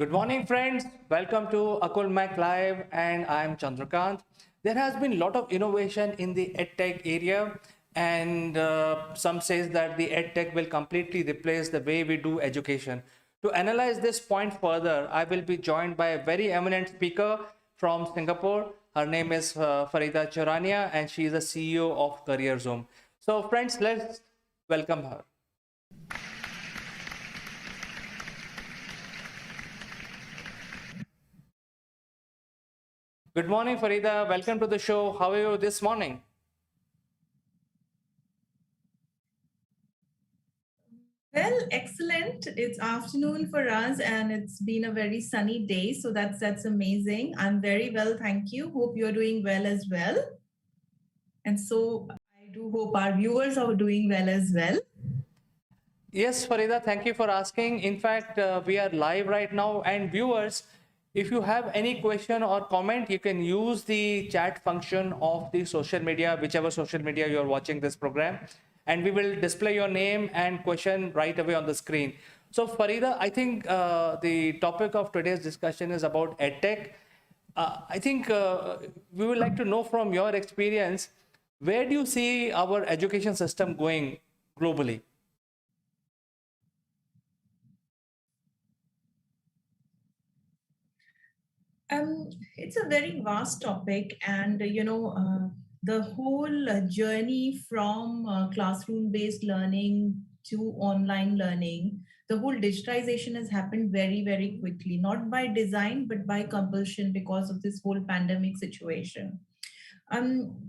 Good morning, friends. Welcome to Akul Mac Live, and I'm Chandrakant. There has been a lot of innovation in the edtech area, and some says that the edtech will completely replace the way we do education. To analyze this point further, I will be joined by a very eminent speaker from Singapore. Her name is Farida Chorania, and she is the CEO of Career Zoom. So, friends, let's welcome her. Good morning, Farida. Welcome to the show. How are you this morning? Well, excellent. It's afternoon for us and it's been a very sunny day, so that's amazing. I'm very well, thank you. Hope you're doing well as well. And so I do hope our viewers are doing well as well. Yes, Farida, thank you for asking. In fact, we are live right now, and viewers, if you have any question or comment, you can use the chat function of the social media, whichever social media you're watching this program, and we will display your name and question right away on the screen. So, Farida, I think the topic of today's discussion is about edtech. I think we would like to know from your experience, where do you see our education system going globally? It's a very vast topic, and the whole journey from classroom-based learning to online learning, the whole digitization has happened very, very quickly, not by design but by compulsion because of this whole pandemic situation.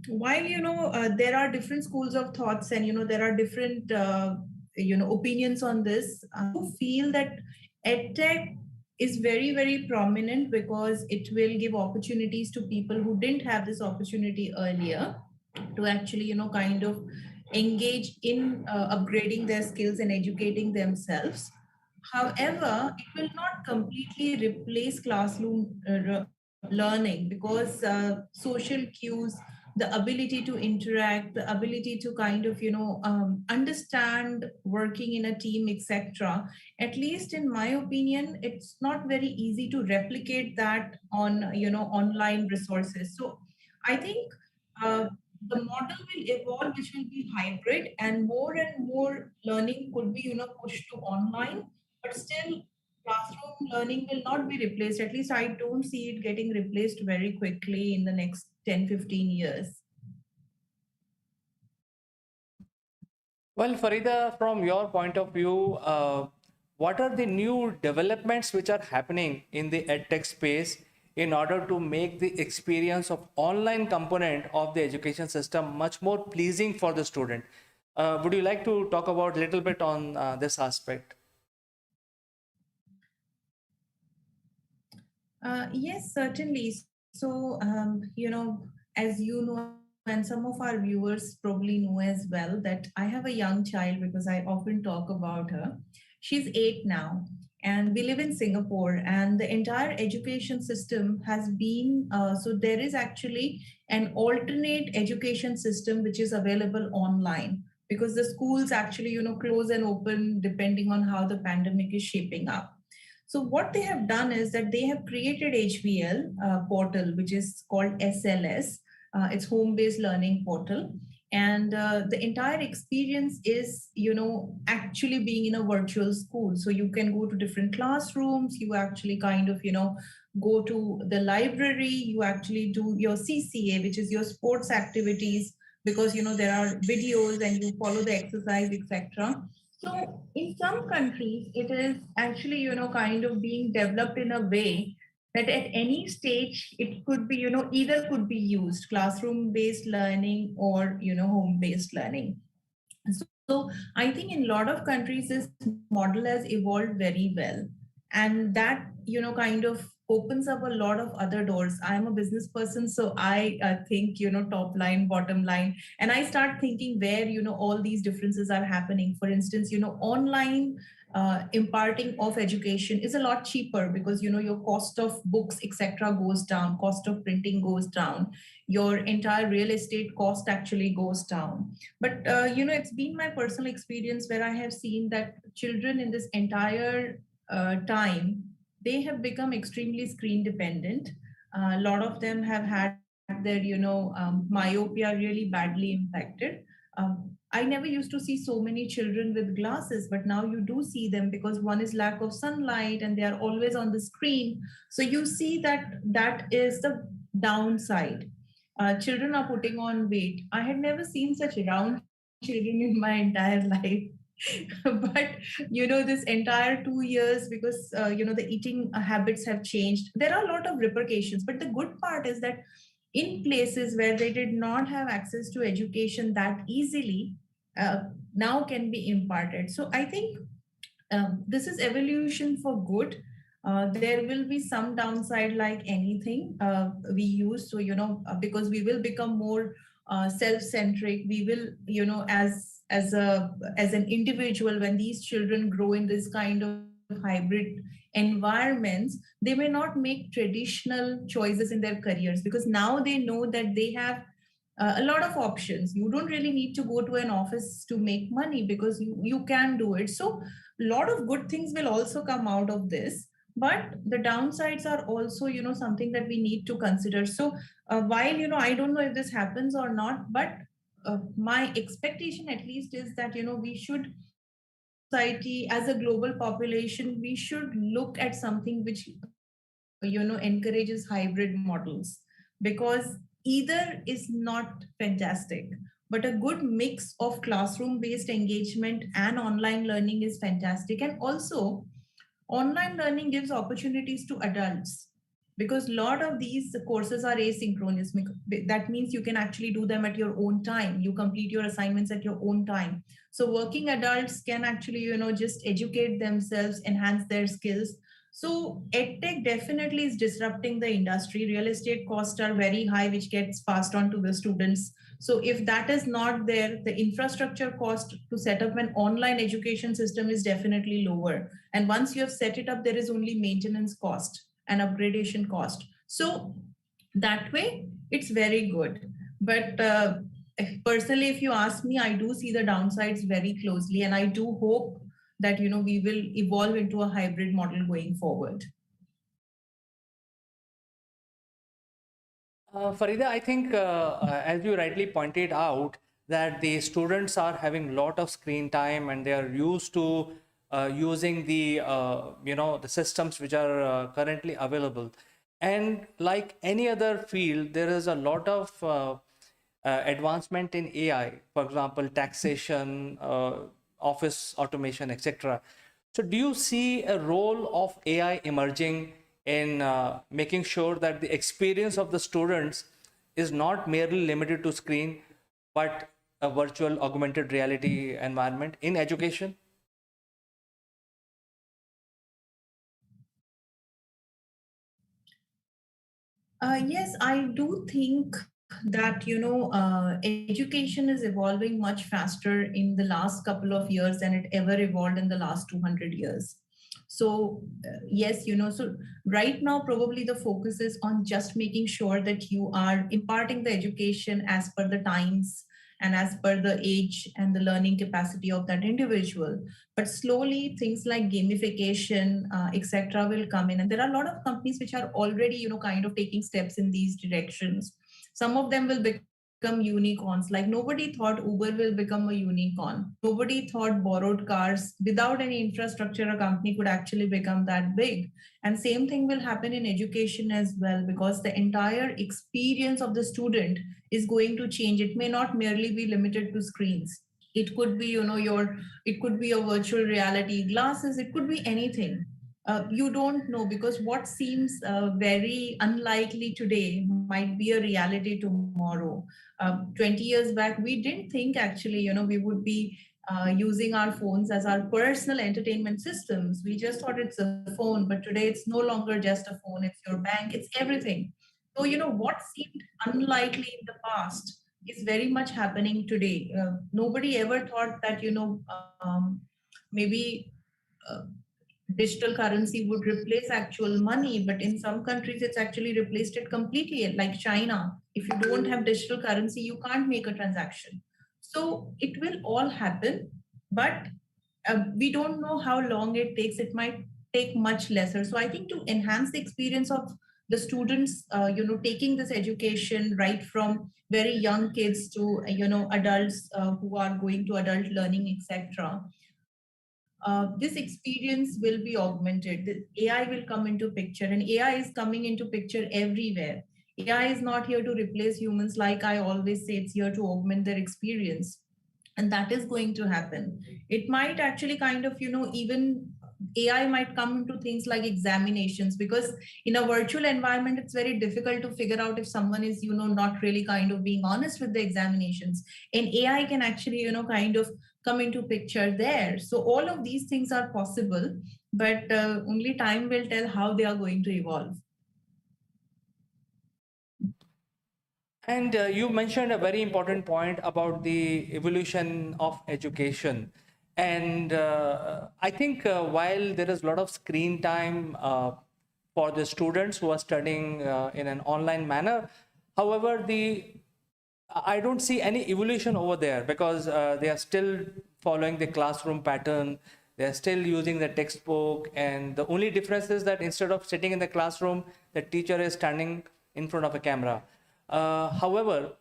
While there are different schools of thoughts, and there are different opinions on this, I do feel that edtech is very, very prominent because it will give opportunities to people who didn't have this opportunity earlier to actually kind of engage in upgrading their skills and educating themselves. However, it will not completely replace classroom learning because social cues, the ability to interact, the ability to kind of understand working in a team, etc. At least in my opinion, it's not very easy to replicate that on online resources. So I think uh, the model will evolve, which will be hybrid, and more learning could be pushed to online, but still classroom learning will not be replaced. At least I don't see it getting replaced very quickly in the next 10-15 years. Well, Farida, from your point of view, what are the new developments which are happening in the edtech space in order to make the experience of online component of the education system much more pleasing for the student? Would you like to talk about a little bit on this aspect? Yes, certainly. So, as you know, and some of our viewers probably know as well, that I have a young child because I often talk about her. She's 8 now, and we live in Singapore, and the entire education system has been so there is actually an alternate education system which is available online because the schools actually, close and open depending on how the pandemic is shaping up. So what they have done is that they have created HBL portal, which is called SLS. It's home-based learning portal, and the entire experience is, actually being in a virtual school. So you can go to different classrooms. You actually kind of, go to the library. You actually do your CCA, which is your sports activities, because there are videos and you follow the exercise, etc. So in some countries, it is actually, kind of being developed in a way that at any stage it could be, either could be used classroom-based learning or, home-based learning. So I think in a lot of countries, this model has evolved very well. And that, kind of opens up a lot of other doors. I'm a business person, so I think, top line, bottom line. And I start thinking where, all these differences are happening. For instance, online imparting of education is a lot cheaper because, your cost of books, etc., goes down, cost of printing goes down, your entire real estate cost actually goes down. But it's been my personal experience where I have seen that children in this entire time they have become extremely screen dependent. A lot of them have had their, myopia really badly impacted. I never used to see so many children with glasses, but now you do see them because one is lack of sunlight and they are always on the screen. So you see that that is the downside. Children are putting on weight. I had never seen such round children in my entire life. But this entire 2 years, because the eating habits have changed, there are a lot of repercussions. But the good part is that in places where they did not have access to education that easily, now can be imparted. So I think this is evolution for good. There will be some downside like anything we use. So, because we will become more self-centric, we will, as an individual, when these children grow in this kind of hybrid environments, they may not make traditional choices in their careers, because now they know that they have a lot of options. You don't really need to go to an office to make money, because you can do it. So a lot of good things will also come out of this, but the downsides are also something that we need to consider. So while I don't know if this happens or not, but my expectation at least is that we should, as a society, as a global population, we should look at something which encourages hybrid models, because either is not fantastic, but a good mix of classroom based engagement and online learning is fantastic. And also, online learning gives opportunities to adults, because a lot of these courses are asynchronous. That means you can actually do them at your own time. You complete your assignments at your own time. So working adults can actually just educate themselves, enhance their skills. So edtech definitely is disrupting the industry. Real estate costs are very high, which gets passed on to the students. So if that is not there, the infrastructure cost to set up an online education system is definitely lower. And once you have set it up, there is only maintenance cost and upgradation cost. So that way, it's very good. But personally, if you ask me, I do see the downsides very closely, and I do hope that we will evolve into a hybrid model going forward. Farida, I think, as you rightly pointed out, that the students are having a lot of screen time and they are used to using the systems which are currently available. And like any other field, there is a lot of advancement in AI, for example, taxation, office automation, etc. So, do you see a role of AI emerging in making sure that the experience of the students is not merely limited to screen, but a virtual augmented reality environment in education? Yes, I do think that education is evolving much faster in the last couple of years than it ever evolved in the last 200 years. So yes, so right now probably the focus is on just making sure that you are imparting the education as per the times and as per the age and the learning capacity of that individual. But slowly things like gamification, etc., will come in, and there are a lot of companies which are already kind of taking steps in these directions. Some of them will become unicorns. Like nobody thought Uber will become a unicorn. Nobody thought borrowed cars without any infrastructure a company could actually become that big. And same thing will happen in education as well, because the entire experience of the student is going to change. It may not merely be limited to screens. It could be it could be a virtual reality glasses. It could be anything. You don't know, because what seems very unlikely today might be a reality tomorrow. 20 years back, we didn't think actually we would be using our phones as our personal entertainment systems. We just thought it's a phone, but today it's no longer just a phone. It's your bank, it's everything. So what seemed unlikely in the past is very much happening today. Nobody ever thought that maybe uh, digital currency would replace actual money, but in some countries it's actually replaced it completely. Like China, if you don't have digital currency, you can't make a transaction. So it will all happen, but we don't know how long it takes. It might take much lesser. So I think to enhance the experience of the students, taking this education right from very young kids to adults who are going to adult learning, etc. This experience will be augmented. The AI will come into picture, and AI is coming into picture everywhere. AI is not here to replace humans, like I always say, it's here to augment their experience, and that is going to happen. It might actually kind of even AI might come into things like examinations, because in a virtual environment it's very difficult to figure out if someone is not really kind of being honest with the examinations, and AI can actually kind of come into picture there. So all of these things are possible, but only time will tell how they are going to evolve. And you mentioned a very important point about the evolution of education. And I think while there is a lot of screen time for the students who are studying in an online manner, however, I don't see any evolution over there, because they are still following the classroom pattern. They are still using the textbook, and the only difference is that instead of sitting in the classroom, the teacher is standing in front of a camera. However,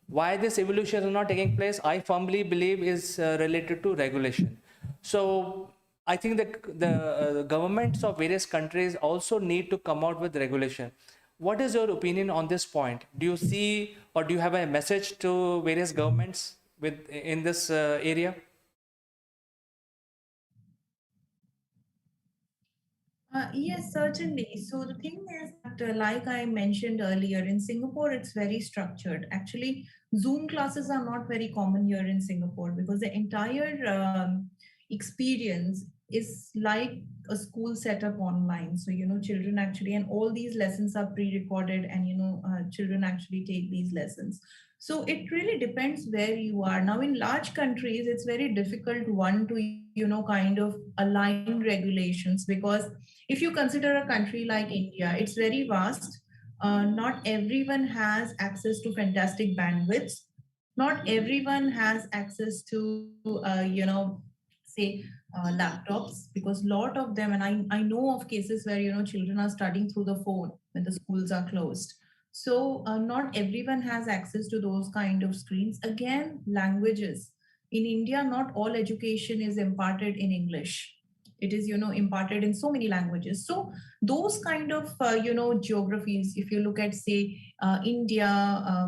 why this evolution is not taking place, I firmly believe is related to regulation. So I think that the governments of various countries also need to come out with regulation. What is your opinion on this point? Do you see, or do you have a message to various governments with in this area? Yes, certainly. So the thing is that, like I mentioned earlier, in Singapore, it's very structured. Actually, Zoom classes are not very common here in Singapore, because the entire experience is like a school setup online. So, children actually, and all these lessons are pre-recorded, and, children actually take these lessons. So it really depends where you are. Now, in large countries, it's very difficult, one, to, kind of align regulations, because if you consider a country like India, it's very vast. Not everyone has access to fantastic bandwidths. Not everyone has access to, say, laptops, because a lot of them, and I know of cases where, children are studying through the phone when the schools are closed. So not everyone has access to those kind of screens. Again, languages. In India, not all education is imparted in English. It is imparted in so many languages. So those kind of geographies, if you look at, say, India,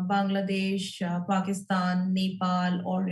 Bangladesh, Pakistan, Nepal, or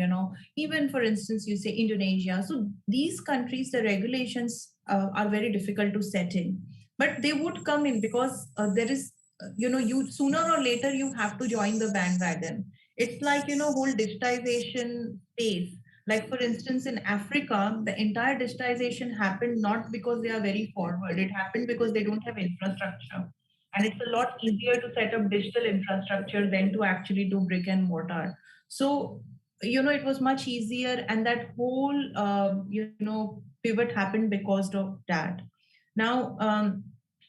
even, for instance, you say Indonesia. So these countries, the regulations are very difficult to set in, but they would come in, because there is you, sooner or later, you have to join the bandwagon. It's like whole digitization phase. Like, for instance, in Africa, the entire digitization happened not because they are very forward. It happened because they don't have infrastructure. And it's a lot easier to set up digital infrastructure than to actually do brick and mortar. So, it was much easier. And that whole, pivot happened because of that. Now,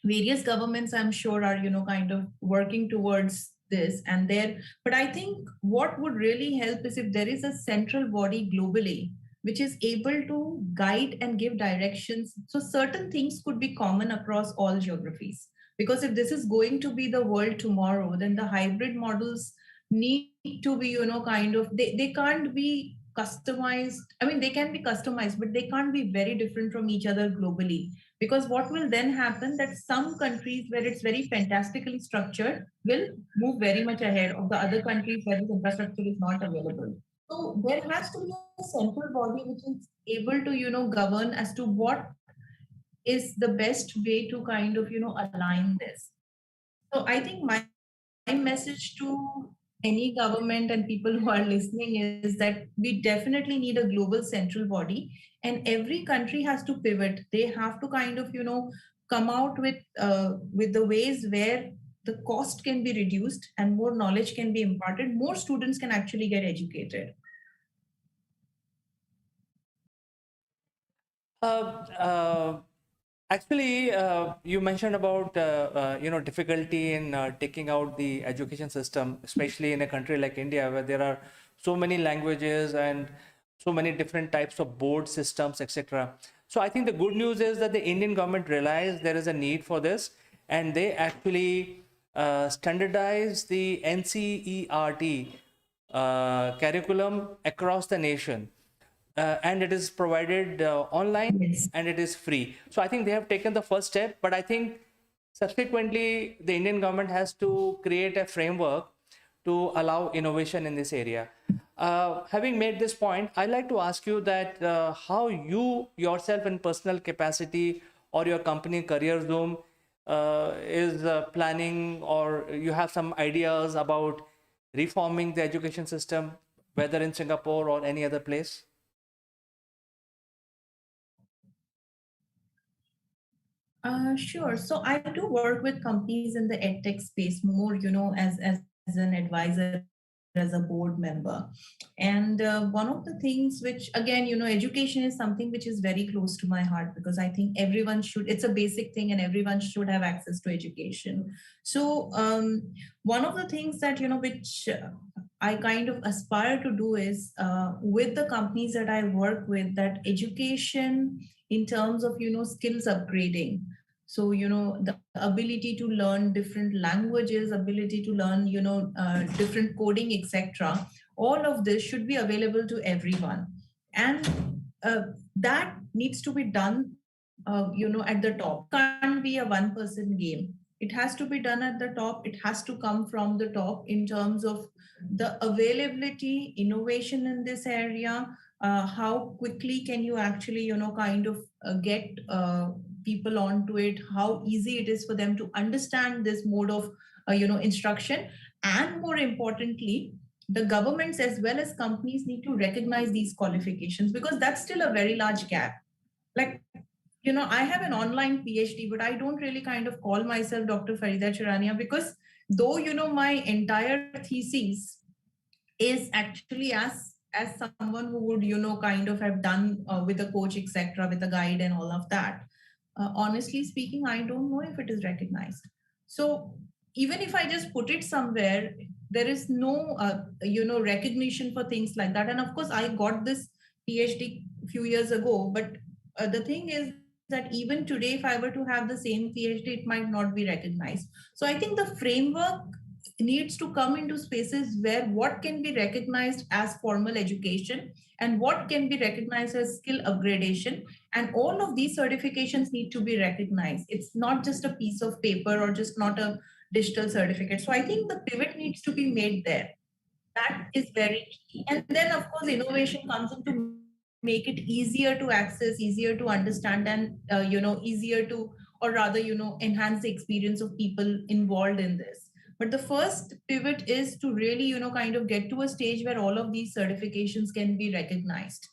various governments, I'm sure, are, kind of working towards this and there. But I think what would really help is if there is a central body globally which is able to guide and give directions. So certain things could be common across all geographies. Because if this is going to be the world tomorrow, then the hybrid models need to be, kind of, they can't be customized. I mean, they can be customized, but they can't be very different from each other globally. Because what will then happen, that some countries where it's very fantastically structured will move very much ahead of the other countries where this infrastructure is not available. So there has to be a central body which is able to, govern as to what is the best way to kind of, align this. So I think my message to any government and people who are listening is that we definitely need a global central body, and every country has to pivot. They have to kind of, come out with the ways where the cost can be reduced and more knowledge can be imparted. More students can actually get educated. Uh, uh, Actually, you mentioned about difficulty in taking out the education system, especially in a country like India, where there are so many languages and so many different types of board systems, etc. So I think the good news is that the Indian government realized there is a need for this, and they actually standardize the NCERT curriculum across the nation, and it is provided online, Yes. and it is free. So I think they have taken the first step, but I think subsequently the Indian government has to create a framework to allow innovation in this area. Having made this point, I'd like to ask you that how you yourself in personal capacity or your company Career Zoom is planning, or you have some ideas about reforming the education system, whether in Singapore or any other place? Sure. So I do work with companies in the edtech space more, as an advisor, as a board member. And one of the things which, again, education is something which is very close to my heart, because I think everyone should, it's a basic thing and everyone should have access to education. So one of the things that, which I kind of aspire to do is with the companies that I work with, that education in terms of, skills upgrading. So, the ability to learn different languages, ability to learn, different coding, etc. All of this should be available to everyone. And that needs to be done, at the top. Can't be a one person game. It has to be done at the top. It has to come from the top in terms of the availability, innovation in this area. How quickly can you actually, kind of get people onto it? How easy it is for them to understand this mode of, instruction? And more importantly, the governments as well as companies need to recognize these qualifications, because that's still a very large gap. Like, I have an online PhD, but I don't really kind of call myself Dr. Farida Churania, because though, my entire thesis is actually as someone who would, kind of have done with a coach, etc., with a guide and all of that. Honestly speaking, I don't know if it is recognized. So even if I just put it somewhere, there is no, recognition for things like that. And of course, I got this PhD a few years ago, but the thing is that even today, if I were to have the same PhD, it might not be recognized. So I think the framework needs to come into spaces where what can be recognized as formal education and what can be recognized as skill upgradation, and all of these certifications need to be recognized. It's not just a piece of paper or just not a digital certificate. So I think the pivot needs to be made there. That is very key. And then, of course, innovation comes in to make it easier to access, easier to understand, and easier to, or rather, enhance the experience of people involved in this. But the first pivot is to really, kind of get to a stage where all of these certifications can be recognized.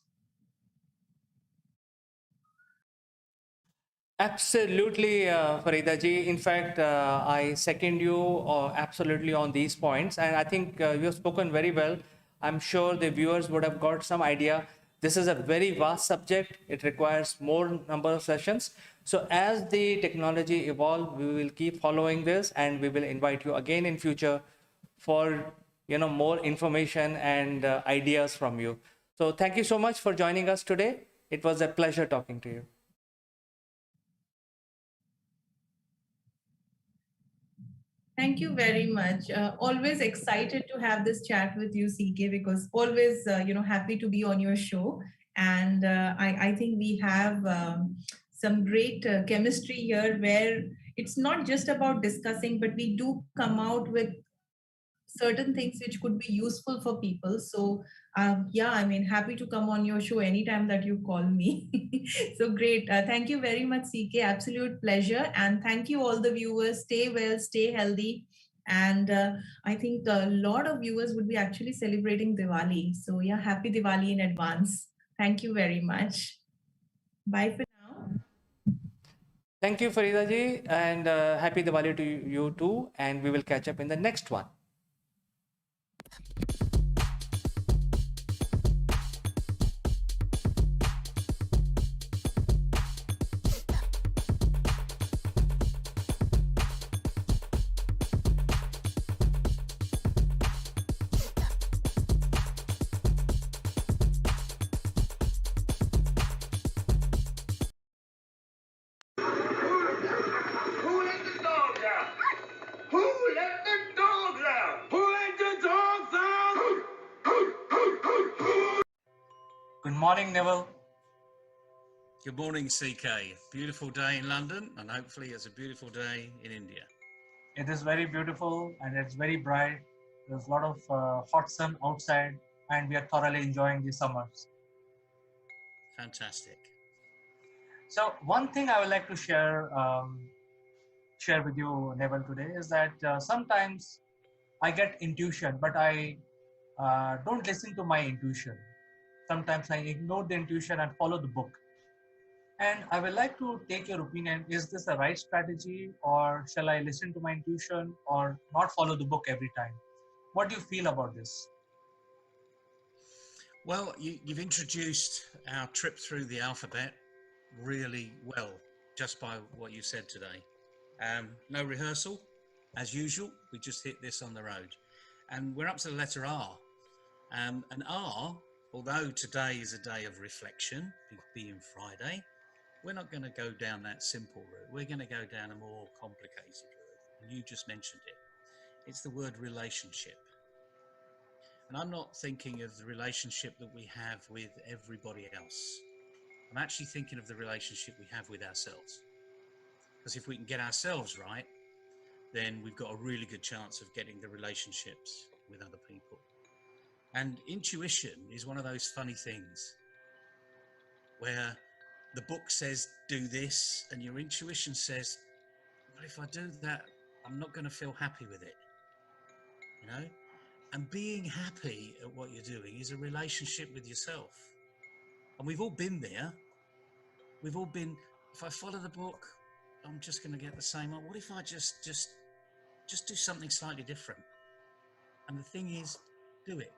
Absolutely, Farida ji. In fact, I second you absolutely on these points, and I think you have spoken very well. I'm sure the viewers would have got some idea. This is a very vast subject. It requires more number of sessions. So as the technology evolve, we will keep following this, and we will invite you again in future for more information and ideas from you. So thank you so much for joining us today. It was a pleasure talking to you. Thank you very much. Always excited to have this chat with you, CK, because always, happy to be on your show. And I think we have some great chemistry here, where it's not just about discussing, but we do come out with certain things which could be useful for people. So, yeah, I mean, happy to come on your show anytime that you call me. So great. Thank you very much, CK. Absolute pleasure. And thank you, all the viewers. Stay well, stay healthy. And I think a lot of viewers would be actually celebrating Diwali. So, yeah, happy Diwali in advance. Thank you very much. Bye for now. Thank you, Farida ji, and happy Diwali to you too. And we will catch up in the next one. morning, Neville. Good morning, CK. Beautiful day in London, and hopefully it's a beautiful day in India. It is very beautiful and it's very bright. There's a lot of hot sun outside, and we are thoroughly enjoying the summers. Fantastic. So, one thing I would like to share with you, Neville, today is that sometimes I get intuition, but I don't listen to my intuition. Sometimes I ignore the intuition and follow the book. And I would like to take your opinion. Is this a right strategy, or shall I listen to my intuition or not follow the book every time? What do you feel about this? Well, you've introduced our trip through the alphabet really well, just by what you said today. No rehearsal, as usual. We just hit this on the road. And we're up to the letter R. And R, although today is a day of reflection, being Friday, we're not going to go down that simple route. We're going to go down a more complicated route. And you just mentioned it. It's the word relationship. And I'm not thinking of the relationship that we have with everybody else. I'm actually thinking of the relationship we have with ourselves. Because if we can get ourselves right, then we've got a really good chance of getting the relationships with other people. And intuition is one of those funny things where the book says do this, and your intuition says, well, if I do that, I'm not going to feel happy with it. You know? And being happy at what you're doing is a relationship with yourself. And we've all been there. We've all been, if I follow the book, I'm just going to get the same. What if I just do something slightly different? And the thing is, do it.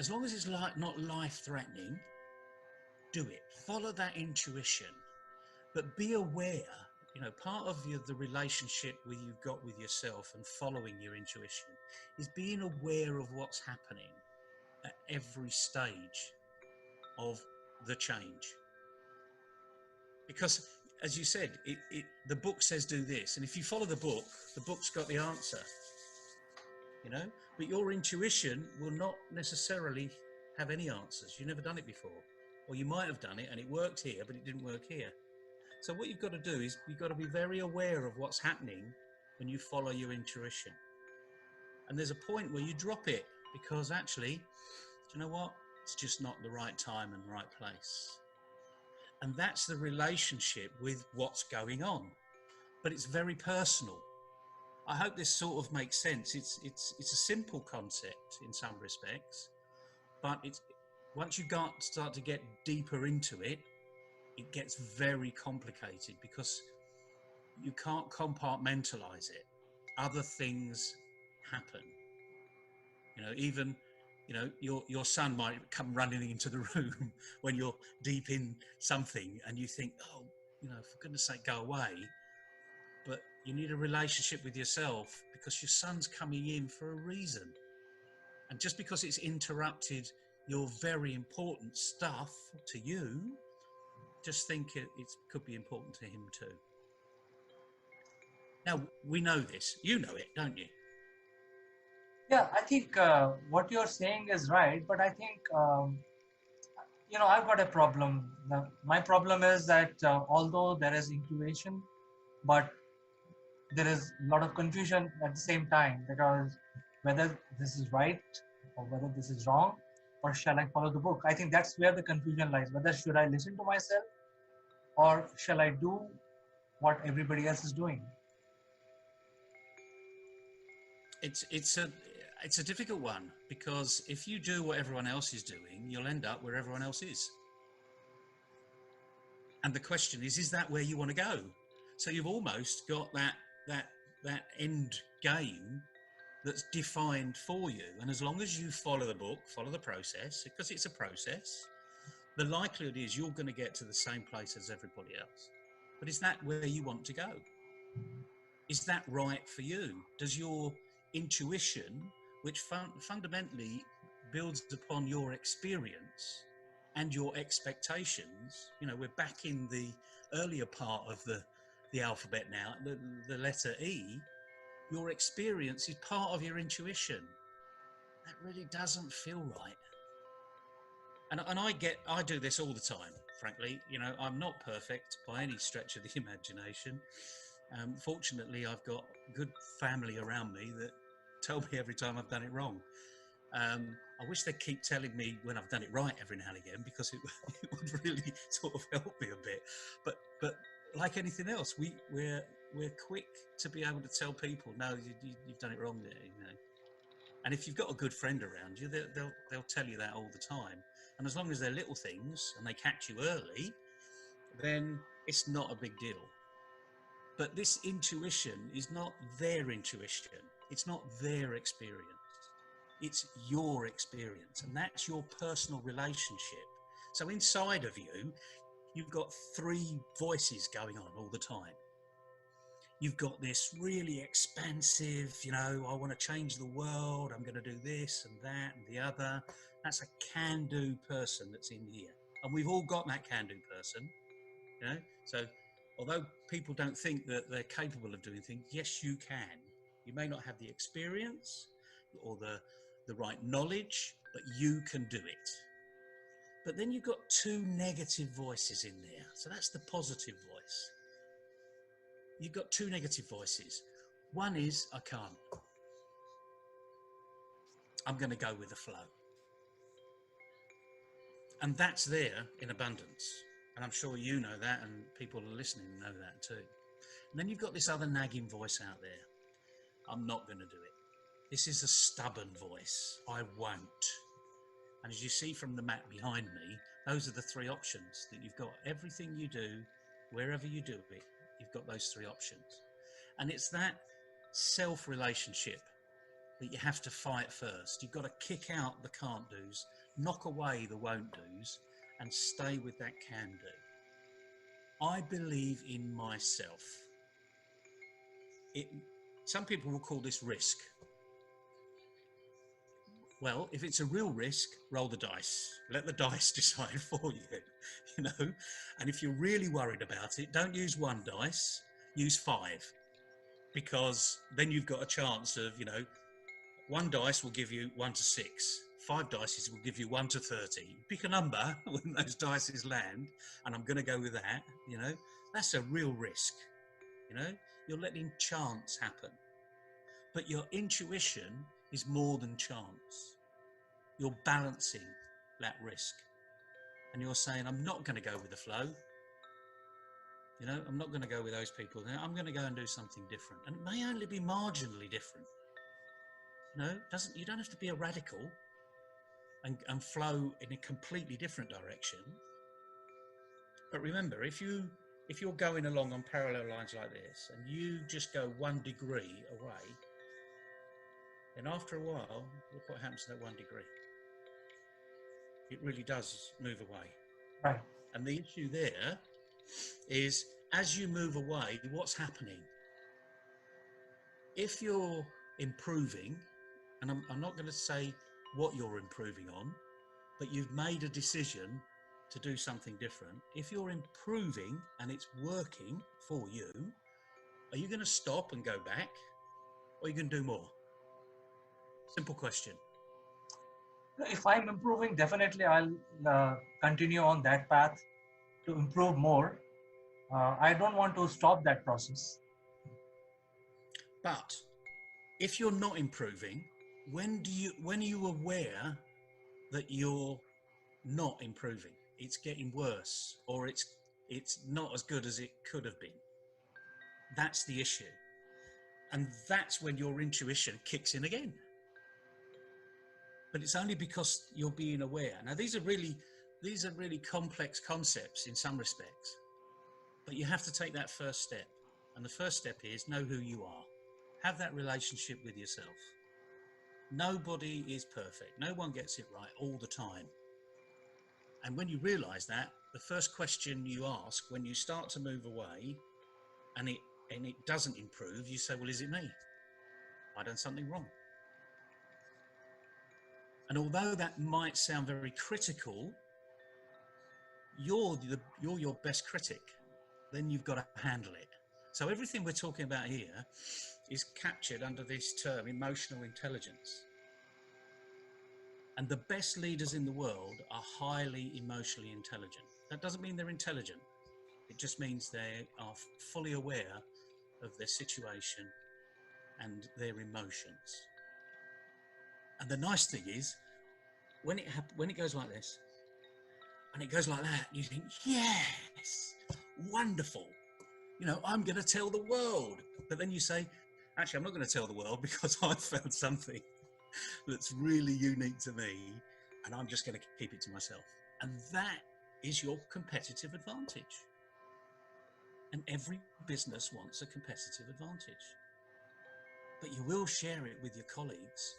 As long as it's not life-threatening, do it. Follow that intuition. But be aware, part of the relationship you've got with yourself and following your intuition is being aware of what's happening at every stage of the change. Because, as you said, the book says do this. And if you follow the book's got the answer, But your intuition will not necessarily have any answers. You've never done it before. Or you might have done it and it worked here, but it didn't work here. So what you've got to do is you've got to be very aware of what's happening when you follow your intuition. And there's a point where you drop it because actually, do you know what? It's just not the right time and right place. And that's the relationship with what's going on. But it's very personal. I hope this sort of makes sense. It's a simple concept in some respects, but once you start to get deeper into it, it gets very complicated because you can't compartmentalize it. Other things happen. Even your son might come running into the room when you're deep in something and you think, oh, for goodness sake, go away. But you need a relationship with yourself because your son's coming in for a reason. And just because it's interrupted your very important stuff to you, just think it could be important to him too. Now, we know this. You know it, don't you? Yeah, I think what you're saying is right, but I think, I've got a problem. My problem is that although there is intuition, but there is a lot of confusion at the same time because whether this is right or whether this is wrong, or shall I follow the book? I think that's where the confusion lies. Whether should I listen to myself or shall I do what everybody else is doing? It's a difficult one because if you do what everyone else is doing, you'll end up where everyone else is. And the question is that where you want to go? So you've almost got that end game that's defined for you. And as long as you follow the book, follow the process, because it's a process, the likelihood is you're going to get to the same place as everybody else. But is that where you want to go? Is that right for you? Does your intuition, which fundamentally builds upon your experience and your expectations, we're back in the earlier part of the alphabet now, the letter E, your experience is part of your intuition. That really doesn't feel right. And I do this all the time, frankly. You know, I'm not perfect by any stretch of the imagination. Fortunately, I've got good family around me that tell me every time I've done it wrong. I wish they'd keep telling me when I've done it right every now and again, because it would really sort of help me a bit. But like anything else, we're quick to be able to tell people, no, you've done it wrong there. You know. And if you've got a good friend around you, they'll tell you that all the time. And as long as they're little things and they catch you early, then it's not a big deal. But this intuition is not their intuition. It's not their experience. It's your experience, and that's your personal relationship. So inside of you, you've got three voices going on all the time. You've got this really expansive, you know, I want to change the world, I'm going to do this and that and the other. That's a can-do person that's in here. And we've all got that can-do person, you know. So although people don't think that they're capable of doing things, yes, you can. You may not have the experience or the right knowledge, but you can do it. But then you've got two negative voices in there. So that's the positive voice. You've got two negative voices. One is, I can't. I'm going to go with the flow. And that's there in abundance. And I'm sure you know that, and people listening know that too. And then you've got this other nagging voice out there. I'm not going to do it. This is a stubborn voice. I won't. And as you see from the map behind me, those are the three options that you've got. Everything you do, wherever you do it, you've got those three options. And it's that self-relationship that you have to fight first. You've got to kick out the can't do's, knock away the won't do's, and stay with that can do. I believe in myself. Some people will call this risk. Well, if it's a real risk, roll the dice. Let the dice decide for you, you know. And if you're really worried about it, don't use one dice, use 5. Because then you've got a chance of, you know, one dice will give you 1 to 6. 5 dice will give you 1 to 30. Pick a number when those dice land, and I'm going to go with that, you know. That's a real risk, you know. You're letting chance happen. But your intuition is more than chance. You're balancing that risk. And you're saying, I'm not going to go with the flow. You know, I'm not going to go with those people. I'm going to go and do something different. And it may only be marginally different. No, you don't have to be a radical and flow in a completely different direction. But remember, if you're going along on parallel lines like this and you just go 1 degree away, then after a while, look what happens to that 1 degree. It really does move away. Right. And the issue there is, as you move away, what's happening? If you're improving, and I'm not going to say what you're improving on, but you've made a decision to do something different. If you're improving and it's working for you, are you going to stop and go back, or are you going to do more? Simple question. If I'm improving, definitely I'll continue on that path to improve more. I don't want to stop that process. But if you're not improving, when are you aware that you're not improving? It's getting worse, or it's not as good as it could have been. That's the issue. And that's when your intuition kicks in again. But it's only because you're being aware. Now, these are really complex concepts in some respects, but you have to take that first step. And the first step is know who you are. Have that relationship with yourself. Nobody is perfect. No one gets it right all the time. And when you realize that, the first question you ask when you start to move away and it doesn't improve, you say, well, is it me? I done something wrong. And although that might sound very critical, you're your best critic. Then you've got to handle it. So everything we're talking about here is captured under this term, emotional intelligence. And the best leaders in the world are highly emotionally intelligent. That doesn't mean they're intelligent. It just means they are fully aware of their situation and their emotions. And the nice thing is, when it goes like this, and it goes like that, you think, yes, wonderful. You know, I'm going to tell the world. But then you say, actually, I'm not going to tell the world because I've found something that's really unique to me, and I'm just going to keep it to myself. And that is your competitive advantage. And every business wants a competitive advantage. But you will share it with your colleagues,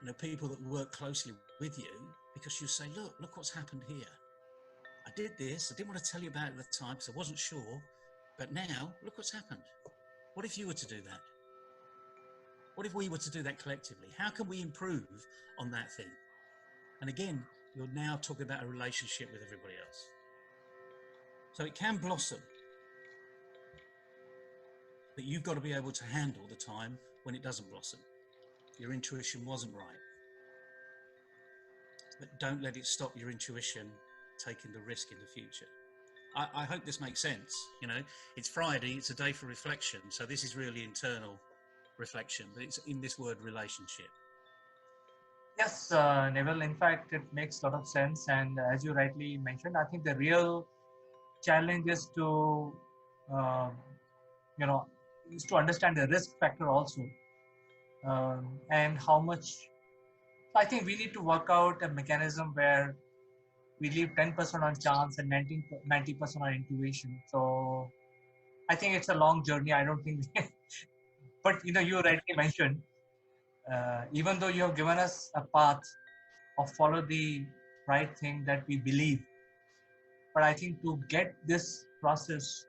you know, people that work closely with you, because you say, look what's happened here. I did this. I didn't want to tell you about it at the time because I wasn't sure. But now, look what's happened. What if you were to do that? What if we were to do that collectively? How can we improve on that thing? And again, you're now talking about a relationship with everybody else. So it can blossom. But you've got to be able to handle the time when it doesn't blossom. Your intuition wasn't right. But don't let it stop your intuition taking the risk in the future. I hope this makes sense. You know, it's Friday, it's a day for reflection. So this is really internal reflection, but it's in this word relationship. Yes, Neville, in fact, it makes a lot of sense. And as you rightly mentioned, I think the real challenge is to, you know, is to understand the risk factor also, and how much. I think we need to work out a mechanism where we leave 10% on chance and 90% on intuition. So I think it's a long journey. I don't think, but you know, you rightly mentioned, even though you have given us a path of follow the right thing that we believe, but I think to get this process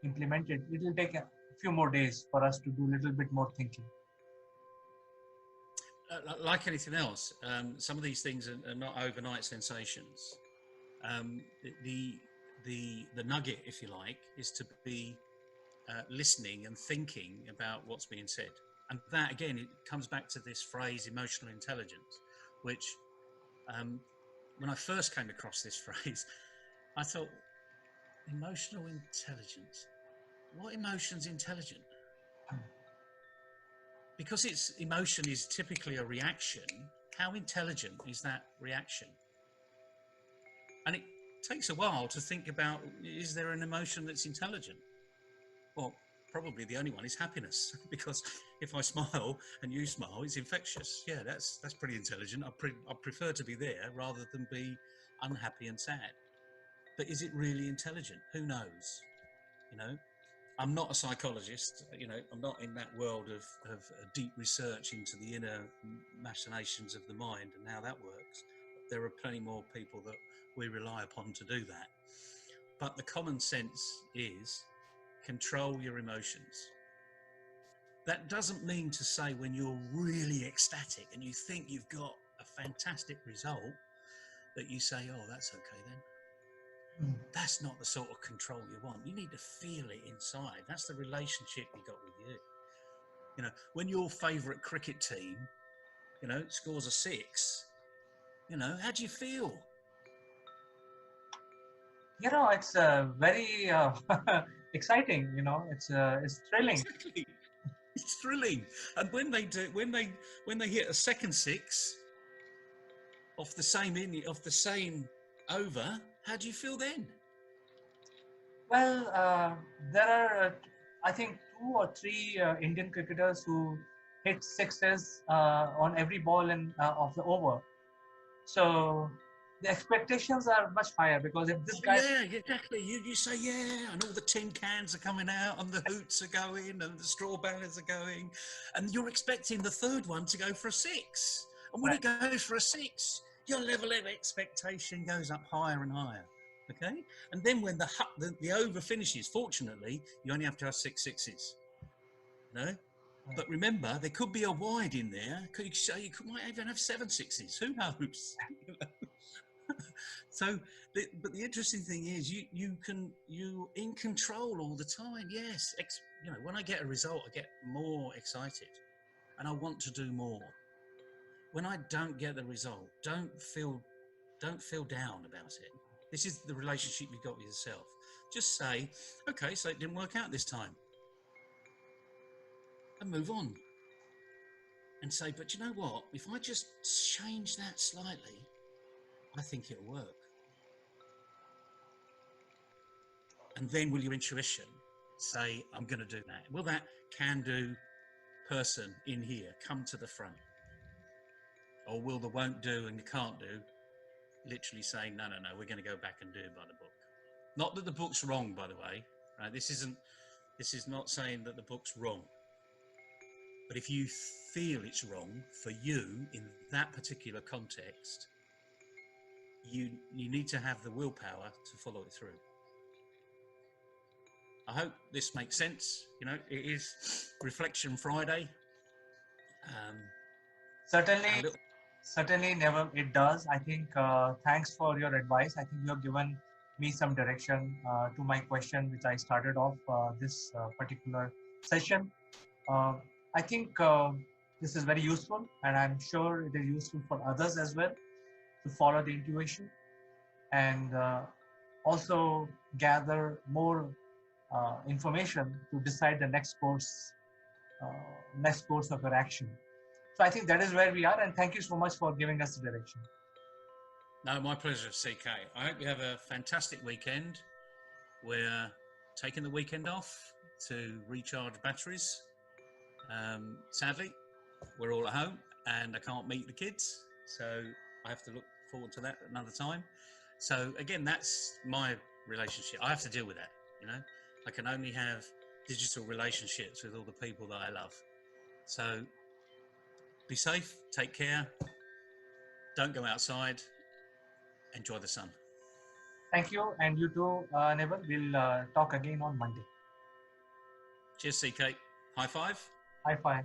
implemented, it will take a few more days for us to do a little bit more thinking. Like anything else, some of these things are not overnight sensations. The nugget, if you like, is to be listening and thinking about what's being said. And that, again, it comes back to this phrase, emotional intelligence, which when I first came across this phrase, I thought, emotional intelligence? What emotion's intelligent? Because its emotion is typically a reaction, how intelligent is that reaction? And it takes a while to think about, is there an emotion that's intelligent? Well, probably the only one is happiness, because if I smile and you smile, it's infectious. Yeah, that's pretty intelligent. I prefer to be there rather than be unhappy and sad. But is it really intelligent? Who knows? You know, I'm not a psychologist. You know, I'm not in that world of deep research into the inner machinations of the mind and how that works. There are plenty more people that we rely upon to do that. But the common sense is control your emotions. That doesn't mean to say when you're really ecstatic and you think you've got a fantastic result that you say, oh, that's okay then. That's not the sort of control you want. You need to feel it inside. That's the relationship you got with you. You know, when your favourite cricket team, you know, scores a 6, you know, how do you feel? You know, it's very exciting. You know, it's thrilling. Exactly. It's thrilling. And when they hit a second 6 off the same over, how do you feel then? Well, there are, I think, 2 or 3 Indian cricketers who hit sixes on every ball of the over. So the expectations are much higher, because if this guy, Yeah, exactly. You say, yeah, and all the tin cans are coming out, and the hoots are going, and the straw banners are going, and you're expecting the third one to go for a 6. And when it goes for a 6, your level of expectation goes up higher and higher. Okay, and then when the over finishes, fortunately, you only have to have 6 sixes. No, but remember, there could be a wide in there. You might even have 7 sixes. Who knows? So, but the interesting thing is, you're in control all the time. Yes, when I get a result, I get more excited, and I want to do more. when I don't get the result, don't feel down about it. This is the relationship you've got with yourself. Just say, okay, so it didn't work out this time, and move on. And say, but you know what? If I just change that slightly, I think it'll work. And then will your intuition say, I'm going to do that? Will that can-do person in here come to the front? Or will the won't do and the can't do literally say, no, we're going to go back and do it by the book? Not that the book's wrong, by the way. Right? This is not saying that the book's wrong. But if you feel it's wrong for you in that particular context, you need to have the willpower to follow it through. I hope this makes sense. You know, it is Reflection Friday. Certainly, never. It does. I think. Thanks for your advice. I think you have given me some direction to my question, which I started off this particular session. I think this is very useful, and I'm sure it is useful for others as well to follow the intuition and also gather more information to decide the next course of your action. So I think that is where we are, and thank you so much for giving us the direction. No, my pleasure, CK. I hope you have a fantastic weekend. We're taking the weekend off to recharge batteries. Sadly, we're all at home and I can't meet the kids, so I have to look forward to that another time. So again, that's my relationship. I have to deal with that, you know. I can only have digital relationships with all the people that I love. So be safe, take care, don't go outside, enjoy the sun. Thank you, and you too, Neville. We'll talk again on Monday. Cheers, CK. High five. High five.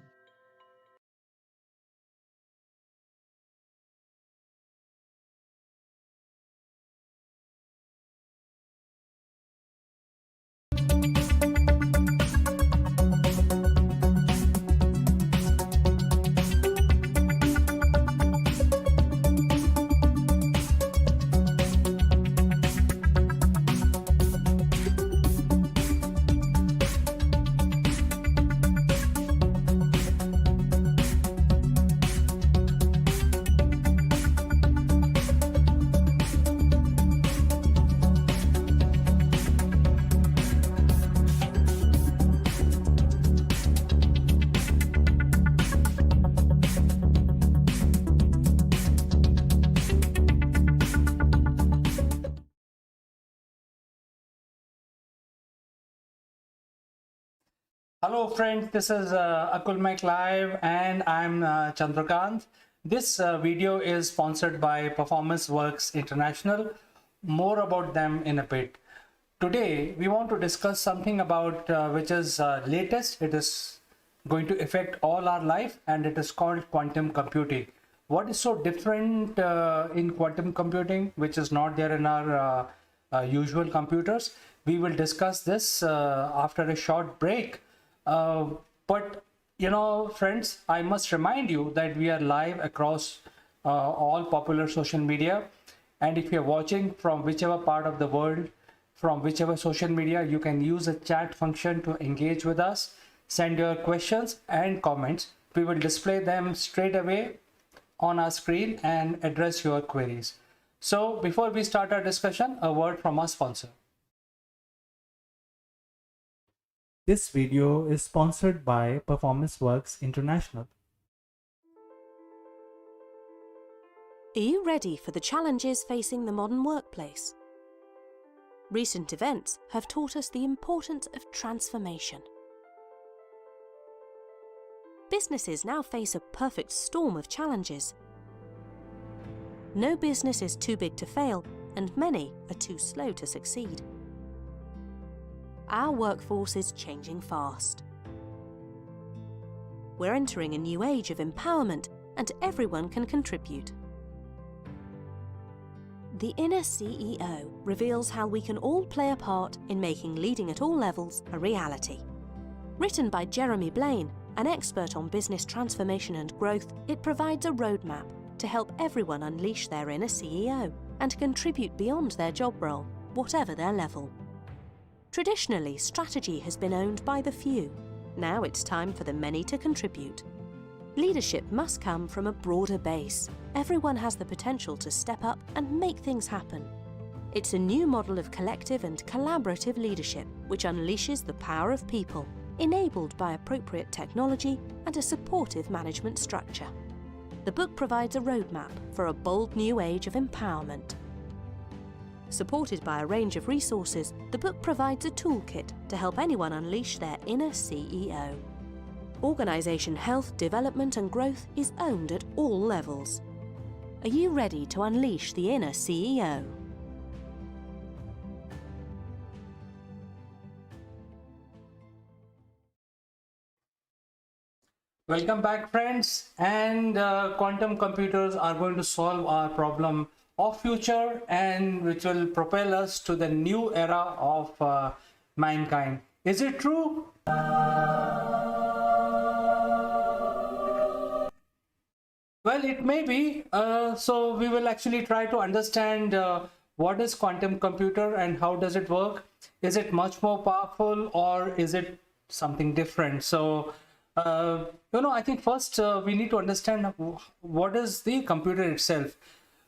Hello friends, this is Akul Mike Live and I'm Chandrakant. This video is sponsored by Performance Works International. More about them in a bit. Today we want to discuss something about which is latest. It is going to affect all our life and it is called quantum computing. What is so different in quantum computing which is not there in our usual computers? We will discuss this after a short break. But you know, friends, I must remind you that we are live across all popular social media, and if you're watching from whichever part of the world, from whichever social media, you can use the chat function to engage with us. Send your questions and comments. We will display them straight away on our screen and address your queries. So before we start our discussion, a word from our sponsor. This video is sponsored by Performance Works International. Are you ready for the challenges facing the modern workplace? Recent events have taught us the importance of transformation. Businesses now face a perfect storm of challenges. No business is too big to fail, and many are too slow to succeed. Our workforce is changing fast. We're entering a new age of empowerment, and everyone can contribute. The Inner CEO reveals how we can all play a part in making leading at all levels a reality. Written by Jeremy Blaine An expert on business transformation and growth, it provides a roadmap to help everyone unleash their inner CEO and contribute beyond their job role, whatever their level. Traditionally, strategy has been owned by the few. Now it's time for the many to contribute. Leadership must come from a broader base. Everyone has the potential to step up and make things happen. It's a new model of collective and collaborative leadership which unleashes the power of people, enabled by appropriate technology and a supportive management structure. The book provides a roadmap for a bold new age of empowerment. Supported by a range of resources, the book provides a toolkit to help anyone unleash their inner CEO. Organisation health, development and growth is owned at all levels. Are you ready to unleash the inner CEO? Welcome back, friends. And quantum computers are going to solve our problem of future, and which will propel us to the new era of mankind. Is it true? Well, it may be. So we will actually try to understand what is quantum computer and how does it work. Is it much more powerful or is it something different? So I think first we need to understand what is the computer itself.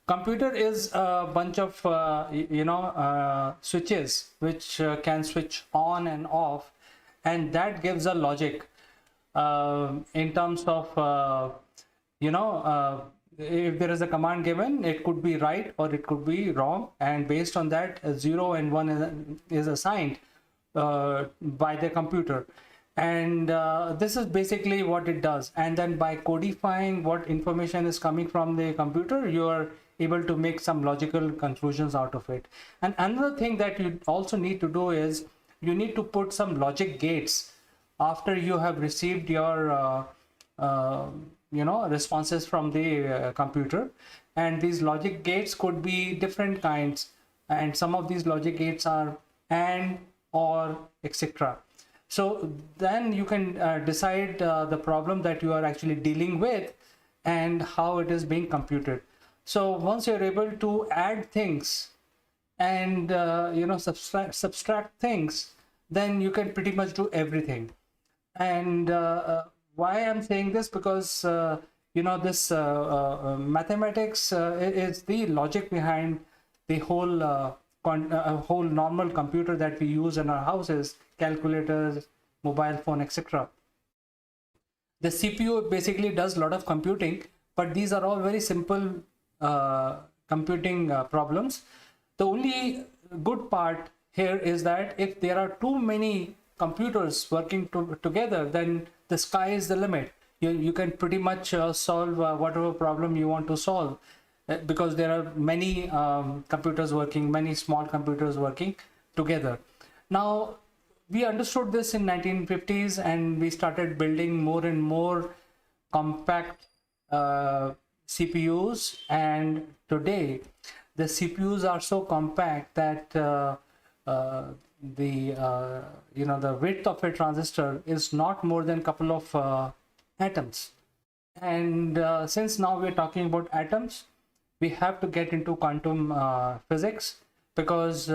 Computer is a bunch of switches which can switch on and off, and that gives a logic in terms of if there is a command given, it could be right or it could be wrong, and based on that, 0 and 1 is assigned by the computer. And this is basically what it does. And then by codifying what information is coming from the computer, you are able to make some logical conclusions out of it. And another thing that you also need to do is you need to put some logic gates after you have received your responses from the computer. And these logic gates could be different kinds, and some of these logic gates are and, or, etc. So then you can decide the problem that you are actually dealing with and how it is being computed. So once you're able to add things and subtract things, then you can pretty much do everything. And why I'm saying this, because this mathematics is the logic behind the whole normal computer that we use in our houses, calculators, mobile phone, etc. The CPU basically does a lot of computing, but these are all very simple computing problems. The only good part here is that if there are too many computers working together, then the sky is the limit. You can pretty much solve whatever problem you want to solve, because there are many computers working, many small computers working together. Now, we understood this in 1950s, and we started building more and more compact CPUs, and today the CPUs are so compact that the width of a transistor is not more than a couple of atoms. And since now we're talking about atoms, we have to get into quantum physics, because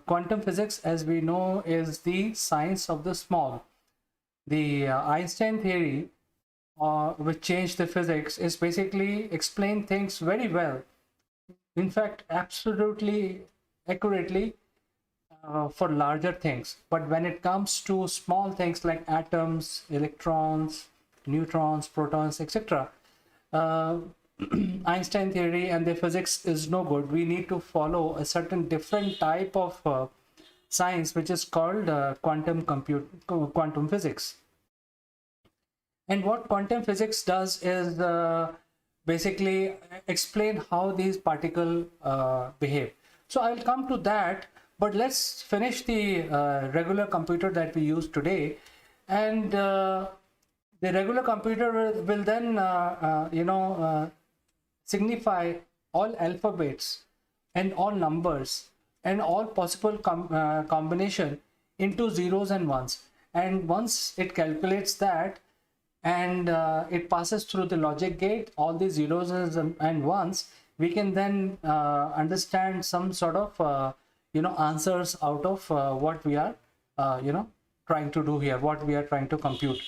quantum physics, as we know, is the science of the small. The Einstein theory, which changed the physics, is basically explain things very well, in fact absolutely accurately, for larger things. But when it comes to small things like atoms, electrons, neutrons, protons, etc., Einstein theory and the physics is no good. We need to follow a certain different type of science, which is called quantum physics. And what quantum physics does is basically explain how these particles behave. So I'll come to that, but let's finish the regular computer that we use today. And the regular computer will then signify all alphabets and all numbers and all possible combination into zeros and ones. And once it calculates that, and it passes through the logic gate, all these zeros and ones, we can then understand some sort of answers out of what we are trying to do here, what we are trying to compute.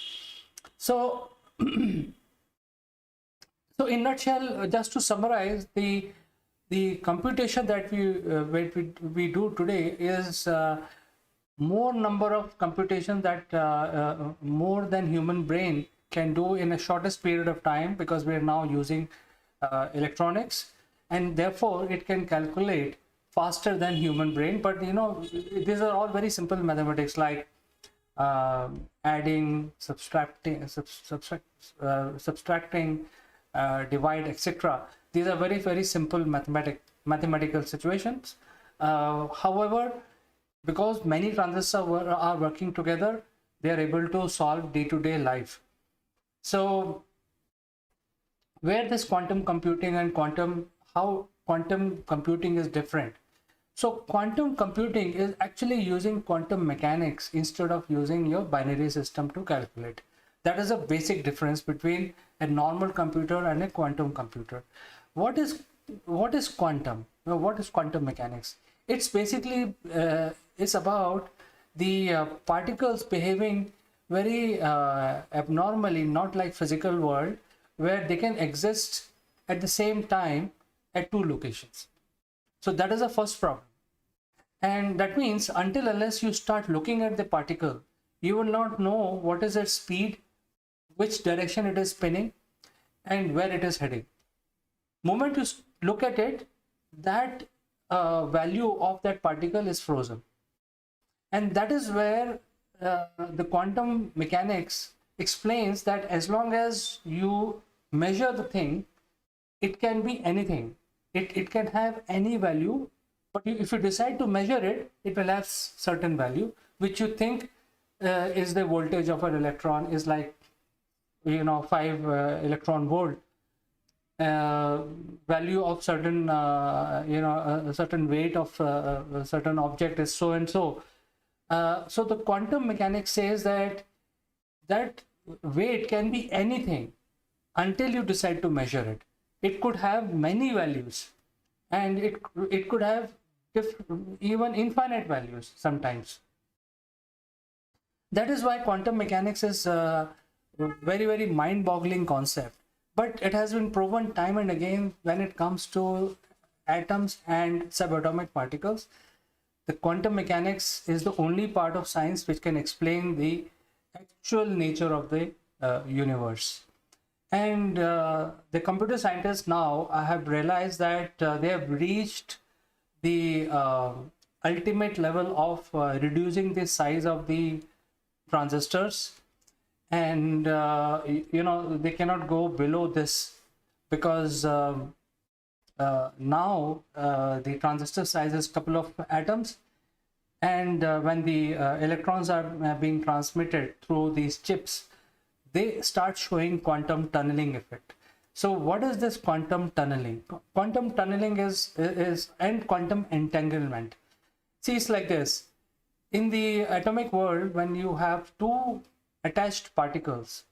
So so in nutshell, just to summarize, the computation that we do today is more number of computation that more than human brain can do in a shortest period of time, because we are now using electronics, and therefore it can calculate faster than human brain. But these are all very simple mathematics, like adding, subtracting, divide, etc. These are very, very simple mathematical situations. However, because many transistors are working together, they are able to solve day-to-day life. So where this quantum computing and how quantum computing is different. So quantum computing is actually using quantum mechanics instead of using your binary system to calculate. That is a basic difference between a normal computer and a quantum computer. What is quantum? What is quantum mechanics? It's basically it's about the particles behaving very abnormally, not like physical world, where they can exist at the same time at two locations. So that is the first problem. And that means unless you start looking at the particle, you will not know what is its speed, which direction it is spinning, and where it is heading. Moment you look at it, that value of that particle is frozen. And that is where the quantum mechanics explains that as long as you measure the thing, it can be anything. It can have any value, but if you decide to measure it, it will have certain value, which you think is the voltage of an electron, is like 5 electron volt. Value of certain a certain weight of a certain object is so and so. So the quantum mechanics says that weight can be anything until you decide to measure it. It could have many values, and it could have even infinite values sometimes. That is why quantum mechanics is a very, very mind-boggling concept. But it has been proven time and again when it comes to atoms and subatomic particles. The quantum mechanics is the only part of science which can explain the actual nature of the universe. And the computer scientists now have realized that they have reached the ultimate level of reducing the size of the transistors, and they cannot go below this, because now the transistor size is a couple of atoms, and when the electrons are being transmitted through these chips, they start showing quantum tunneling effect. So what is this quantum tunneling? Quantum tunneling is and quantum entanglement. See, it's like this. In the atomic world, when you have two attached particles,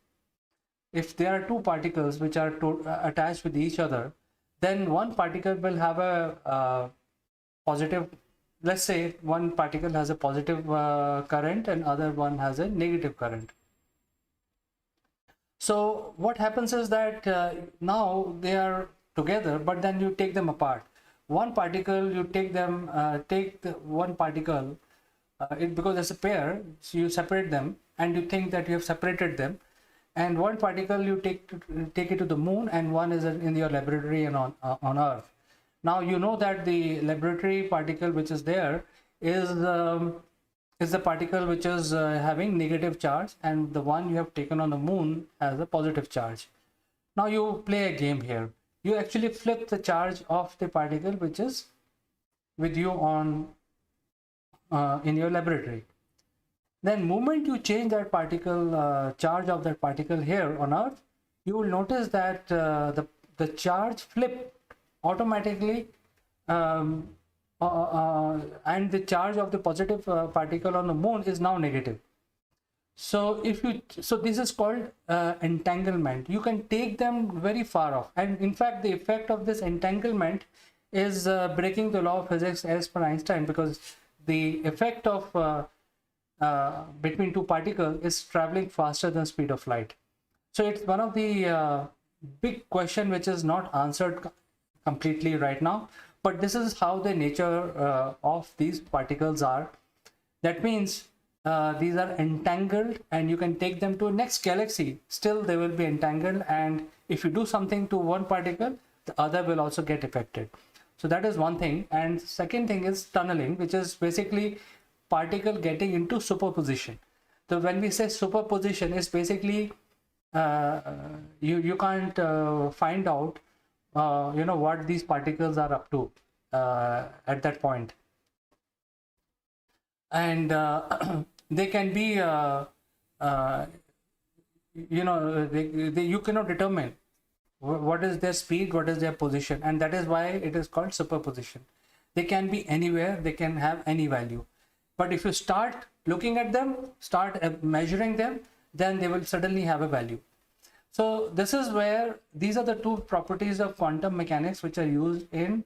if there are two particles which are attached with each other, then one particle will have a positive, let's say one particle has a positive current and other one has a negative current. So what happens is that now they are together, but then you take them apart. One particle, you take one particle, because it's a pair, so you separate them and you think that you have separated them, and one particle you take it to the moon, and one is in your laboratory and on Earth. Now you know that the laboratory particle which is there is the particle which is having negative charge, and the one you have taken on the moon has a positive charge. Now you play a game here. You actually flip the charge of the particle which is with you on in your laboratory. Then moment you change that particle charge of that particle here on Earth, you will notice that the charge flip automatically, and the charge of the positive particle on the moon is now negative. So this is called entanglement. You can take them very far off, and in fact the effect of this entanglement is breaking the law of physics as per Einstein, because the effect of between two particles is traveling faster than speed of light. So it's one of the big question which is not answered completely right now, but this is how the nature of these particles are. That means these are entangled, and you can take them to next galaxy, still they will be entangled, and if you do something to one particle, the other will also get affected. So that is one thing. And second thing is tunneling, which is basically particle getting into superposition. So when we say superposition, is basically you can't find out what these particles are up to at that point, and they can be you cannot determine what is their speed, what is their position, and that is why it is called superposition. They can be anywhere, they can have any value, but if you start looking at them, start measuring them, then they will suddenly have a value. So this is where these are the two properties of quantum mechanics which are used in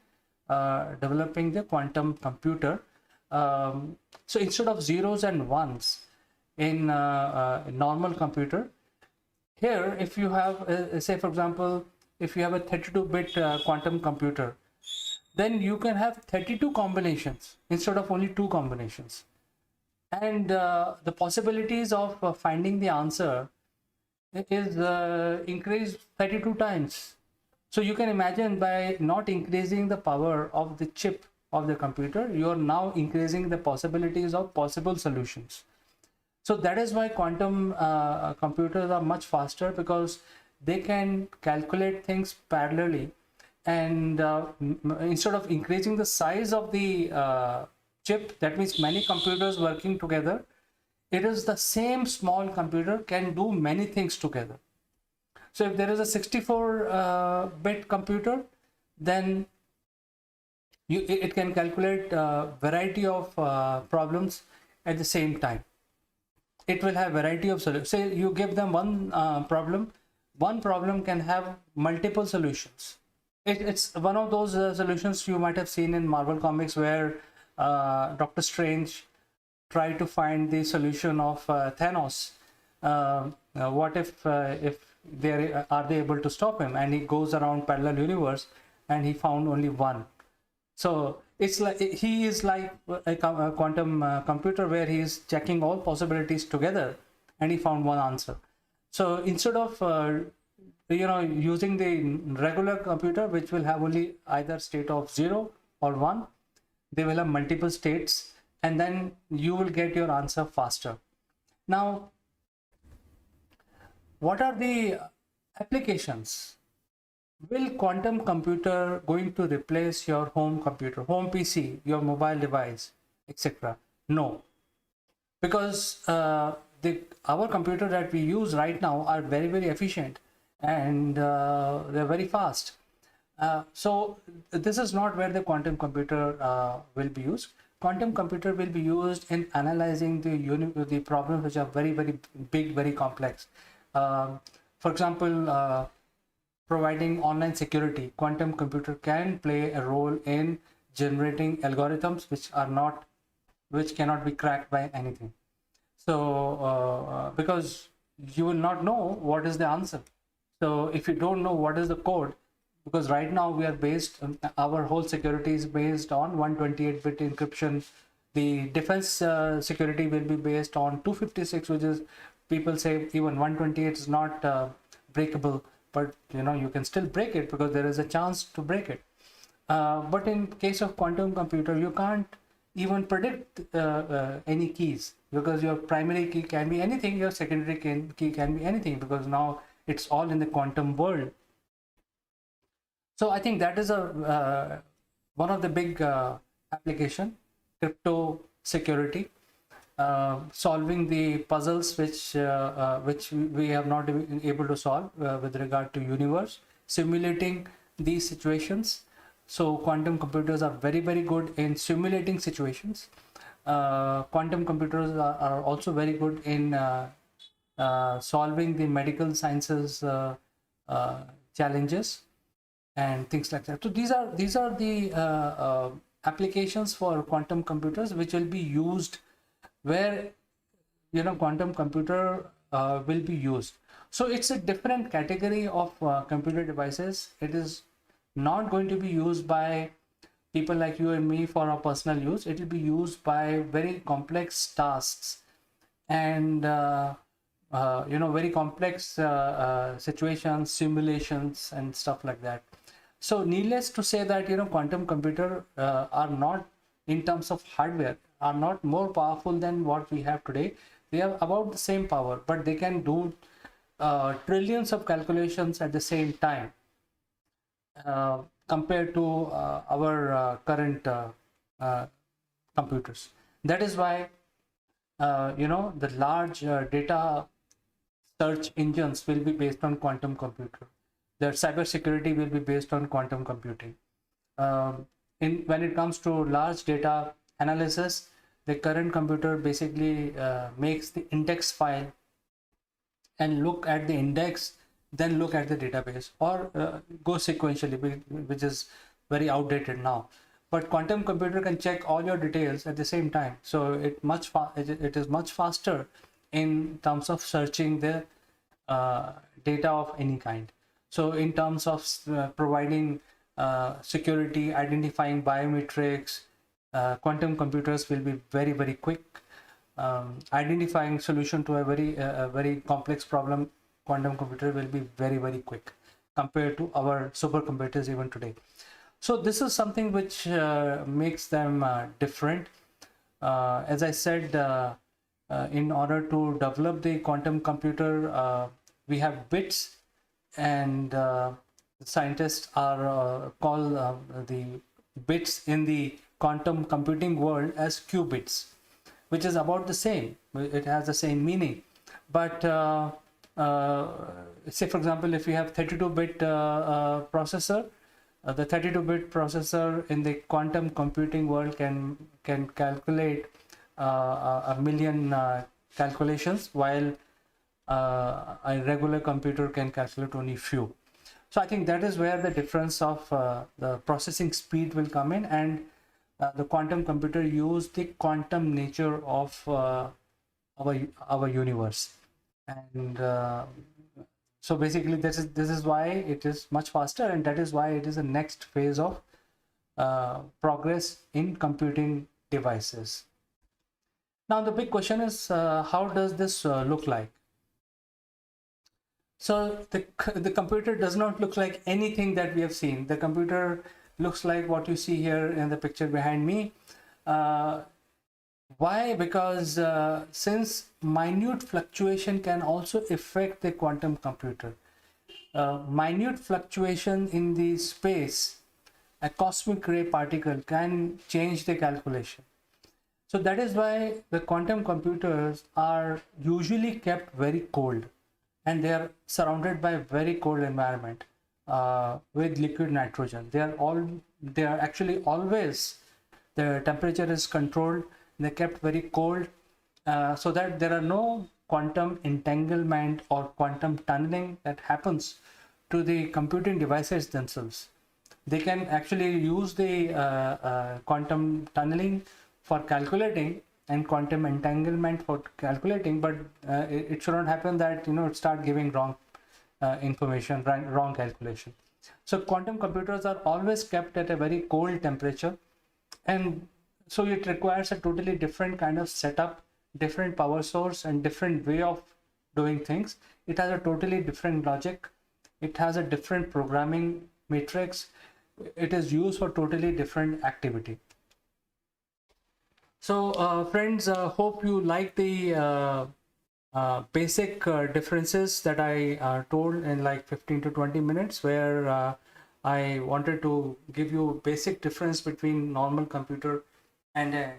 developing the quantum computer. So instead of zeros and ones in a normal computer, here if you have say for example, if you have a 32-bit quantum computer, then you can have 32 combinations instead of only 2 combinations, and the possibilities of finding the answer is increased 32 times. So you can imagine, by not increasing the power of the chip of the computer, you are now increasing the possibilities of possible solutions. So that is why quantum computers are much faster, because they can calculate things parallelly, and instead of increasing the size of the chip, that means many computers working together, it is the same small computer can do many things together. So if there is a 64-bit computer, then it can calculate a variety of problems at the same time. It will have variety of solutions. Say you give them one problem can have multiple solutions. It's one of those solutions you might have seen in Marvel Comics, where Doctor Strange try to find the solution of Thanos. What if they are able to stop him? And he goes around parallel universe, and he found only one. So it's like he is like a quantum computer, where he is checking all possibilities together, and he found one answer. So instead of using the regular computer, which will have only either state of 0 or 1, they will have multiple states, and then you will get your answer faster. Now, what are the applications? Will quantum computer going to replace your home computer, home PC, your mobile device, etc.? No, because our computer that we use right now are very, very efficient, and they're very fast. So this is not where the quantum computer will be used. Quantum computer will be used in analyzing the problems which are very, very big, very complex. For example, providing online security. Quantum computer can play a role in generating algorithms which cannot be cracked by anything. So because you will not know what is the answer. So if you don't know what is the code, because right now we are based, our whole security is based on 128-bit encryption. The defense security will be based on 256, which is, people say even 128 is not breakable, but you can still break it because there is a chance to break it. But in case of quantum computer, you can't even predict any keys, because your primary key can be anything, your secondary key can be anything, because now it's all in the quantum world. So I think that is one of the big application, crypto security, solving the puzzles which we have not been able to solve with regard to universe, simulating these situations. So quantum computers are very, very good in simulating situations. Quantum computers are also very good in solving the medical sciences challenges and things like that. So these are the applications for quantum computers which will be used where quantum computer will be used. So it's a different category of computer devices. It is not going to be used by people like you and me for our personal use. It will be used by very complex tasks and very complex situations, simulations, and stuff like that. So needless to say that quantum computer are not, in terms of hardware, are not more powerful than what we have today. They have about the same power, but they can do trillions of calculations at the same time compared to our current computers. That is why the large data search engines will be based on quantum computer. Their cybersecurity will be based on quantum computing. When it comes to large data analysis, the current computer basically makes the index file and look at the index, then look at the database, or go sequentially, which is very outdated now. But quantum computer can check all your details at the same time, so it is much faster in terms of searching the data of any kind. So in terms of providing security, identifying biometrics, quantum computers will be very, very quick. Identifying solution to a very complex problem, quantum computer will be very, very quick compared to our supercomputers even today. So this is something which makes them different. As I said, in order to develop the quantum computer, we have bits, and scientists are call the bits in the quantum computing world as qubits, which is about the same. It has the same meaning. But say, for example, if you have 32-bit processor, the 32-bit processor in the quantum computing world can calculate a million calculations, while a regular computer can calculate only few. So I think that is where the difference of the processing speed will come in, and the quantum computer use the quantum nature of our universe. And so basically this is why it is much faster, and that is why it is the next phase of progress in computing devices. Now the big question is, how does this look like? So the computer does not look like anything that we have seen. The computer looks like what you see here in the picture behind me. Why? Because since minute fluctuation can also affect the quantum computer. Minute fluctuation in the space, a cosmic ray particle, can change the calculation. So that is why the quantum computers are usually kept very cold, and they are surrounded by a very cold environment with liquid nitrogen. They are actually always, the temperature is controlled. They're kept very cold so that there are no quantum entanglement or quantum tunneling that happens to the computing devices themselves. They can actually use the quantum tunneling for calculating and quantum entanglement for calculating, but it should not happen that it start giving wrong information, wrong calculation. So quantum computers are always kept at a very cold temperature, and so it requires a totally different kind of setup, different power source, and different way of doing things. It has a totally different logic. It has a different programming matrix. It is used for totally different activity. So friends, hope you like the basic differences that I told in like 15 to 20 minutes, where I wanted to give you a basic difference between normal computer and a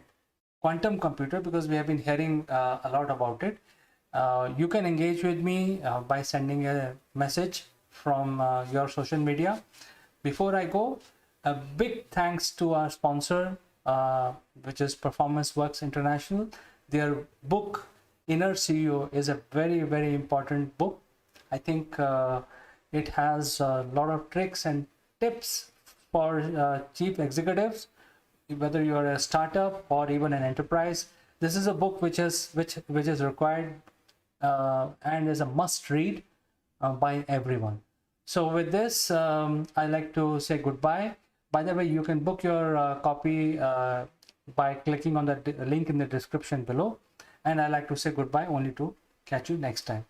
quantum computer, because we have been hearing a lot about it. You can engage with me by sending a message from your social media. Before I go, a big thanks to our sponsor, which is Performance Works International. Their book Inner CEO is a very, very important book. I think it has a lot of tricks and tips for chief executives, whether you're a startup or even an enterprise. This is a book which is required and is a must read by everyone. So with this, I like to say goodbye. By the way, you can book your copy by clicking on the link in the description below. And I like to say goodbye, only to catch you next time.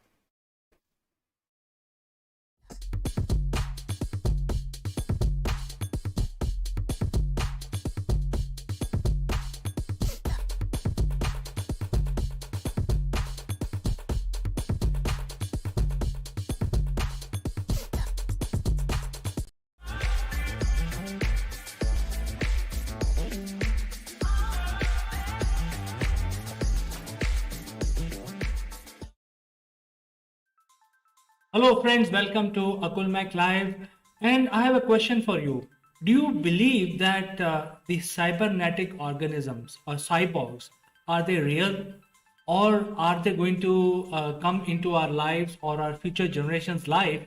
Hello friends, welcome to Akul Mac Live, and I have a question for you. Do you believe that the cybernetic organisms or cyborgs, are they real, or are they going to come into our lives or our future generations' life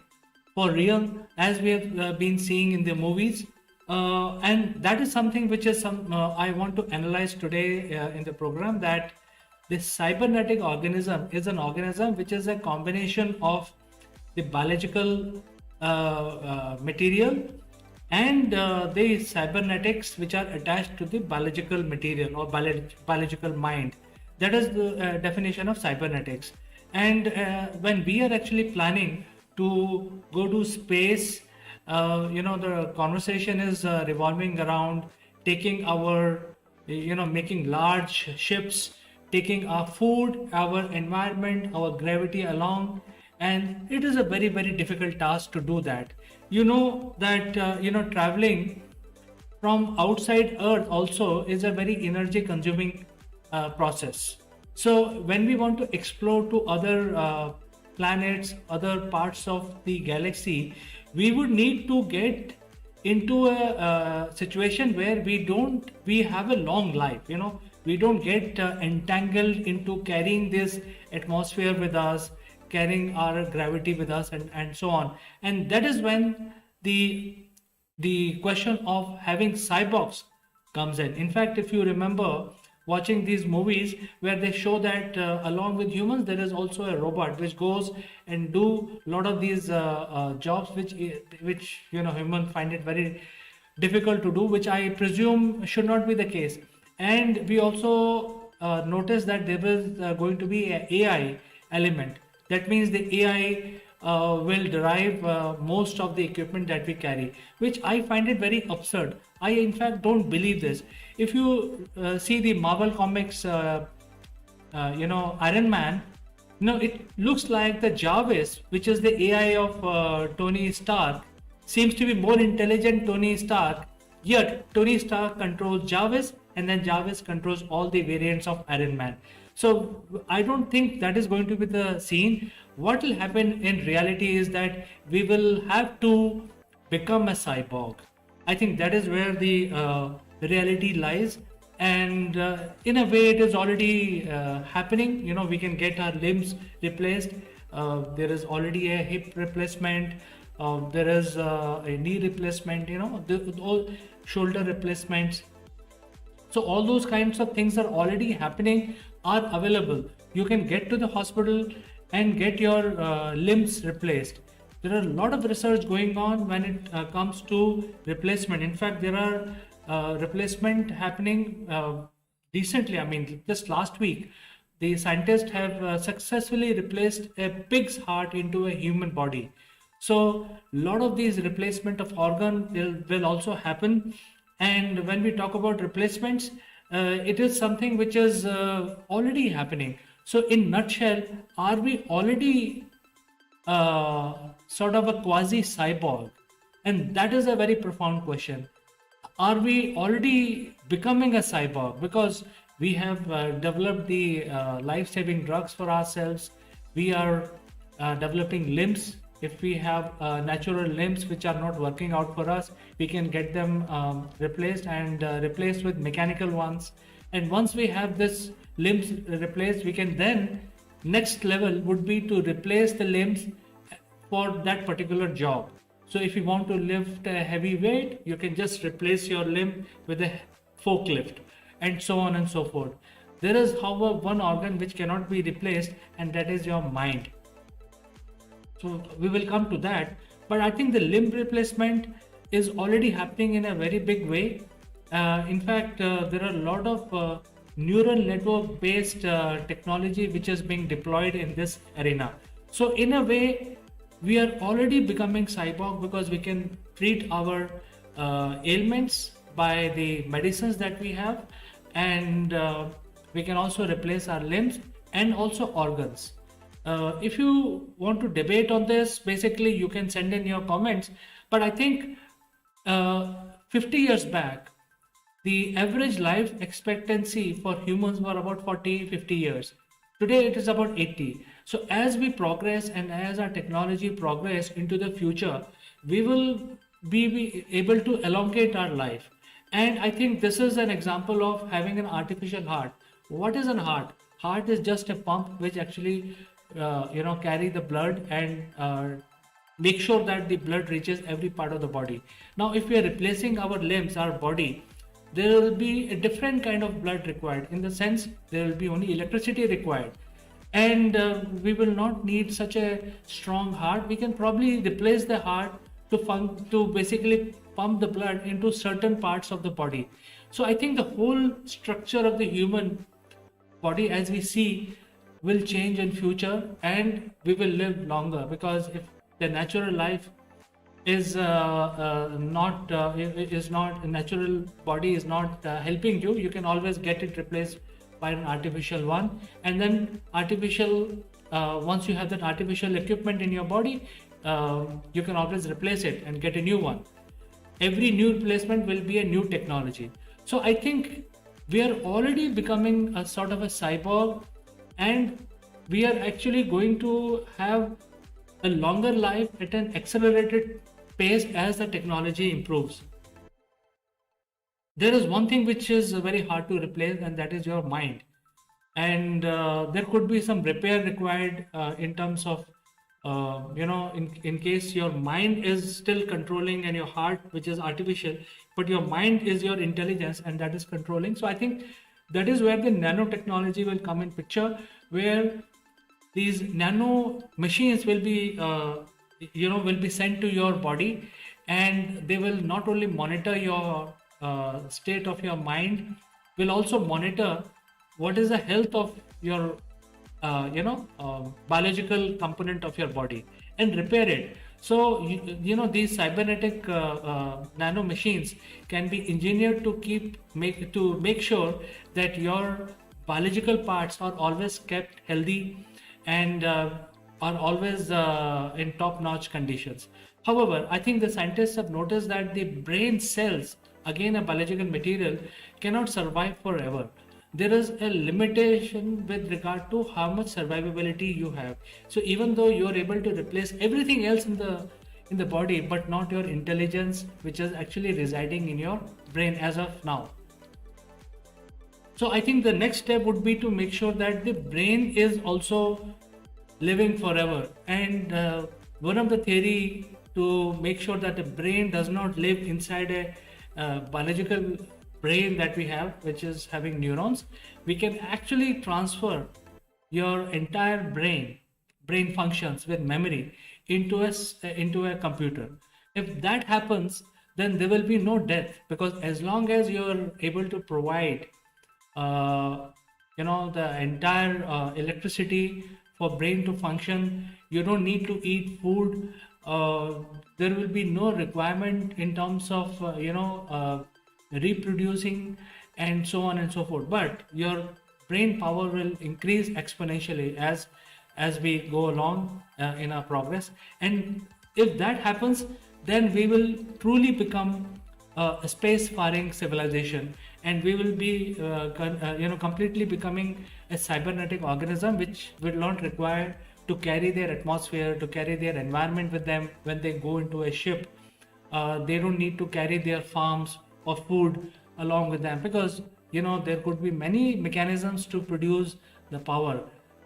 for real, as we have been seeing in the movies? And that is something which is I want to analyze today in the program, that this cybernetic organism is an organism which is a combination of the biological material and the cybernetics which are attached to the biological material or biological mind. That is the definition of cybernetics. And when we are actually planning to go to space, the conversation is revolving around taking our, making large ships, taking our food, our environment, our gravity along. And it is a very, very difficult task to do that. You know that, traveling from outside Earth also is a very energy consuming process. So when we want to explore to other planets, other parts of the galaxy, we would need to get into a situation where we have a long life, we don't get entangled into carrying this atmosphere with us, carrying our gravity with us, and so on. And that is when the question of having cyborgs comes in. In fact, if you remember watching these movies where they show that along with humans there is also a robot which goes and do a lot of these jobs which humans find it very difficult to do, which I presume should not be the case. And we also notice that there is going to be an AI element. That means the AI will derive most of the equipment that we carry, which I find it very absurd. I, in fact, don't believe this. If you see the Marvel Comics, Iron Man, it looks like the Jarvis, which is the AI of Tony Stark, seems to be more intelligent Tony Stark. Yet Tony Stark controls Jarvis, and then Jarvis controls all the variants of Iron Man. So I don't think that is going to be the scene. What will happen in reality is that we will have to become a cyborg. I think that is where the reality lies. And in a way, it is already happening. We can get our limbs replaced. There is already a hip replacement. There is a knee replacement. All shoulder replacements. So all those kinds of things are already happening, are available. You can get to the hospital and get your limbs replaced. There are a lot of research going on when it comes to replacement. In fact, there are replacement happening recently. I mean, just last week, the scientists have successfully replaced a pig's heart into a human body. So a lot of these replacement of organ will also happen. And when we talk about replacements, it is something which is already happening. So in nutshell, are we already sort of a quasi cyborg? And that is a very profound question. Are we already becoming a cyborg? Because we have developed the life-saving drugs for ourselves. We are developing limbs. If we have natural limbs which are not working out for us, we can get them replaced and replaced with mechanical ones. And once we have this limbs replaced, we can then next level would be to replace the limbs for that particular job. So if you want to lift a heavy weight, you can just replace your limb with a forklift, and so on and so forth. There is, however, one organ which cannot be replaced, and that is your mind. So we will come to that. But I think the limb replacement is already happening in a very big way. In fact, there are a lot of neural network based technology which is being deployed in this arena. So in a way, we are already becoming cyborg because we can treat our ailments by the medicines that we have, and we can also replace our limbs and also organs. If you want to debate on this, basically you can send in your comments. But I think 50 years back, the average life expectancy for humans were about 40, 50 years. Today it is about 80. So as we progress and as our technology progress into the future, we will be able to elongate our life. And I think this is an example of having an artificial heart. What is an heart? Heart is just a pump which actually carry the blood and make sure that the blood reaches every part of the body. Now if we are replacing our limbs, our body, there will be a different kind of blood required. In the sense, there will be only electricity required, and we will not need such a strong heart. We can probably replace the heart to basically pump the blood into certain parts of the body. So I think the whole structure of the human body as we see will change in future, and we will live longer, because if the natural life is not natural body is not helping you, you can always get it replaced by an artificial one. And then once you have that artificial equipment in your body, you can always replace it and get a new one. Every new replacement will be a new technology. So I think we are already becoming a sort of a cyborg, and we are actually going to have a longer life at an accelerated pace as the technology improves. There is one thing which is very hard to replace, and that is your mind. And there could be some repair required in terms of, in case your mind is still controlling and your heart, which is artificial, but your mind is your intelligence and that is controlling. So I think that is where the nanotechnology will come in picture, where these nano machines will be sent to your body, and they will not only monitor your state of your mind, will also monitor what is the health of your biological component of your body and repair it. So these cybernetic nano machines can be engineered to make sure that your biological parts are always kept healthy and are always in top-notch conditions. However, I think the scientists have noticed that the brain cells, again a biological material, cannot survive forever. There is a limitation with regard to how much survivability you have. So even though you are able to replace everything else in the body, but not your intelligence, which is actually residing in your brain as of now. So I think the next step would be to make sure that the brain is also living forever. And one of the theory to make sure that the brain does not live inside a biological brain that we have, which is having neurons, we can actually transfer your entire brain functions with memory into a computer. If that happens, then there will be no death, because as long as you're able to provide the entire electricity for brain to function, you don't need to eat food. There will be no requirement in terms of reproducing and so on and so forth, but your brain power will increase exponentially as we go along in our progress. And if that happens, then we will truly become a space-faring civilization, and we will be completely becoming a cybernetic organism which will not require to carry their atmosphere, to carry their environment with them when they go into a ship. They don't need to carry their farms or food along with them, because there could be many mechanisms to produce the power.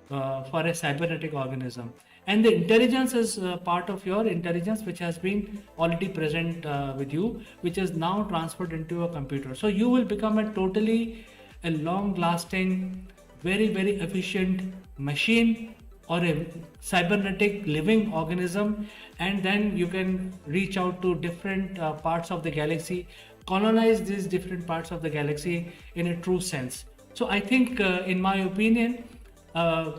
for a cybernetic organism. And the intelligence is part of your intelligence, which has been already present with you, which is now transferred into a computer. So you will become a long lasting, very, very efficient machine or a cybernetic living organism, and then you can reach out to different parts of the galaxy, colonize these different parts of the galaxy in a true sense. So I think, in my opinion, uh,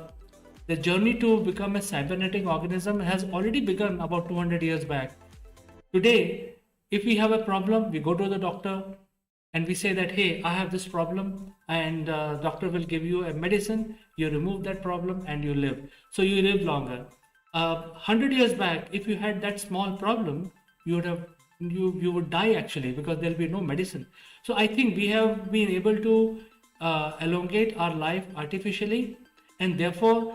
the journey to become a cybernetic organism has already begun about 200 years back. Today, if we have a problem, we go to the doctor and we say that, hey, I have this problem, and doctor will give you a medicine, you remove that problem and you live. So you live longer. 100 years back, if you had that small problem, you would die actually, because there'll be no medicine. So I think we have been able to elongate our life artificially, and therefore,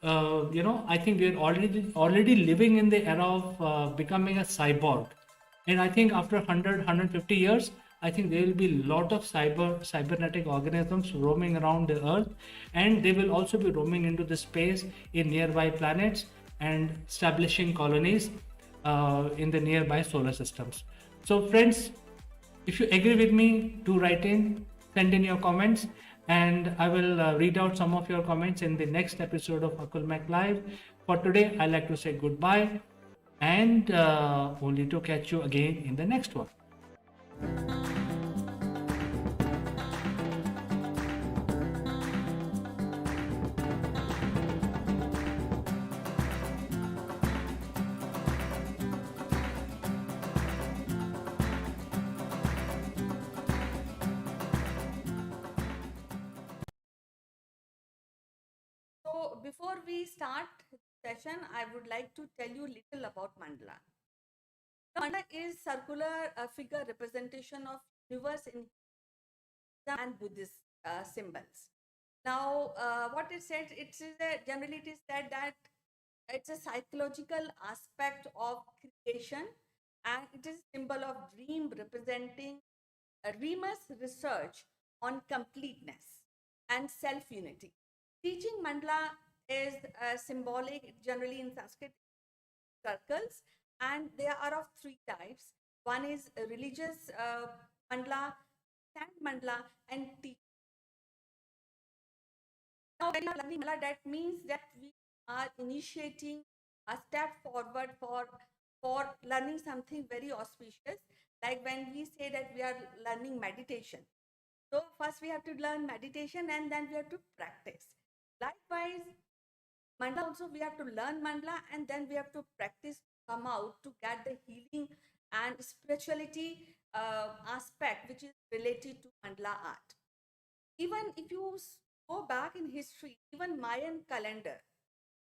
I think we are already living in the era of becoming a cyborg. And I think after 100 years, I think there will be a lot of cybernetic organisms roaming around the earth, and they will also be roaming into the space in nearby planets and establishing colonies in the nearby solar systems. So friends, if you agree with me, do write in, send in your comments, and I will read out some of your comments in the next episode of Akulmek Live. For today, I like to say goodbye, and only to catch you again in the next one. So before we start the session, I would like to tell you little about mandala. Mandala is circular figure representation of universe in Hinduism and Buddhist symbols. Now, what it said, generally it is said that it's a psychological aspect of creation, and it is a symbol of dream representing a dreamer's research on completeness and self-unity. Teaching mandala is symbolic, generally in Sanskrit circles, and they are of three types. One is a religious mandala, sand mandala, and teaching. Now, when you are learning mandala, that means that we are initiating a step forward for learning something very auspicious. Like when we say that we are learning meditation. So first we have to learn meditation, and then we have to practice. Likewise, mandala also we have to learn mandala, and then we have to practice, come out to get the healing and spirituality aspect which is related to mandala art. Even if you go back in history, even Mayan calendar,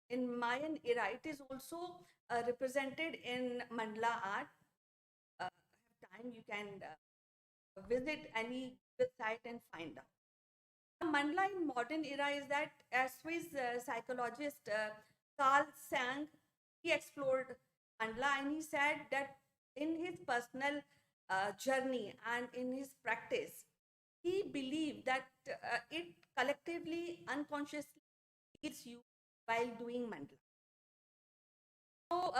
in Mayan era, it is also represented in mandala art. Have time, you can visit any website and find out. Mandala in modern era is that, as Swiss psychologist Carl Sang, he explored mandala, and he said that in his personal journey and in his practice, he believed that it collectively, unconsciously heals you while doing mandala. So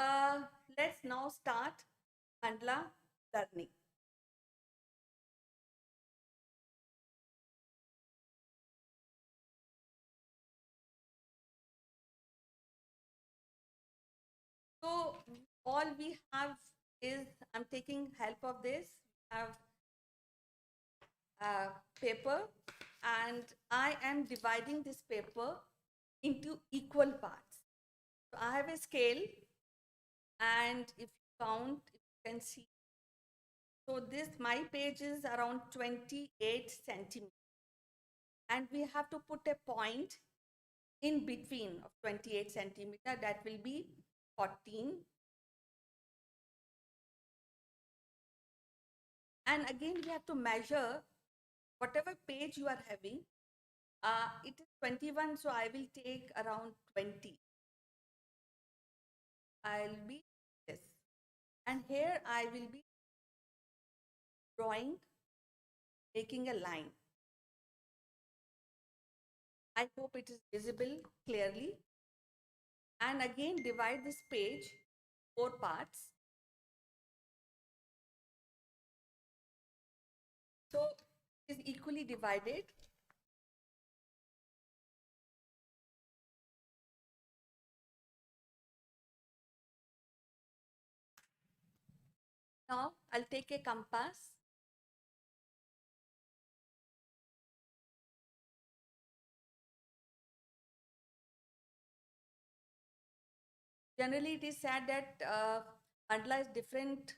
let's now start mandala learning. So all we have is, I'm taking help of this. We have paper, and I am dividing this paper into equal parts. So I have a scale, and if you count, you can see. So this, my page is around 28 centimeters, and we have to put a point in between of 28 centimeter, that will be 14. And again, we have to measure whatever page you are having. It is 21, so I will take around 20. I'll be this. And here I will be drawing, making a line. I hope it is visible clearly. And again, divide this page 4 parts. So it is equally divided. Now I'll take a compass. Generally, it is said that mandala is different.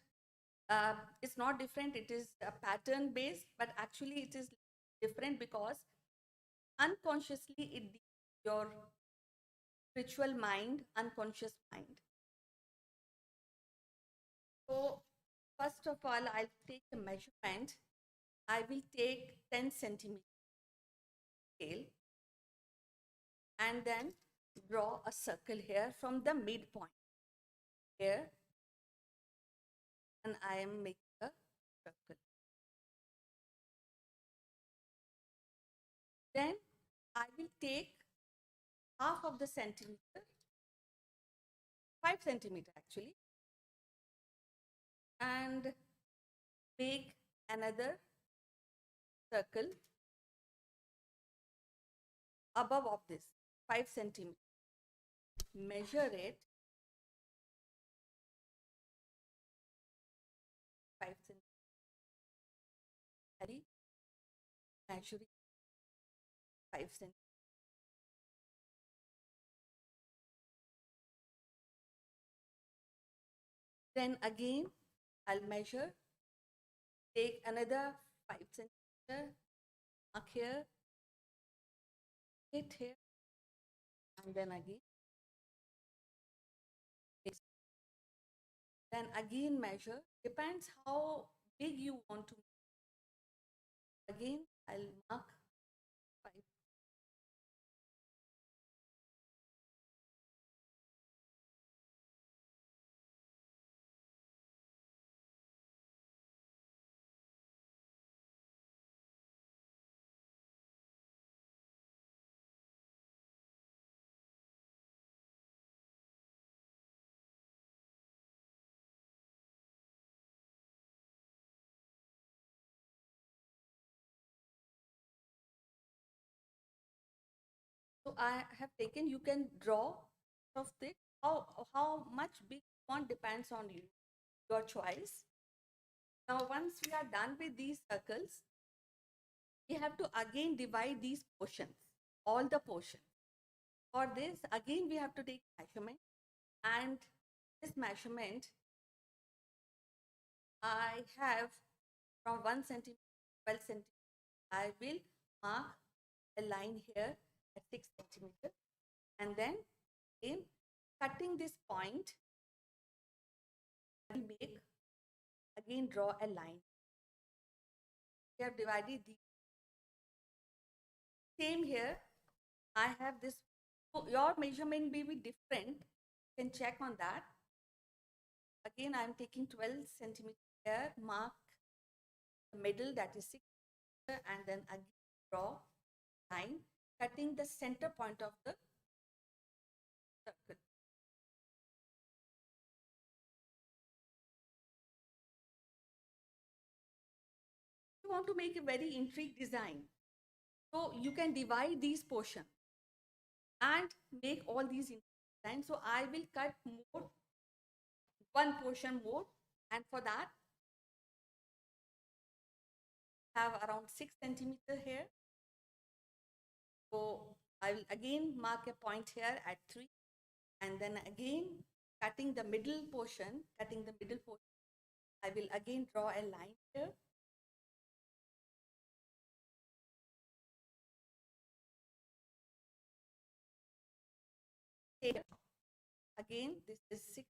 It's not different. It is a pattern based, but actually it is different because unconsciously it your spiritual mind, unconscious mind. So first of all, I'll take a measurement. I will take 10 centimeter scale and then draw a circle here from the midpoint here, and I am making a circle. Then I will take half of the centimeter, 5 centimeter actually, and make another circle above of this 5 centimeter. Measure it 5 centimeter. Measuring 5 centimeter. Then again, I'll measure, take another 5 centimeter, mark here, hit here, and then again. Then again measure, depends how big you want to. Again, I'll mark 5. So I have taken, you can draw of it. How much big you want depends on you, your choice. Now, once we are done with these circles, we have to again divide these portions, all the portions. For this, again, we have to take measurement, and this measurement I have from 1 centimeter, 12 centimeter. I will mark a line here at 6 centimeter, and then in cutting this point, I will make again draw a line. We have divided the same here. I have this. So your measurement may be different. You can check on that. Again, I am taking 12 centimeter here. Mark the middle, that is 6, and then again draw line, cutting the center point of the circle. You want to make a very intricate design, so you can divide these portions and make all these designs. So I will cut more, one portion more, and for that have around 6 centimeter here. So I will again mark a point here at 3, and then again cutting the middle portion, I will again draw a line here. Here again, this is 6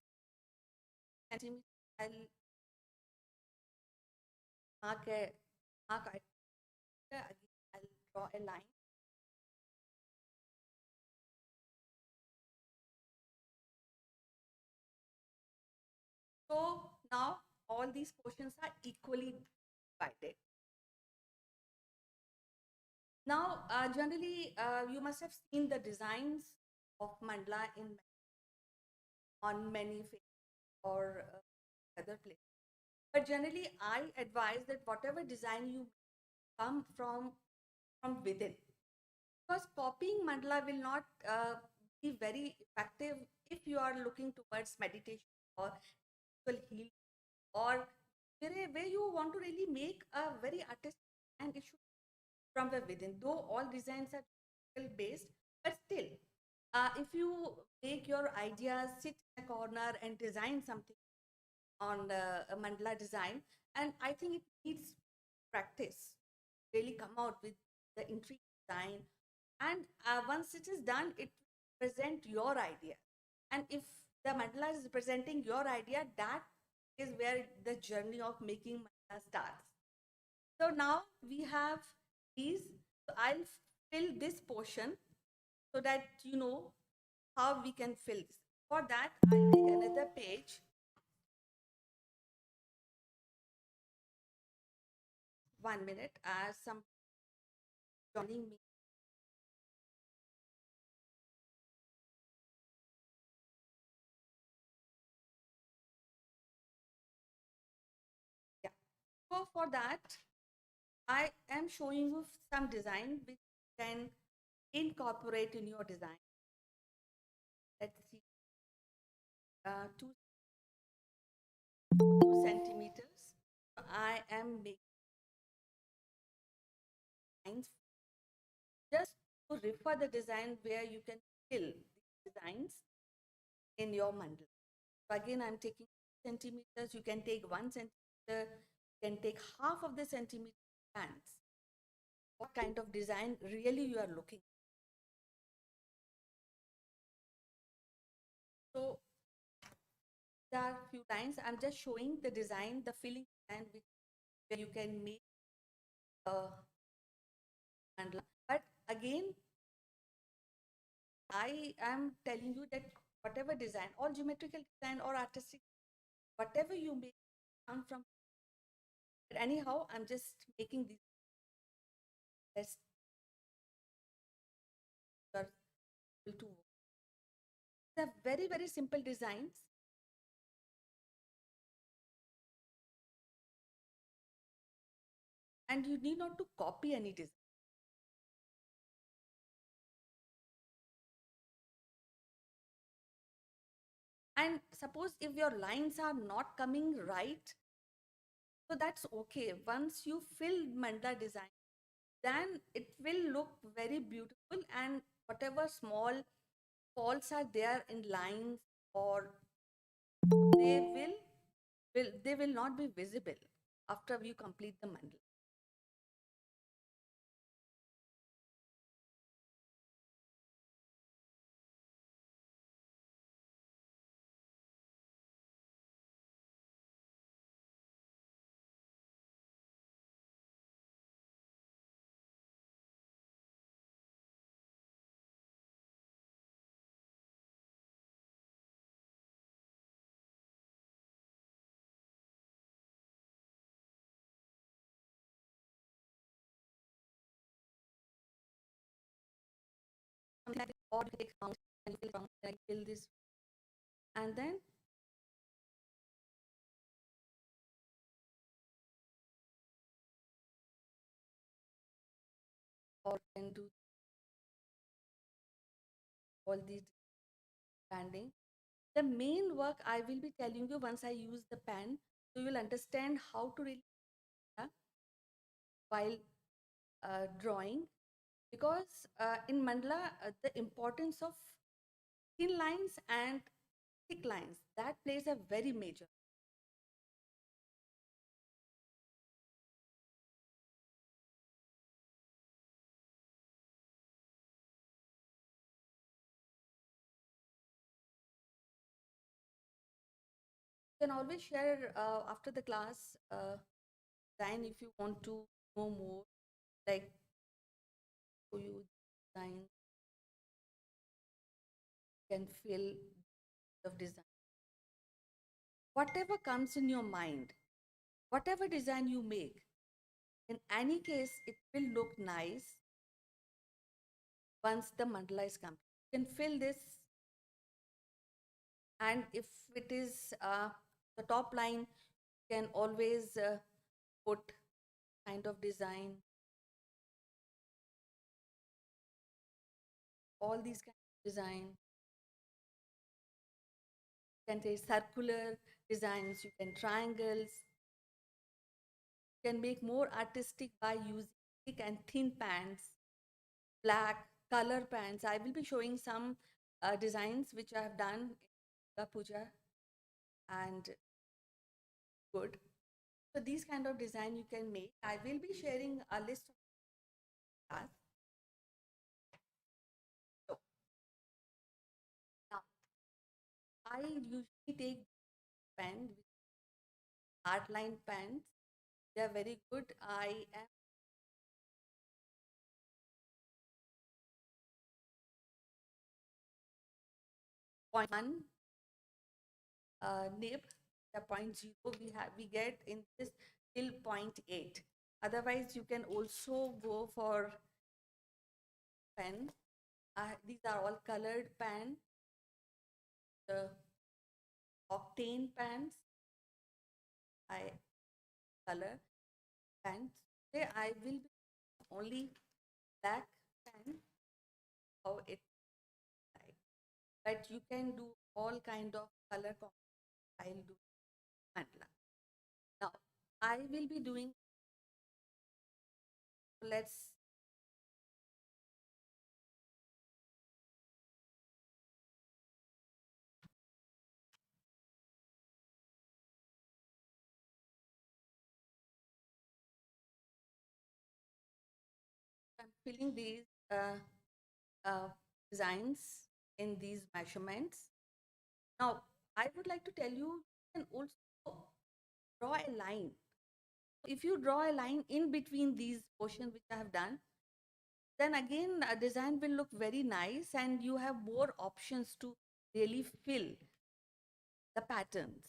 centimeter. I'll mark a again, I'll draw a line. So now all these portions are equally divided. Now, generally, you must have seen the designs of mandala in on many faces or other places. But generally, I advise that whatever design you come from within, because copying mandala will not be very effective if you are looking towards meditation or spiritual healing, or where you want to really make a very artistic, and it should from the within, though all designs are based, but still, if you make your ideas sit in a corner and design something on a mandala design, and I think it needs practice really come out with the intricate design, and once it is done, it present your idea, and if the mandala is presenting your idea, that is where the journey of making mandala starts. So now we have these. So I'll fill this portion so that you know how we can fill this. For that, I'll take another page. One minute, as some joining me. Yeah. So for that, I am showing you some design which you can incorporate in your design. Let's see, 2 centimeters. I am making lines just to refer the design where you can fill these designs in your mandala. So again, I'm taking centimeters. You can take 1 centimeter. You can take half of the centimeter bands. What kind of design really you are looking? So there are few lines. I'm just showing the design, the filling design, which where you can make a mandala. But again, I am telling you that whatever design, or geometrical design, or artistic, whatever you make, come from. But anyhow, I'm just making these. Let's are able to. They're very very simple designs, and you need not to copy any design. And suppose if your lines are not coming right, so that's okay. Once you fill mandala design, then it will look very beautiful, and whatever small faults are there in lines, or they will not be visible after you complete the mandala. Something like, or you take round and you fill round, like fill this, and then or can do all these banding. The main work I will be telling you once I use the pen, so you will understand how to really while drawing, because in mandala the importance of thin lines and thick lines, that plays a very major. You can always share after the class design if you want to know more, like show you design, can fill of design. Whatever comes in your mind, whatever design you make, in any case, it will look nice. once the mandala is complete. You can fill this, and if it is the top line, you can always put kind of design, all these kind of design. You can say circular designs, you can triangles, you can make more artistic by using thick and thin pants, black color pants. I will be showing some designs which I have done in the puja and good. So these kind of design you can make. I will be sharing a list of class. So now I usually take pen with art line pens. They are very good. I am point one nib, the 0.0 we get in this till 0.8. Otherwise, you can also go for pen. These are all colored pen, the octane pens. I color pens. Today I will be only black pen. How it like, but you can do all kind of color combinations. I'll do mandala. Now I will be doing. Let's I'm filling these uh, designs in these measurements. Now, I would like to tell you, you can also draw a line. If you draw a line in between these portions which I have done, then again a design will look very nice and you have more options to really fill the patterns.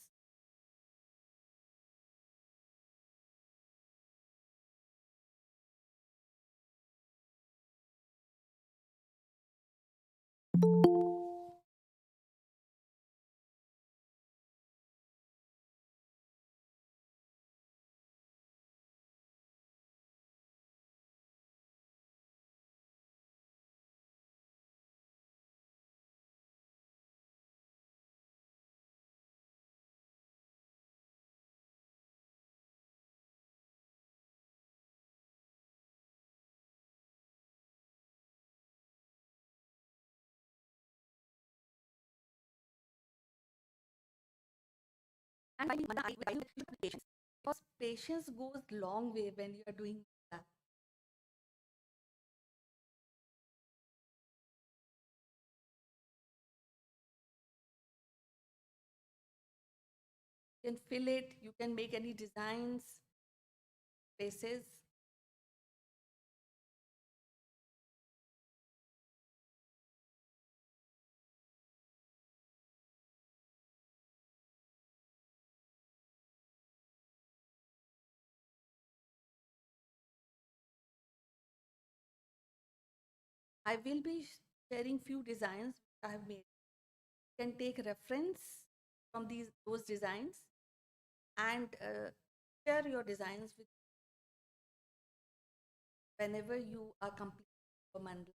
And by Manda, I will patience, because patience goes long way when you are doing that. You can fill it, you can make any designs, faces. I will be sharing few designs I have made. You can take reference from those designs and share your designs with whenever you are completing your mandala.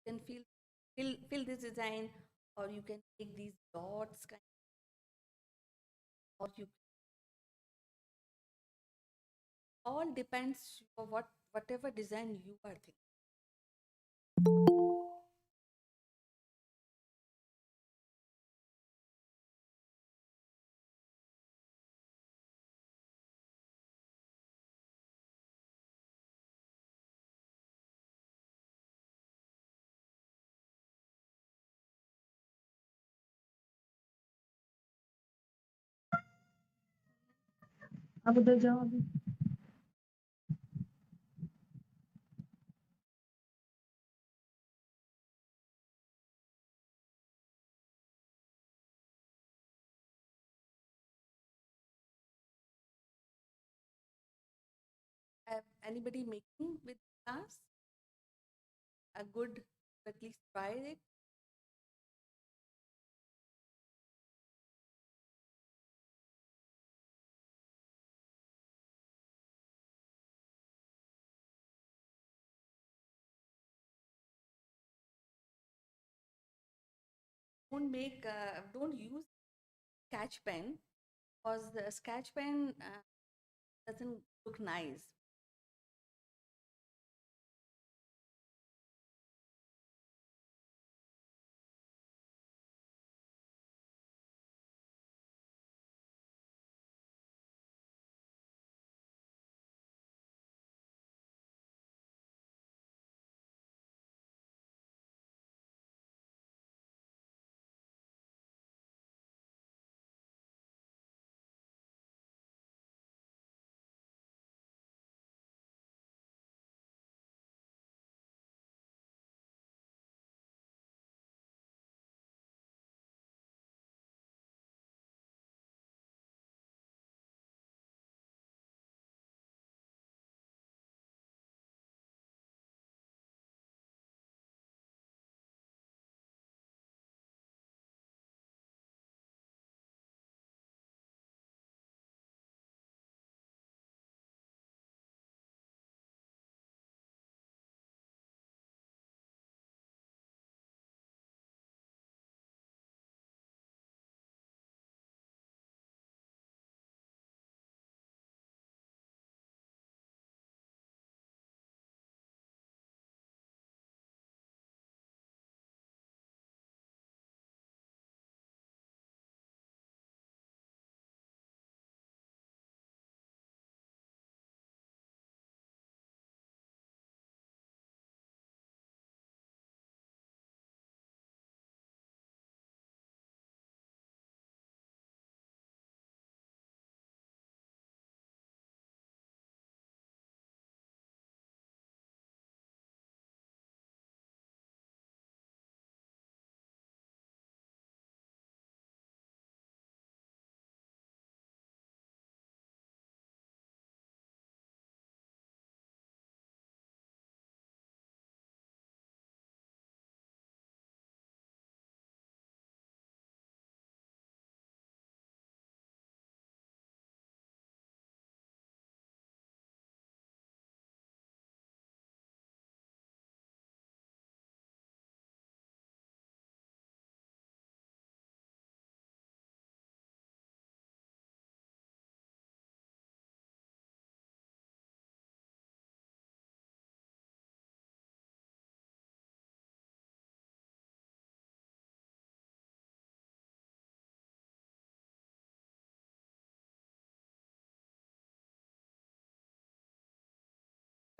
You can fill this design, or you can take these dots kind, or you all depends on what whatever design you are thinking. अब उधर जाओ अभी Anybody making with class? A good, at least try it. Don't use sketch pen, because the sketch pen doesn't look nice.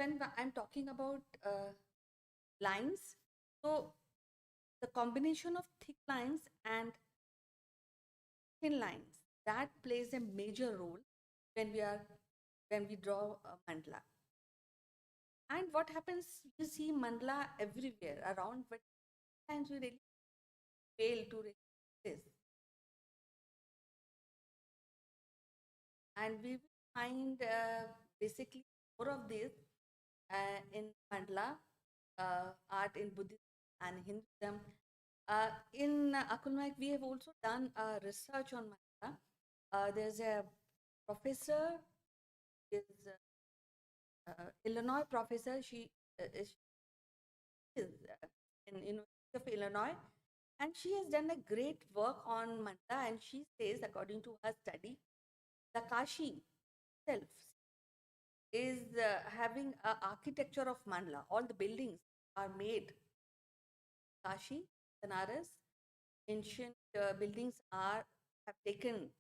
When I'm talking about lines, so the combination of thick lines and thin lines, that plays a major role when we draw a mandala. And what happens, you see mandala everywhere around, but sometimes we really fail to realize this. And we will find basically more of this in mandala art in Buddhism and Hinduism. In Akulmaik, we have also done research on mandala. There's a professor, is Illinois professor. She is in University of Illinois, and she has done a great work on mandala. And she says, according to her study, the Kashi itself is having a architecture of mandala. All the buildings are made Kashi, Banaras. Ancient buildings are have taken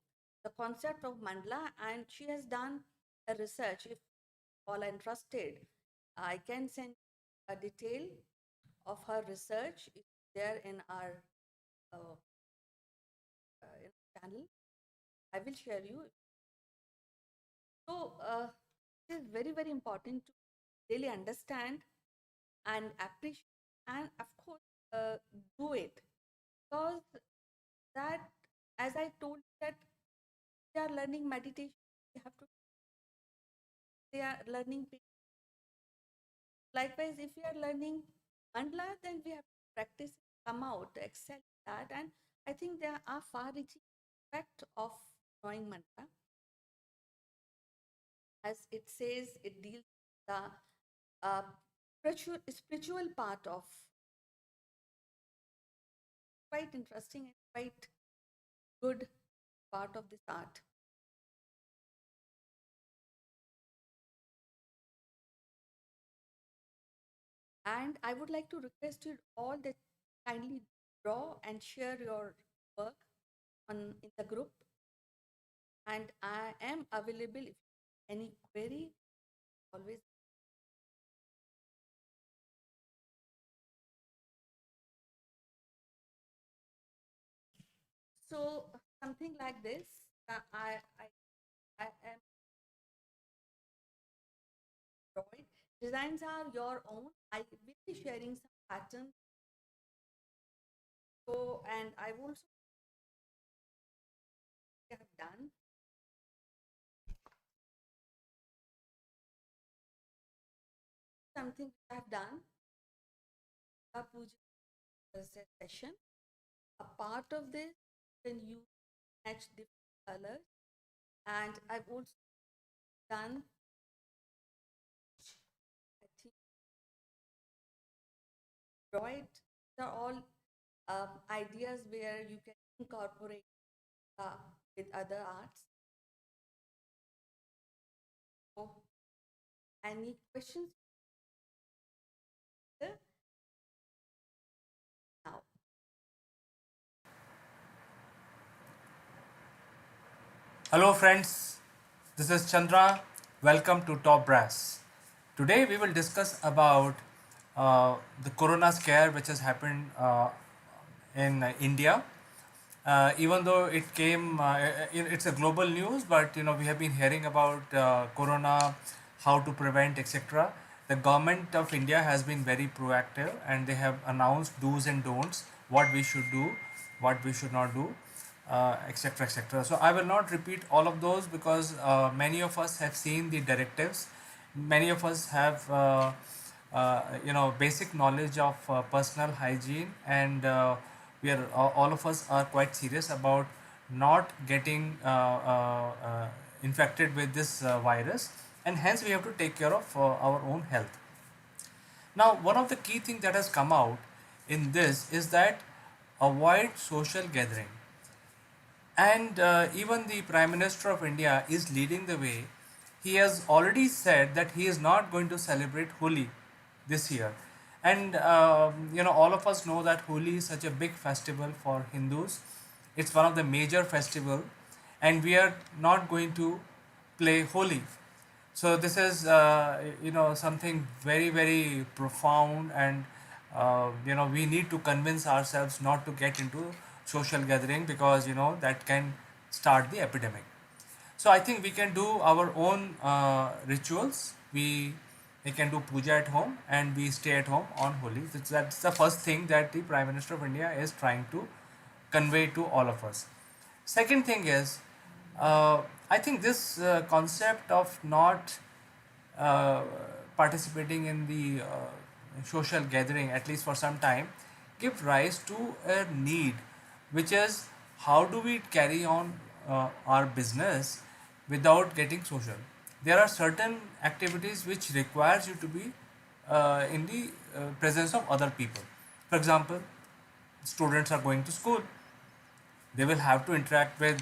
the concept of mandala, and she has done a research. If all are interested, I can send a detail of her research. It's there in our uh, channel. I will share you. So it is very, very important to really understand and appreciate, and of course do it, because that, as I told you, that they are learning meditation, they have to, they are learning likewise. If we are learning mandala, then we have to practice, come out, excel in that. And I think there are far reaching effect of knowing mandala. As it says, it deals with the spiritual part of, quite interesting and quite good part of this art. And I would like to request you all that kindly draw and share your work on in the group. And I am available if any query, always. So something like this, I am drawing. Designs are your own. I will be sharing some patterns. So, and I also have done something I have done a puja session. A part of this, then you match different colors, and I've also done, I think, draw it. These are all ideas where you can incorporate with other arts. So, any questions now? Hello friends, this is Chandra. Welcome to Top Brass. Today we will discuss about the corona scare which has happened in India. Even though it came, it's a global news, but we have been hearing about corona, how to prevent, etc. The government of India has been very proactive, and they have announced do's and don'ts, what we should do, what we should not do, etc., etc. So I will not repeat all of those because many of us have seen the directives. Many of us have basic knowledge of personal hygiene, and we are all of us are quite serious about not getting infected with this virus, and hence we have to take care of our own health. Now, one of the key things that has come out in this is that avoid social gathering, and even the Prime Minister of India is leading the way. He has already said that he is not going to celebrate Holi this year. And all of us know that Holi is such a big festival for Hindus. It's one of the major festival, and we are not going to play Holi. So this is something very, very profound, and we need to convince ourselves not to get into social gathering, because that can start the epidemic. So I think we can do our own rituals. We can do puja at home, and we stay at home on Holi. That's the first thing that the Prime Minister of India is trying to convey to all of us. Second thing is, I think this concept of not uh, participating in the social gathering, at least for some time, give rise to a need, which is how do we carry on our business without getting social. There are certain activities which requires you to be in the presence of other people. For example, students are going to school, they will have to interact with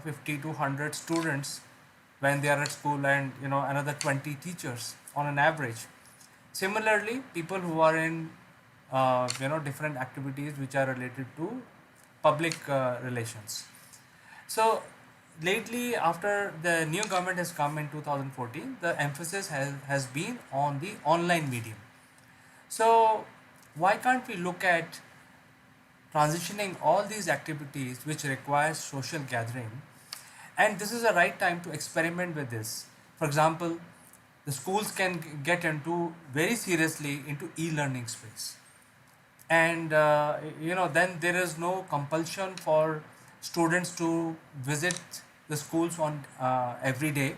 50 to 100 students when they are at school, and another 20 teachers on an average. Similarly, people who are in different activities which are related to public relations. So lately, after the new government has come in 2014, the emphasis has been on the online medium. So why can't we look at transitioning all these activities which require social gathering, and this is the right time to experiment with this. For example, the schools can get into very seriously into e-learning space, and then there is no compulsion for students to visit the schools on every day.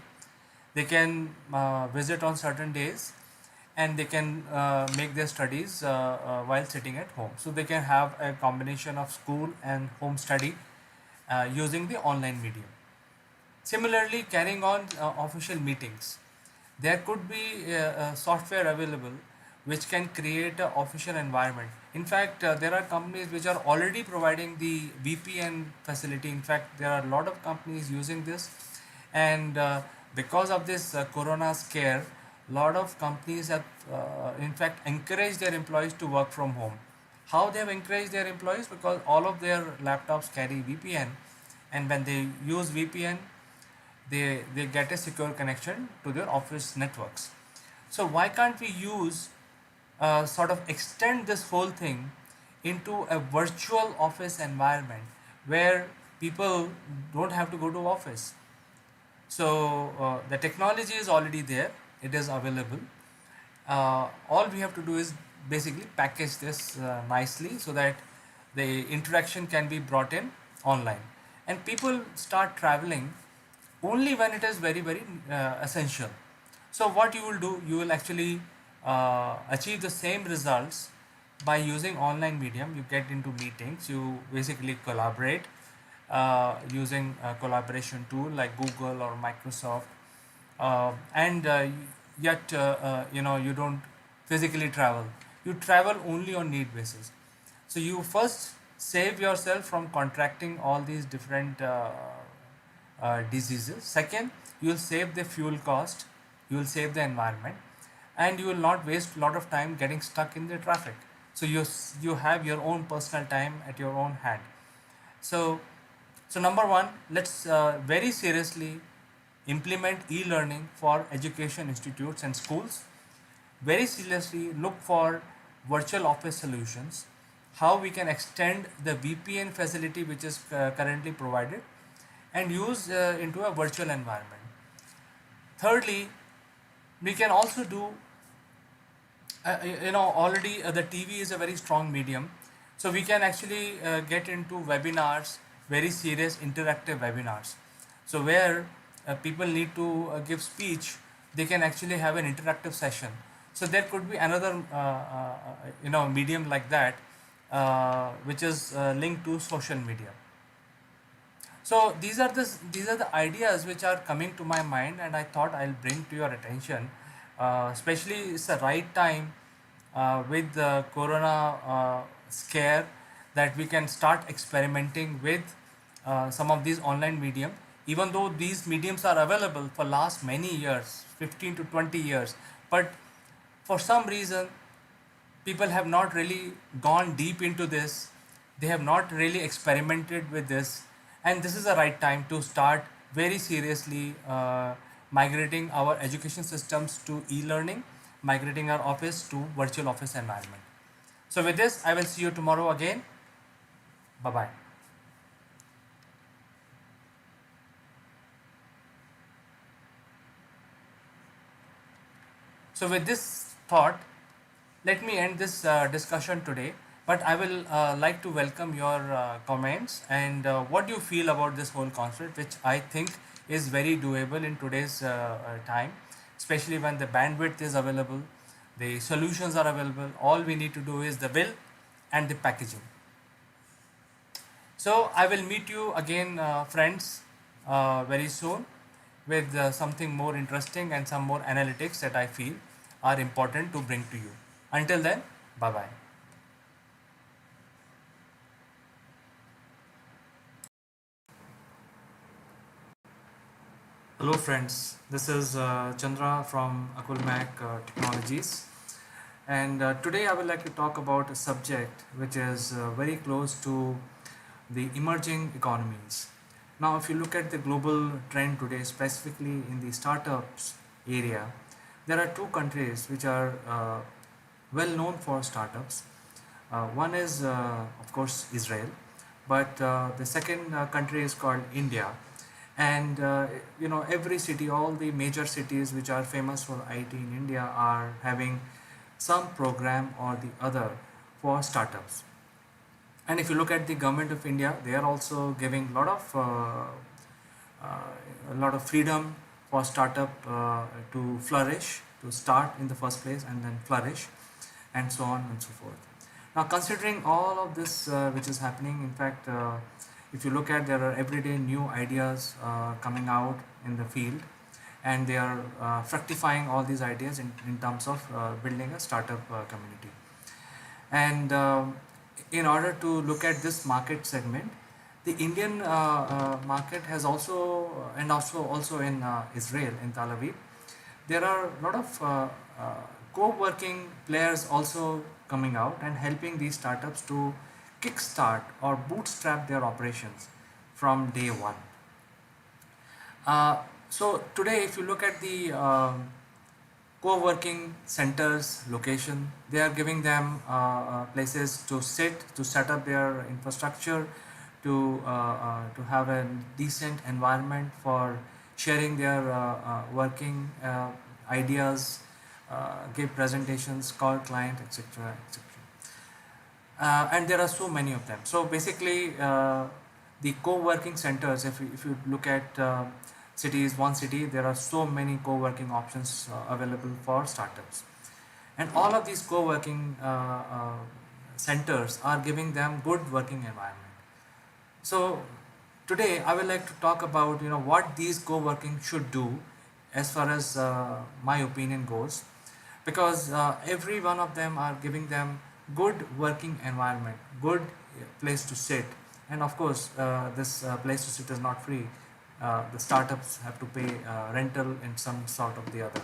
They can visit on certain days, and they can make their studies while sitting at home, so they can have a combination of school and home study using the online medium. Similarly, carrying on official meetings, there could be software available which can create an official environment. In fact, there are companies which are already providing the VPN facility. In fact, there are a lot of companies using this, and because of this corona scare, a lot of companies have in fact encouraged their employees to work from home. How they have encouraged their employees? Because all of their laptops carry VPN, and when they use VPN, they get a secure connection to their office networks. So why can't we use sort of extend this whole thing into a virtual office environment where people don't have to go to office? So the technology is already there, it is available. All we have to do is basically package this nicely so that the interaction can be brought in online, and people start traveling only when it is very very essential. So what you will do, you will actually achieve the same results by using online medium. You get into meetings, you basically collaborate using a collaboration tool like Google or Microsoft, and yet you don't physically travel. You travel only on need basis. So you first save yourself from contracting all these different diseases. Second, you will save the fuel cost, you will save the environment, and you will not waste a lot of time getting stuck in the traffic. So you have your own personal time at your own hand. So number one, let's very seriously implement e-learning for education institutes and schools. Very seriously look for virtual office solutions, how we can extend the VPN facility which is currently provided and use into a virtual environment. Thirdly, we can also do already the TV is a very strong medium, so we can actually get into webinars, very serious interactive webinars. So where people need to give speech, they can actually have an interactive session. So there could be another medium like that, which is linked to social media. So these are the ideas which are coming to my mind, and I thought I'll bring to your attention. Especially, it's the right time with the corona scare that we can start experimenting with some of these online medium. Even though these mediums are available for last many years, 15 to 20 years, but for some reason people have not really gone deep into this. They have not really experimented with this, and this is the right time to start very seriously migrating our education systems to e-learning, migrating our office to virtual office environment. So with this, I will see you tomorrow again. Bye bye. So with this thought, let me end this discussion today. But I will like to welcome your comments and what you feel about this whole concept, which I think is very doable in today's time, especially when the bandwidth is available, the solutions are available. All we need to do is the will and the packaging. So I will meet you again, friends, very soon with something more interesting and some more analytics that I feel are important to bring to you. Until then, bye bye. Hello. Hello friends, this is Chandra from Akulmac Technologies, and today I would like to talk about a subject which is very close to the emerging economies. Now if you look at the global trend today, specifically in the startups area, there are two countries which are well known for startups. One is of course Israel, but the second country is called India. And every city, all the major cities which are famous for IT in India are having some program or the other for startups. And if you look at the government of India, they are also giving a lot of freedom for startup to flourish, to start in the first place and then flourish, and so on and so forth. Now, considering all of this which is happening, in fact, if you look at, there are everyday new ideas coming out in the field, and they are fructifying all these ideas in terms of building a startup community. And in order to look at this market segment, the Indian market has also, and also in Israel, in Tel Aviv, there are a lot of co-working players also coming out and helping these startups to kickstart or bootstrap their operations from day one. So today, if you look at the co-working centers location, they are giving them places to sit, to set up their infrastructure, to have a decent environment for sharing their working ideas, give presentations, call client, etc., etc. And there are so many of them. So basically, the co-working centers, if you look at cities, one city, there are so many co-working options available for startups. And all of these co-working centers are giving them good working environment. So today I would like to talk about what these co-working should do as far as my opinion goes, because every one of them are giving them good working environment, good place to sit, and of course this place to sit is not free. The startups have to pay rental in some sort of the other.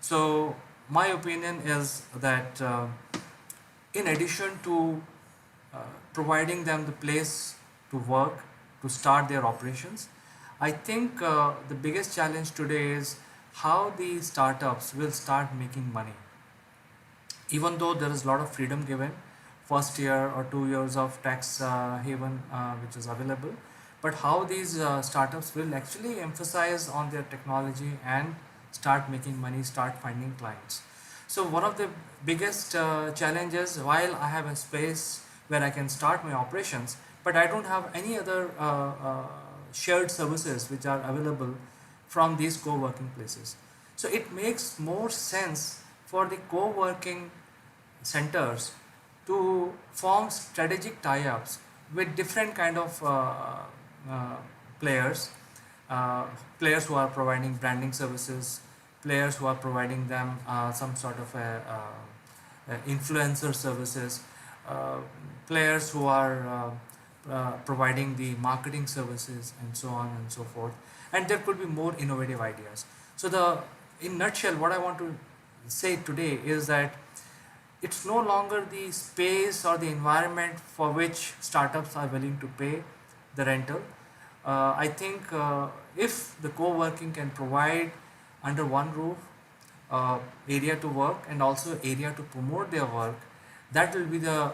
So my opinion is that in addition to providing them the place to work, to start their operations, I think the biggest challenge today is how the startups will start making money. Even though there is a lot of freedom given, first year or 2 years of tax haven which is available, but how these startups will actually emphasize on their technology and start making money, start finding clients. So one of the biggest challenges, while I have a space where I can start my operations, but I don't have any other shared services which are available from these co-working places. So it makes more sense for the co-working centers to form strategic tie-ups with different kind of uh, players, players who are providing branding services, players who are providing them some sort of influencer services, uh, players who are providing the marketing services, and so on and so forth. And there could be more innovative ideas. So in nutshell, what I want to say today is that it's no longer the space or the environment for which startups are willing to pay the rental. I think if the co-working can provide under one roof area to work and also area to promote their work, that will be the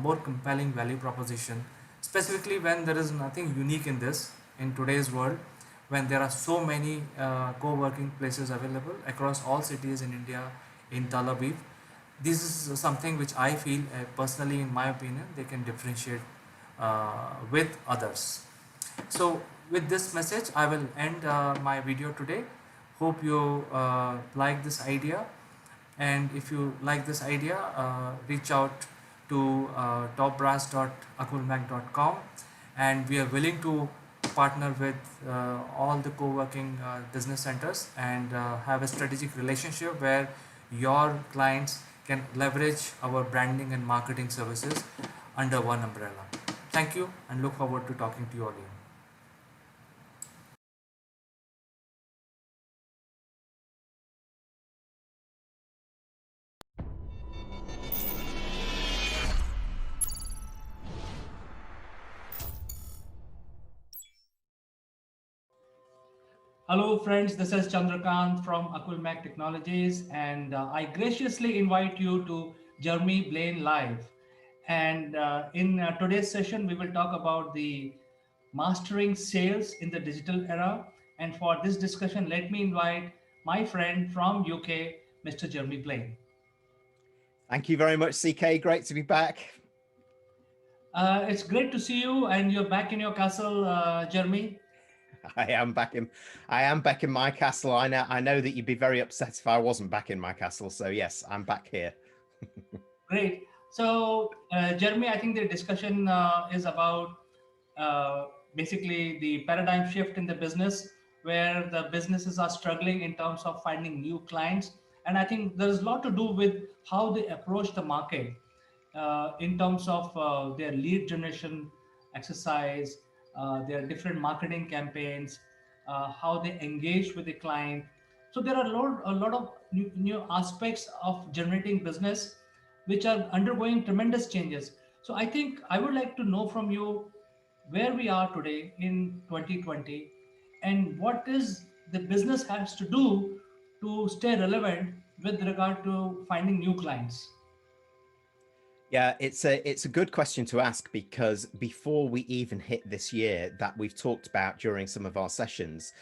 more compelling value proposition, specifically when there is nothing unique in this in today's world, when there are so many co-working places available across all cities in India, in Tel Aviv. This is something which I feel personally, in my opinion, they can differentiate with others. So with this message, I will end my video today. Hope you like this idea, and if you like this idea, reach out to topbrass.akulmac.com, and we are willing to partner with all the co-working business centers and have a strategic relationship where your clients can leverage our branding and marketing services under one umbrella. Thank you, and look forward to talking to you again. Hello, friends. This is Chandrakant from Akulmac Technologies, and I graciously invite you to Jeremy Blaine Live. And in today's session, we will talk about the mastering sales in the digital era. And for this discussion, let me invite my friend from UK, Mr. Jeremy Blaine. Thank you very much, CK. Great to be back. It's great to see you, and you're back in your castle, Jeremy. I am back in. I am back in my castle. I know that you'd be very upset if I wasn't back in my castle. So yes, I'm back here. Great. So, Jeremy, I think the discussion is about uh, basically the paradigm shift in the business, where the businesses are struggling in terms of finding new clients. And I think there's a lot to do with how they approach the market in terms of their lead generation exercise, their different marketing campaigns, how they engage with the client. So there are a lot of new aspects of generating business which are undergoing tremendous changes. So I think I would like to know from you where we are today in 2020 and what is the business has to do to stay relevant with regard to finding new clients. Yeah, it's a good question to ask, because before we even hit this year that we've talked about during some of our sessions,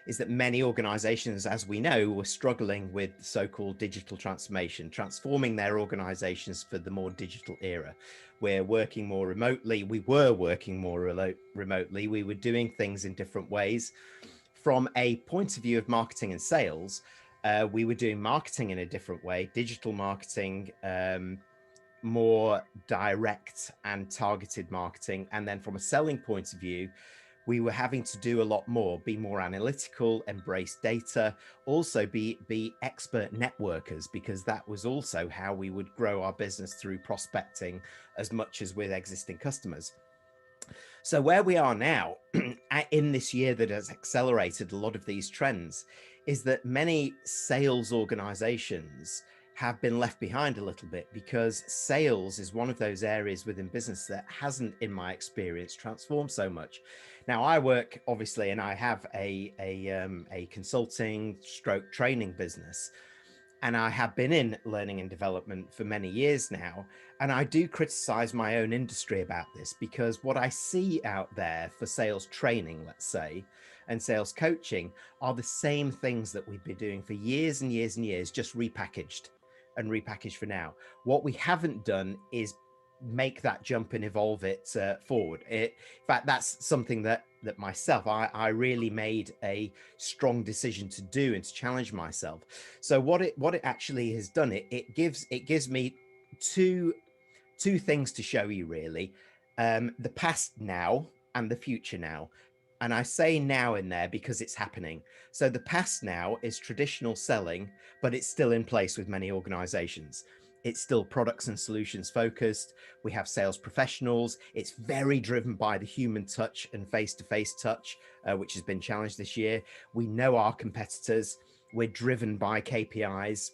is that many organizations, as we know, were struggling with the so-called digital transformation, transforming their organizations for the more digital era. We're working more remotely. We were working more remotely. We were doing things in different ways. From a point of view of marketing and sales, we were doing marketing in a different way, digital marketing, more direct and targeted marketing. And then from a selling point of view, we were having to do a lot more, be more analytical, embrace data, also be expert networkers, because that was also how we would grow our business, through prospecting as much as with existing customers. So where we are now in this year that has accelerated a lot of these trends is that many sales organizations have been left behind a little bit, because sales is one of those areas within business that hasn't, in my experience, transformed so much. Now, I work obviously, and I have a consulting stroke training business, and I have been in learning and development for many years now. And I do criticize my own industry about this, because what I see out there for sales training, let's say, and sales coaching are the same things that we've been doing for years and years and years, just repackaged and repackaged for now. What we haven't done is make that jump and evolve it forward. In fact, that's something that myself, I really made a strong decision to do and to challenge myself. So what it actually has done, it gives me two things to show you, really. The past now and the future now. And I say now in there because it's happening. So the past now is traditional selling, but it's still in place with many organizations. It's still products and solutions focused. We have sales professionals. It's very driven by the human touch and face-to-face touch, which has been challenged this year. We know our competitors. We're driven by KPIs.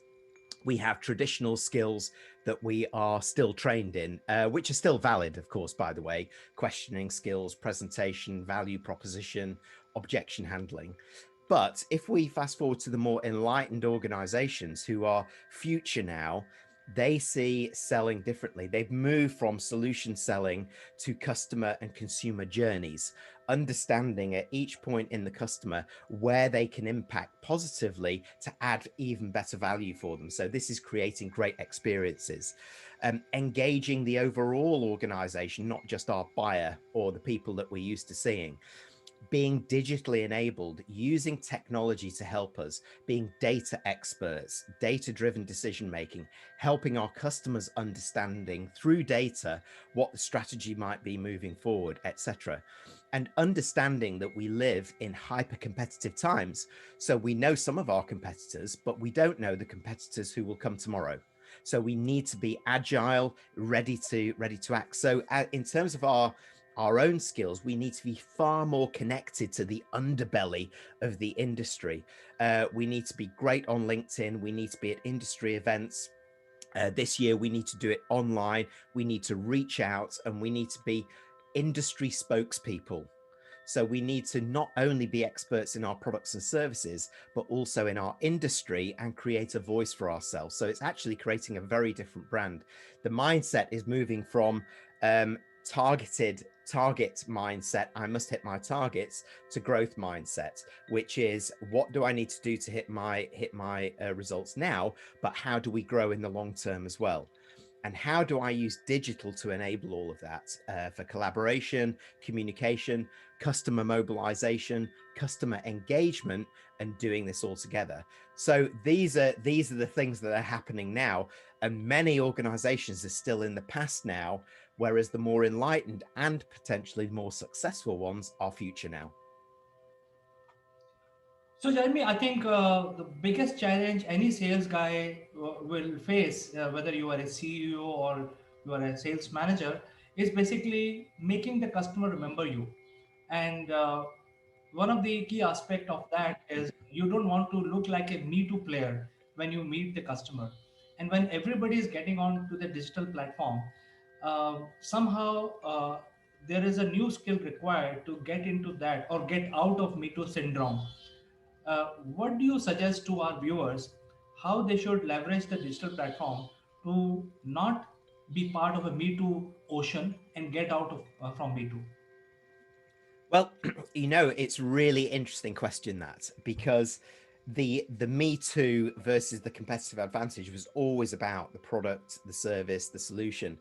We have traditional skills that we are still trained in, which are still valid, of course, by the way: questioning skills, presentation, value proposition, objection handling. But if we fast forward to the more enlightened organizations who are future now, they see selling differently. They've moved from solution selling to customer and consumer journeys, understanding at each point in the customer where they can impact positively to add even better value for them. So this is creating great experiences, engaging the overall organization, not just our buyer or the people that we're used to seeing. Being digitally enabled, using technology to help us, being data experts, data-driven decision-making, helping our customers understanding through data what the strategy might be moving forward, etc. And understanding that we live in hyper-competitive times. So we know some of our competitors, but we don't know the competitors who will come tomorrow. So we need to be agile, ready to act. So in terms of our own skills, we need to be far more connected to the underbelly of the industry. We need to be great on LinkedIn. We need to be at industry events. This year, we need to do it online. We need to reach out, and we need to be industry spokespeople. So we need to not only be experts in our products and services, but also in our industry and create a voice for ourselves. So it's actually creating a very different brand. The mindset is moving from target mindset, I must hit my targets, to growth mindset, which is what do I need to do to hit my results now, but how do we grow in the long term as well? And how do I use digital to enable all of that for collaboration, communication, customer mobilization, customer engagement, and doing this all together? So these are the things that are happening now, and many organizations are still in the past now, whereas the more enlightened and potentially more successful ones are future now. So, Jeremy, I think the biggest challenge any sales guy will face, whether you are a CEO or you are a sales manager, is basically making the customer remember you. And one of the key aspect of that is you don't want to look like a Me Too player when you meet the customer. And when everybody is getting on to the digital platform, somehow there is a new skill required to get into that or get out of Me Too syndrome. What do you suggest to our viewers how they should leverage the digital platform to not be part of a Me Too ocean and get out of from Me Too? Well, it's really interesting question, that, because the Me Too versus the competitive advantage was always about the product, the service, the solution.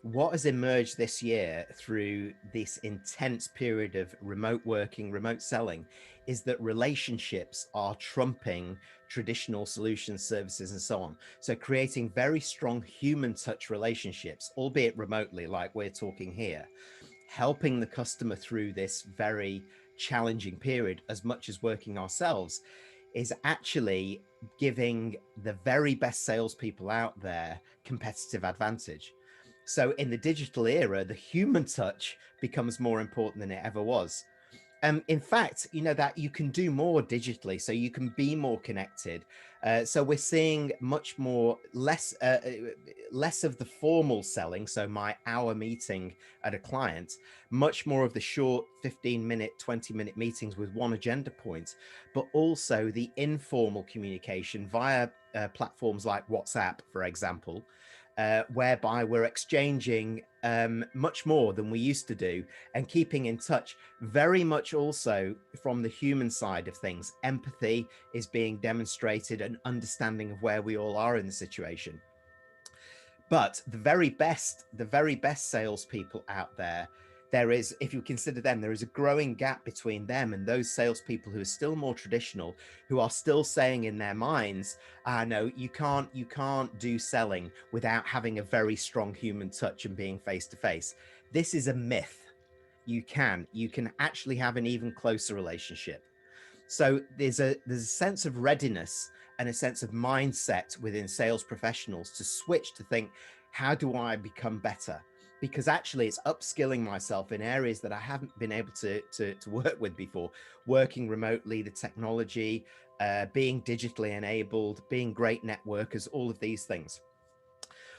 What has emerged this year through this intense period of remote working, remote selling, is that relationships are trumping traditional solutions, services, and so on. So creating very strong human touch relationships, albeit remotely, like we're talking here, helping the customer through this very challenging period as much as working ourselves, is actually giving the very best salespeople out there competitive advantage. So in the digital era, the human touch becomes more important than it ever was. In fact, that you can do more digitally, so you can be more connected. So we're seeing much more less of the formal selling. So my hour meeting at a client, much more of the short 15-minute, 20-minute meetings with one agenda point, but also the informal communication via platforms like WhatsApp, for example, whereby we're exchanging much more than we used to do and keeping in touch very much also from the human side of things. Empathy is being demonstrated, an understanding of where we all are in the situation. But the very best salespeople out there, if you consider them, there is a growing gap between them and those salespeople who are still more traditional, who are still saying in their minds, no, you can't do selling without having a very strong human touch and being face to face. This is a myth. You can actually have an even closer relationship. So there's a sense of readiness and a sense of mindset within sales professionals to switch to think, how do I become better? Because actually it's upskilling myself in areas that I haven't been able to work with before, working remotely, the technology, being digitally enabled, being great networkers, all of these things.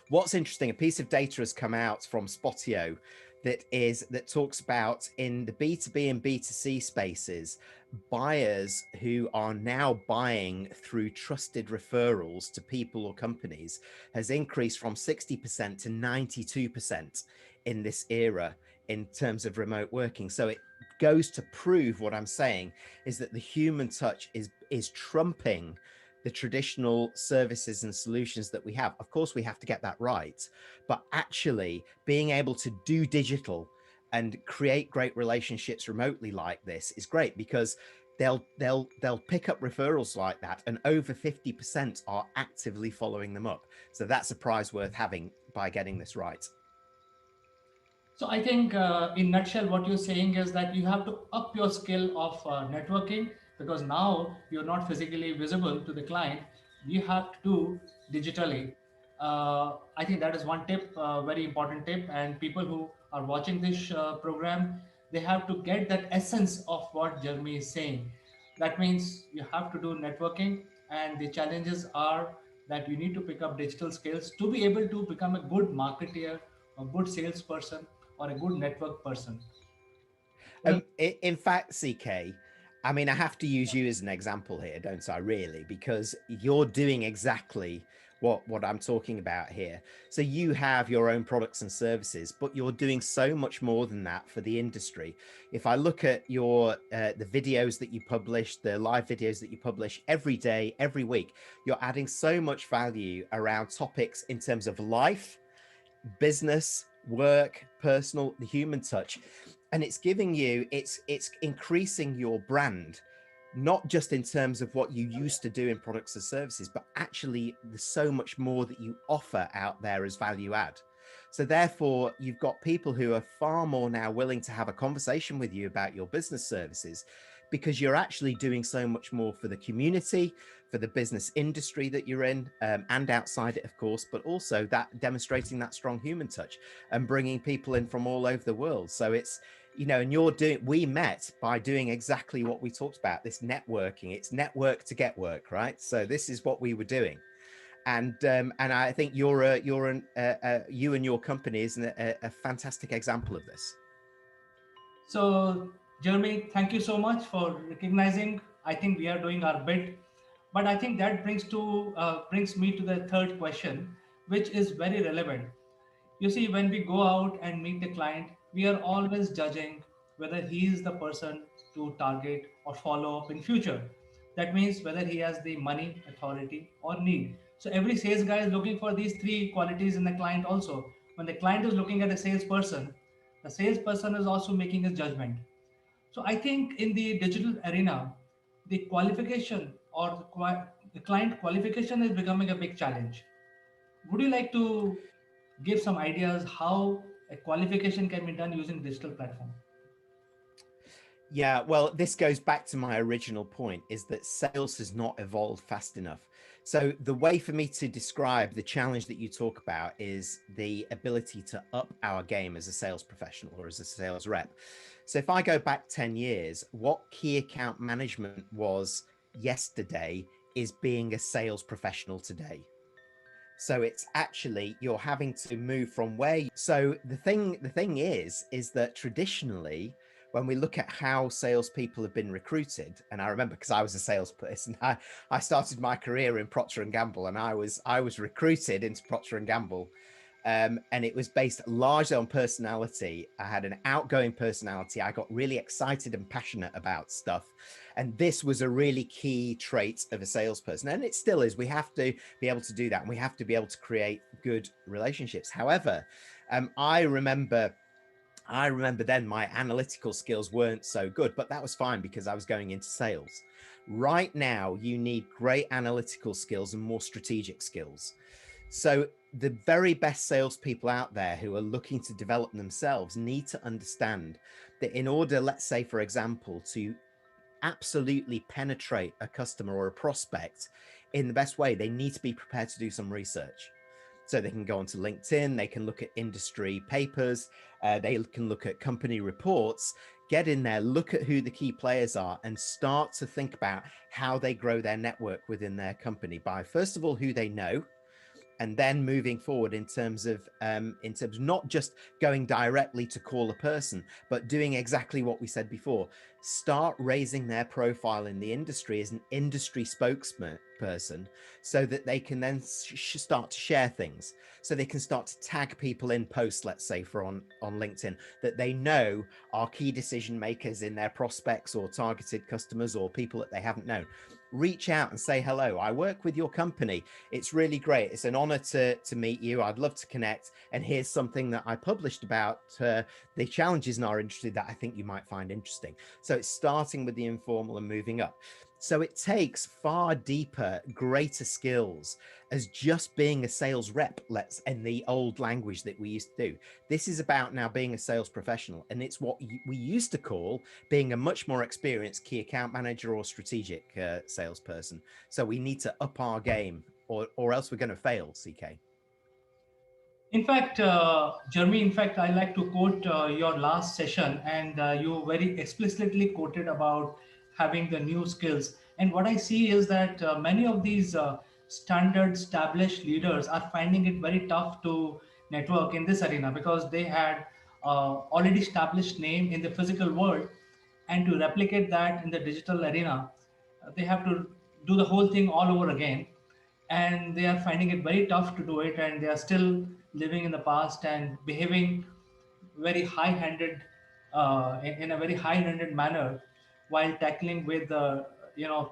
What's interesting, a piece of data has come out from Spotio that talks about, in the B2B and B2C spaces, buyers who are now buying through trusted referrals to people or companies has increased from 60% to 92% in this era in terms of remote working. So it goes to prove what I'm saying is that the human touch is trumping the traditional services and solutions that we have. Of course, we have to get that right, but actually being able to do digital and create great relationships remotely like this is great, because they'll pick up referrals like that, and over 50% are actively following them up. So that's a prize worth having by getting this right. So I think, in nutshell, what you're saying is that you have to up your skill of networking, because now you're not physically visible to the client. You have to do digitally. I think that is one tip, very important tip. And people who are watching this program, they have to get that essence of what Jeremy is saying. That means you have to do networking, and the challenges are that you need to pick up digital skills to be able to become a good marketeer, a good salesperson, or a good network person. Well, In fact, CK, I mean, I have to use you as an example here, don't I? Really, because you're doing exactly what I'm talking about here. So you have your own products and services, but you're doing so much more than that for the industry. If I look at your the videos that you publish, the live videos that you publish every day, every week, you're adding so much value around topics in terms of life, business, work, personal, the human touch. And it's giving you, it's increasing your brand, not just in terms of what you used to do in products and services, but actually there's so much more that you offer out there as value add. So therefore, you've got people who are far more now willing to have a conversation with you about your business services because you're actually doing so much more for the community, for the business industry that you're in, and outside it, of course, but also that demonstrating that strong human touch and bringing people in from all over the world. So it's, you know, and we met by doing exactly what we talked about, this networking. It's network to get work, right? So this is what we were doing. And I think you and your company is a fantastic example of this. So, Jeremy, thank you so much for recognizing. I think we are doing our bit, but I think that brings me to the third question, which is very relevant. You see, when we go out and meet the client, we are always judging whether he is the person to target or follow up in future. That means whether he has the money, authority, or need. So every sales guy is looking for these three qualities in the client also. When the client is looking at a salesperson, the salesperson is also making a judgment. So I think in the digital arena, the qualification or the client qualification is becoming a big challenge. Would you like to give some ideas how a qualification can be done using digital platform? Yeah, well, this goes back to my original point is that sales has not evolved fast enough. So the way for me to describe the challenge that you talk about is the ability to up our game as a sales professional or as a sales rep. So if I go back 10 years, what key account management was yesterday is being a sales professional today. So it's actually you're having to move from where so the thing is that traditionally when we look at how salespeople have been recruited, and I remember because I was a salesperson, I started my career in Procter and Gamble, and I was recruited into Procter and Gamble, and it was based largely on personality. I had an outgoing personality. I got really excited and passionate about stuff. And this was a really key trait of a salesperson. And it still is. We have to be able to do that. And we have to be able to create good relationships. However, I remember then my analytical skills weren't so good, but that was fine because I was going into sales. Right now, you need great analytical skills and more strategic skills. So the very best salespeople out there who are looking to develop themselves need to understand that in order, let's say, for example, to absolutely penetrate a customer or a prospect in the best way, they need to be prepared to do some research. So they can go onto LinkedIn, they can look at industry papers, they can look at company reports, get in there, look at who the key players are, and start to think about how they grow their network within their company by, first of all, who they know, and then moving forward in terms of not just going directly to call a person, but doing exactly what we said before. Start raising their profile in the industry as an industry spokesman person, so that they can then start to share things. So they can start to tag people in posts, let's say, for on LinkedIn that they know are key decision makers in their prospects or targeted customers or people that they haven't known. Reach out and say, hello, I work with your company. It's really great. It's an honor to meet you. I'd love to connect. And here's something that I published about the challenges in our industry that I think you might find interesting. So it's starting with the informal and moving up. So it takes far deeper, greater skills as just being a sales rep, let's in the old language that we used to do. This is about now being a sales professional, and it's what we used to call being a much more experienced key account manager or strategic salesperson. So we need to up our game, or else we're going to fail, CK. In fact, Jeremy, in fact, I like to quote your last session, and you very explicitly quoted about having the new skills. And what I see is that many of these standard established leaders are finding it very tough to network in this arena because they had already established name in the physical world, and to replicate that in the digital arena, they have to do the whole thing all over again, and they are finding it very tough to do it, and they are still living in the past and behaving very high-handed in a very high-handed manner while tackling with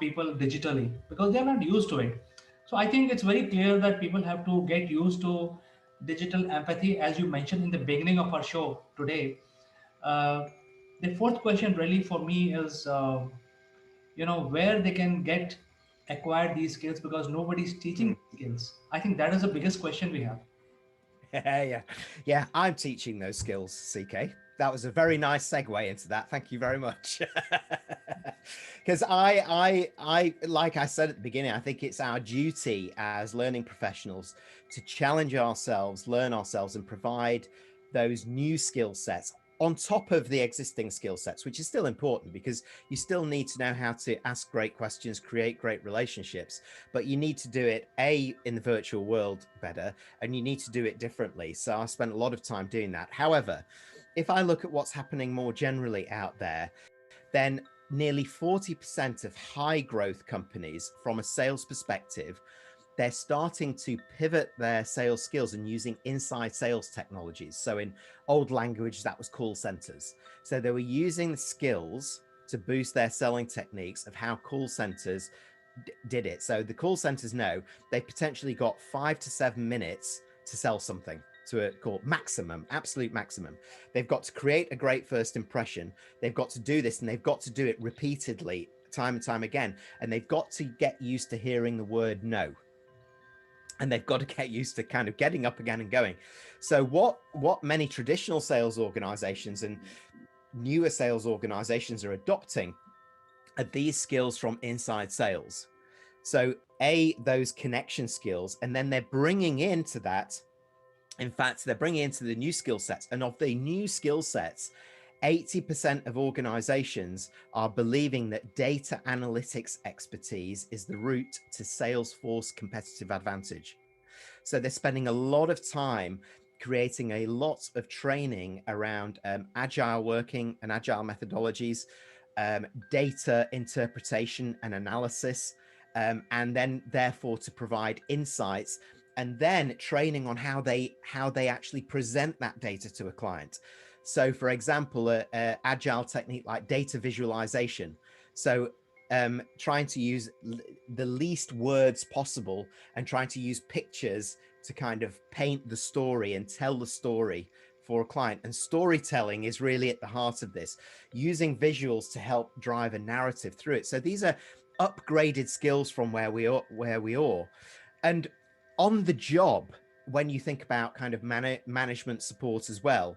people digitally, because they are not used to it. So I think it's very clear that people have to get used to digital empathy, as you mentioned in the beginning of our show today. uh, the fourth question really for me is where they can get acquire these skills, because nobody's teaching Mm. these skills. I think that is the biggest question we have. Yeah, yeah, I'm teaching those skills, CK. That was a very nice segue into that. Thank you very much. Because like I said at the beginning, I think it's our duty as learning professionals to challenge ourselves, learn ourselves, and provide those new skill sets on top of the existing skill sets, which is still important because you still need to know how to ask great questions, create great relationships, but you need to do it in the virtual world better, and you need to do it differently. So I spent a lot of time doing that. However, if I look at what's happening more generally out there, then nearly 40% of high growth companies from a sales perspective, they're starting to pivot their sales skills and using inside sales technologies. So in old language, that was call centers. So they were using the skills to boost their selling techniques of how call centers did it. So the call centers know they potentially got 5 to 7 minutes to sell something to a call, maximum, absolute maximum. They've got to create a great first impression. They've got to do this, and they've got to do it repeatedly, time and time again. And they've got to get used to hearing the word no. And they've got to get used to kind of getting up again and going. So what many traditional sales organizations and newer sales organizations are adopting are these skills from inside sales. So those connection skills, and then they're bringing into that. In fact, they're bringing into the new skill sets, and of the new skill sets, 80% of organizations are believing that data analytics expertise is the route to Salesforce competitive advantage. So they're spending a lot of time creating a lot of training around agile working and agile methodologies, data interpretation and analysis, and then therefore to provide insights, and then training on how they actually present that data to a client. So for example, a agile technique like data visualization. So trying to use the least words possible and trying to use pictures to kind of paint the story and tell the story for a client. And storytelling is really at the heart of this, using visuals to help drive a narrative through it. So these are upgraded skills from where we are. And on the job, when you think about kind of management support as well,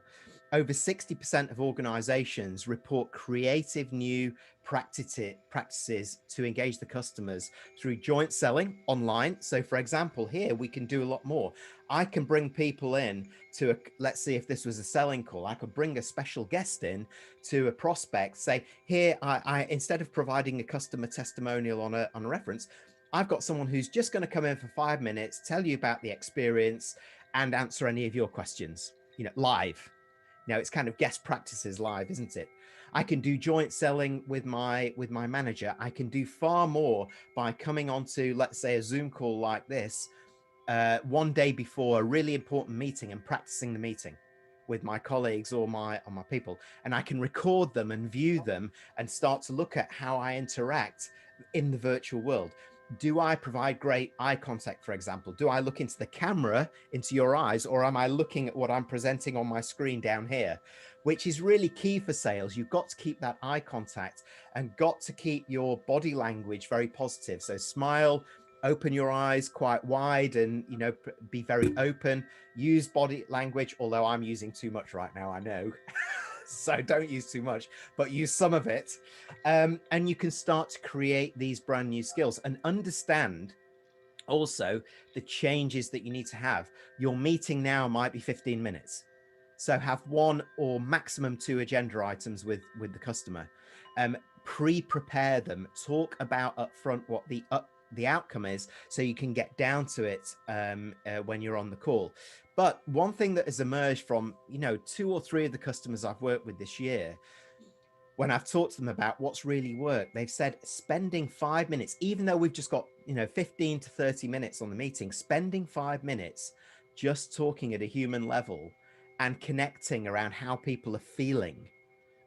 over 60% of organizations report creative new practices to engage the customers through joint selling online. So for example, here we can do a lot more. I can bring people in to let's see if this was a selling call, I could bring a special guest in to a prospect, say, here, I instead of providing a customer testimonial on a reference, I've got someone who's just going to come in for 5 minutes, tell you about the experience and answer any of your questions, live. Now it's kind of guest practices live, isn't it? I can do joint selling with my manager. I can do far more by coming onto, let's say, a Zoom call like this, one day before a really important meeting and practicing the meeting with my colleagues or my people. And I can record them and view them and start to look at how I interact in the virtual world. Do I provide great eye contact, for example? Do I look into the camera, into your eyes, or am I looking at what I'm presenting on my screen down here? Which is really key for sales. You've got to keep that eye contact and got to keep your body language very positive. So smile, open your eyes quite wide, and be very open. Use body language, although I'm using too much right now, I know. So don't use too much, but use some of it. And you can start to create these brand new skills and understand also the changes that you need to have. Your meeting now might be 15 minutes. So have 1 or maximum 2 agenda items with the customer. Pre-prepare them, talk about upfront what the outcome is, so you can get down to it when you're on the call. But one thing that has emerged from, 2 or 3 of the customers I've worked with this year, when I've talked to them about what's really worked, they've said spending 5 minutes, even though we've just got, 15 to 30 minutes on the meeting, spending 5 minutes just talking at a human level and connecting around how people are feeling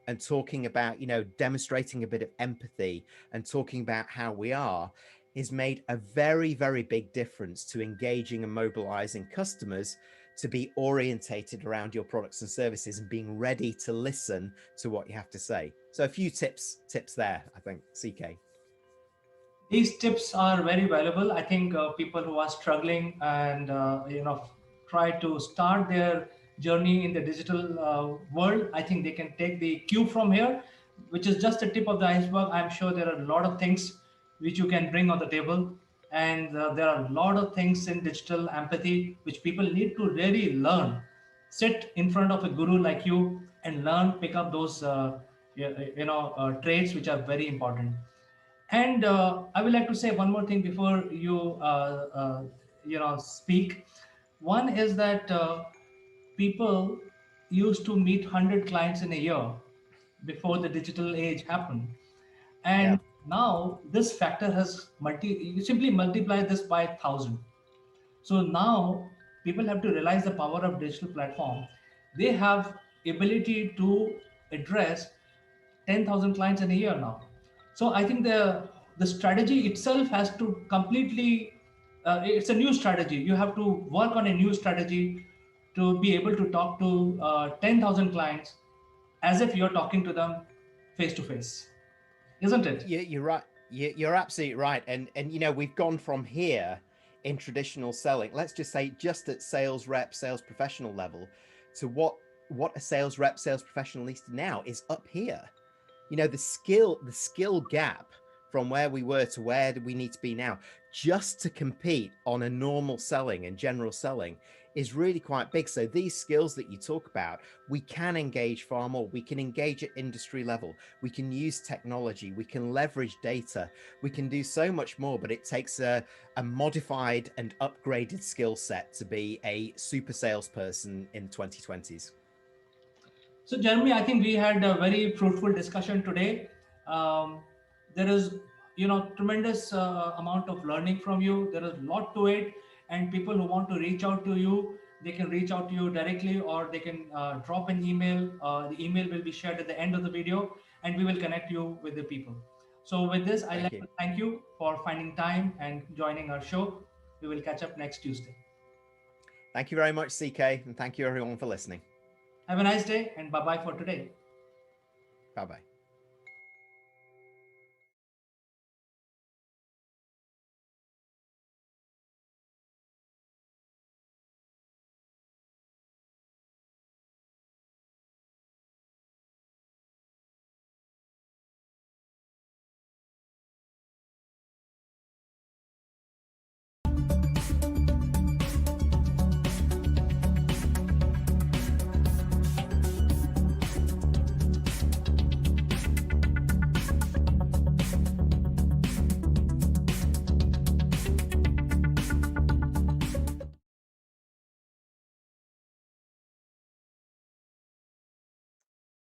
and talking about, demonstrating a bit of empathy and talking about how we are, has made a very, very big difference to engaging and mobilizing customers to be orientated around your products and services and being ready to listen to what you have to say. So a few tips there, I think, CK. These tips are very valuable. I think people who are struggling and try to start their journey in the digital world, I think they can take the cue from here, which is just the tip of the iceberg. I'm sure there are a lot of things which you can bring on the table, and there are a lot of things in digital empathy which people need to really learn. Sit in front of a guru like you and learn, pick up those traits which are very important. And I would like to say one more thing before you speak. One is that people used to meet 100 clients in a year before the digital age happened, Yeah. and now this factor has you simply multiply this by 1,000. So now people have to realize the power of digital platform. They have ability to address 10,000 clients in a year now. So I think the strategy itself has to completely it's a new strategy. You have to work on a new strategy to be able to talk to 10,000 clients as if you're talking to them face to face, isn't it? You're right. You're absolutely right. And we've gone from here in traditional selling, let's just say just at sales rep, sales professional level, to what a sales rep, sales professional needs to now is up here. The skill gap from where we were to where we need to be now, just to compete on a normal selling and general selling, is really quite big. So these skills that you talk about, we can engage far more. We can engage at industry level. We can use technology. We can leverage data. We can do so much more, but it takes a modified and upgraded skill set to be a super salesperson in the 2020s. So, Jeremy, I think we had a very fruitful discussion today. There is, tremendous amount of learning from you. There is a lot to it, and people who want to reach out to you, they can reach out to you directly, or they can drop an email. The email will be shared at the end of the video, and we will connect you with the people. So, with this, I'd like to thank you for finding time and joining our show. We will catch up next Tuesday. Thank you very much, CK, and thank you everyone for listening. Have a nice day, and bye-bye for today. Bye-bye.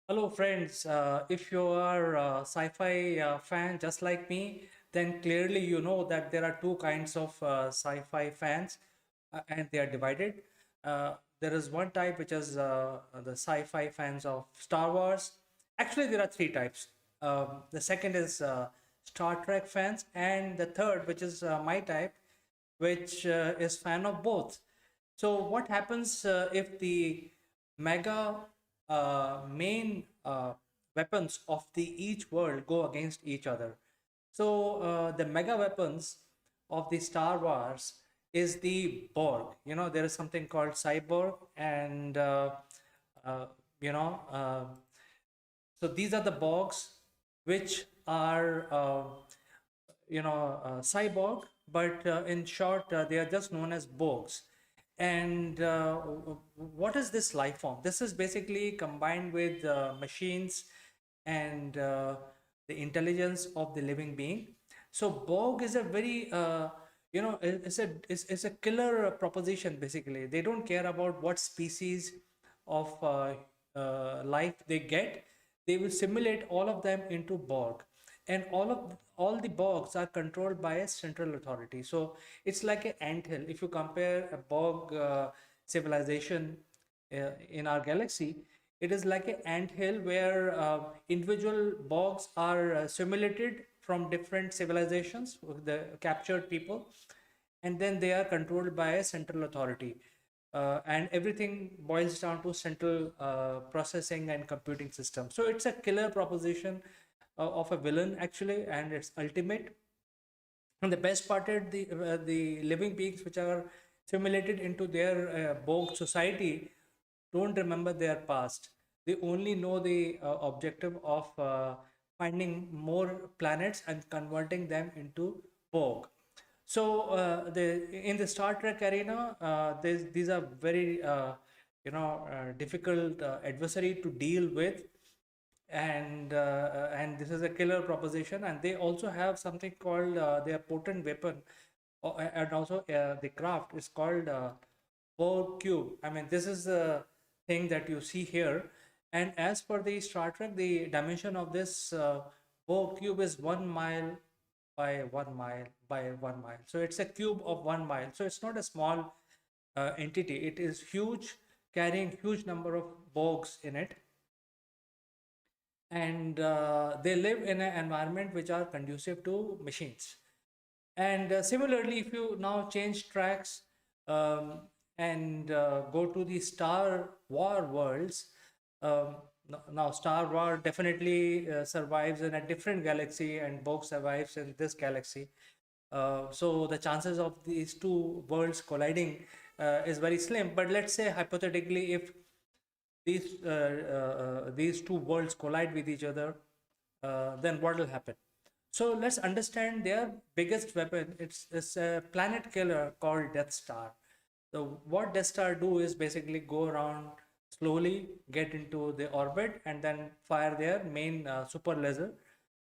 Hello, friends. If you are a sci-fi fan just like me, then clearly you know that there are two kinds of sci-fi fans, and they are divided. There is one type which is the sci-fi fans of Star Wars. Actually, there are three types. The second is Star Trek fans, and the third, which is my type, which is fan of both. So what happens if the mega main weapons of the each world go against each other? So the mega weapons of the Star Wars is the Borg. There is something called Cyborg, and uh, you know so these are the Borgs, which are cyborg, but in short, they are just known as Borgs. And what is this life form? This is basically combined with machines and the intelligence of the living being. So Borg is a very it's a killer proposition. Basically, they don't care about what species of life they get. They will simulate all of them into Borg, and all the Borgs are controlled by a central authority. So it's like an anthill. If you compare a Borg civilization in our galaxy, it is like an anthill where individual Borgs are simulated from different civilizations, the captured people, and then they are controlled by a central authority. And everything boils down to central processing and computing system. So it's a killer proposition of a villain actually, and it's ultimate. And the best part is the living beings which are simulated into their Borg society don't remember their past. They only know the objective of finding more planets and converting them into Borg. So in the Star Trek arena, these are very difficult adversary to deal with, and this is a killer proposition. And they also have something called their potent weapon, and also the craft is called Borg cube. I mean, this is the thing that you see here. And as per the Star Trek, the dimension of this Borg cube is 1 mile by 1 mile by 1 mile. So it's a cube of 1 mile. So it's not a small entity. It is huge, carrying huge number of Borgs in it, and they live in an environment which are conducive to machines. And similarly, if you now change tracks um, and go to the Star War worlds, now Star War definitely survives in a different galaxy, and Borg survives in this galaxy. So the chances of these two worlds colliding is very slim. But let's say hypothetically, if these two worlds collide with each other, then what will happen? So let's understand their biggest weapon. It's a planet killer called Death Star. So what Death Star do is basically go around slowly, get into the orbit, and then fire their main super laser,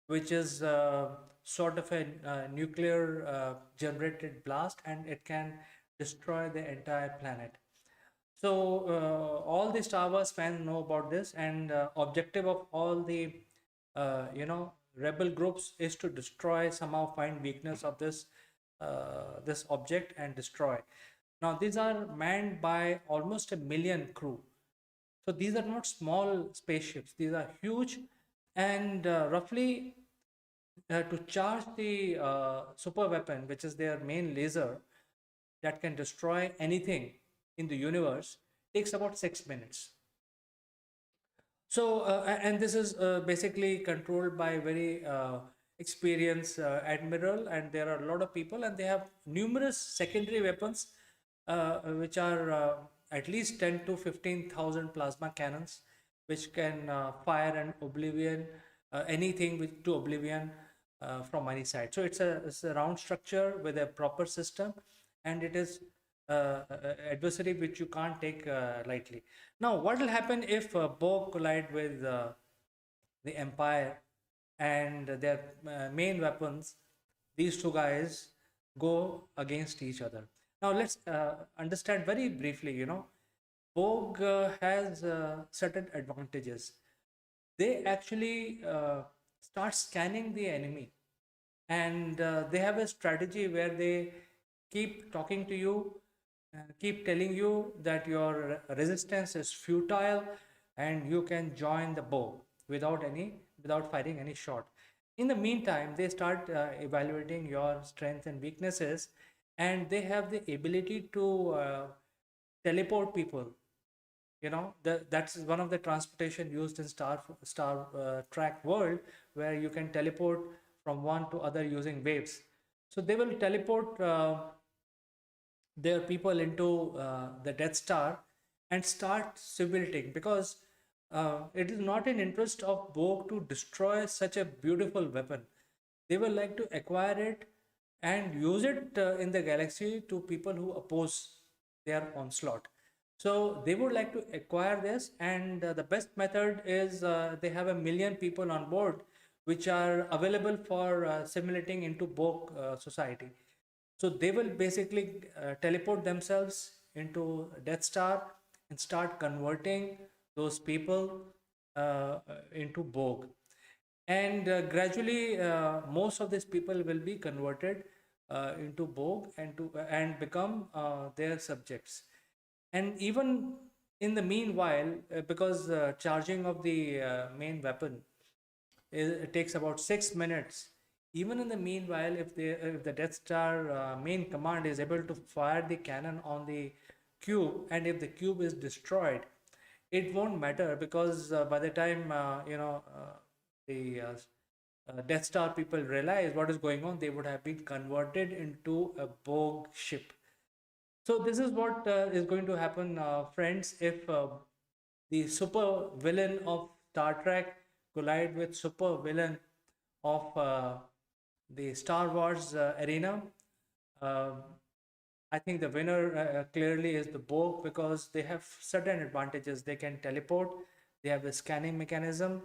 which is sort of a nuclear generated blast, and it can destroy the entire planet. So all the Star Wars fans know about this, and objective of all the rebel groups is to destroy, somehow find weakness of this object and destroy. Now these are manned by almost 1 million crew. So these are not small spaceships; these are huge, and roughly to charge the super weapon, which is their main laser that can destroy anything in the universe, takes about 6 minutes. So and this is basically controlled by a very experienced admiral, and there are a lot of people, and they have numerous secondary weapons which are at least 10 to 15,000 plasma cannons, which can fire an oblivion, anything to oblivion from any side. So it's a round structure with a proper system, and it is adversary which you can't take lightly. Now, what will happen if Borg collide with the Empire, and their main weapons, these two guys, go against each other? Now, let's understand very briefly. Borg has certain advantages. They actually start scanning the enemy, and they have a strategy where they keep talking to you, keep telling you that your resistance is futile, and you can join the Borg without firing any shot. In the meantime, they start evaluating your strengths and weaknesses, and they have the ability to teleport people. That's one of the transportation used in Star Trek world, where you can teleport from one to other using waves. So they will teleport their people into the Death Star and start simulating, because it is not in interest of Borg to destroy such a beautiful weapon. They will like to acquire it and use it in the galaxy to people who oppose their onslaught. So they would like to acquire this, and the best method is they have 1 million people on board, which are available for simulating into Borg society. So they will basically teleport themselves into Death Star and start converting those people into Borg. And gradually, most of these people will be converted into Borg and become their subjects. And even in the meanwhile, because charging of the main weapon it takes about 6 minutes. Even in the meanwhile, if the Death Star main command is able to fire the cannon on the cube, and if the cube is destroyed, it won't matter, because by the time the Death Star people realize what is going on, they would have been converted into a Borg ship. So this is what is going to happen, friends, if the super villain of Star Trek collide with super villain of the Star Wars arena. Uh, I think the winner clearly is the Borg, because they have certain advantages. They can teleport, they have the scanning mechanism,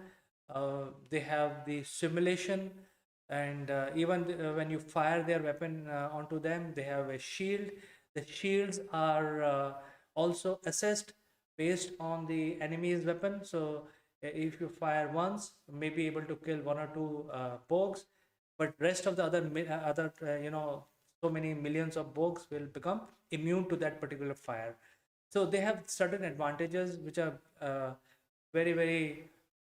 they have the simulation, and even when you fire their weapon onto them, they have a shield. The shields are also assessed based on the enemy's weapon. So if you fire once, may be able to kill one or two Borgs, but rest of the other so many millions of Borgs will become immune to that particular fire. So they have certain advantages which are very, very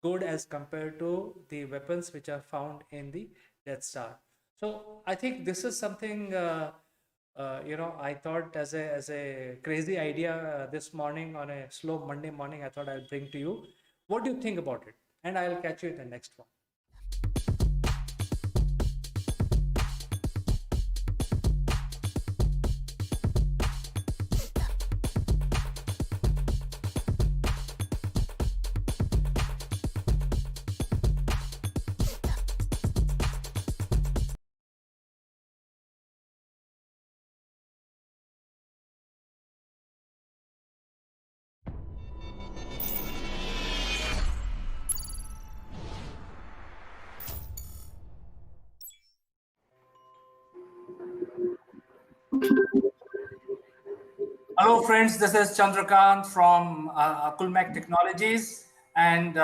good as compared to the weapons which are found in the Death Star. So I think this is something I thought as a crazy idea this morning on a slow Monday morning. I thought I'll bring to you. What do you think about it? And I'll catch you in the next one. Hello, friends. This is Chandrakant from Akulmek Technologies. And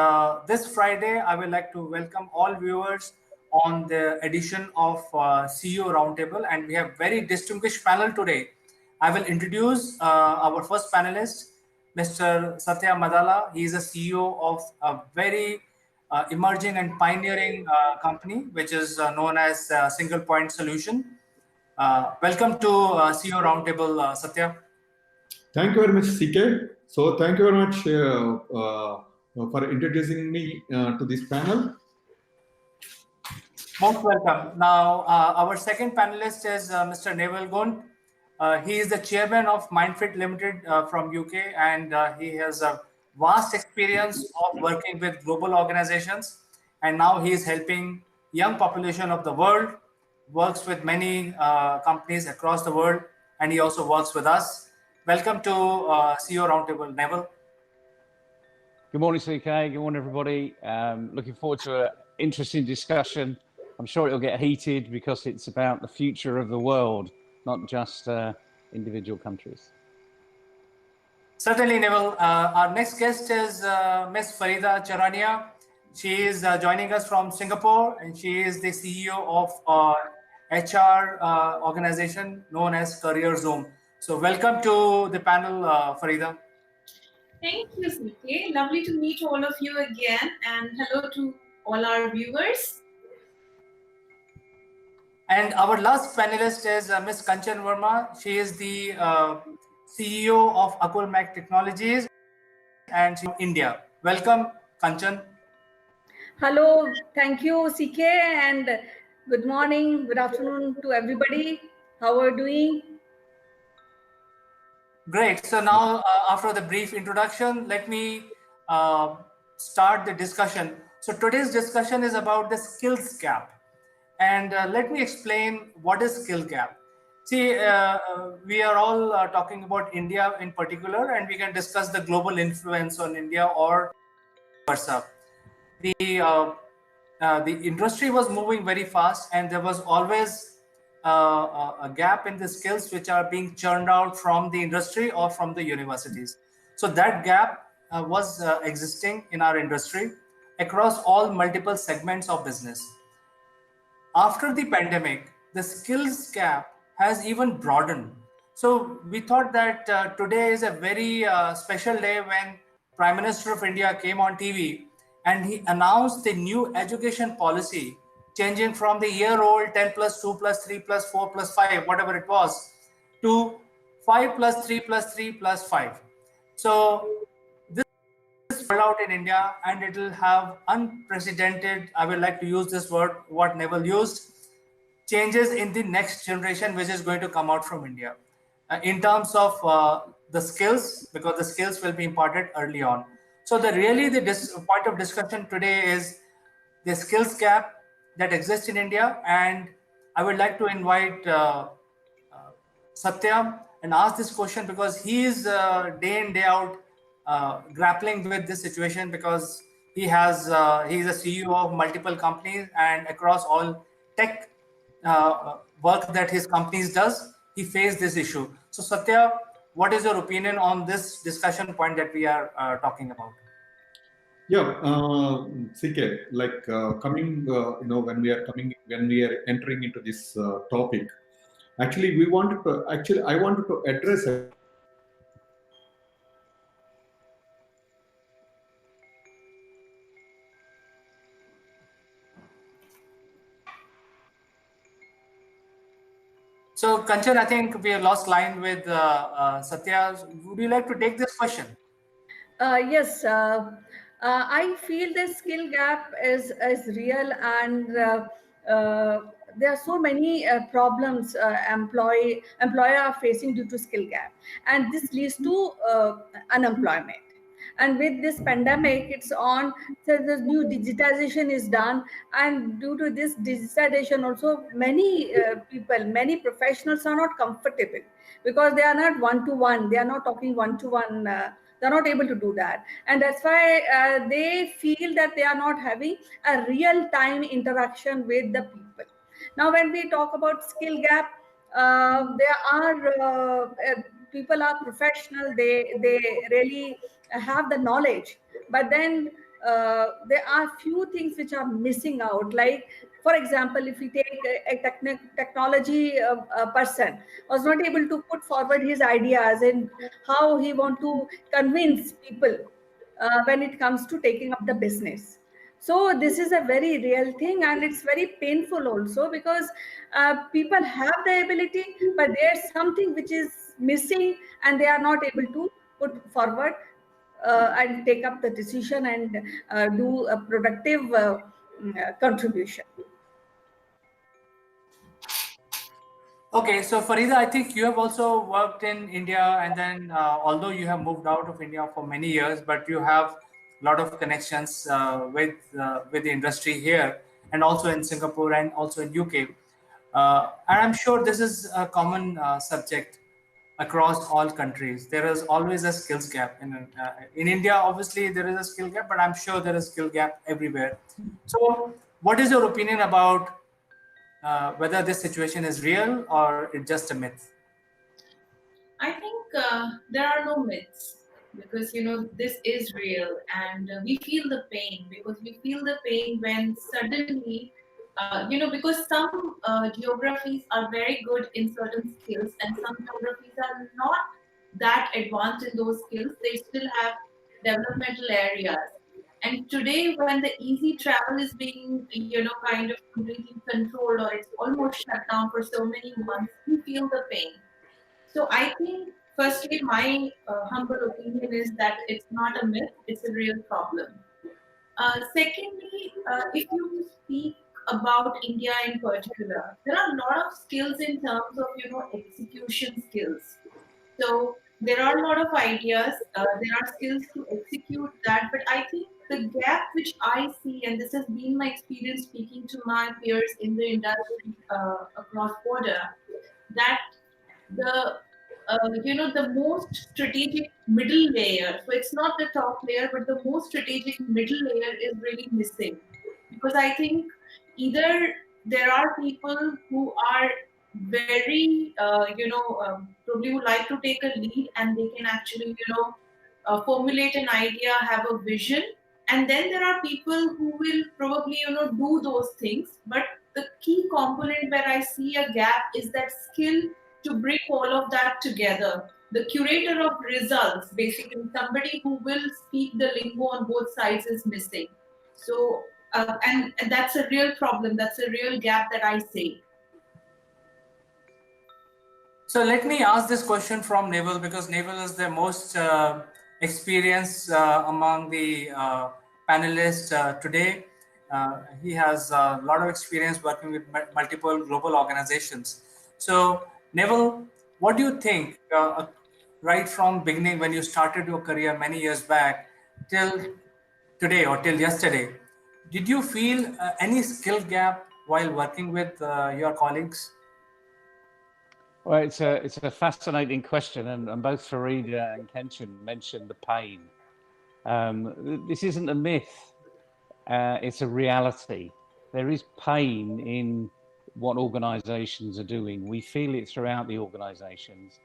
this Friday, I would like to welcome all viewers on the edition of CEO Roundtable. And we have very distinguished panel today. I will introduce our first panelist, Mr. Satya Madala. He is a CEO of a very emerging and pioneering company, which is known as Single Point Solution. Welcome to CEO Roundtable, Satya. Thank you very much, CK. So thank you very much for introducing me to this panel. Most welcome. Now, our second panelist is Mr. Neval Gund. He is the chairman of Mindfit Limited from UK, and he has a vast experience of working with global organizations. And now he is helping young population of the world, works with many companies across the world, and he also works with us. Welcome to CEO Roundtable, Neval. Good morning, CK. Good morning, everybody. Looking forward to an interesting discussion. I'm sure it'll get heated because it's about the future of the world, not just individual countries. Certainly, Neval. Our next guest is Ms. Farida Charania. She is joining us from Singapore, and she is the CEO of HR organization known as Career Zoom. So welcome to the panel, Farida. Thank you, CK. Lovely to meet all of you again, and hello to all our viewers. And our last panelist is Ms. Kanchan Verma. She is the CEO of Akulmek Technologies, and she's from India. Welcome, Kanchan. Hello, thank you, CK, and good morning, good afternoon to everybody. How are you doing? Great. So now, after the brief introduction, let me start the discussion. So today's discussion is about the skills gap. And let me explain what is skill gap. See, we are all talking about India in particular, and we can discuss the global influence on India or versa. The industry was moving very fast, and there was always a gap in the skills which are being churned out from the industry or from the universities. So that gap was existing in our industry across all multiple segments of business. After the pandemic, the skills gap has even broadened. So we thought that today is a very special day when Prime Minister of India came on TV and he announced the new education policy, changing from the year old 10 plus 2 plus 3 plus 4 plus 5, whatever it was, to 5 plus 3 plus 3 plus 5. So roll out in India, and it will have unprecedented, I would like to use this word, what Neville used, changes in the next generation, which is going to come out from India. In terms of the skills, because the skills will be imparted early on. So the point of discussion today is the skills gap that exists in India, and I would like to invite Satya and ask this question because he is day in day out grappling with this situation because he is a CEO of multiple companies and across all tech work that his companies does, he faced this issue. So Satya, what is your opinion on this discussion point that we are talking about? Yeah, CK, like coming, when we are entering into this topic, actually, I wanted to address So Kanchan, I think we have lost line with Satya. Would you like to take this question? Yes, I feel the skill gap is real, and there are so many problems employer are facing due to skill gap, and this leads to unemployment. And with this pandemic, it's on. So the new digitization is done, and due to this digitization, also many people, many professionals are not comfortable because they are not one to one. They are not talking one to one. They're not able to do that, and that's why they feel that they are not having a real time interaction with the people. Now when we talk about skill gap, there are people are professional, they really have the knowledge, but then there are few things which are missing out, like for example, if we take a technology person was not able to put forward his ideas and how he want to convince people when it comes to taking up the business. So this is a very real thing, and it's very painful also because people have the ability, but there's something which is missing, and they are not able to put forward and take up the decision and do a productive contribution. Okay, so Farida, I think you have also worked in India, and then although you have moved out of India for many years, but you have a lot of connections with the industry here, and also in Singapore and also in UK. And I'm sure this is a common subject across all countries. There is always a skills gap. In India, obviously, there is a skill gap, but I'm sure there is skill gap everywhere. So, what is your opinion about whether this situation is real or it's just a myth? I think there are no myths because this is real, and we feel the pain because we feel the pain when suddenly because some geographies are very good in certain skills and some geographies are not that advanced in those skills. They still have developmental areas, and today when the easy travel is being kind of completely controlled or it's almost shut down for so many months, we feel the pain. So I think, firstly, my humble opinion is that it's not a myth; it's a real problem. Secondly, if you speak about India in particular, there are a lot of skills in terms of execution skills. So there are a lot of ideas. There are skills to execute that, but I think the gap which I see, and this has been my experience speaking to my peers in the industry across border, that the most strategic middle layer, so it's not the top layer but the most strategic middle layer is really missing, because I think either there are people who are very, probably would like to take a lead, and they can actually, formulate an idea, have a vision. And then there are people who will probably, do those things. But the key component where I see a gap is that skill to bring all of that together. The curator of results, basically somebody who will speak the lingo on both sides, is missing. So, and that's a real problem. That's a real gap that I see. So let me ask this question from Naval, because Naval is the most experienced among the panelists today. He has a lot of experience working with multiple global organizations. So Naval, what do you think, right from beginning when you started your career many years back till today or till yesterday, did you feel any skill gap while working with your colleagues? Well, it's a fascinating question, and both Farida and Kenshin mentioned the pain. This isn't a myth; it's a reality. There is pain in what organisations are doing. We feel it throughout the organisations.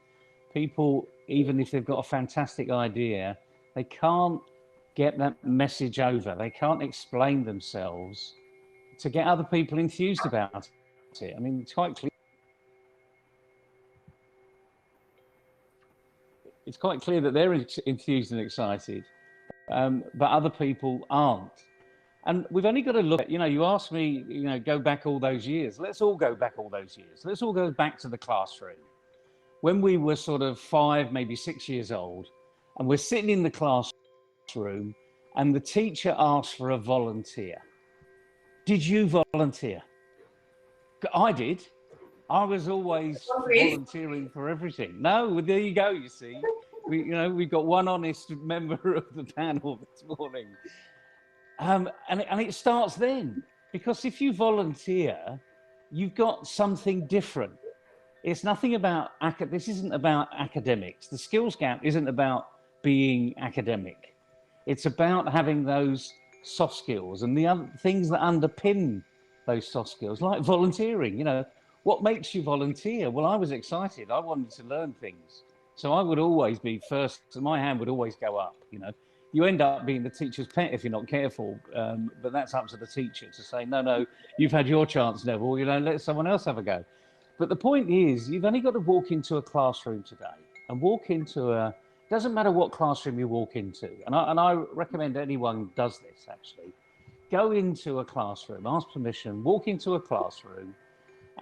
People, even if they've got a fantastic idea, they can't get that message over. They can't explain themselves to get other people enthused about it. I mean, it's quite clear. It's quite clear that they're enthused and excited, but other people aren't. And we've only got to look at, you asked me, go back all those years. Let's all go back all those years. Let's all go back to the classroom. When we were sort of 5, maybe 6 years old, and we're sitting in the classroom, and the teacher asked for a volunteer. Did you volunteer? I did. I was always volunteering for everything. No, there you go. You see, we've got one honest member of the panel this morning, and it starts then, because if you volunteer, you've got something different. It's nothing about this isn't about academics. The skills gap isn't about being academic. It's about having those soft skills and the other things that underpin those soft skills, like volunteering. What makes you volunteer? Well, I was excited. I wanted to learn things. So I would always be first. So my hand would always go up. You end up being the teacher's pet if you're not careful. But that's up to the teacher to say, no, you've had your chance, Neville. Let someone else have a go. But the point is, you've only got to walk into a classroom today and walk into doesn't matter what classroom you walk into. And I recommend anyone does this, actually. Go into a classroom, ask permission, walk into a classroom,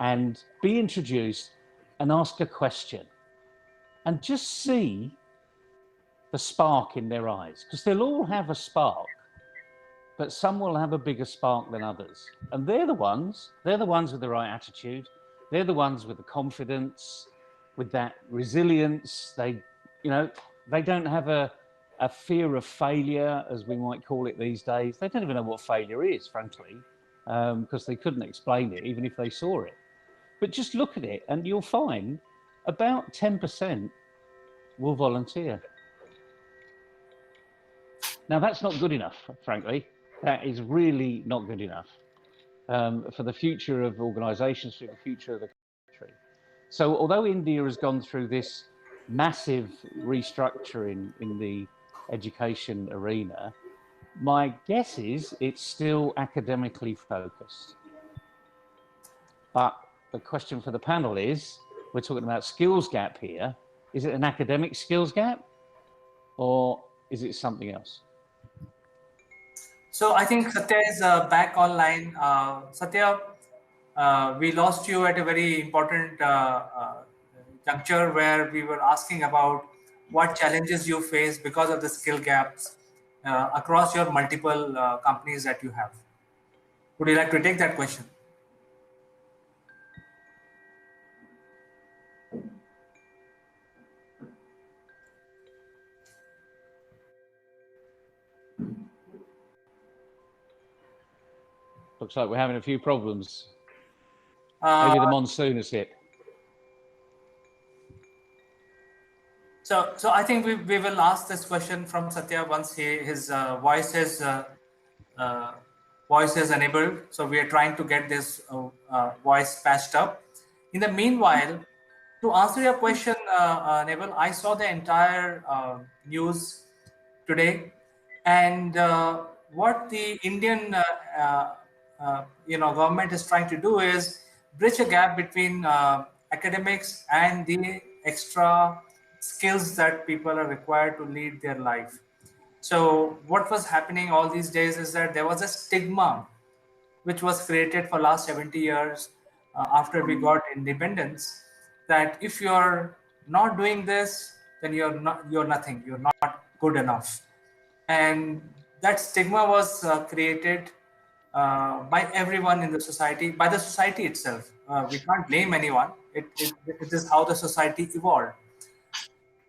and be introduced and ask a question, and just see the spark in their eyes, because they'll all have a spark, but some will have a bigger spark than others. And they're the ones with the right attitude. They're the ones with the confidence, with that resilience. They don't have a fear of failure, as we might call it these days. They don't even know what failure is, frankly, because they couldn't explain it, even if they saw it. But just look at it and you'll find about 10% will volunteer. Now, that's not good enough, frankly. That is really not good enough for the future of organisations, for the future of the country. So although India has gone through this massive restructuring in the education arena, my guess is it's still academically focused. But the question for the panel is, we're talking about skills gap here. Is it an academic skills gap, or is it something else? So I think Satya is back online. Satya, we lost you at a very important juncture where we were asking about what challenges you face because of the skill gaps across your multiple companies that you have. Would you like to take that question? Looks like we're having a few problems. Maybe the monsoon has hit. So I think we will ask this question from Satya once his voice is enabled. So we are trying to get this voice patched up. In the meanwhile, to answer your question, Neville, I saw the entire news today, and what the Indian government is trying to do is bridge a gap between academics and the extra skills that people are required to lead their life. So what was happening all these days is that there was a stigma which was created for last 70 years after we got independence, that if you're not doing this, then you're nothing, you're not good enough. And that stigma was created by everyone in the society, by the society itself. We can't blame anyone. It is how the society evolved.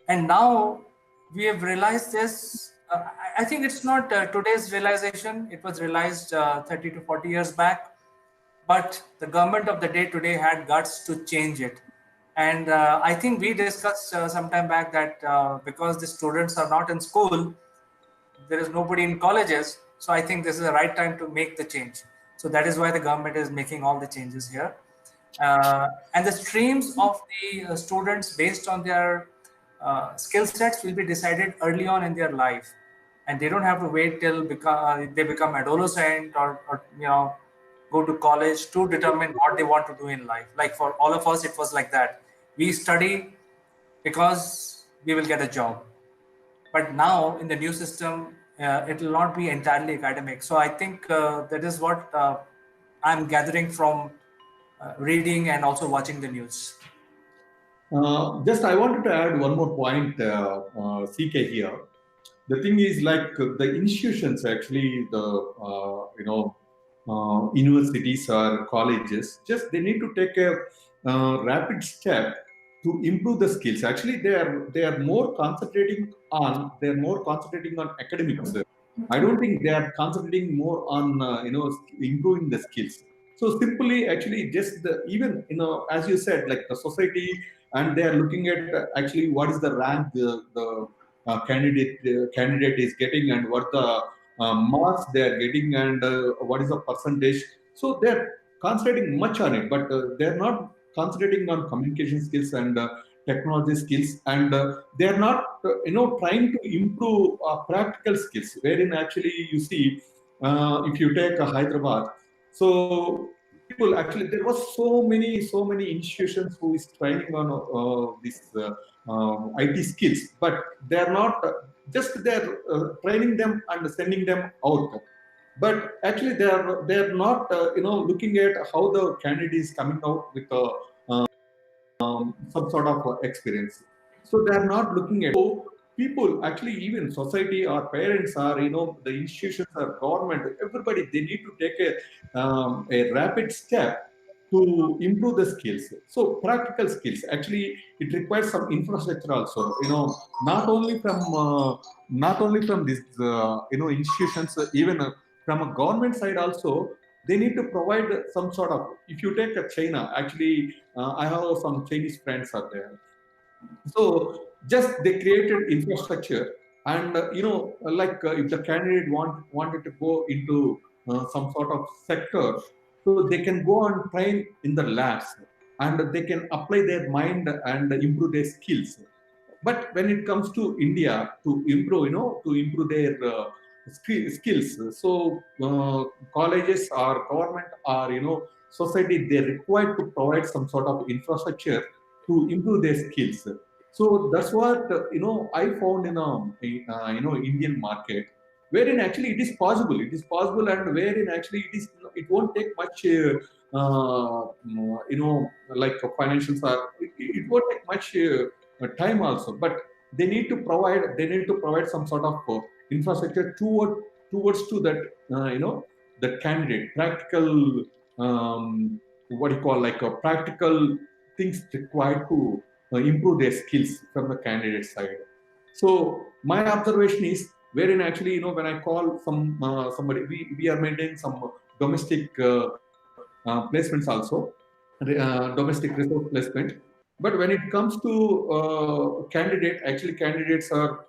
And now we have realized this. I think it's not today's realization. It was realized 30 to 40 years back. But the government of the day today had guts to change it. And I think we discussed some time back that because the students are not in school, there is nobody in colleges. So I think this is the right time to make the change. So that is why the government is making all the changes here. And the streams of the students based on their skill sets will be decided early on in their life, and they don't have to wait till they become adolescent or go to college to determine what they want to do in life. Like for all of us, it was like that. We study because we will get a job. But now in the new system, it will not be entirely academic. So I think that is what I'm gathering from reading and also watching the news. Just I wanted to add one more point, CK here. The thing is, like the institutions, actually, the universities or colleges, just they need to take a rapid step to improve the skills. Actually, they are more concentrating on academics. I don't think they are concentrating more on improving the skills. So simply, actually, just even as you said, like the society, and they are looking at actually what is the rank the candidate is getting, and what the marks they are getting, and what is the percentage. So they're concentrating much on it, but they're not concentrating on communication skills and technology skills, and they're not trying to improve practical skills, wherein actually you see, if you take Hyderabad, so people, actually there was so many institutions who is training on this IT skills, but they're not just they're training them and sending them out, but actually they're not looking at how the candidate is coming out with some sort of experience. So they are not looking at, so people, actually even society or parents or the institutions or government, everybody, they need to take a rapid step to improve the skills. So practical skills, actually it requires some infrastructure also, not only from these institutions, even from a government side also, they need to provide some sort of, if you take a China, actually I have some Chinese friends are there. So just they created infrastructure, and if the candidate wanted to go into some sort of sector, so they can go and train in the labs, and they can apply their mind and improve their skills. But when it comes to India, to improve their skills, so colleges or government or society, they're required to provide some sort of infrastructure to improve their skills. So that's what I found in Indian market, wherein actually it is possible. It is possible, and wherein actually it won't take much. Like financials are, it won't take much time also, but they need to provide some sort of infrastructure towards to that the candidate, practical, what do you call, like a practical things required to improve their skills from the candidate side. So my observation is, wherein actually when I call somebody, we are maintaining some domestic placements also, domestic resource placement. But when it comes to actually candidates are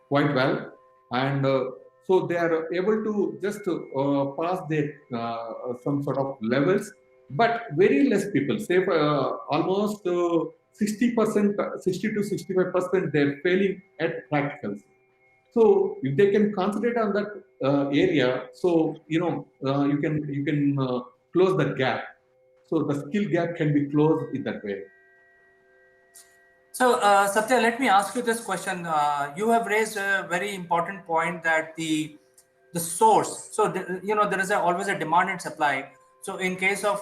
quite well, and so they are able to just pass their some sort of levels, but very less people, say almost 60%, 60 to 65%, they're failing at practicals. So if they can concentrate on that area, so you can close the gap. So the skill gap can be closed in that way. So, Satya, let me ask you this question. You have raised a very important point that the source. So, there is always a demand and supply. So, in case of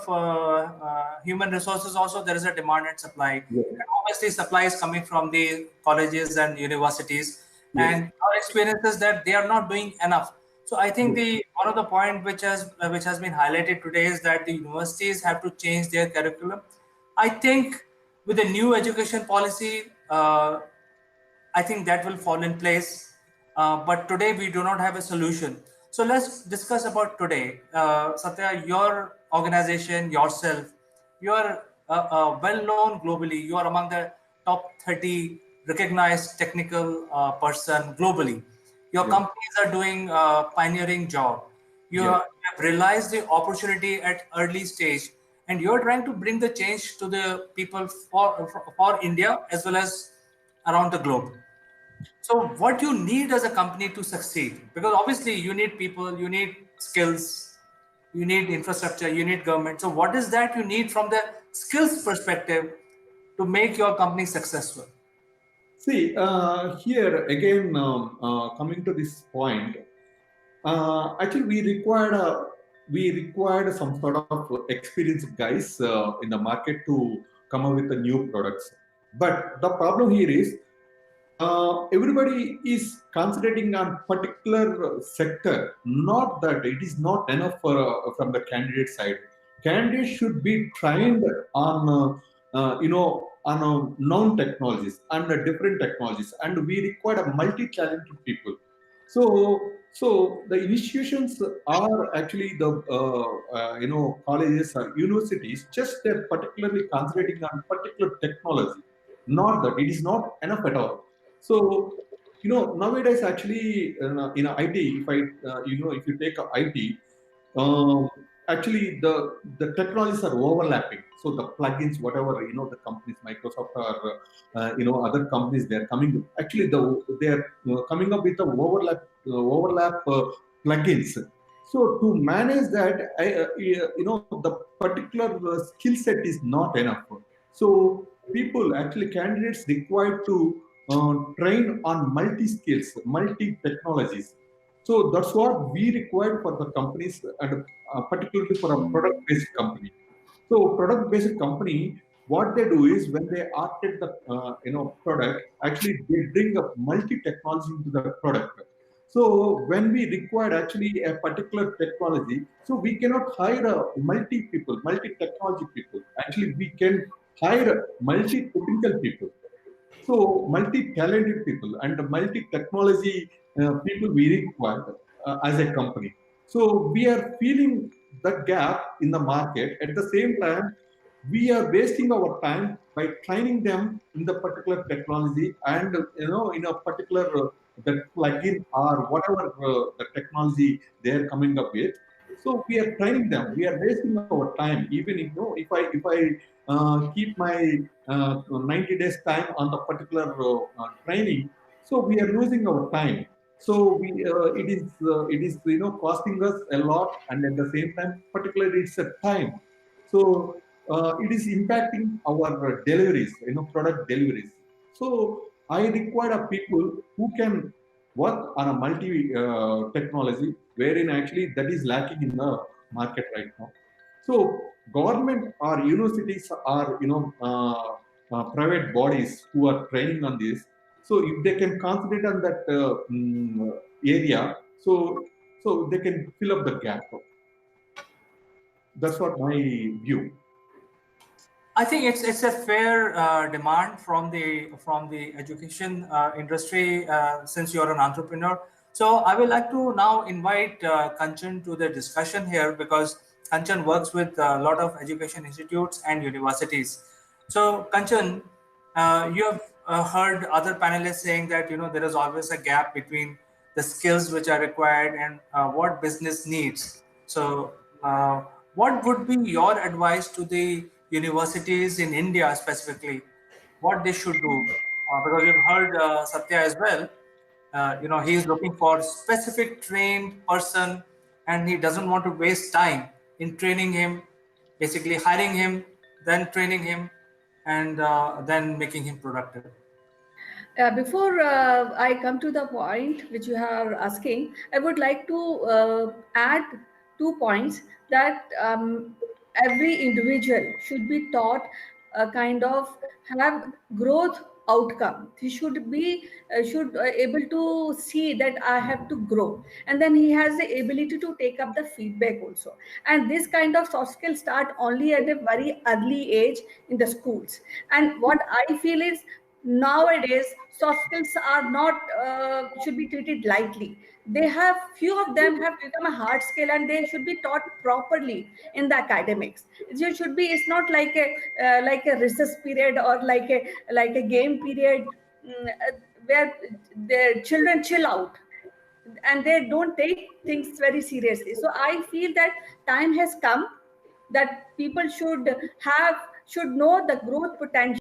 human resources, also there is a demand and supply. Yes. And obviously, supply is coming from the colleges and universities. Yes. And our experience is that they are not doing enough. So, I think Yes. the one of the point which has been highlighted today is that the universities have to change their curriculum. I think with the new education policy, I think that will fall in place. But today we do not have a solution. So let's discuss about today. Satya, your organization, yourself, you are well known globally. You are among the top 30 recognized technical person globally. Your Yeah. companies are doing pioneering job. You Yes. have realized the opportunity at early stage, and you're trying to bring the change to the people for India as well as around the globe. So, what you need as a company to succeed? Because obviously, you need people, you need skills, you need infrastructure, you need government. So, what is that you need from the skills perspective to make your company successful? See, here again, coming to this point, actually we required some sort of experienced guys in the market to come up with the new products. But the problem here is everybody is concentrating on particular sector. Not that it is not enough for from the candidate side. Candidates should be trained on on known technologies and different technologies, and we require a multi-talented people. So the institutions are actually the colleges or universities, just they're particularly concentrating on particular technology. Not that it is not enough at all. So nowadays actually in IT, if I if you take a IT, um, actually the technologies are overlapping. So the plugins, whatever the companies, Microsoft or other companies, they are coming. Actually, they are coming up with the overlap plugins. So to manage that, the particular skill set is not enough. So people, actually candidates, required to train on multi skills, multi technologies. So that's what we require for the companies, and particularly for a product-based company. So product-based company, what they do is when they architect the product, actually they bring up multi-technology into the product. So when we require actually a particular technology, so we cannot hire a multi-technology people. Actually, we can hire multi-technical people. So multi-talented people and multi-technology people we require as a company. So we are feeling the gap in the market. At the same time, we are wasting our time by training them in the particular technology and in a particular that plugin or whatever the technology they are coming up with. So we are training them. We are wasting our time. Even if I keep my 90 days time on the particular training, so we are losing our time. So it is costing us a lot, and at the same time, particularly it's a time. So it is impacting our deliveries, product deliveries. So I require a people who can work on a multi technology, wherein actually that is lacking in the market right now. So government or universities are private bodies who are training on this. So if they can concentrate on that area, so they can fill up the gap. That's what my view. I think it's a fair demand from the education industry since you're an entrepreneur. So I would like to now invite Kanchan to the discussion here because Kanchan works with a lot of education institutes and universities. So Kanchan, you have heard other panelists saying that there is always a gap between the skills which are required and what business needs. So what would be your advice to the universities in India specifically? What they should do? Because you've heard Satya as well. He is looking for specific trained person, and he doesn't want to waste time in training him, basically hiring him, then training him, and then making him productive. Before I come to the point which you are asking, I would like to add 2 points that every individual should be taught a kind of have growth outcome. He should be able to see that I have to grow, and then he has the ability to take up the feedback also. And this kind of soft skills start only at a very early age in the schools. And what I feel is nowadays soft skills are not should be treated lightly. They have few of them have become a hard skill, and they should be taught properly in the academics. It should be, it's not like a recess period or like a game period, where the children chill out and they don't take things very seriously. So I feel that time has come that people should know the growth potential.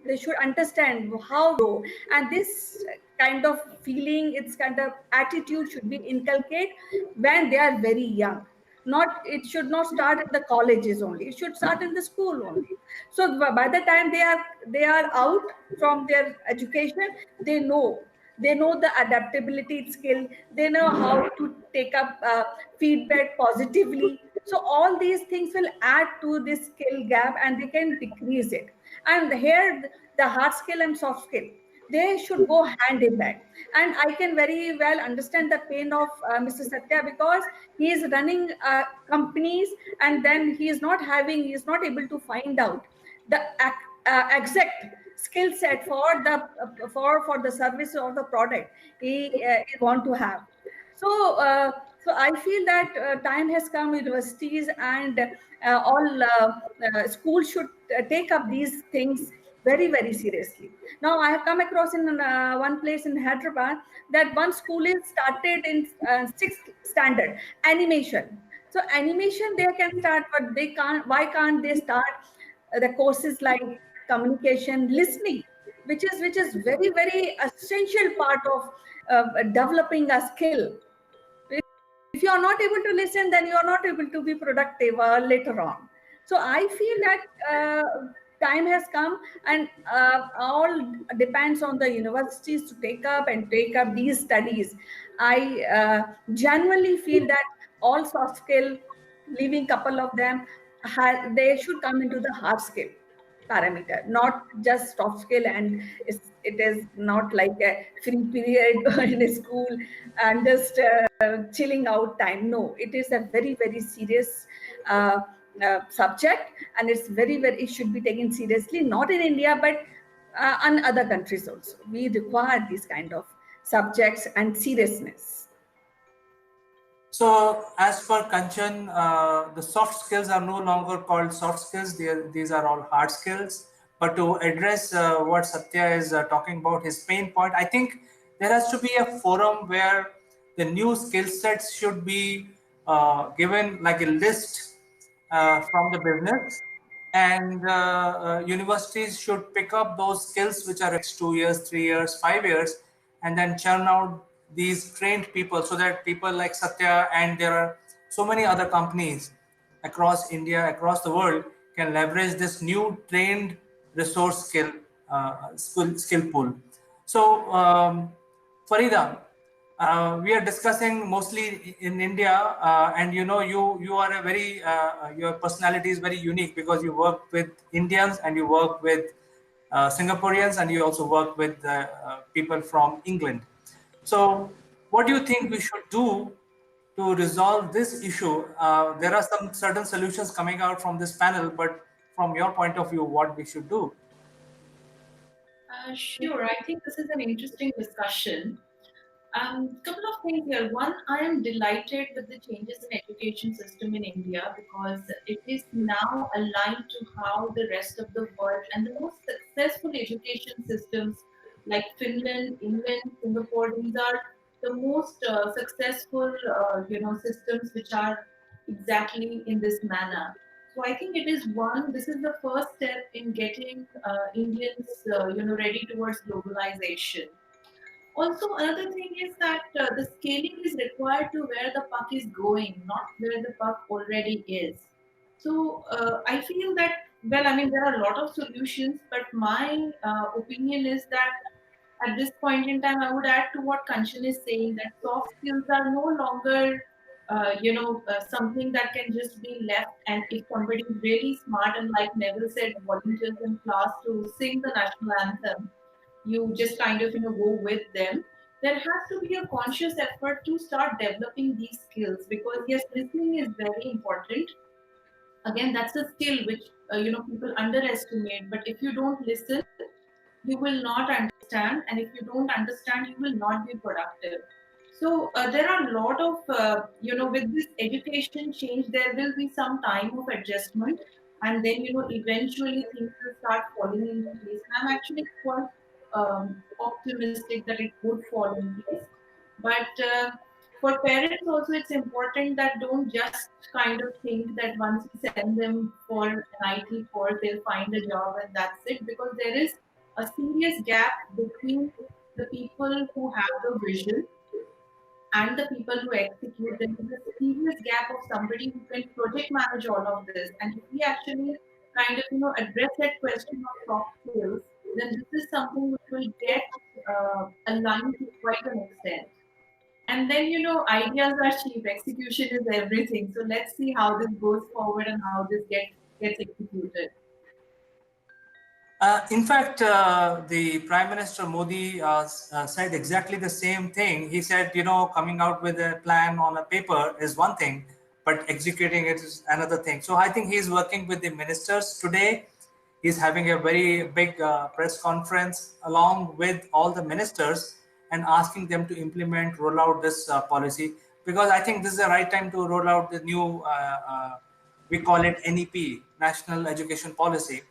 They should understand how to grow, and this kind of feeling, its kind of attitude should be inculcated when they are very young. Not, it should not start at the colleges only, it should start in the school only. So by the time they are out from their education, they know they know the adaptability skill, they know how to take up feedback positively. So all these things will add to this skill gap and they can decrease it. And here the hard skill and soft skill, they should go hand in hand. And I can very well understand the pain of Mr. Satya, because he is running companies, and then he is not able to find out the exact skill set for the for the service or the product he want to have. So I feel that time has come. Universities and all schools should take up these things very, very seriously. Now, I have come across in one place in Hyderabad that one school is started in sixth standard animation. So animation they can start, but they can't. Why can't they start the courses like communication, listening, which is very, very essential part of developing a skill. If you are not able to listen, then you are not able to be productive later on. So I feel that time has come, and all depends on the universities to take up these studies. I genuinely feel that all soft skill, leaving couple of them, they should come into the hard skill parameter, not just soft skill. And it is not like a free period in a school and just chilling out time. No, it is a very, very serious subject, and it's very, very, it should be taken seriously, not in India, but in other countries also. We require these kind of subjects and seriousness. So, as per Kanchan, the soft skills are no longer called soft skills. These are all hard skills. But to address what Satya is talking about, his pain point, I think there has to be a forum where the new skill sets should be given like a list from the business, and universities should pick up those skills which are 2 years, 3 years, 5 years, and then churn out these trained people, so that people like Satya, and there are so many other companies across India, across the world, can leverage this new trained resource skill pool. So, Farida, we are discussing mostly in India, and you are a very your personality is very unique, because you work with Indians and you work with Singaporeans, and you also work with people from England. So, what do you think we should do to resolve this issue? There are some certain solutions coming out from this panel, but from your point of view, what we should do? Sure, I think this is an interesting discussion. Couple of things here. One, I am delighted with the changes in education system in India, because it is now aligned to how the rest of the world and the most successful education systems like Finland, England, Singapore, these are the most successful systems which are exactly in this manner. So I think it is one. This is the first step in getting Indians, ready towards globalization. Also, another thing is that the scaling is required to where the puck is going, not where the puck already is. So I feel that, well, I mean, there are a lot of solutions, but my opinion is that at this point in time, I would add to what Kanchan is saying that soft skills are no longer, something that can just be left. And if somebody is really smart and, like Neville said, volunteers in class to sing the national anthem, you just kind of go with them. There has to be a conscious effort to start developing these skills, because yes, listening is very important. Again, that's a skill which people underestimate. But if you don't listen, you will not understand, and if you don't understand, you will not be productive. So there are a lot of with this education change, there will be some time of adjustment, and then eventually things will start falling into place. And I'm actually quite optimistic that it would fall in place. But for parents also, it's important that don't just kind of think that once you send them for an IT course, they'll find a job and that's it, because there is a serious gap between the people who have the vision and the people who execute. There is a serious gap of somebody who can project manage all of this. And if we actually kind of address that question of soft skills, then this is something which will get aligned to quite an extent. And then ideas are cheap, execution is everything. So let's see how this goes forward and how this gets executed. In fact, the Prime Minister Modi said exactly the same thing. He said, coming out with a plan on a paper is one thing, but executing it is another thing. So I think he's working with the ministers today. He's having a very big press conference along with all the ministers and asking them to implement, roll out this policy, because I think this is the right time to roll out the new, we call it NEP, National Education Policy.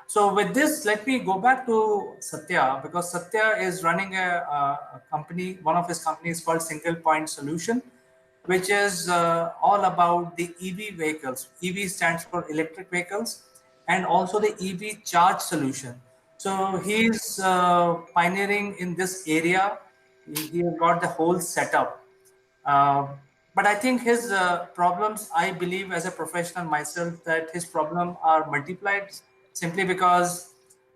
So with this, let me go back to Satya, because Satya is running a company. One of his companies called Single Point Solution, which is all about the EV vehicles. EV stands for electric vehicles, and also the EV charge solution. So he's pioneering in this area. He has got the whole setup. Uh, but I think his problems, I believe as a professional myself, that his problems are multiplied simply because,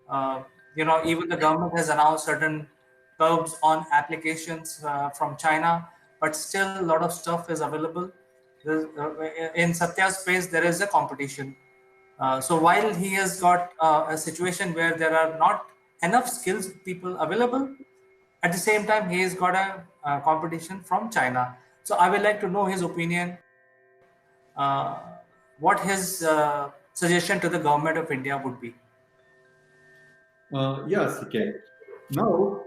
uh, even the government has announced certain curbs on applications from China, but still a lot of stuff is available. In Satya's space, there is a competition. So while he has got a situation where there are not enough skills people available, at the same time, he has got a competition from China. So I would like to know his opinion, uh, what his suggestion to the government of India would be. Yes, okay. Now,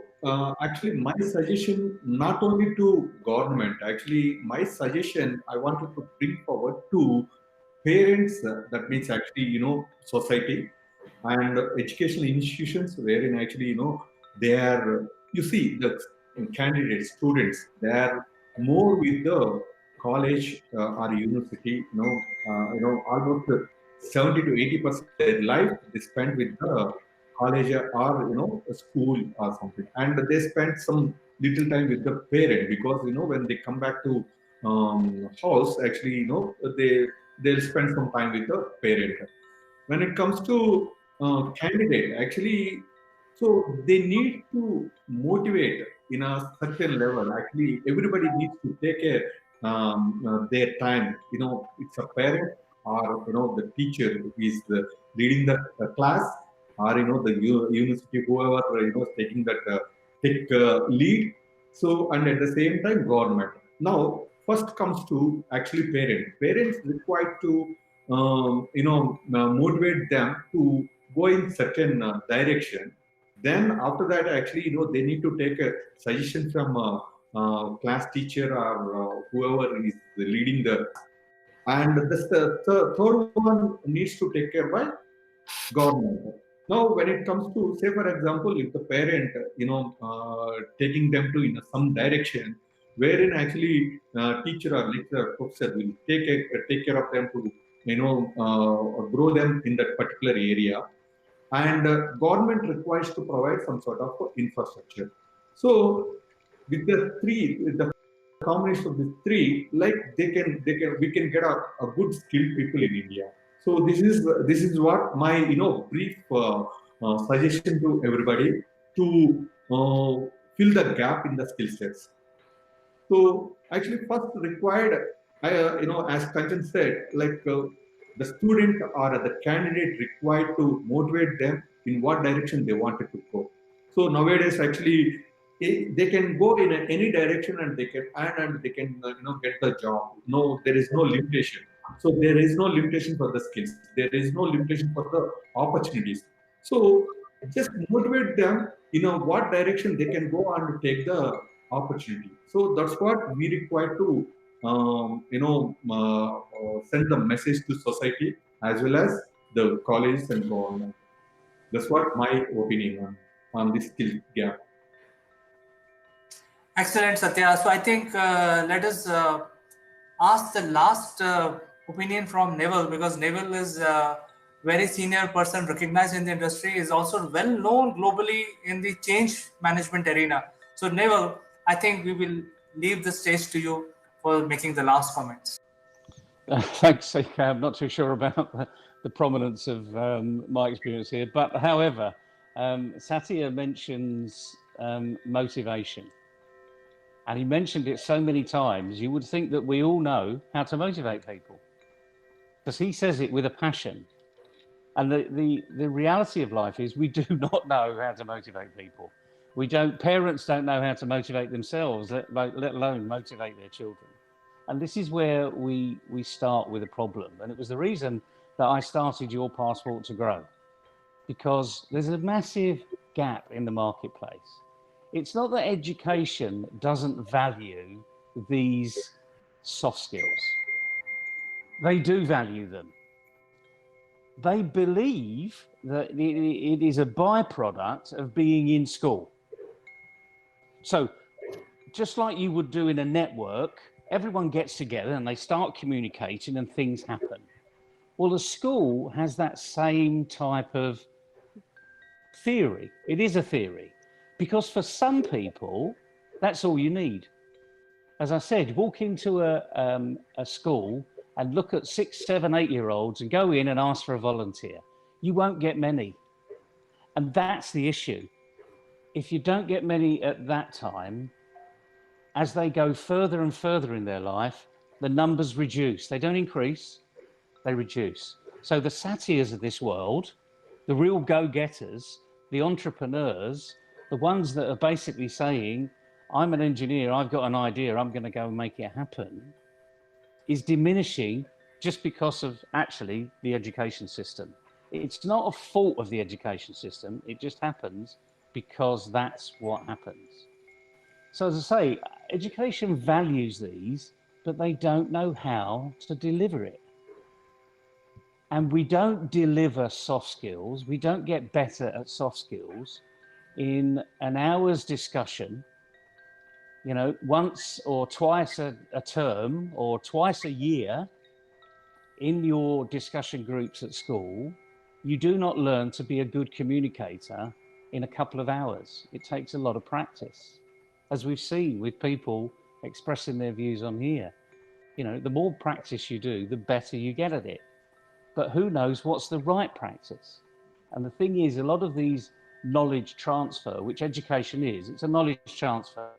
actually, my suggestion not only to government, actually, my suggestion I wanted to bring forward to parents. That means actually, society and educational institutions, wherein actually, they are. You see, the candidates, students, they are more with the college or university. Almost 70 to 80% of their life they spend with the college or a school or something, and they spend some little time with the parent, because when they come back to house, actually they'll spend some time with the parent. When it comes to candidate, actually, so they need to motivate in a certain level. Actually, everybody needs to take their time. It's a parent or the teacher who is leading the class, or the university, whoever is taking that take lead. So, and at the same time, government. Now, first comes to actually parents. Parents required to motivate them to go in certain direction. Then after that, actually, they need to take a suggestion from class teacher or whoever is leading the. And the third one needs to take care by government. Now, when it comes to, say, for example, if the parent, taking them to some direction, wherein actually teacher or lecturer, professor will take care of them to grow them in that particular area, and government requires to provide some sort of infrastructure. So with the combination of the three, like we can get a good skilled people in India. So this is what my brief suggestion to everybody to fill the gap in the skill sets. So actually, first required, as Kanchan said, like the student or the candidate required to motivate them in what direction they wanted to go. So nowadays, actually, they can go in any direction and they can earn and they can get the job. No, there is no limitation. So there is no limitation for the skills. There is no limitation for the opportunities. So just motivate them what direction they can go and take the opportunity. So that's what we require to send the message to society as well as the colleges and government. That's what my opinion on this skill gap. Excellent, Satya. So I think let us ask the last opinion from Neville, because Neville is a very senior person recognized in the industry, is also well known globally in the change management arena. So Neville, I think we will leave the stage to you for making the last comments. Thanks, CK. I'm not too sure about the prominence of my experience here, but however, Satya mentions motivation. And he mentioned it so many times, you would think that we all know how to motivate people, because he says it with a passion. And the reality of life is we do not know how to motivate people. Parents don't know how to motivate themselves, let alone motivate their children. And this is where we start with a problem. And it was the reason that I started Your Passport to Grow, because there's a massive gap in the marketplace. It's not that education doesn't value these soft skills. They do value them. They believe that it is a byproduct of being in school. So just like you would do in a network, everyone gets together and they start communicating and things happen. Well, the school has that same type of theory. It is a theory. Because for some people, that's all you need. As I said, walk into a school and look at 6, 7, 8-year-olds and go in and ask for a volunteer. You won't get many. And that's the issue. If you don't get many at that time, as they go further and further in their life, the numbers reduce. They don't increase, they reduce. So the Satyas of this world, the real go-getters, the entrepreneurs, the ones that are basically saying, I'm an engineer, I've got an idea, I'm going to go and make it happen, is diminishing just because of actually the education system. It's not a fault of the education system, it just happens because that's what happens. So as I say, education values these, but they don't know how to deliver it. And we don't deliver soft skills, we don't get better at soft skills in an hour's discussion, once or twice a term or twice a year in your discussion groups at school. You do not learn to be a good communicator in a couple of hours. It takes a lot of practice, as we've seen with people expressing their views on here. The more practice you do, the better you get at it. But who knows what's the right practice? And the thing is, a lot of these knowledge transfer, which education is, it's a knowledge transfer.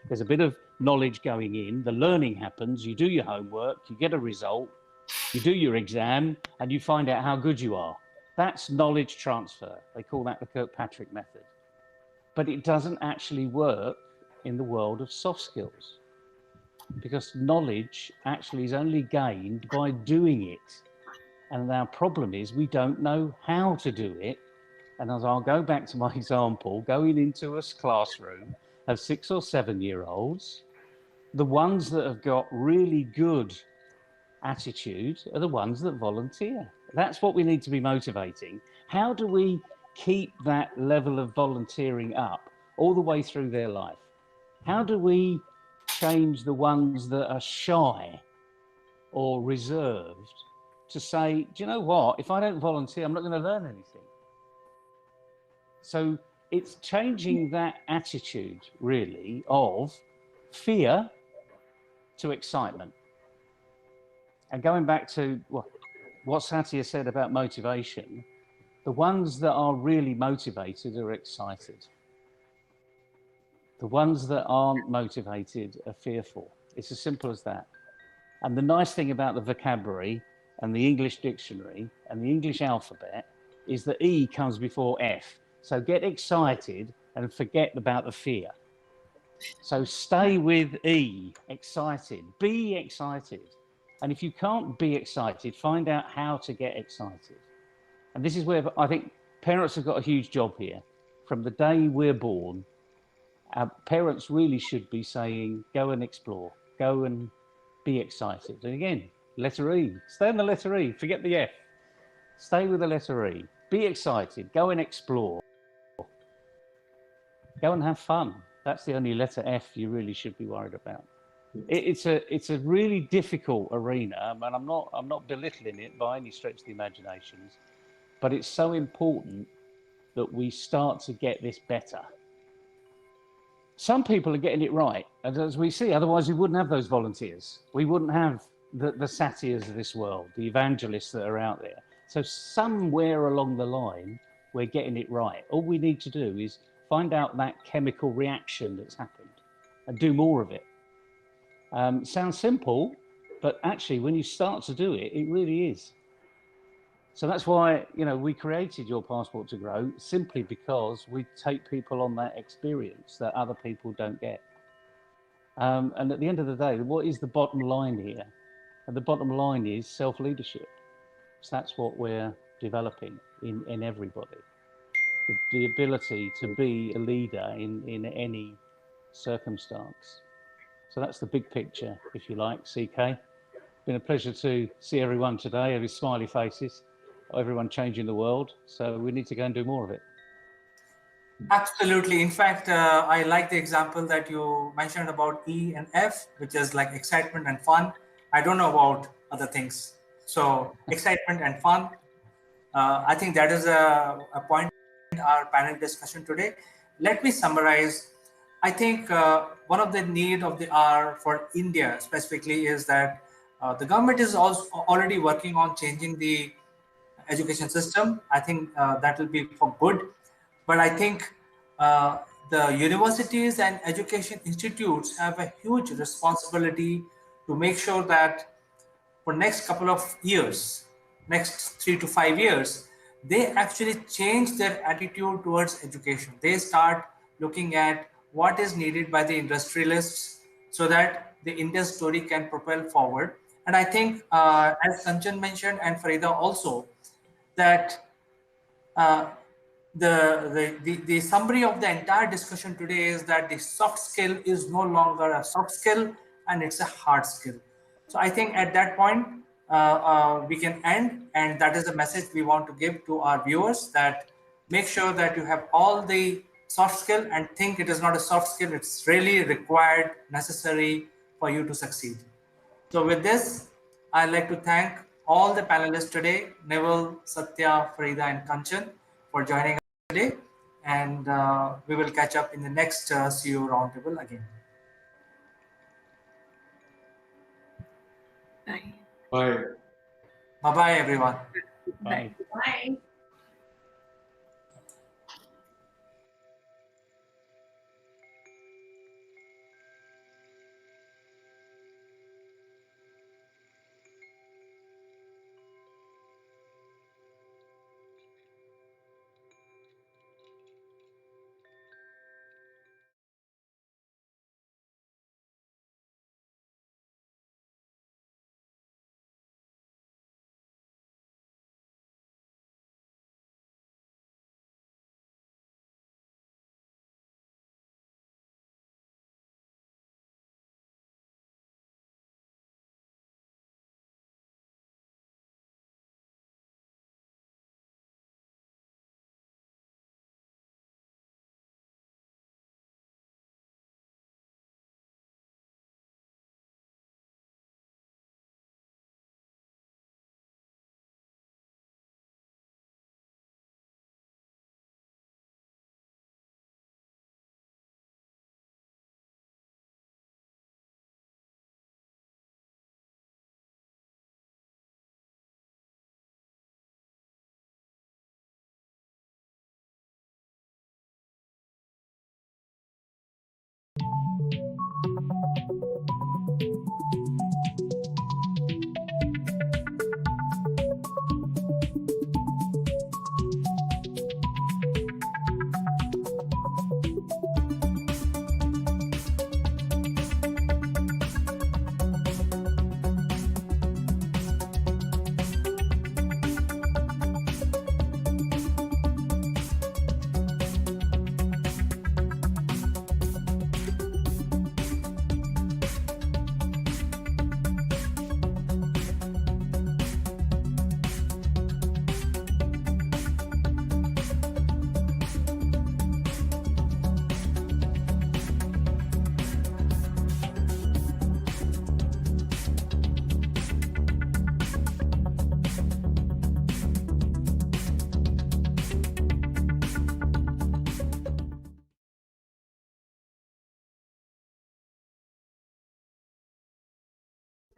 There's a bit of knowledge going in, the learning happens, you do your homework, you get a result, you do your exam, and you find out how good you are. That's knowledge transfer. They call that the Kirkpatrick method. But it doesn't actually work in the world of soft skills, because knowledge actually is only gained by doing it. And our problem is we don't know how to do it. And as I'll go back to my example, going into a classroom of 6 or 7-year-olds, the ones that have got really good attitude are the ones that volunteer. That's what we need to be motivating. How do we keep that level of volunteering up all the way through their life? How do we change the ones that are shy or reserved to say, do you know what? If I don't volunteer, I'm not going to learn anything. So it's changing that attitude, really, of fear to excitement. And going back to what Satya said about motivation, the ones that are really motivated are excited. The ones that aren't motivated are fearful. It's as simple as that. And the nice thing about the vocabulary and the English dictionary and the English alphabet is that E comes before F. So get excited and forget about the fear. So stay with E, excited, be excited. And if you can't be excited, find out how to get excited. And this is where I think parents have got a huge job here. From the day we're born, our parents really should be saying, go and explore, go and be excited. And again, letter E, stay on the letter E, forget the F. Stay with the letter E, be excited, go and explore, go and have fun. That's the only letter F you really should be worried about. It's a really difficult arena, and I'm not belittling it by any stretch of the imaginations, but it's so important that we start to get this better. Some people are getting it right, as we see, otherwise we wouldn't have those volunteers. We wouldn't have the satyrs of this world, the evangelists that are out there. So somewhere along the line, we're getting it right. All we need to do is find out that chemical reaction that's happened and do more of it. Sounds simple, but actually when you start to do it, it really is. So that's why, we created Your Passport to Grow, simply because we take people on that experience that other people don't get. And at the end of the day, what is the bottom line here? And the bottom line is self-leadership. So that's what we're developing in everybody. The ability to be a leader in any circumstance. So that's the big picture, if you like, CK. Been a pleasure to see everyone today, every smiley faces, everyone changing the world. So we need to go and do more of it. Absolutely. In fact, I like the example that you mentioned about E and F, which is like excitement and fun. I don't know about other things. So excitement and fun. I think that is a point in our panel discussion today. Let me summarize. I think one of the need of the hour for India specifically is that the government is also already working on changing the education system. I think that will be for good. But I think the universities and education institutes have a huge responsibility to make sure that for next couple of years, next 3 to 5 years, they actually change their attitude towards education. They start looking at what is needed by the industrialists so that the Indian story can propel forward. And I think, as Kanchan mentioned and Farida also, that the summary of the entire discussion today is that the soft skill is no longer a soft skill and it's a hard skill. So I think at that point we can end, and that is the message we want to give to our viewers, that make sure that you have all the soft skill and think it is not a soft skill, it's really required, necessary for you to succeed. So with this, I'd like to thank all the panelists today, Neville, Satya, Farida, and Kanchan, for joining us today. And we will catch up in the next CEO Roundtable again. Bye. Bye. Bye-bye, everyone. Bye. Bye.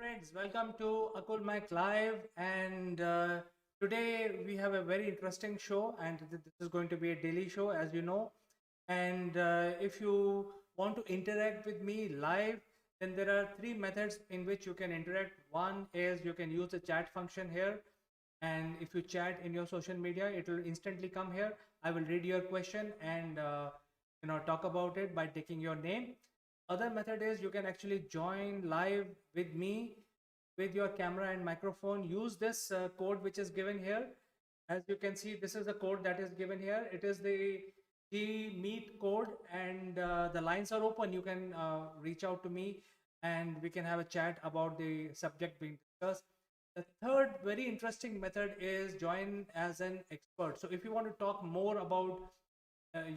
friends, welcome to Akul Mac Live. And today we have a very interesting show, and this is going to be a daily show, as you know. And if you want to interact with me live, then there are three methods in which you can interact. One is you can use the chat function here, and if you chat in your social media, it will instantly come here. I will read your question and talk about it by taking your name. Other method is you can actually join live with me with your camera and microphone. Use this code which is given here. As you can see, this is the code that is given here. It is the Meet code, and the lines are open. You can reach out to me and we can have a chat about the subject being discussed. The third very interesting method is join as an expert. So if you want to talk more about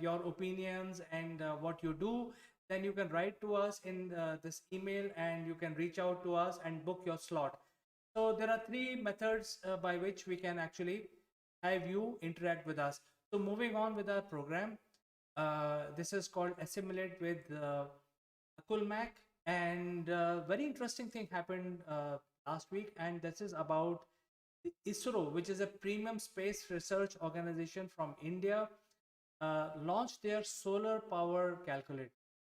your opinions and what you do, then you can write to us in this email, and you can reach out to us and book your slot. So there are three methods by which we can actually have you interact with us. So moving on with our program, this is called Assimilate with Akul Mac, and very interesting thing happened last week, and this is about the ISRO, which is a premium space research organization from India, launched their solar power calculator.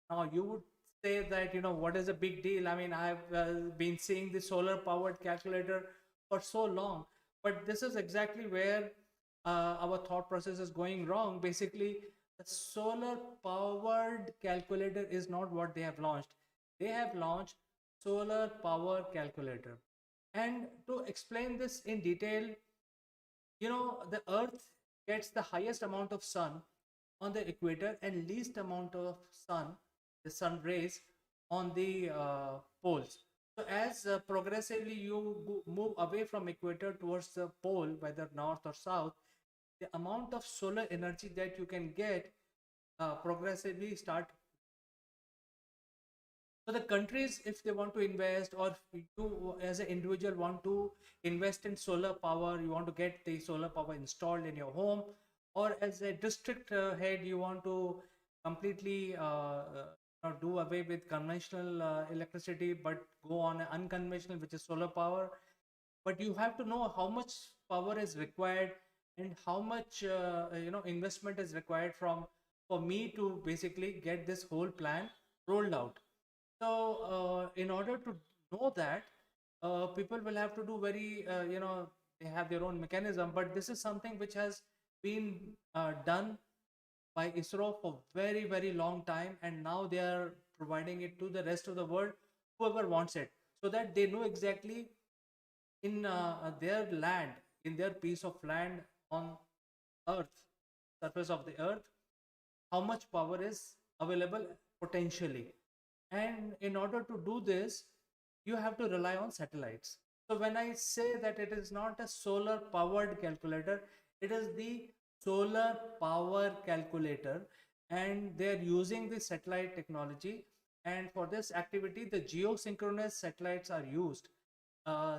Now you would say that, what is a big deal? I mean, I've been seeing the solar powered calculator for so long, but this is exactly where our thought process is going wrong. Basically, the solar powered calculator is not what they have launched. They have launched solar power calculator. And to explain this in detail, the earth gets the highest amount of sun on the equator and least amount of the sun rays on the poles. So as progressively you move away from equator towards the pole, whether north or south, the amount of solar energy that you can get progressively start. So the countries, if they want to invest, or if you as an individual want to invest in solar power, you want to get the solar power installed in your home, or as a district head, you want to completely do away with conventional electricity, but go on an unconventional, which is solar power. But you have to know how much power is required and how much investment is required for me to basically get this whole plan rolled out. So in order to know that, people will have to do very they have their own mechanism, but this is something which has been done by ISRO for very very long time, and now they are providing it to the rest of the world, whoever wants it, so that they know exactly in their land, in their piece of land on earth, surface of the earth, how much power is available potentially. And in order to do this, you have to rely on satellites. So when I say that it is not a solar powered calculator, it is the solar power calculator, and they're using the satellite technology. And for this activity, the geosynchronous satellites are used,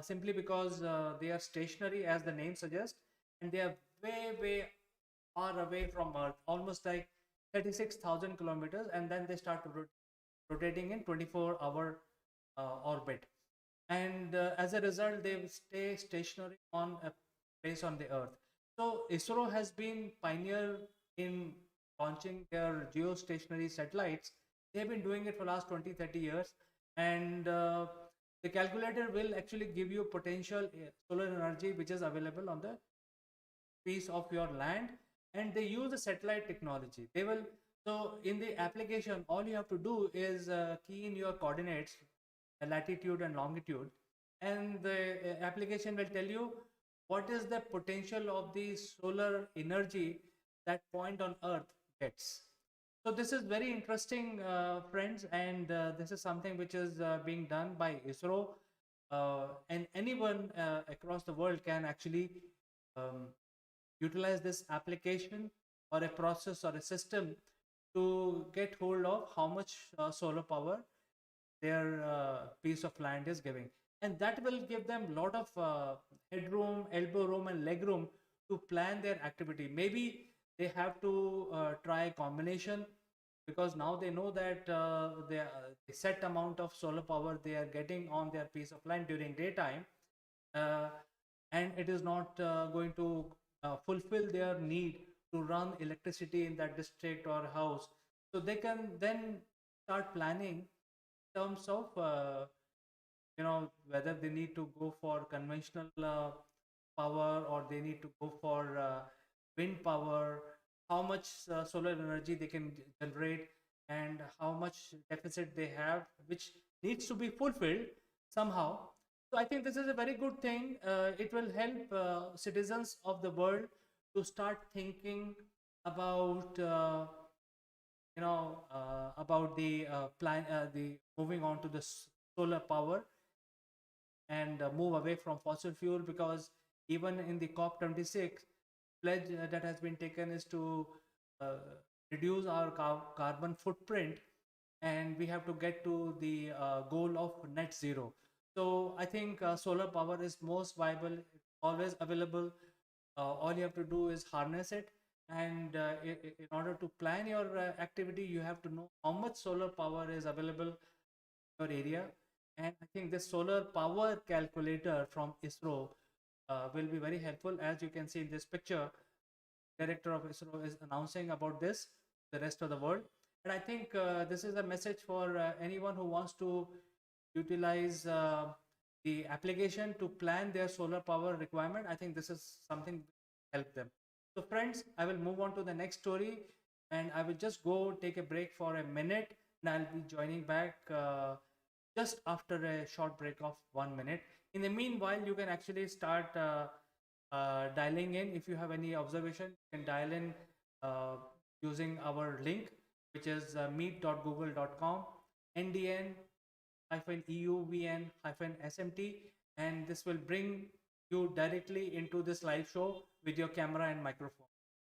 simply because they are stationary, as the name suggests, and they are way far away from Earth, almost like 36,000 kilometers, and then they start rotating in 24-hour orbit. And as a result, they will stay stationary on a place on the Earth. So ISRO has been pioneer in launching their geostationary satellites. They've been doing it for the last 20-30 years, and the calculator will actually give you potential solar energy which is available on the piece of your land, and they use the satellite technology. They will, so in the application, all you have to do is key in your coordinates, latitude and longitude, and the application will tell you what is the potential of the solar energy that point on earth gets. So this is very interesting, friends, and this is something which is being done by ISRO, and anyone across the world can actually um, utilize this application or a process or a system to get hold of how much solar power their piece of land is giving, and that will give them a lot of headroom, elbow room and leg room to plan their activity. Maybe they have to try a combination because now they know that the set amount of solar power they are getting on their piece of land during daytime, uh, and it is not going to fulfill their need to run electricity in that district or house. So they can then start planning in terms of whether they need to go for conventional power, or they need to go for wind power, how much solar energy they can generate, and how much deficit they have, which needs to be fulfilled somehow. So I think this is a very good thing. It will help citizens of the world to start thinking about about the plan, the moving on to the solar power, and move away from fossil fuel, because even in the COP26 pledge that has been taken is to uh, reduce our carbon footprint, and we have to get to the goal of net zero. So I think solar power is most viable, it's always available. All you have to do is harness it, and in order to plan your activity, you have to know how much solar power is available in your area. And I think this solar power calculator from ISRO will be very helpful. As you can see in this picture, director of ISRO is announcing about this to the rest of the world. And I think this is a message for anyone who wants to utilize the application to plan their solar power requirement. I think this is something that will help them. So friends, I will move on to the next story, and I will just go take a break for a minute, and I'll be joining back just after a short break of 1 minute. In the meanwhile, you can actually start dialing in. If you have any observation, you can dial in using our link, which is meet.google.com ndn-euvn-smt, and this will bring you directly into this live show with your camera and microphone.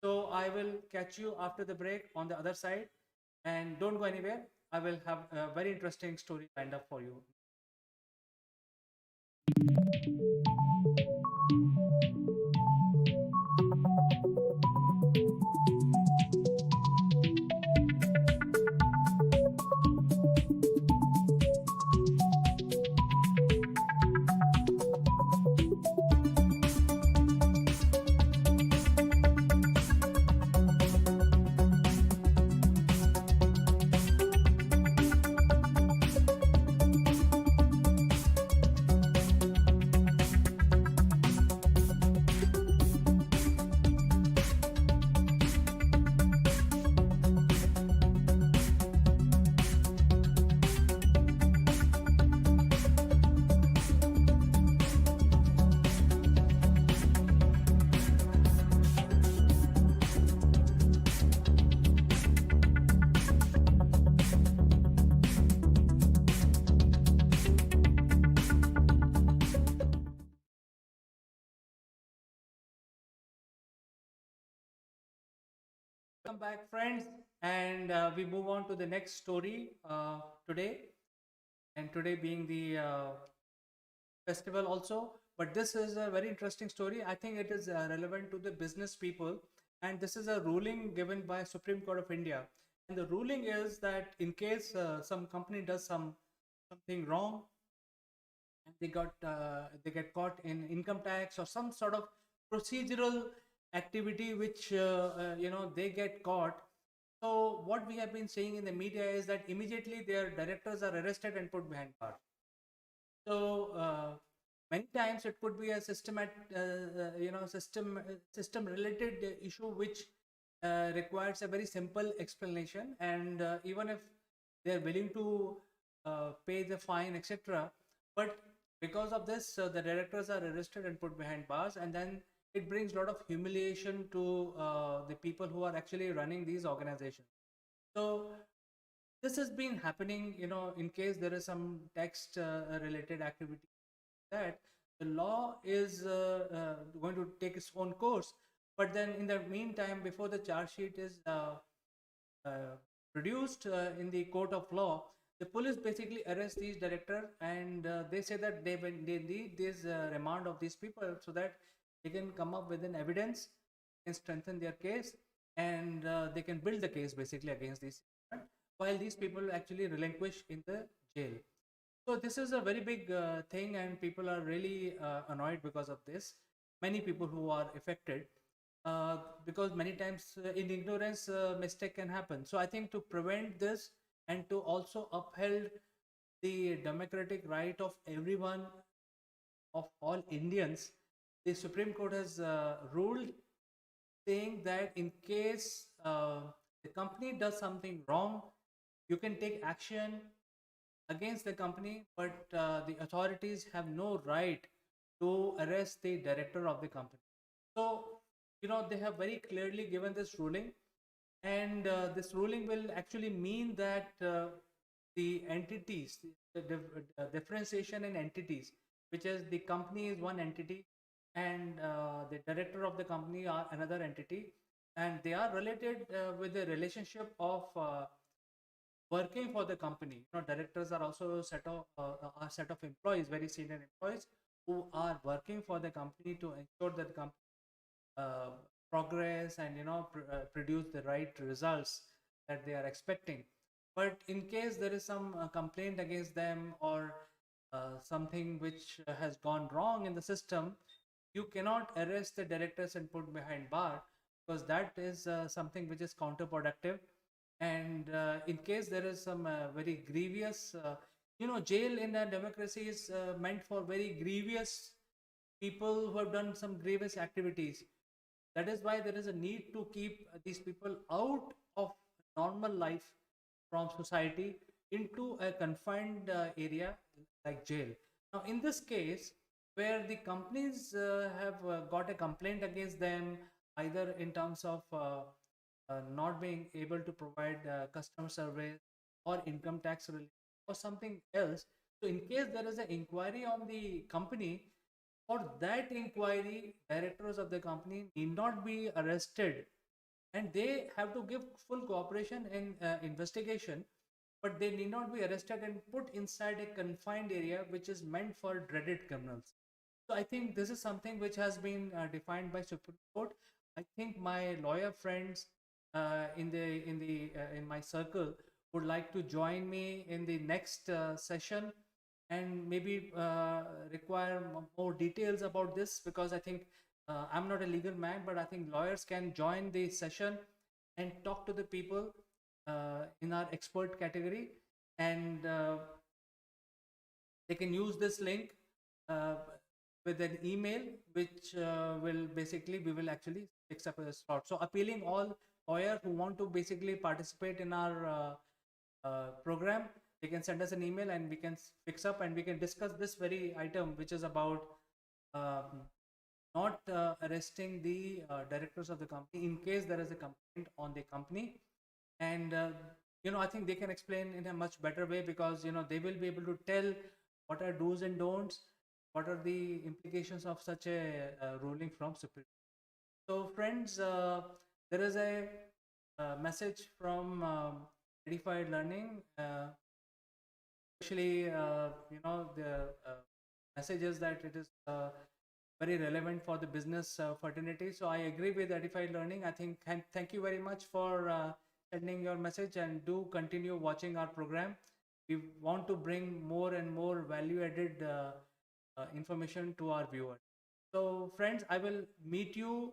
So I will catch you after the break on the other side, and don't go anywhere. I will have a very interesting story lined up for you. Welcome back, friends, and we move on to the next story today. And today being the festival also, but this is a very interesting story. I think it is relevant to the business people, and this is a ruling given by Supreme Court of India. And the ruling is that in case some company does something wrong, and they get caught in income tax or some sort of procedural activity which they get caught. So what we have been saying in the media is that immediately their directors are arrested and put behind bars. So many times it could be a system related issue which requires a very simple explanation, and even if they are willing to pay the fine, etc., but because of this, the directors are arrested and put behind bars, and then it brings a lot of humiliation to the people who are actually running these organizations. So this has been happening, in case there is some text related activity, that the law is going to take its own course. But then in the meantime, before the charge sheet is produced in the court of law, the police basically arrest these directors, and they say that they need this remand of these people so that they can come up with an evidence and strengthen their case, and they can build the case basically against these. while these people actually relinquish in the jail. So this is a very big thing, and people are really annoyed because of this. Many people who are affected, because many times in ignorance mistake can happen. So I think to prevent this and to also uphold the democratic right of everyone, of all Indians, the Supreme Court has ruled, saying that in case the company does something wrong, you can take action against the company, but the authorities have no right to arrest the director of the company. So, they have very clearly given this ruling, and this ruling will actually mean that the entities, the differentiation in entities, which is the company is one entity, and the director of the company are another entity, and they are related with the relationship of working for the company. Directors are also a set of employees, very senior employees, who are working for the company to ensure that the company uh, progress and produce the right results that they are expecting. But in case there is some complaint against them, or something which has gone wrong in the system, you cannot arrest the directors and put behind bar, because that is something which is counterproductive. And in case there is some very grievous, jail in a democracy is meant for very grievous people who have done some grievous activities. That is why there is a need to keep these people out of normal life from society into a confined area like jail. Now, in this case, where the companies have got a complaint against them, either in terms of not being able to provide customer service or income tax relief or something else. So, in case there is an inquiry on the company, for that inquiry, directors of the company need not be arrested, and they have to give full cooperation in investigation, but they need not be arrested and put inside a confined area which is meant for dreaded criminals. So I think this is something which has been defined by Supreme Court. I think my lawyer friends in my circle would like to join me in the next session, and maybe require more details about this, because I think I'm not a legal man, but I think lawyers can join the session and talk to the people in our expert category, and they can use this link uh, with an email, which will basically, we will actually fix up a slot. So appealing all lawyers who want to basically participate in our program, they can send us an email and we can fix up, and we can discuss this very item, which is about not arresting the directors of the company in case there is a complaint on the company. And I think they can explain in a much better way, because they will be able to tell what are do's and don'ts, what are the implications of such a ruling from Supreme Court. So friends, there is a message from Edified Learning, especially the message is that it is very relevant for the business fraternity. So I agree with Edified Learning. I think thank you very much for sending your message, and do continue watching our program. We want to bring more and more value added information to our viewers. So friends, I will meet you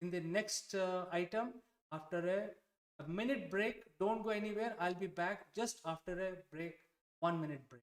in the next item after a minute break. Don't go anywhere. I'll be back just after a break, 1 minute break.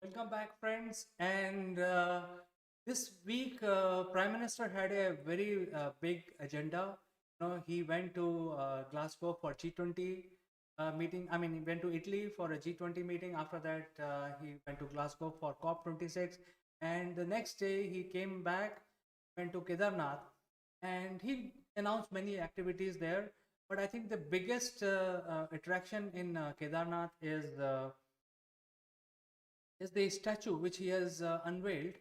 Welcome back, friends. And this week, Prime Minister had a very big agenda. He went to Glasgow for G20 meeting. I mean, he went to Italy for a G20 meeting. After that, he went to Glasgow for COP26. And the next day, he came back, went to Kedarnath, and he announced many activities there. But I think the biggest attraction in Kedarnath is the statue which he has unveiled,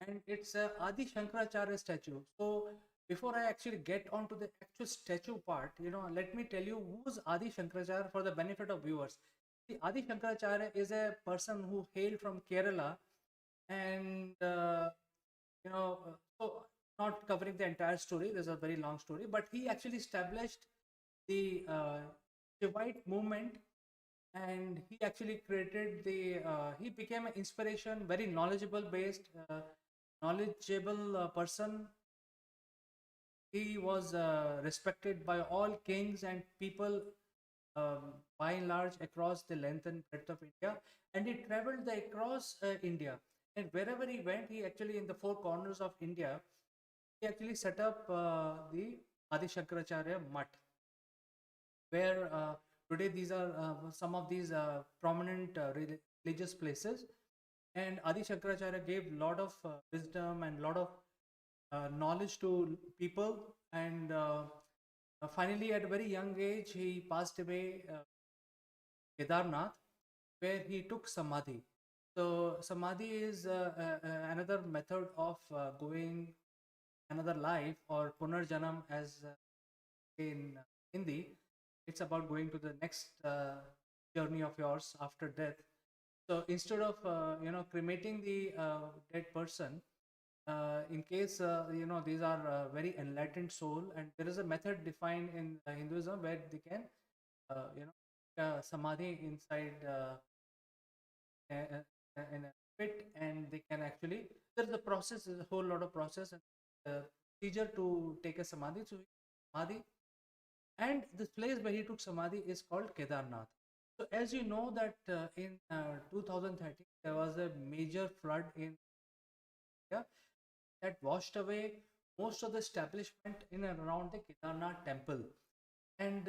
and it's a Adi Shankaracharya statue. So before I actually get onto the actual statue part, let me tell you who's Adi Shankaracharya for the benefit of viewers. The Adi Shankaracharya is a person who hailed from Kerala, and so not covering the entire story. There's a very long story, but he actually established the Shivite movement, and he actually created he became an inspiration, very knowledgeable person. He was respected by all kings and people, by and large, across the length and breadth of India, and he traveled across India, and wherever he went, he actually, in the four corners of India, he actually set up the Adi Shankaracharya Mutt, where today these are some of these prominent religious places. And Adi Shankaracharya gave a lot of wisdom and a lot of knowledge to people. And finally, at a very young age, he passed away Kedarnath, where he took Samadhi. So Samadhi is another method of going another life, or Punarjanam, as in Hindi. It's about going to the next journey of yours after death. So instead of cremating the dead person, in case these are very enlightened soul, and there is a method defined in Hinduism where they can samadhi inside in a pit, and they can actually, there's a process, there's a whole lot of process and procedure to take a samadhi. So samadhi, and this place where he took samadhi is called Kedarnath. So as you know that in 2013 there was a major flood in India that washed away most of the establishment in and around the Kedarnath temple, and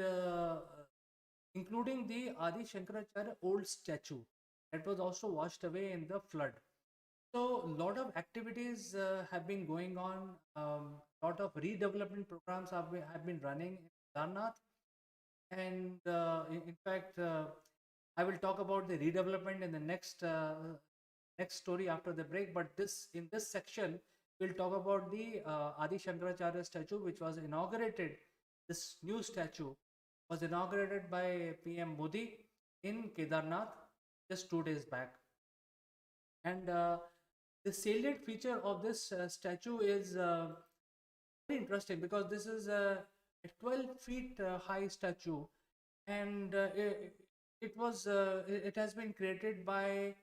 including the Adi Shankaracharya old statue that was also washed away in the flood. So a lot of activities have been going on. Lot of redevelopment programs have been running in Kedarnath, and in fact, I will talk about the redevelopment in the next story after the break. But in this section, we'll talk about the Adi Shankaracharya statue, which was inaugurated. This new statue was inaugurated by PM Modi in Kedarnath just 2 days back. And the salient feature of this statue is very interesting, because this is a 12 feet high statue, and it has been created by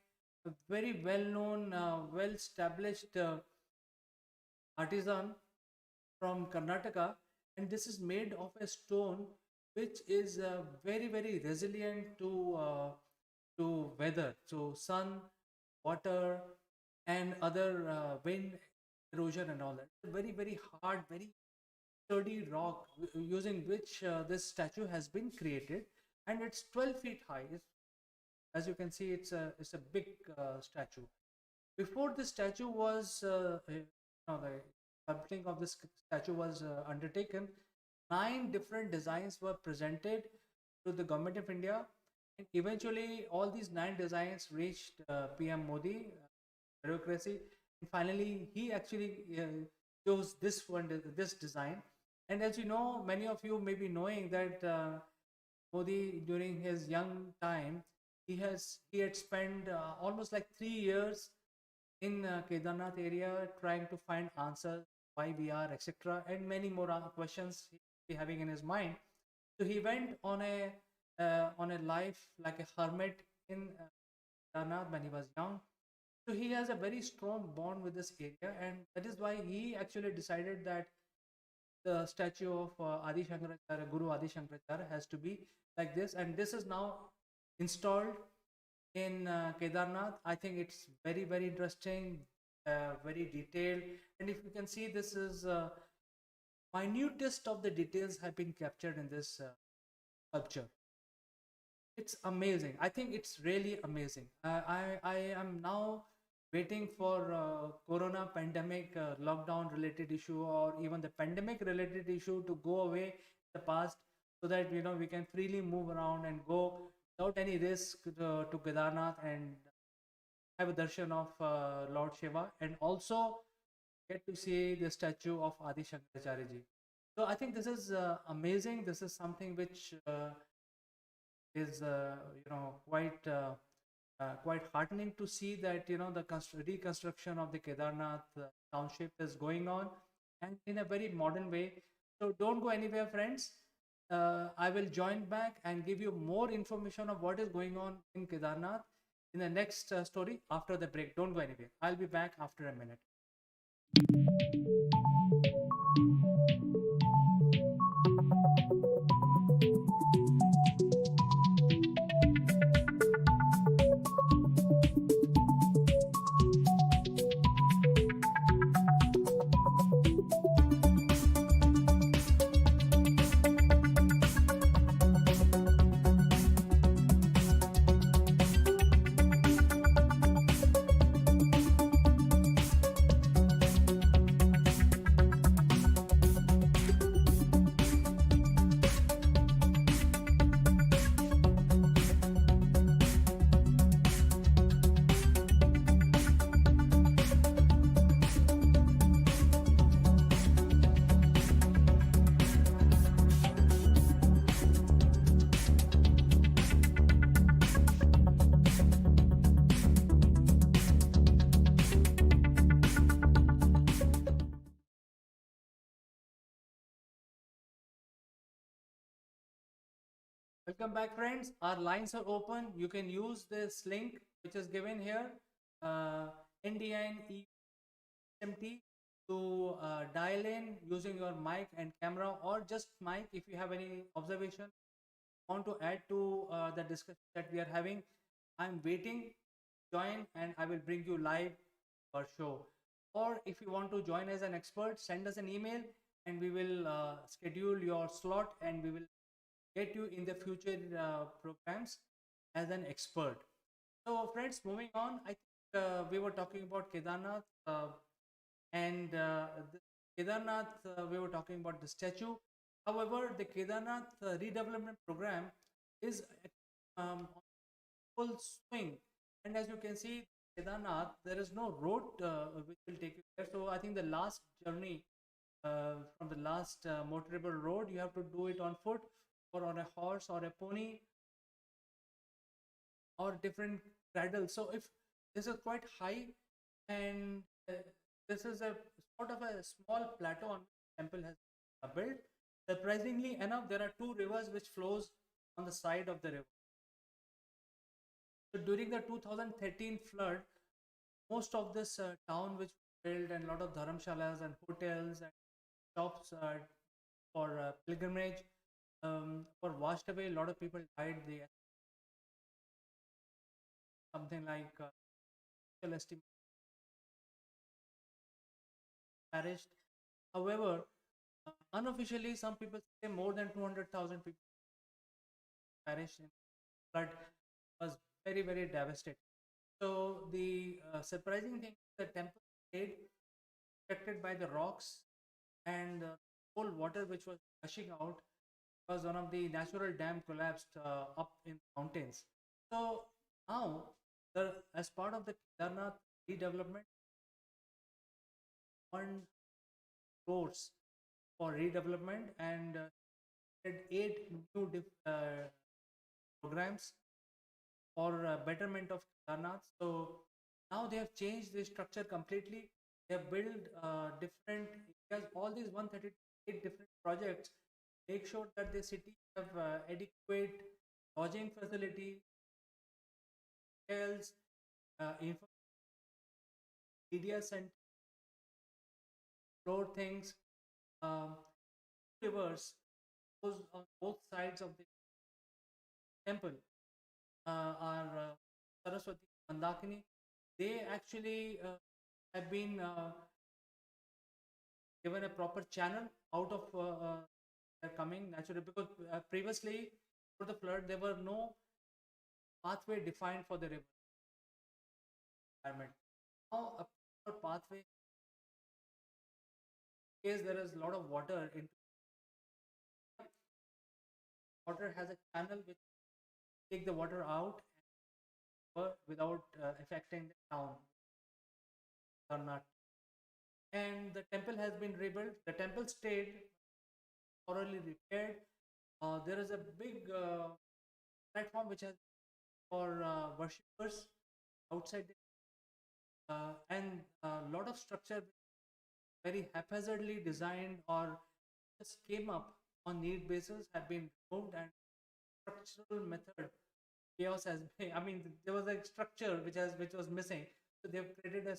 a very well-known, well-established artisan from Karnataka, and this is made of a stone which is very resilient to weather, so sun, water, and other wind, erosion, and all that. Very hard, very sturdy rock using which this statue has been created, and it's 12 feet high. As you can see, it's a big statue. Before the statue was the sculpting of this statue was undertaken, 9 different designs were presented to the government of India, and eventually all these 9 designs reached PM Modi bureaucracy, and finally he actually chose this design. And as you know, many of you may be knowing that Modi, during his young time, he had spent almost like 3 years in Kedarnath area trying to find answers, why we are, etc., and many more questions he be having in his mind. So he went on a life like a hermit in Kedarnath when he was young. So he has a very strong bond with this area, and that is why he actually decided that the statue of Adi Shankaracharya, Guru Adi Shankaracharya, has to be like this, and this is now installed in Kedarnath. I think it's very, very interesting, very detailed. And if you can see, this is minutest of the details have been captured in this sculpture. It's amazing. I think it's really amazing. I am now waiting for corona pandemic lockdown related issue, or even the pandemic related issue to go away in the past, so that we can freely move around and go without any risk to Kedarnath and have a darshan of Lord Shiva, and also get to see the statue of Adi Shankaracharya ji. So I think this is amazing. This is something which is quite heartening to see that the reconstruction of the Kedarnath township is going on, and in a very modern way. So don't go anywhere, friends. I will join back and give you more information of what is going on in Kedarnath in the next story after the break. Don't go anywhere. I'll be back after a minute. Welcome back, friends. Our lines are open. You can use this link which is given here, NDN EMT, to dial in using your mic and camera, or just mic if you have any observation want to add to the discussion that we are having. I'm waiting. Join and I will bring you live or show. Or if you want to join as an expert, send us an email and we will schedule your slot, and we will get you in the future programs as an expert. So, friends, moving on, I think we were talking about Kedarnath, and the Kedarnath, we were talking about the statue. However, the Kedarnath redevelopment program is on full swing, and as you can see, Kedarnath, there is no road which will take you there. So, I think the last journey from the last motorable road, you have to do it on foot or on a horse or a pony or different cradles. So if this is quite high, and this is a sort of a small plateau on which the temple has built. Surprisingly enough, there are two rivers which flows on the side of the river. So during the 2013 flood, most of this town which was built, and a lot of dharamshalas and hotels and shops for pilgrimage were washed away. A lot of people died. They something like estimate perished. However, unofficially, some people say more than 200,000 people perished in flood. Was very, very devastating. So the surprising thing, the temple stayed protected by the rocks, and whole water which was gushing out because one of the natural dam collapsed up in mountains. So now, as part of the Kedarnath redevelopment, one course for redevelopment, and eight new programs for betterment of Kedarnath. So now they have changed the structure completely. They have built different areas. All these 138 different projects make sure that the city have adequate lodging facility, hotels, media center, floor things, um, rivers goes on both sides of the temple are Saraswati, Mandakini, they actually have been given a proper channel out of their coming naturally, because previously for the flood there were no pathway defined for the river environment. Now a proper pathway, in case there is a lot of water in water, has a channel which take the water out without affecting the town or not. And the temple has been rebuilt. The temple stayed thoroughly repaired. There is a big platform which has for worshippers outside, and a lot of structure very haphazardly designed or just came up on need basis have been removed, and structural method chaos has been, I mean, there was a structure which was missing, so they've created a.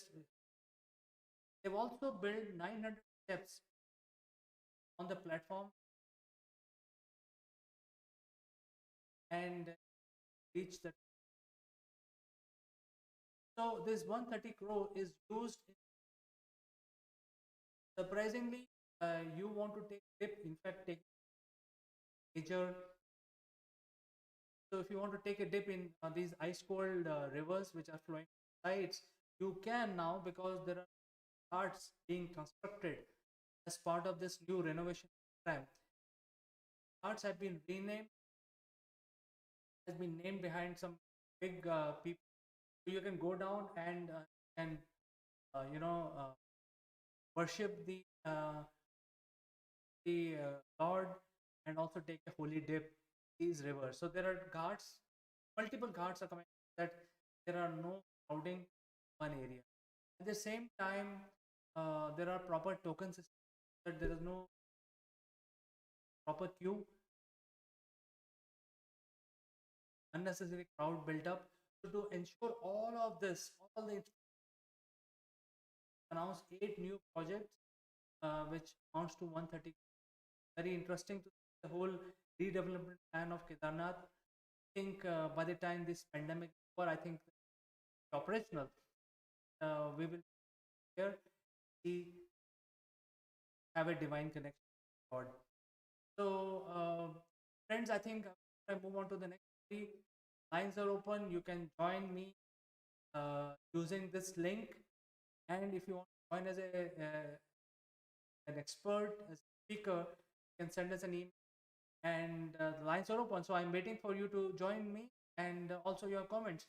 They've also built 900 steps on the platform and reach the. So this 130 crore is used. Surprisingly, you want to take dip. In fact, take major. So if you want to take a dip in these ice cold rivers which are flowing sides, you can now, because there are carts being constructed as part of this new renovation program. Carts have been renamed, has been named behind some big people. So you can go down and worship the Lord, and also take a holy dip these rivers. So there are ghats, multiple ghats are coming, that there are no crowding in one area. At the same time, there are proper token systems, that there is no proper queue, unnecessary crowd built up. So to ensure all of this, all the announced 8 new projects, which amounts to 130. Very interesting to see the whole redevelopment plan of Kedarnath. I think by the time this pandemic is over, I think operational, we will here see have a divine connection with God. So, friends, I think I move on to the next three. Lines are open. You can join me using this link, and if you want to join as an expert, as a speaker, you can send us an email, and the lines are open. So I'm waiting for you to join me, and also your comments.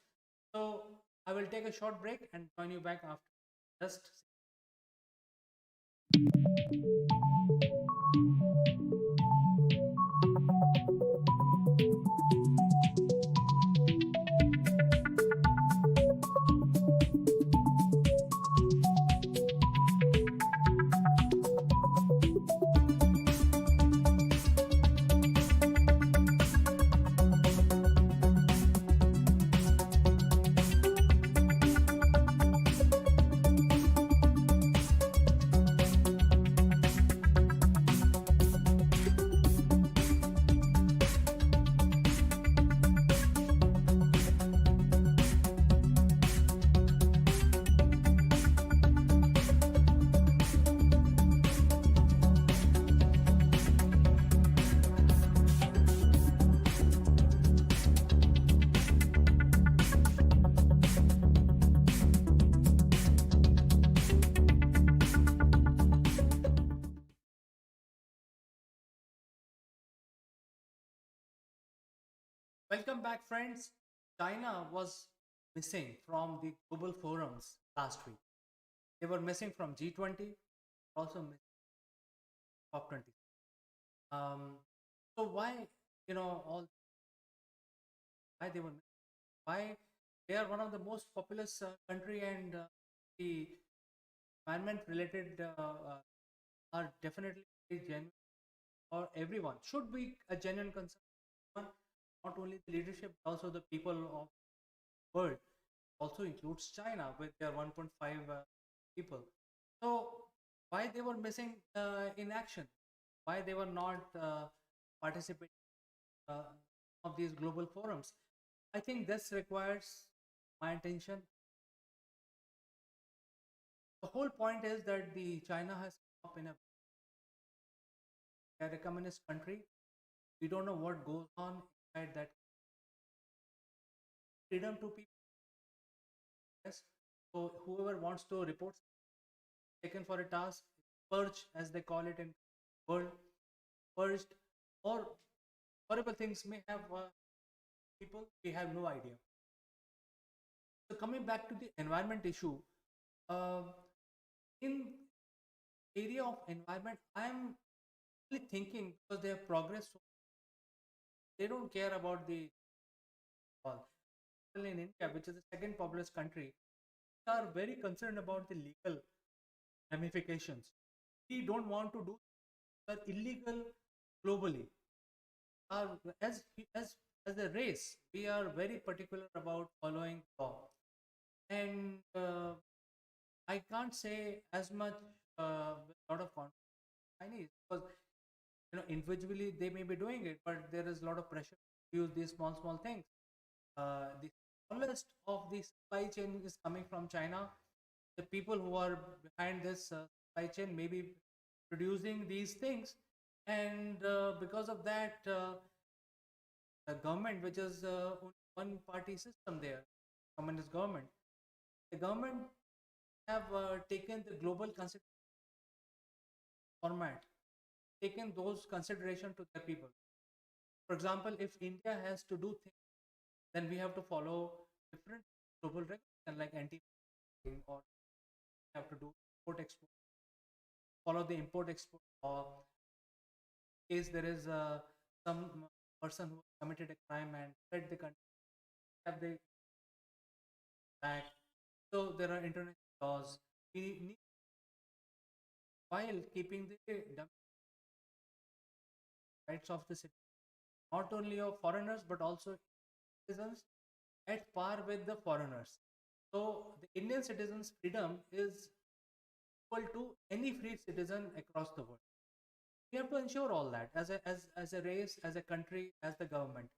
So I will take a short break and join you back after. Just welcome back, friends. China was missing from the global forums last week. They were missing from G20, also missing COP20. So why, all why they were why they are one of the most populous country, and the environment related are definitely very genuine, or everyone should be a genuine concern. Not only the leadership, but also the people of the world. Also includes China with their 1.5 people. So why they were missing in action? Why they were not participating of these global forums? I think this requires my attention. The whole point is that the China has come up in a communist country. We don't know what goes on inside that. Freedom to people. Yes. So whoever wants to report taken for a task, purge as they call it in world, purged, or horrible things may have people. We have no idea. So coming back to the environment issue, uh, in area of environment, I am only thinking because they have progressed. So they don't care about the all. In India, which is the second populous country, they are very concerned about the legal ramifications. We don't want to do that illegal globally. As as a race, we are very particular about following law, and I can't say as much with a lot of confidence Chinese because individually they may be doing it, but there is a lot of pressure to use these small things. The smallest of the supply chain is coming from China. The people who are behind this supply chain may be producing these things, and because of that, the government, which is one party system there, communist government, the government have taken the global format, taken those consideration to their people. For example, if India has to do things, then we have to follow different global regulations like anti, or have to do import export, follow the import export law. In case there is some person who committed a crime and fled the country, have they back. So there are international laws. We need, while keeping the rights of the city, not only of foreigners but also citizens at par with the foreigners. So the Indian citizens' freedom is equal to any free citizen across the world. We have to ensure all that as a race, as a country, as the government,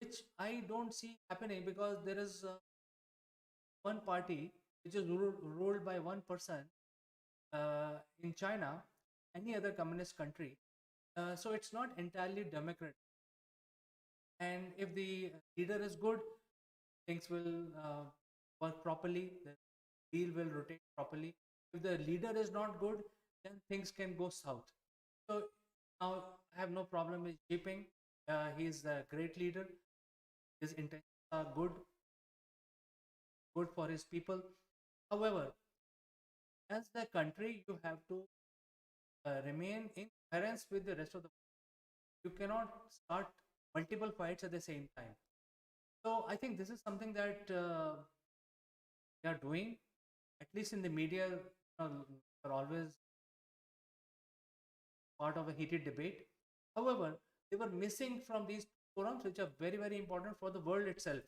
which I don't see happening because there is one party which is ruled by one person in China, any other communist country. So it's not entirely democratic. And if the leader is good, things will work properly. The wheel will rotate properly. If the leader is not good, then things can go south. So now I have no problem with Jinping. He is a great leader. His intentions are good for his people. However, as the country, you have to remain in coherence with the rest of the world. You cannot start multiple fights at the same time. So I think this is something that they are doing, at least in the media, are always part of a heated debate. However, they were missing from these forums, which are very important for the world itself.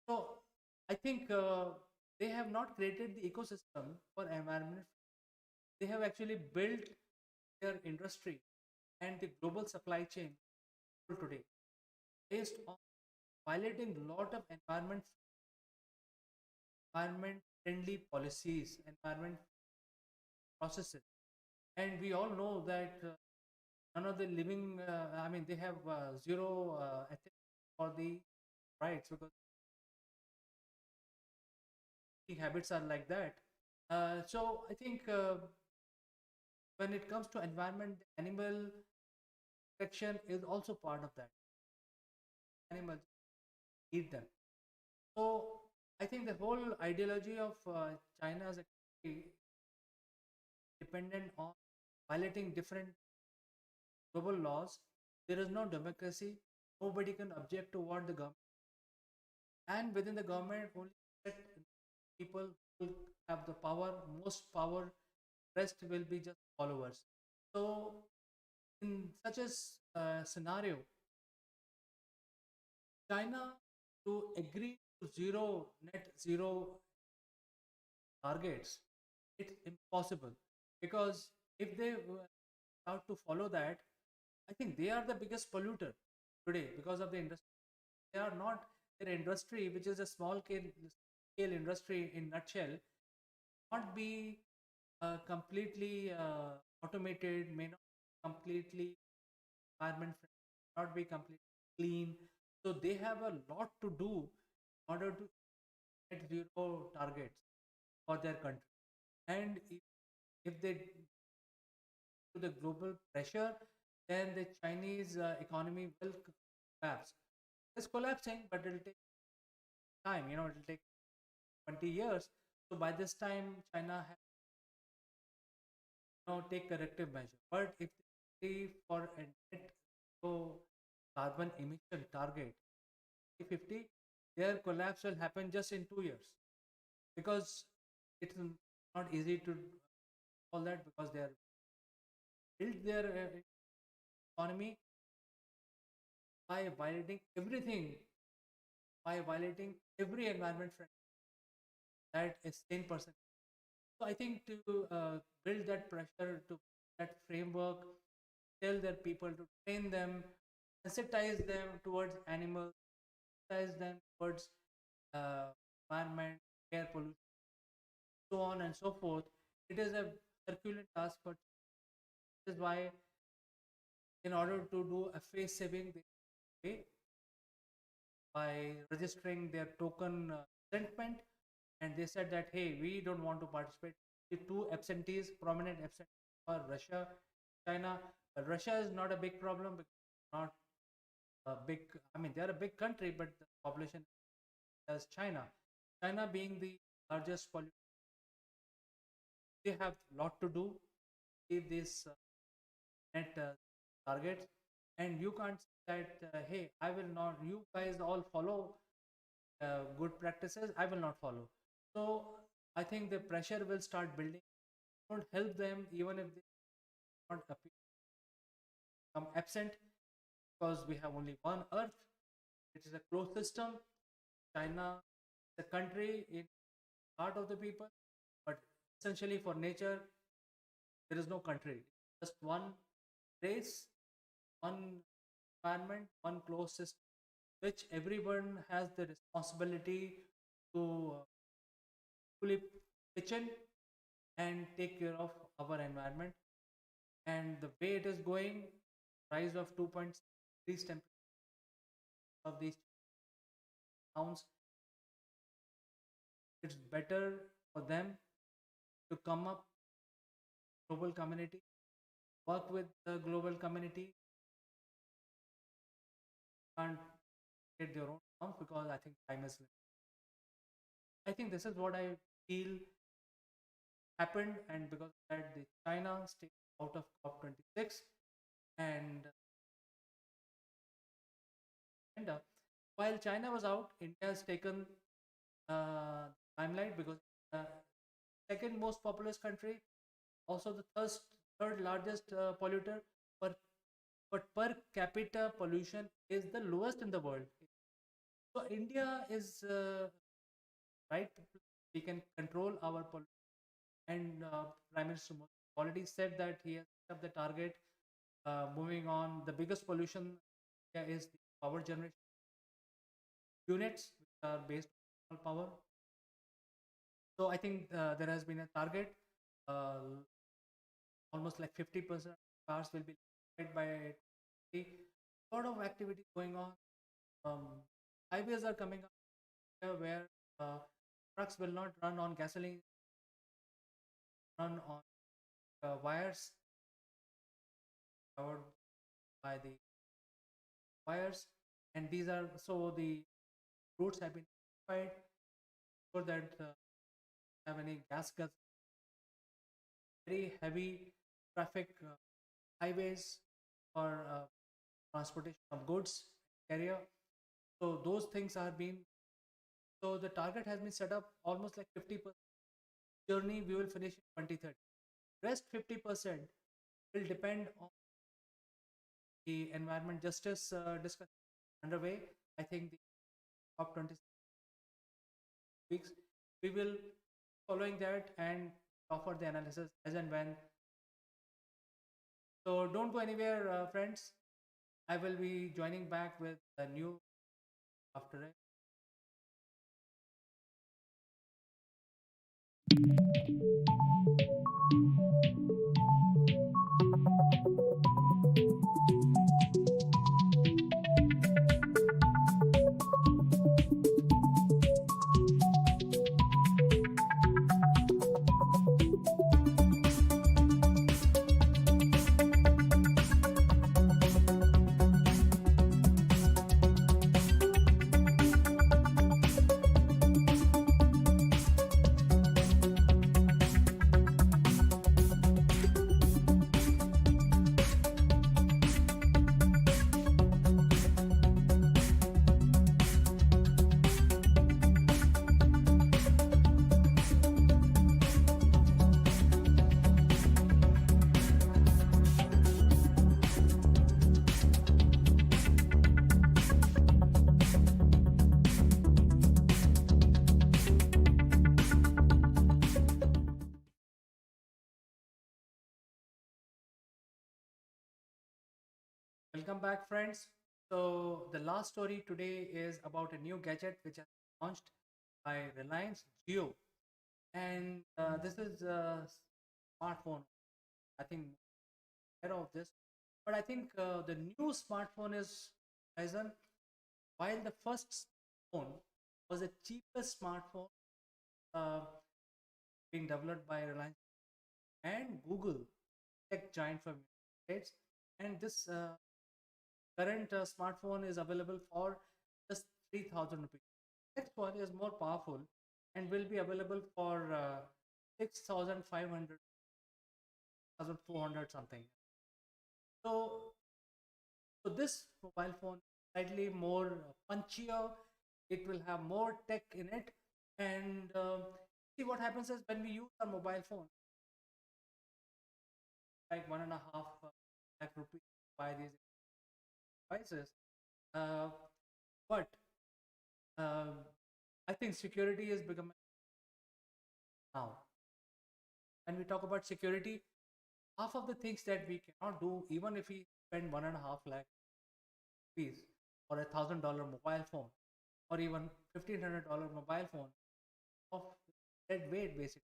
So I think they have not created the ecosystem for environment. They have actually built their industry and the global supply chain today based on violating a lot of environment friendly policies, environment processes. And we all know that none of the living, I mean, they have zero ethics for the rights because the habits are like that. So I think when it comes to environment, animal protection is also part of that. Animals eat them. So I think the whole ideology of China as a country dependent on violating different global laws. There is no democracy. Nobody can object to what the government, and within the government, only people will have the power, most power. Rest will be just followers. So, in such a scenario, China to agree to net zero targets, it's impossible because if they were allowed to follow that, I think they are the biggest polluter today because of the industry. They are not their industry, which is a small scale industry in nutshell, not be completely automated, may not be completely environment friendly, not be completely clean. So they have a lot to do in order to net zero targets for their country. And if they to the global pressure, then the Chinese economy will collapse. It's collapsing, but it'll take time. You know, it'll take 20 years. So by this time, China has take corrective measure. But if they for a net zero carbon emission target 2050, their collapse will happen just in 2 years because it's not easy to all that because they are built their economy by violating everything, by violating every environment friend that is 10%. So I think to build that pressure, to that framework, tell their people to train them, sensitize them towards animals, sensitize them towards environment, air pollution, so on and so forth. It is a Herculean task for. This is why, in order to do a face saving, they pay by registering their token resentment, and they said that hey, we don't want to participate. The two absentees, prominent absentees, are Russia, China. But Russia is not a big problem because not a big. I mean, they are a big country, but the population as China. China being the largest polluter, they have a lot to do with this net targets, and you can't say that hey, I will not. You guys all follow good practices. I will not follow. So I think the pressure will start building. Don't help them even if they not appear, become absent because we have only one Earth. It is a closed system. China is a country in heart of the people, but essentially for nature, there is no country. Just one race, one environment, one closed system, which everyone has the responsibility to fully pitch in and take care of our environment. And the way it is going, rise of 2.6 degrees temperature of these towns, it's better for them to come up global community, work with the global community, and get their own terms because I think time is limited. I think this is what I feel happened, and because of that, the China stayed out of COP26 and agenda. While China was out, India has taken limelight because second most populous country, also the third largest polluter, per, but per capita pollution is the lowest in the world. So India is right. We can control our pollution, and Prime Minister Modi already said that he has set up the target. Moving on, the biggest pollution is the power generation units, which are based on power. So I think there has been a target. Almost like 50% cars will be electrified by 2030. A lot of activity going on. Um, Highways are coming up here where trucks will not run on gasoline, run on wires powered by the wires, and these are so the routes have been electrified so that have any gas guzzling, very heavy traffic highways for transportation of goods carrier. So those things are being. So the target has been set up almost like 50% journey we will finish in 2030. Rest 50% will depend on the environment justice discussion underway. I think the COP 26 weeks we will following that and offer the analysis as and when. So don't go anywhere, friends. I will be joining back with a new after it. Welcome back, friends. So, the last story today is about a new gadget which has been launched by Reliance Jio. And this is a smartphone. I think aware of this. But I think the new smartphone is Horizon, while the first phone was the cheapest smartphone uh, being developed by Reliance and Google, tech giant from United States. And this current smartphone is available for just 3,000 rupees. Next one is more powerful and will be available for 6,500, something. So, so this mobile phone is slightly more punchier. It will have more tech in it. And see what happens is when we use our mobile phone, like 1.5 lakh rupees to buy these devices. Uh, but um, I think security is becoming now. When we talk about security, half of the things that we cannot do, even if we spend 1.5 lakh rupees or $1,000 mobile phone, or even $1,500 mobile phone of dead weight, basically,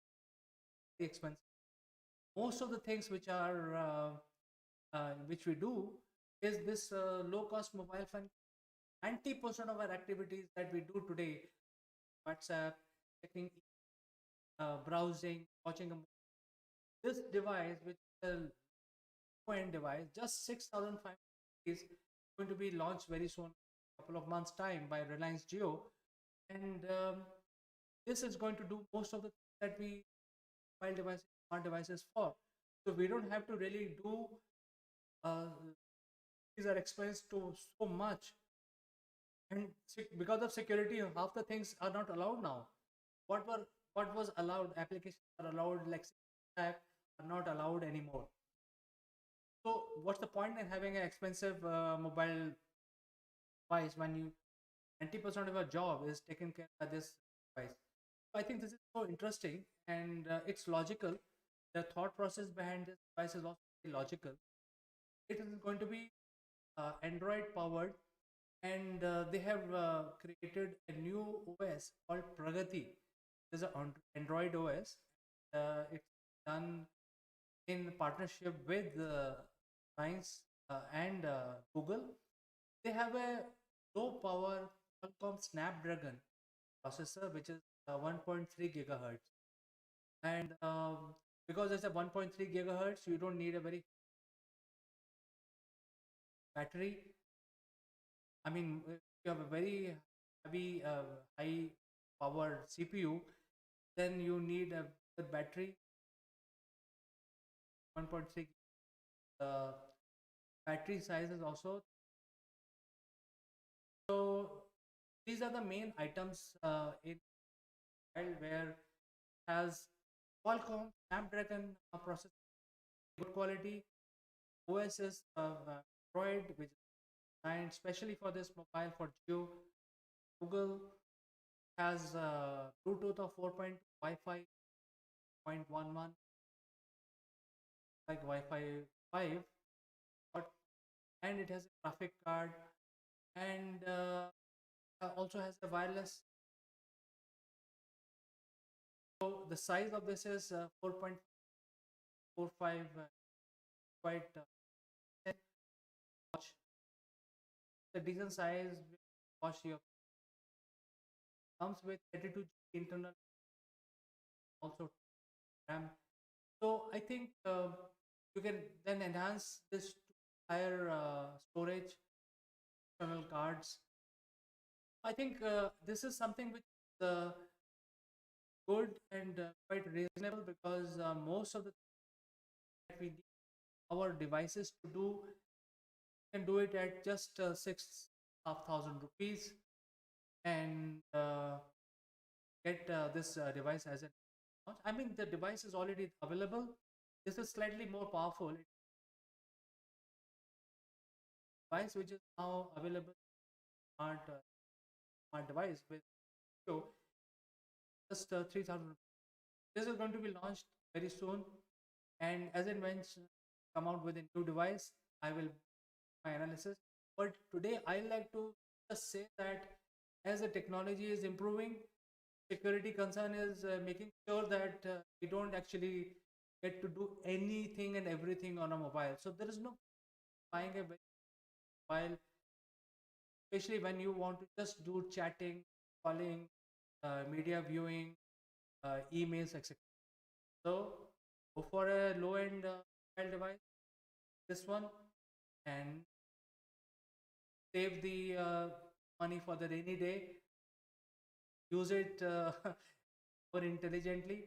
very expensive. Most of the things which are which we do is this low cost mobile phone. 90% of our activities that we do today, WhatsApp, checking, browsing, watching a movie, this device, which is a low-end device, just 6,500 is going to be launched very soon, a couple of months' time by Reliance Jio, and this is going to do most of the things that we mobile devices, smart devices for. So we don't have to really do uh, these are expensive to so much, and because of security, half the things are not allowed now. What were what was allowed, applications are allowed, like app are not allowed anymore. So what's the point in having an expensive mobile device when you 90% of your job is taken care by this device? So I think this is so interesting, and it's logical. The thought process behind this device is also very logical. It is going to be Android powered, and they have created a new OS called Pragati. There's an Android OS. It's done in partnership with Science and Google. They have a low power Qualcomm Snapdragon processor, which is 1.3 gigahertz. And because it's a 1.3 gigahertz, you don't need a very battery. I mean, if you have a very heavy, high power CPU, then you need a good battery. 1.3 battery size is also. So these are the main items in where it has Qualcomm Snapdragon processor, good quality. OS is Android, which is designed especially for this mobile for Geo. Google has Bluetooth of 4.2, Wi-Fi 0.11, like Wi-Fi 5, but and it has a graphic card, and also has a wireless. So the size of this is 4.45, quite watch. The decent size watch here comes with 32 GB internal, also RAM. So I think you can then enhance this to higher storage, external cards. I think this is something which is good and quite reasonable, because most of the things that we need our devices to do can do it at just 6,500 rupees, and get this device as a launch. I mean, the device is already available. This is slightly more powerful device, which is now available smart smart device with so just 3,000. This is going to be launched very soon, and as it when come out with a new device, I will my analysis. But today I like to just say that as the technology is improving, security concern is making sure that we don't actually get to do anything and everything on a mobile. So there is no buying a mobile, especially when you want to just do chatting, calling, media viewing, emails, etc. So go for a low-end mobile device, this one, and save the money for the rainy day. Use it more intelligently.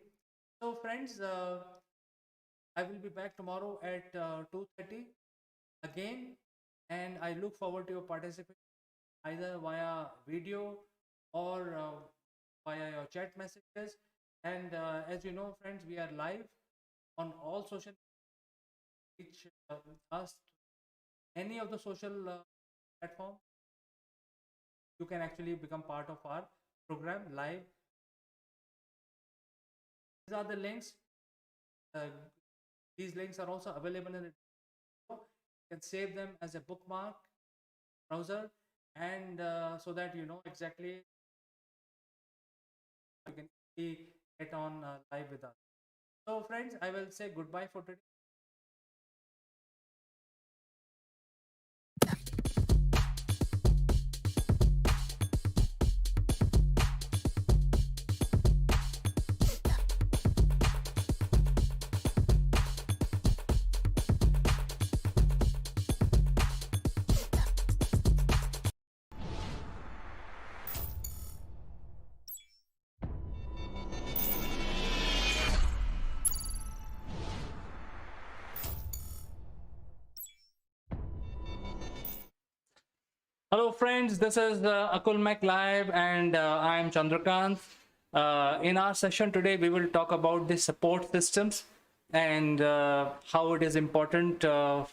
So, friends, I will be back tomorrow at 2:30 again, and I look forward to your participation either via video or via your chat messages. And as you know, friends, we are live on all social which us any of the social platform. You can actually become part of our program live. These are the links. Uh, these links are also available in the you can save them as a bookmark browser, and so that you know exactly you can get on live with us. So, friends, I will say goodbye for today. Hello, friends. This is Akul Mac Live, and I am Chandrakant. In our session today, we will talk about the support systems and how it is important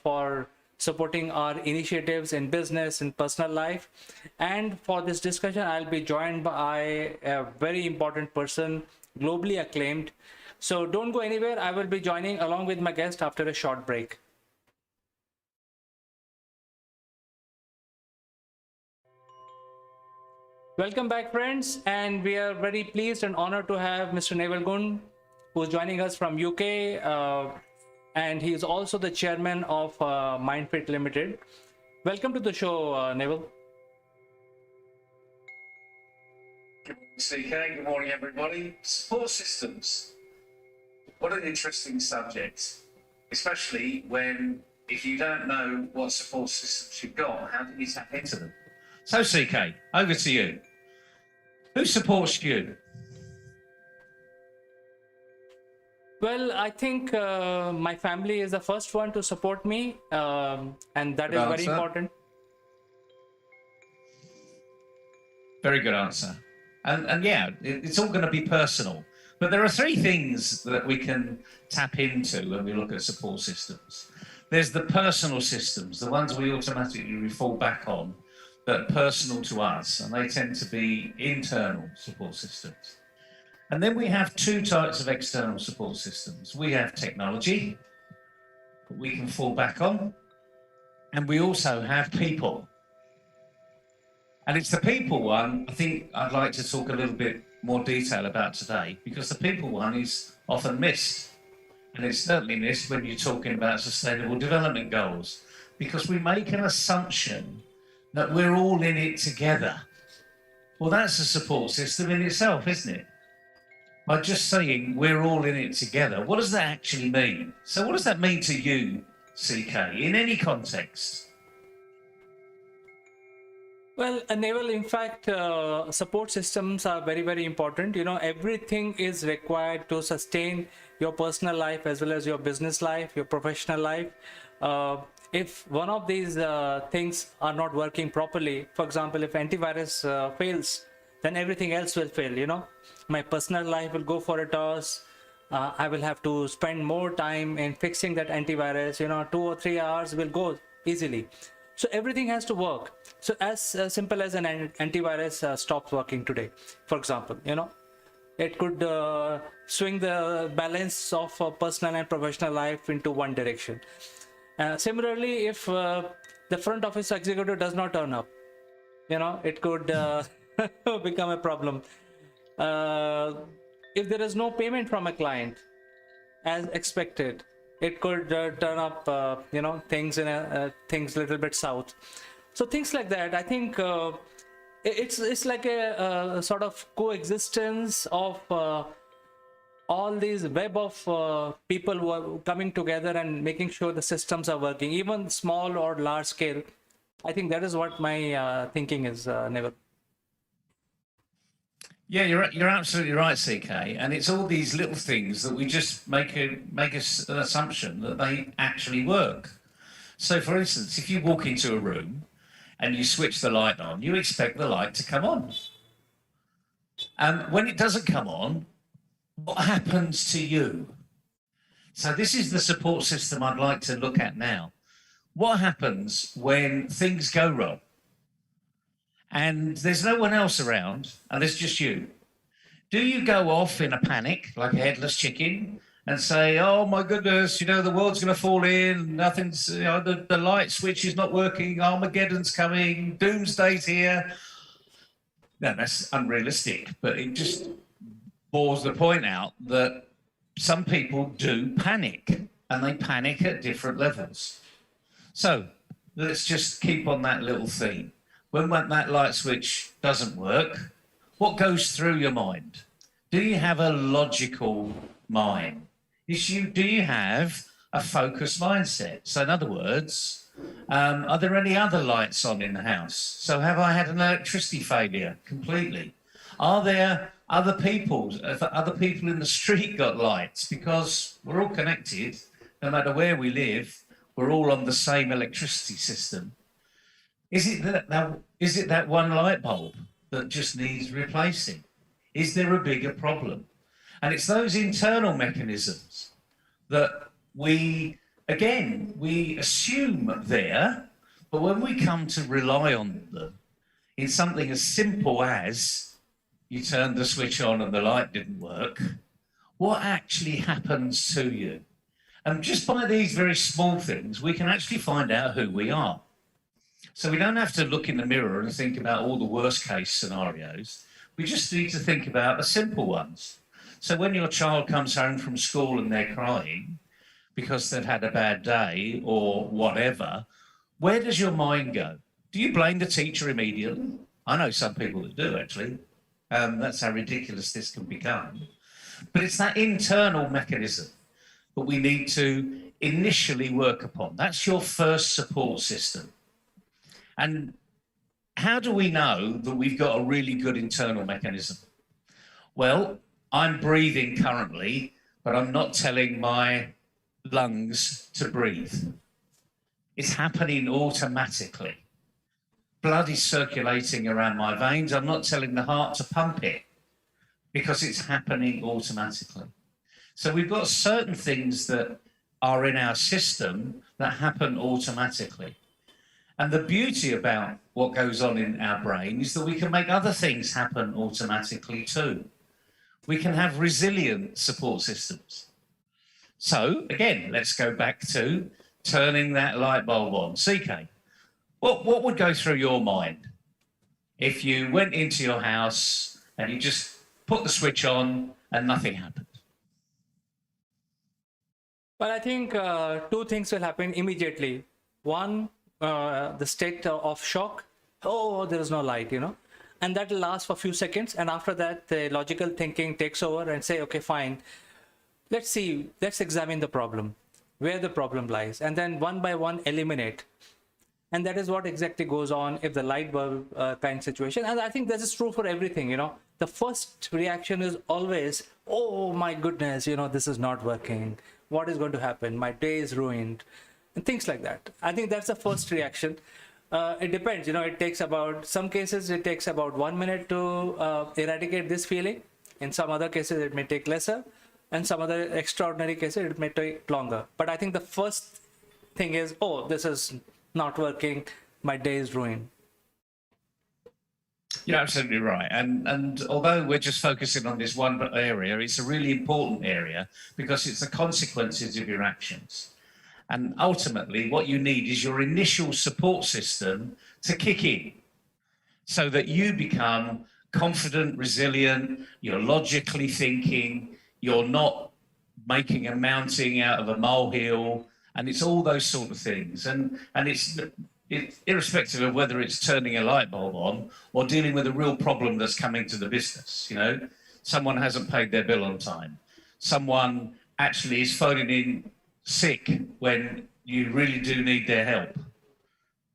for supporting our initiatives in business and personal life. And for this discussion, I'll be joined by a very important person, globally acclaimed. So don't go anywhere. I will be joining along with my guest after a short break. Welcome back, friends, and we are very pleased and honored to have Mr. Neval Gund, who is joining us from UK, and he is also the chairman of MindFit Limited. Welcome to the show, Neval. Good morning, CK. Good morning, everybody. Support systems. What an interesting subject, especially when, if you don't know what support systems you've got, how do you tap into them? So, CK, over to you. Who supports you? Well, I think my family is the first one to support me, and that Good is answer. very important. Very good answer. And yeah, it's all going to be personal. But there are three things that we can tap into when we look at support systems. There's the personal systems, the ones we automatically fall back on, that are personal to us, and they tend to be internal support systems. And then we have two types of external support systems. We have technology that we can fall back on, and we also have people. And it's the people one I think I'd like to talk a little bit more detail about today, because the people one is often missed. And it's certainly missed when you're talking about sustainable development goals, because we make an assumption that we're all in it together. Well, that's a support system in itself, isn't it? By just saying we're all in it together, what does that actually mean? So what does that mean to you, CK, in any context? Well, Naval, in fact, support systems are very, very important. You know, everything is required to sustain your personal life as well as your business life, your professional life. If one of these things are not working properly, for example, if antivirus fails, then everything else will fail, you know. My personal life will go for a toss. I will have to spend more time in fixing that antivirus, you know, 2 or 3 hours will go easily. So everything has to work. So as simple as an antivirus stops working today, for example, you know, it could swing the balance of personal and professional life into one direction. Similarly, if the front office executive does not turn up. It could become a problem. If there is no payment from a client as expected, it could turn up things in things a little bit south. So things like that, I think it's like a sort of coexistence of all these web of people who are coming together and making sure the systems are working, even small or large scale. I think that is what my thinking is, Neval. Yeah, you're absolutely right, CK. And it's all these little things that we just make an assumption that they actually work. So, for instance, if you walk into a room and you switch the light on, you expect the light to come on. And when it doesn't come on, what happens to you? So this is the support system I'd like to look at now. What happens when things go wrong and there's no one else around and there's just you? Do you go off in a panic like a headless chicken and say, oh my goodness, the world's going to fall in, nothing's, the light switch is not working, Armageddon's coming, doomsday's here? No, that's unrealistic, but it just bores the point out that some people do panic, and they panic at different levels. So let's just keep on that little theme. When that light switch doesn't work, what goes through your mind? Do you have a logical mind? Do you have a focused mindset? So in other words, are there any other lights on in the house? So have I had an electricity failure completely? Are there other people in the street got lights? Because we're all connected, no matter where we live, we're all on the same electricity system. Is it that one light bulb that just needs replacing? Is there a bigger problem? And it's those internal mechanisms that we assume there, but when we come to rely on them in something as simple as you turned the switch on and the light didn't work, what actually happens to you? And just by these very small things, we can actually find out who we are. So we don't have to look in the mirror and think about all the worst case scenarios. We just need to think about the simple ones. So when your child comes home from school and they're crying because they've had a bad day or whatever, where does your mind go? Do you blame the teacher immediately? I know some people that do, actually. That's how ridiculous this can become. But it's that internal mechanism that we need to initially work upon. That's your first support system. And how do we know that we've got a really good internal mechanism? Well, I'm breathing currently, but I'm not telling my lungs to breathe. It's happening automatically. Blood is circulating around my veins. I'm not telling the heart to pump it because it's happening automatically. So we've got certain things that are in our system that happen automatically. And the beauty about what goes on in our brain is that we can make other things happen automatically too. We can have resilient support systems. So again, let's go back to turning that light bulb on. CK, what would go through your mind if you went into your house and you just put the switch on and nothing happened? Well, I think two things will happen immediately. One, the state of shock. Oh, there is no light, and that will last for a few seconds. And after that, the logical thinking takes over and say, okay, fine. Let's examine the problem, where the problem lies, and then one by one eliminate. And that is what exactly goes on if the light bulb kind situation. And I think this is true for everything, The first reaction is always, oh my goodness, this is not working. What is going to happen? My day is ruined. And things like that. I think that's the first reaction. It depends, it takes some cases it takes about 1 minute to eradicate this feeling. In some other cases, it may take lesser. And some other extraordinary cases, it may take longer. But I think the first thing is, oh, this is not working. My day is ruined. You're absolutely right. And although we're just focusing on this one area, it's a really important area because it's the consequences of your actions. And ultimately, what you need is your initial support system to kick in so that you become confident, resilient, you're logically thinking, you're not making a mountain out of a molehill, and it's all those sort of things. And it's irrespective of whether it's turning a light bulb on or dealing with a real problem that's coming to the business. You know, someone hasn't paid their bill on time. Someone actually is phoning in sick when you really do need their help.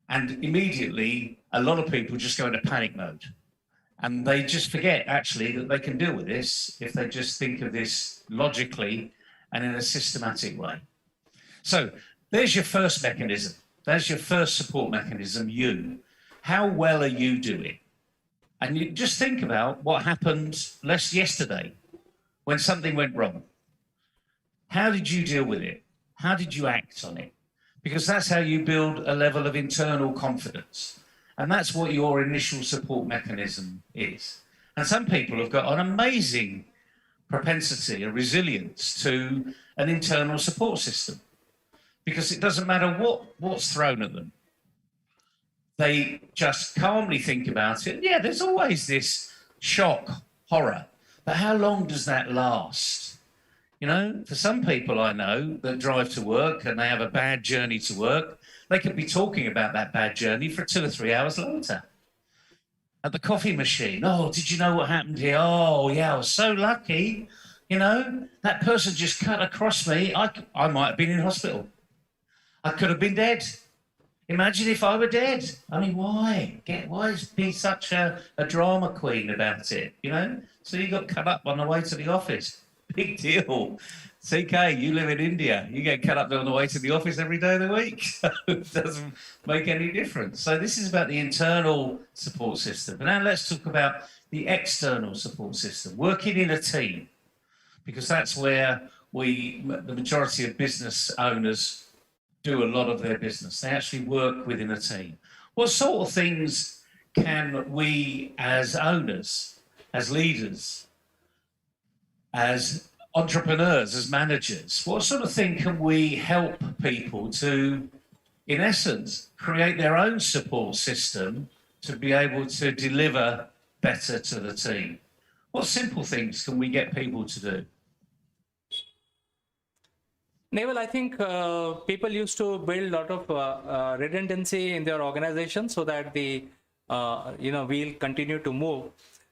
And immediately, a lot of people just go into panic mode. And they just forget, actually, that they can deal with this if they just think of this logically and in a systematic way. So there's your first mechanism. There's your first support mechanism, you. How well are you doing? And you just think about what happened yesterday when something went wrong. How did you deal with it? How did you act on it? Because that's how you build a level of internal confidence. And that's what your initial support mechanism is. And some people have got an amazing propensity, a resilience to an internal support system. Because it doesn't matter what's thrown at them. They just calmly think about it. Yeah, there's always this shock, horror. But how long does that last? You know, for some people I know that drive to work and they have a bad journey to work, they could be talking about that bad journey for 2 or 3 hours later. At the coffee machine, oh, did you know what happened here? Oh, yeah, I was so lucky. You know, that person just cut across me. I might have been in hospital. I could have been dead. Imagine if I were dead. I mean, why? Why be such a drama queen about it, you know? So you got cut up on the way to the office. Big deal. CK, you live in India. You get cut up on the way to the office every day of the week. So it doesn't make any difference. So this is about the internal support system. But now let's talk about the external support system, working in a team, because that's where the majority of business owners do a lot of their business. They actually work within a team. What sort of things can we as owners, as leaders, as entrepreneurs, as managers, what sort of thing can we help people to, in essence, create their own support system to be able to deliver better to the team? What simple things can we get people to do? Naval, I think people used to build a lot of redundancy in their organization so that the wheel continue to move.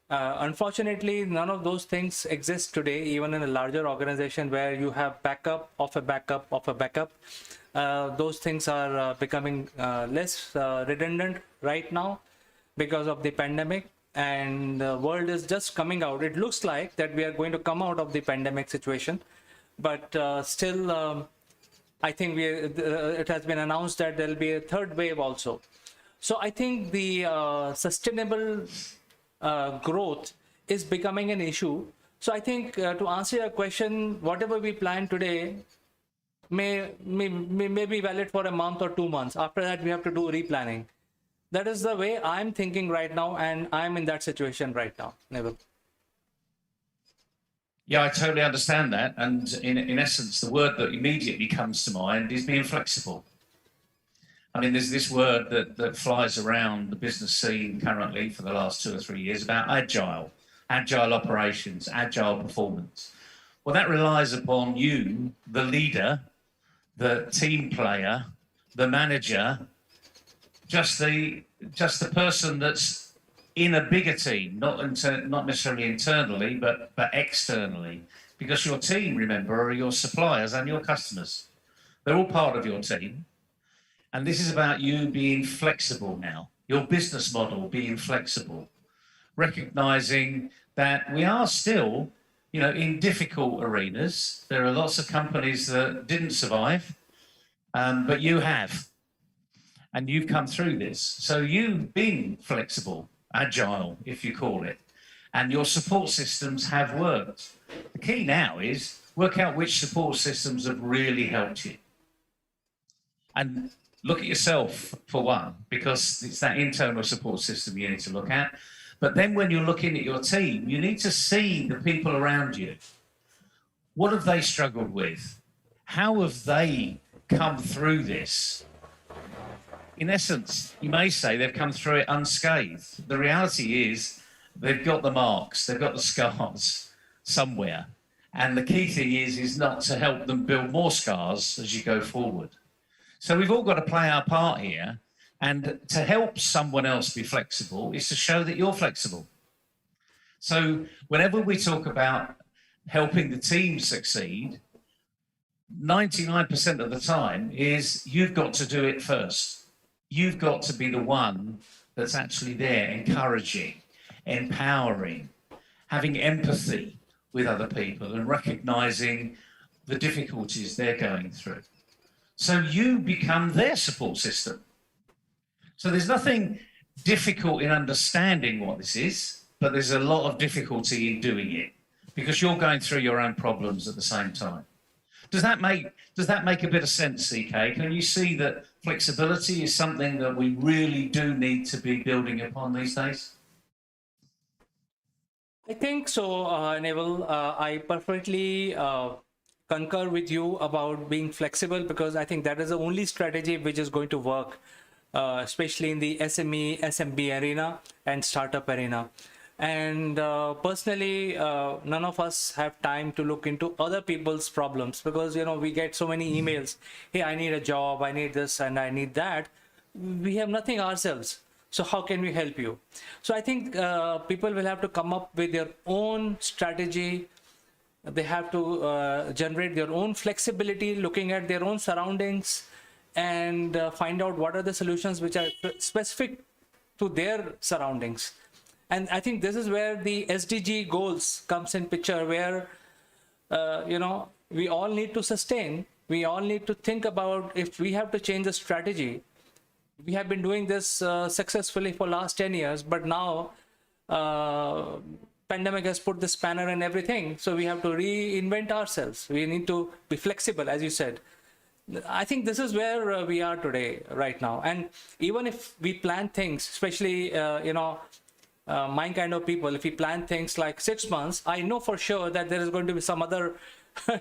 Unfortunately, none of those things exist today, even in a larger organization where you have backup of a backup of a backup. Those things are becoming less redundant right now because of the pandemic, and the world is just coming out. It looks like that we are going to come out of the pandemic situation, but still, I think it has been announced that there will be a third wave also. So I think the sustainable growth is becoming an issue. So I think to answer your question, whatever we plan today may be valid for a month or 2 months. After that, we have to do replanning. That is the way I'm thinking right now, and I'm in that situation right now, Neville. Yeah, I totally understand that. And in essence, the word that immediately comes to mind is being flexible. I mean, there's this word that flies around the business scene currently for the last 2 or 3 years about agile operations, agile performance. Well, that relies upon you, the leader, the team player, the manager, just the person that's in a bigger team, not necessarily internally, but externally, because your team, remember, are your suppliers and your customers. They're all part of your team. And this is about you being flexible now, your business model being flexible, recognizing that we are still, in difficult arenas. There are lots of companies that didn't survive, but you have, and you've come through this. So you've been flexible, agile, if you call it, and your support systems have worked. The key now is work out which support systems have really helped you. And look at yourself for one, because it's that internal support system you need to look at. But then when you're looking at your team, you need to see the people around you. What have they struggled with? How have they come through this, in essence, you may say they've come through it unscathed. The reality is they've got the marks, they've got the scars somewhere. And the key thing is not to help them build more scars as you go forward. So we've all got to play our part here. And to help someone else be flexible is to show that you're flexible. So whenever we talk about helping the team succeed, 99% of the time is you've got to do it first. You've got to be the one that's actually there, encouraging, empowering, having empathy with other people and recognizing the difficulties they're going through. So you become their support system. So there's nothing difficult in understanding what this is, but there's a lot of difficulty in doing it because you're going through your own problems at the same time. Does that make a bit of sense, CK? Can you see that flexibility is something that we really do need to be building upon these days? I think so, Neville. I perfectly concur with you about being flexible because I think that is the only strategy which is going to work, especially in the SME, SMB arena and startup arena. And personally, none of us have time to look into other people's problems because, you know, we get so many emails. Hey, I need a job, I need this and I need that. We have nothing ourselves. So how can we help you? So I think people will have to come up with their own strategy. They have to generate their own flexibility, looking at their own surroundings and find out what are the solutions which are specific to their surroundings. And I think this is where the SDG goals comes in picture, where, you know, we all need to sustain. We all need to think about if we have to change the strategy. We have been doing this successfully for last 10 years, but now pandemic has put the spanner in everything. So we have to reinvent ourselves. We need to be flexible, as you said. I think this is where we are today, right now. And even if we plan things, especially, you know, my kind of people, if we plan things like 6 months, I know for sure that there is going to be some other,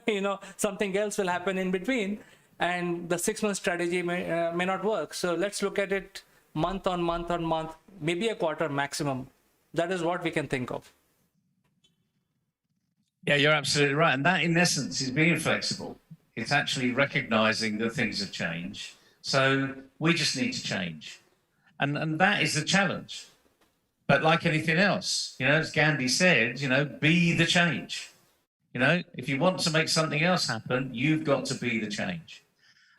you know, something else will happen in between. And the 6 month strategy may not work. So let's look at it month on month on month, maybe a quarter maximum. That is what we can think of. Yeah, you're absolutely right. And that, in essence, is being flexible. It's actually recognizing that things have changed. So we just need to change. And that is the challenge. But like anything else, you know, as Gandhi said, you know, be the change. You know, if you want to make something else happen, you've got to be the change.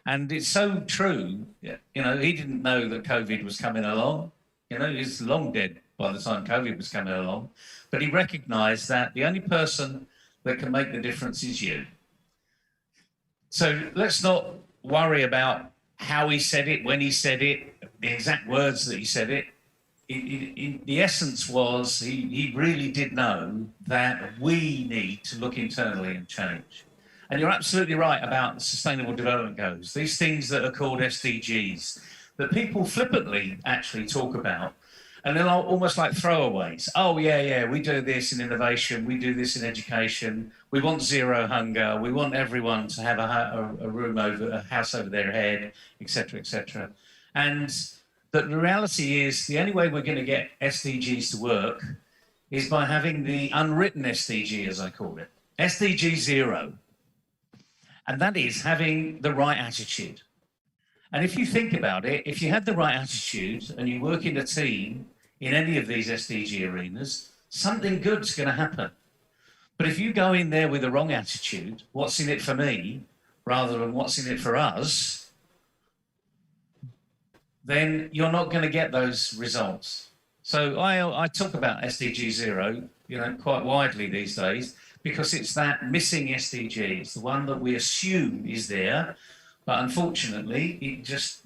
And it's so true. You know, he didn't know that COVID was coming along. You know, he's long dead by the time COVID was coming along. But he recognized that the only person that can make the difference is you. So let's not worry about how he said it, when he said it, the exact words that he said it. The essence was he really did know that we need to look internally and change. And you're absolutely right about the Sustainable Development Goals, these things that are called SDGs, that people flippantly actually talk about, and they're almost like throwaways. Oh, yeah, we do this in innovation, we do this in education, we want zero hunger, we want everyone to have a house over their head, etc., etc. And that the reality is the only way we're going to get SDGs to work is by having the unwritten SDG, as I call it, SDG 0. And that is having the right attitude. And if you think about it, if you had the right attitude and you work in a team in any of these SDG arenas, something good's going to happen. But if you go in there with the wrong attitude, what's in it for me, rather than what's in it for us, then you're not going to get those results. So I talk about SDG 0, you know, quite widely these days, because it's that missing SDG. It's the one that we assume is there, but unfortunately, it just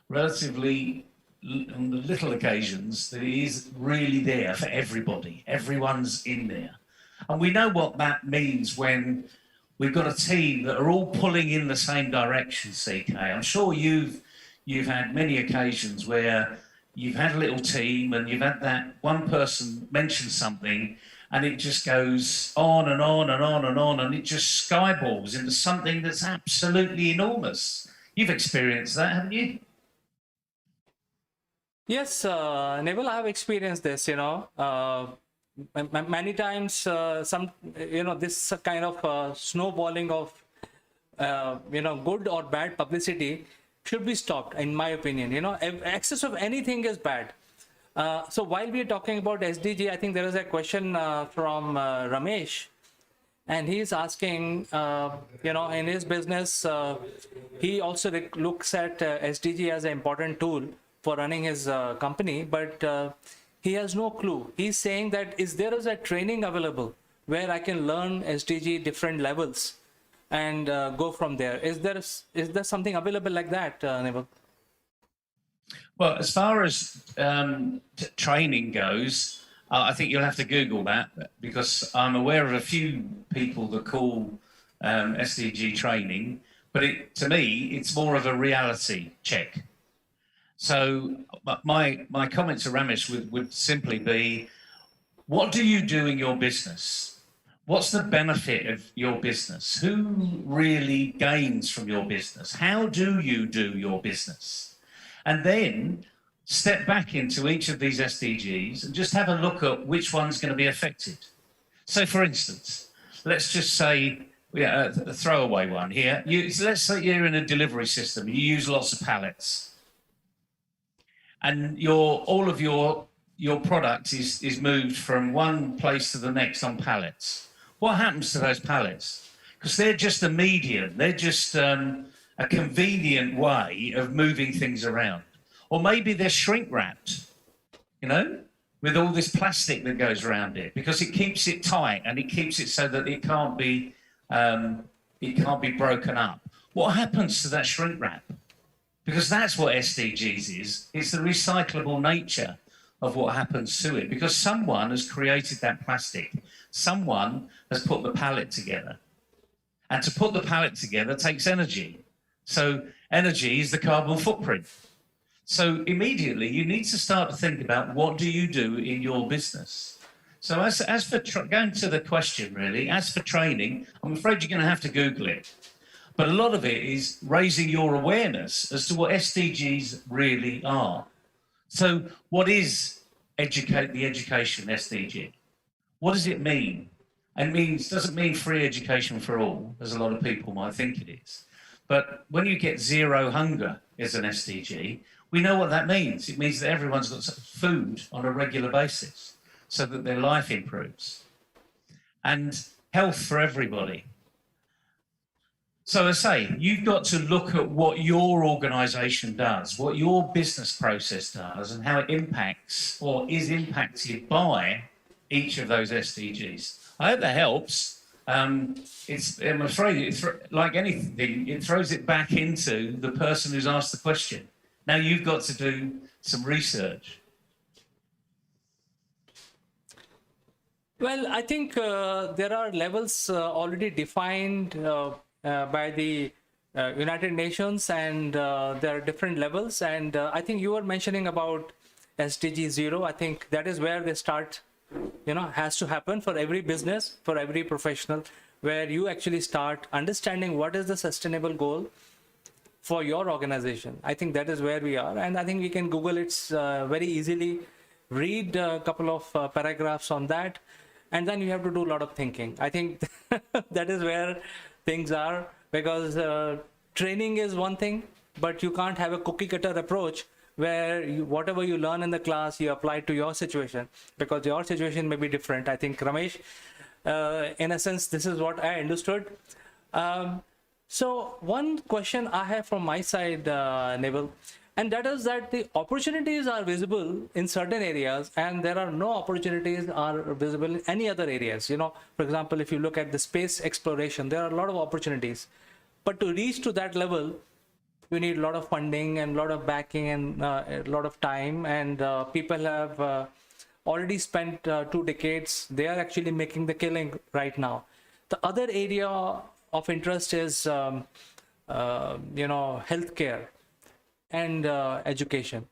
relatively, on the little occasions, that it is really there for everybody. Everyone's in there. And we know what that means when we've got a team that are all pulling in the same direction, CK. I'm sure you've had many occasions where you've had a little team and you've had that one person mention something and it just goes on and on and on and on, and it just skyballs into something that's absolutely enormous. You've experienced that, haven't you? Yes, Neville, I have experienced this, many times, this kind of snowballing of, good or bad publicity should be stopped, in my opinion. Excess of anything is bad. So while we are talking about SDG, I think there is a question from Ramesh, and he's asking, in his business, he also looks at SDG as an important tool for running his company, but he has no clue. He's saying that there is a training available where I can learn SDG different levels and go from there. Is there something available like that, Neville? Well, as far as training goes, I think you'll have to Google that, because I'm aware of a few people that call SDG training, but to me, it's more of a reality check. So my comment to Ramesh would simply be, what do you do in your business? What's the benefit of your business? Who really gains from your business? How do you do your business? And then step back into each of these SDGs and just have a look at which one's going to be affected. So, for instance, let's just say, a throwaway one here. Let's say you're in a delivery system. You use lots of pallets, and all of your product is moved from one place to the next on pallets. What happens to those pallets? Because they're just a medium. They're just a convenient way of moving things around. Or maybe they're shrink wrapped, with all this plastic that goes around it, because it keeps it tight and it keeps it so that it can't be broken up. What happens to that shrink wrap? Because that's what SDGs is. It's the recyclable nature of what happens to it, because someone has created that plastic. Someone has put the pallet together. And to put the pallet together takes energy. So energy is the carbon footprint. So immediately you need to start to think about, what do you do in your business? So as for going to the question, really, as for training, I'm afraid you're going to have to Google it. But a lot of it is raising your awareness as to what SDGs really are. So what is the education SDG? What does it mean? It doesn't mean free education for all, as a lot of people might think it is. But when you get zero hunger as an SDG, we know what that means. It means that everyone's got food on a regular basis so that their life improves. And health for everybody. So I say, you've got to look at what your organisation does, what your business process does, and how it impacts or is impacted by each of those SDGs. I hope that helps. I'm afraid, like anything, it throws it back into the person who's asked the question. Now you've got to do some research. Well, I think there are levels already defined by the United Nations, and there are different levels. And I think you were mentioning about SDG 0. I think that is where they start, has to happen for every business, for every professional, where you actually start understanding what is the sustainable goal for your organization. I think that is where we are. And I think we can Google it very easily, read a couple of paragraphs on that, and then you have to do a lot of thinking. I think that is where things are, because training is one thing, but you can't have a cookie cutter approach where whatever you learn in the class, you apply to your situation, because your situation may be different. I think, Ramesh, in a sense, this is what I understood. So one question I have from my side, Neville, and that is that the opportunities are visible in certain areas and there are no opportunities are visible in any other areas. For example, if you look at the space exploration, there are a lot of opportunities, but to reach to that level, you need a lot of funding and a lot of backing and a lot of time, and people have already spent 2 decades. They are actually making the killing right now. The other area of interest is healthcare and education.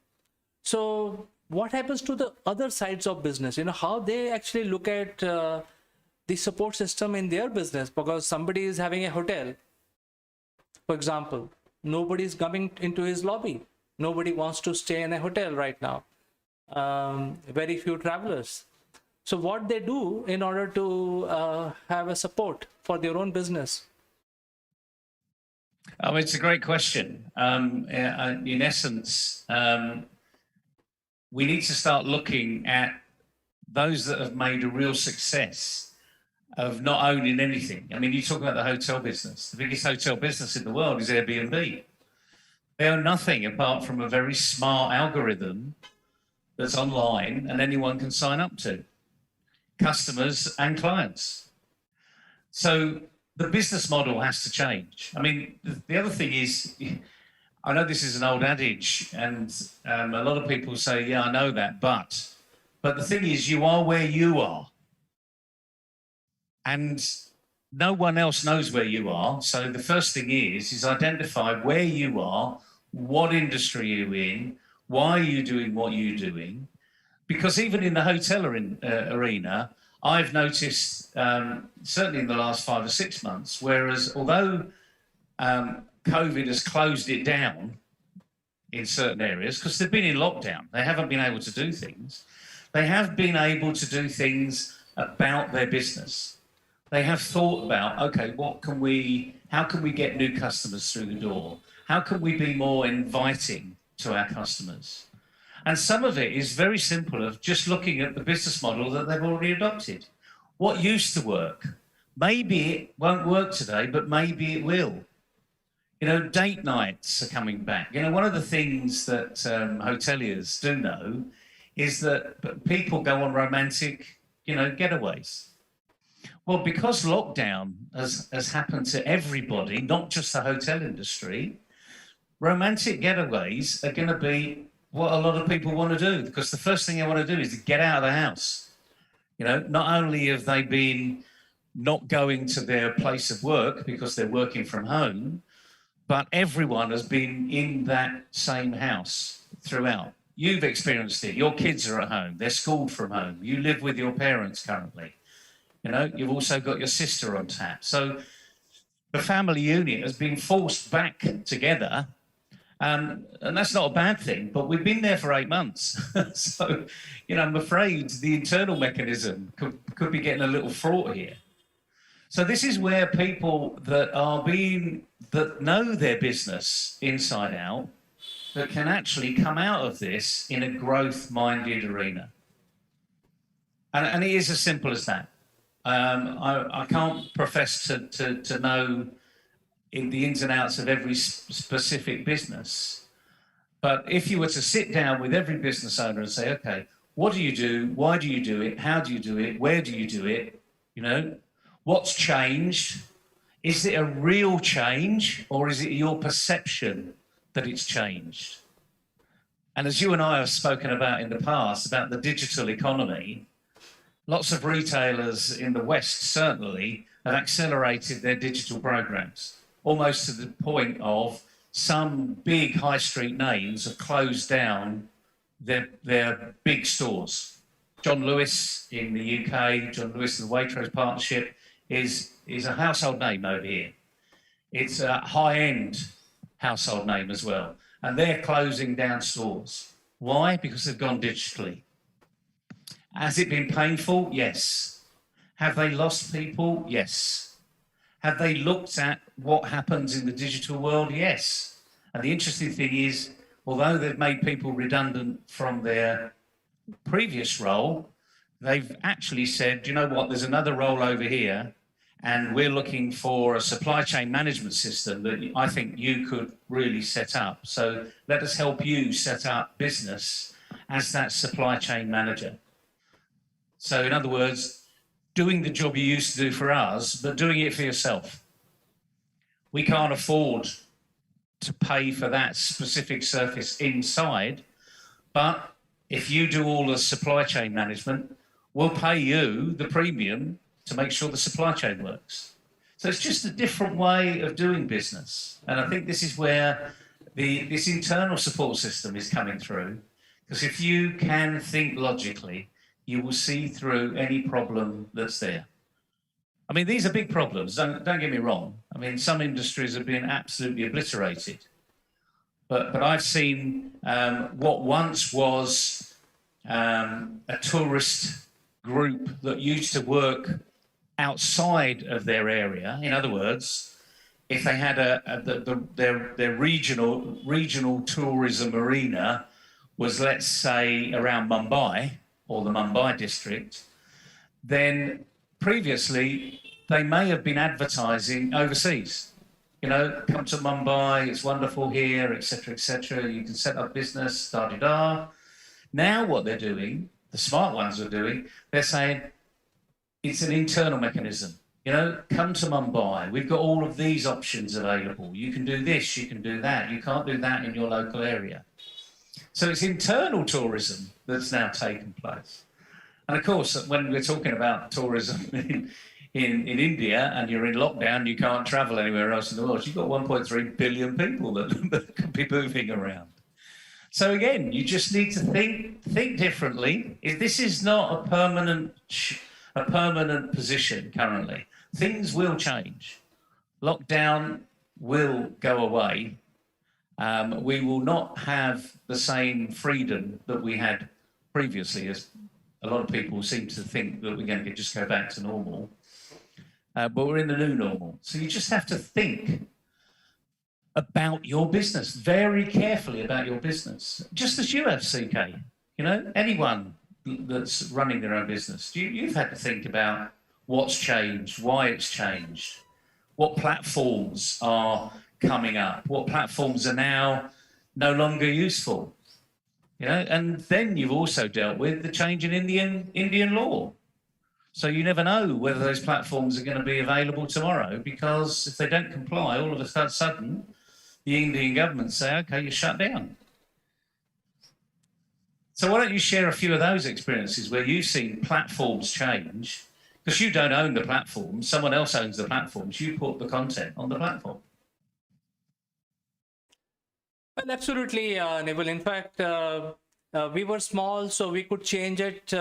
So what happens to the other sides of business? How they actually look at the support system in their business, because somebody is having a hotel, for example, nobody is coming into his lobby. Nobody wants to stay in a hotel right now. Very few travelers. So what they do in order to have a support for their own business? Oh, it's a great question. In essence, we need to start looking at those that have made a real success of not owning anything. I mean, you talk about the hotel business. The biggest hotel business in the world is Airbnb. They own nothing apart from a very smart algorithm that's online and anyone can sign up to, customers and clients. So the business model has to change. I mean, the other thing is, I know this is an old adage, and a lot of people say, yeah, I know that, but the thing is, you are where you are. And no one else knows where you are. So the first thing is identify where you are, what industry you're in, why are you doing what you're doing. Because even in the hotel arena, I've noticed, certainly in the last 5 or 6 months, whereas although COVID has closed it down in certain areas, because they've been in lockdown, they haven't been able to do things, they have been able to do things about their business. They have thought about, okay, how can we get new customers through the door? How can we be more inviting to our customers? And some of it is very simple, of just looking at the business model that they've already adopted. What used to work? Maybe it won't work today, but maybe it will. Date nights are coming back. One of the things that hoteliers do know is that people go on romantic, getaways. Well, because lockdown has happened to everybody, not just the hotel industry, romantic getaways are going to be what a lot of people want to do, because the first thing they want to do is to get out of the house. Not only have they been not going to their place of work because they're working from home, but everyone has been in that same house throughout. You've experienced it. Your kids are at home. They're schooled from home. You live with your parents currently. You've also got your sister on tap. So the family unit has been forced back together. And that's not a bad thing, but we've been there for 8 months. So, I'm afraid the internal mechanism could be getting a little fraught here. So this is where people that know their business inside out, that can actually come out of this in a growth-minded arena. And it is as simple as that. I can't profess to know in the ins and outs of every specific business. But if you were to sit down with every business owner and say, okay, what do you do? Why do you do it? How do you do it? Where do you do it? What's changed? Is it a real change, or is it your perception that it's changed? And as you and I have spoken about in the past, about the digital economy, lots of retailers in the West certainly have accelerated their digital programs, almost to the point of some big high street names have closed down their big stores. John Lewis in the UK, John Lewis and the Waitrose partnership is a household name over here. It's a high-end household name as well. And they're closing down stores. Why? Because they've gone digitally. Has it been painful? Yes. Have they lost people? Yes. Have they looked at what happens in the digital world? Yes. And the interesting thing is, although they've made people redundant from their previous role, they've actually said, you know what, there's another role over here, and we're looking for a supply chain management system that I think you could really set up. So let us help you set up business as that supply chain manager. So in other words, doing the job you used to do for us, but doing it for yourself. We can't afford to pay for that specific service inside, but if you do all the supply chain management, we'll pay you the premium to make sure the supply chain works. So it's just a different way of doing business. And I think this is where this internal support system is coming through, Because if you can think logically, you will see through any problem that's there. I mean, these are big problems, don't get me wrong. I mean, some industries have been absolutely obliterated. But I've seen what once was a tourist group that used to work outside of their area. In other words, if they had their regional tourism arena was, let's say, around Mumbai or the Mumbai district, then previously they may have been advertising overseas. You know, come to Mumbai, it's wonderful here, etc., etc. You can set up business, da-da-da. Now what they're doing, the smart ones are doing, they're saying it's an internal mechanism. You know, come to Mumbai. We've got all of these options available. You can do this, you can do that. You can't do that in your local area. So it's internal tourism that's now taken place. And of course, when we're talking about tourism in India and you're in lockdown, you can't travel anywhere else in the world. You've got 1.3 billion people that can be moving around. So again, you just need to think differently. If this is not a permanent position currently, things will change. Lockdown will go away. We will not have the same freedom that we had previously, as a lot of people seem to think that we're going to just go back to normal. But we're in the new normal. So you just have to think about your business, very carefully about your business, just as you have, CK. You know, anyone that's running their own business, you've had to think about what's changed, why it's changed, what platforms are coming up, what platforms are now no longer useful. You know, and then you've also dealt with the change in Indian law. So you never know whether those platforms are going to be available tomorrow, because if they don't comply, all of a sudden, the Indian government say, okay, you're shut down. So why don't you share a few of those experiences where you've seen platforms change, because you don't own the platform, someone else owns the platforms, you put the content on the platform. Well, absolutely, Neville. In fact, we were small, so we could change it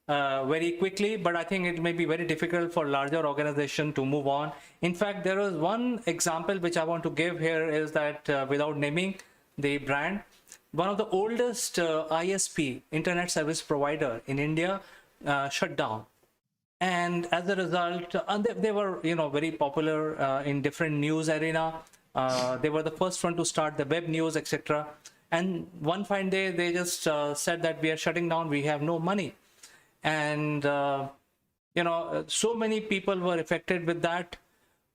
very quickly, but I think it may be very difficult for larger organization to move on. In fact, there is one example which I want to give here, is that without naming the brand, one of the oldest ISP, internet service provider in India, shut down. And as a result, they were, you know, very popular in different news arena. They were the first one to start the web news, etc. And one fine day, they just said that we are shutting down, we have no money. And, you know, so many people were affected with that.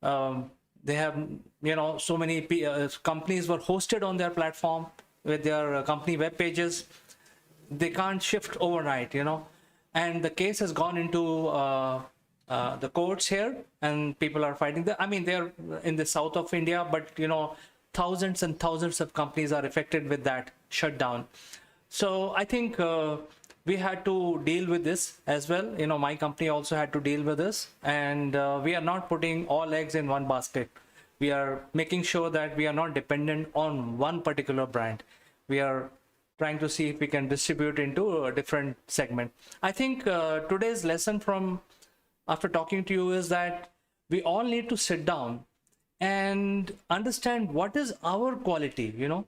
They have, you know, so many companies were hosted on their platform with their company web pages. They can't shift overnight, you know. And the case has gone into the courts here, and people are fighting. I mean, they're in the south of India, but, you know, thousands and thousands of companies are affected with that shutdown. So I think we had to deal with this as well. You know, my company also had to deal with this, and we are not putting all eggs in one basket. We are making sure that we are not dependent on one particular brand. We are trying to see if we can distribute into a different segment. I think today's lesson from after talking to you is that we all need to sit down and understand what is our quality, you know,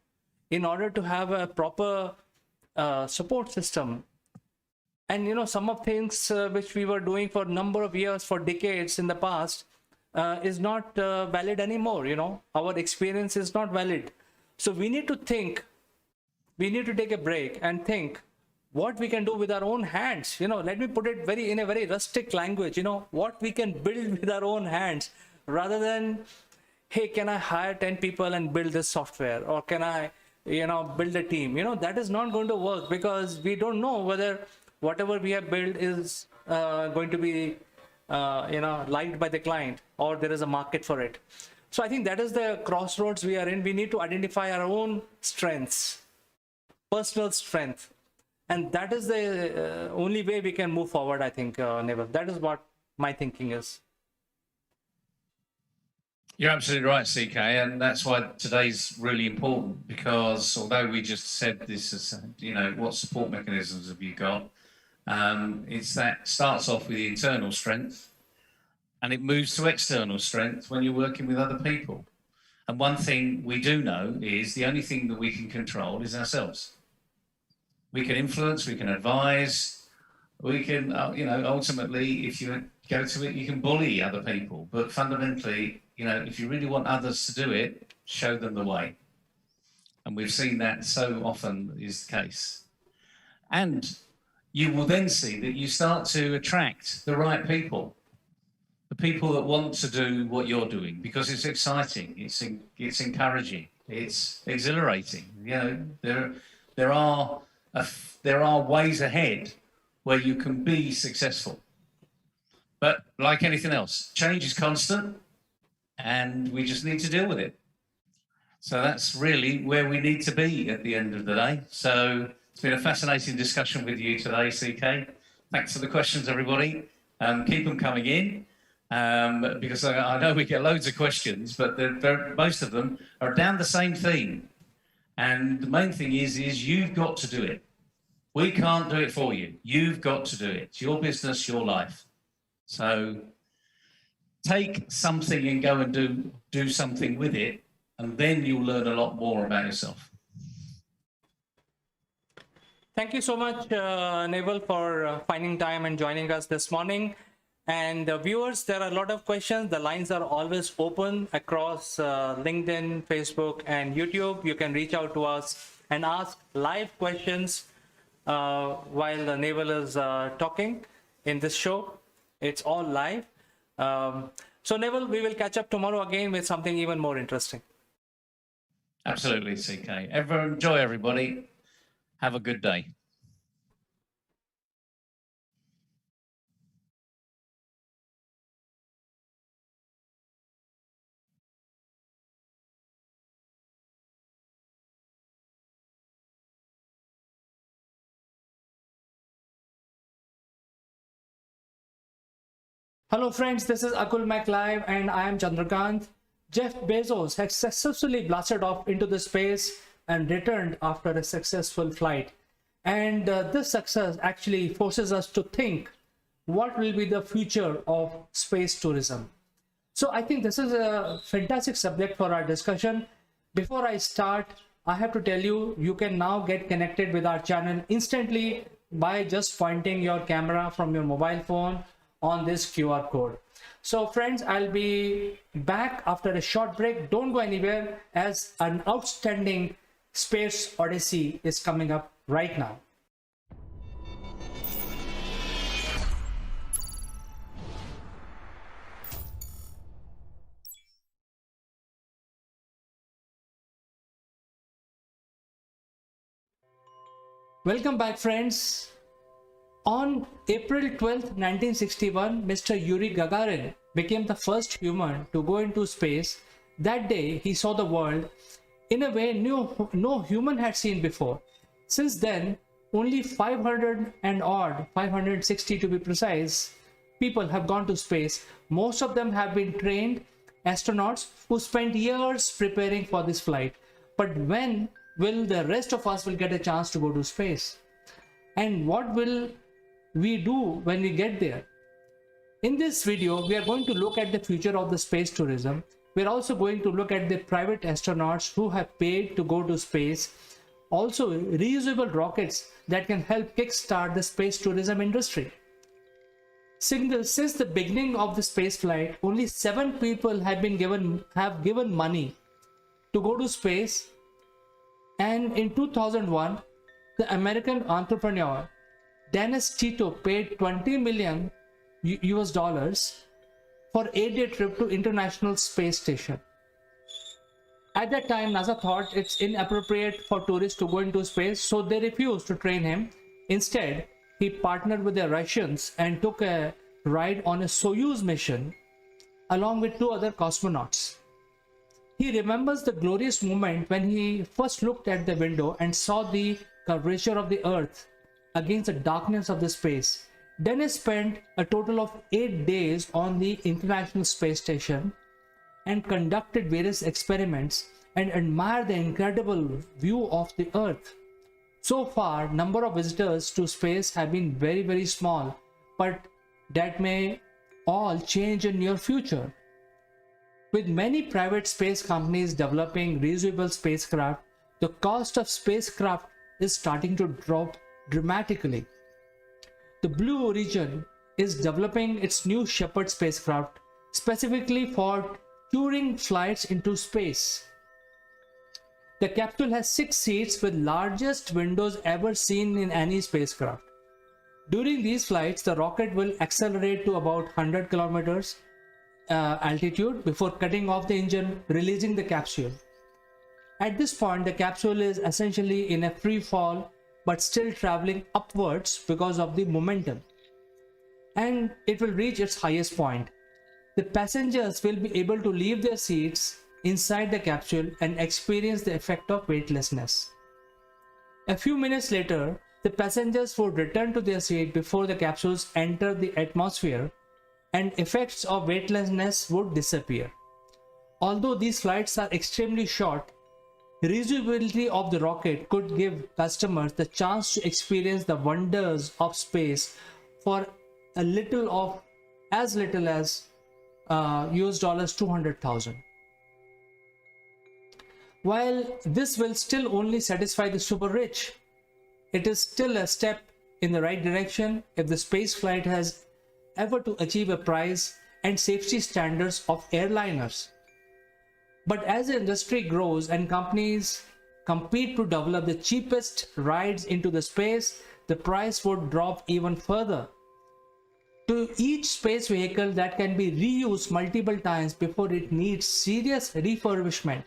in order to have a proper support system. And, you know, some of things which we were doing for a number of years, for decades in the past, is not valid anymore. You know, our experience is not valid. So we need to think, we need to take a break and think what we can do with our own hands. You know, let me put it in a very rustic language, you know, what we can build with our own hands, rather than, hey, can I hire 10 people and build this software? Or can I, you know, build a team? You know, that is not going to work, because we don't know whether whatever we have built is going to be, you know, liked by the client, or there is a market for it. So I think that is the crossroads we are in. We need to identify our own strengths, personal strength. And that is the only way we can move forward, I think, Neville. That is what my thinking is. You're absolutely right, CK, and that's why today's really important, because although we just said this is, what support mechanisms have you got? It's that starts off with the internal strength and it moves to external strength when you're working with other people. And one thing we do know is the only thing that we can control is ourselves. We can influence, we can advise, we can, ultimately, if you go to it, you can bully other people. But fundamentally, if you really want others to do it, show them the way. And we've seen that so often is the case. And you will then see that you start to attract the right people, the people that want to do what you're doing, because it's exciting, it's encouraging, it's exhilarating. There are ways ahead where you can be successful. But like anything else, change is constant, and we just need to deal with it. So that's really where we need to be at the end of the day. So it's been a fascinating discussion with you today, CK. Thanks for the questions, everybody. Keep them coming in, because I know we get loads of questions, but most of them are down the same theme. And the main thing is you've got to do it. We can't do it for you. You've got to do it. It's your business, your life. So take something and go and do something with it, and then you'll learn a lot more about yourself. Thank you so much, Neville, for finding time and joining us this morning. And viewers, there are a lot of questions. The lines are always open across LinkedIn, Facebook, and YouTube. You can reach out to us and ask live questions while Neville is talking in this show. It's all live. So Neville, we will catch up tomorrow again with something even more interesting. Absolutely, CK. Enjoy, everybody. Have a good day. Hello friends, this is Akul Mac Live and I am Chandrakant. Jeff Bezos has successfully blasted off into the space and returned after a successful flight. And this success actually forces us to think what will be the future of space tourism. So I think this is a fantastic subject for our discussion. Before I start, I have to tell you, you can now get connected with our channel instantly by just pointing your camera from your mobile phone on this QR code. So friends, I'll be back after a short break. Don't go anywhere, as an outstanding space odyssey is coming up right now. Welcome back, friends. On April 12, 1961, Mr. Yuri Gagarin became the first human to go into space. That day, he saw the world in a way no human had seen before. Since then, only 560 to be precise, people have gone to space. Most of them have been trained astronauts who spent years preparing for this flight. But when will the rest of us will get a chance to go to space? And what will we do when we get there? In this video, we are going to look at the future of the space tourism. We're also going to look at the private astronauts who have paid to go to space. Also, reusable rockets that can help kickstart the space tourism industry. Since the beginning of the space flight, only 7 people have given money to go to space. And in 2001, the American entrepreneur Dennis Tito paid $20 million US for 8-day trip to International Space Station. At that time, NASA thought it's inappropriate for tourists to go into space, so they refused to train him. Instead, he partnered with the Russians and took a ride on a Soyuz mission along with 2 other cosmonauts. He remembers the glorious moment when he first looked at the window and saw the curvature of the Earth against the darkness of the space. Dennis spent a total of 8 days on the International Space Station. and conducted various experiments and admired the incredible view of the Earth. So far, number of visitors to space have been very, very small, but that may all change in near future. With many private space companies developing reusable spacecraft, the cost of spacecraft is starting to drop dramatically. The Blue Origin is developing its new Shepard spacecraft specifically for touring flights into space. The capsule has 6 seats with largest windows ever seen in any spacecraft. During these flights, the rocket will accelerate to about 100 kilometers altitude before cutting off the engine, releasing the capsule. At this point, the capsule is essentially in a free fall but still traveling upwards because of the momentum, and it will reach its highest point. The passengers will be able to leave their seats inside the capsule and experience the effect of weightlessness. A few minutes later, the passengers would return to their seat before the capsules enter the atmosphere, and effects of weightlessness would disappear. Although these flights are extremely short, reusability of the rocket could give customers the chance to experience the wonders of space for as little as US dollars 200,000. While this will still only satisfy the super rich, it is still a step in the right direction if the space flight has ever to achieve a price and safety standards of airliners. But as the industry grows and companies compete to develop the cheapest rides into the space, the price would drop even further. To each space vehicle that can be reused multiple times before it needs serious refurbishment,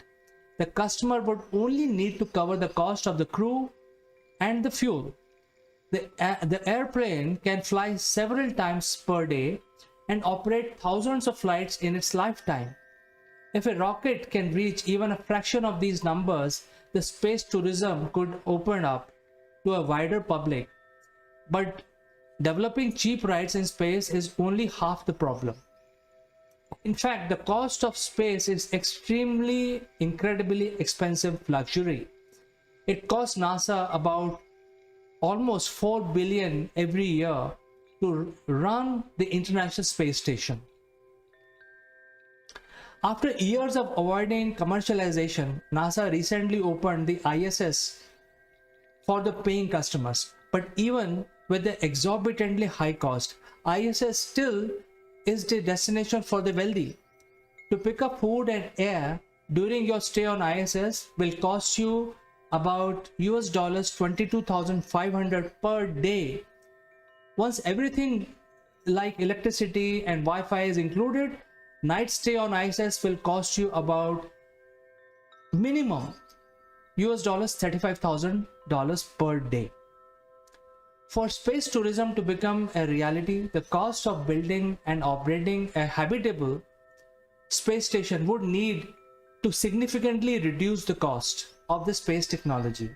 the customer would only need to cover the cost of the crew and the fuel. The airplane can fly several times per day and operate thousands of flights in its lifetime. If a rocket can reach even a fraction of these numbers, the space tourism could open up to a wider public. But developing cheap rides in space is only half the problem. In fact, the cost of space is incredibly expensive luxury. It costs NASA about almost $4 billion every year to run the International Space Station. After years of avoiding commercialization, NASA recently opened the ISS for the paying customers. But even with the exorbitantly high cost, ISS still is the destination for the wealthy. To pick up food and air during your stay on ISS will cost you about US dollars 22,500 per day. Once everything like electricity and Wi-Fi is included, night stay on ISS will cost you about minimum US dollars $35,000 per day. For space tourism to become a reality, the cost of building and operating a habitable space station would need to significantly reduce the cost of the space technology.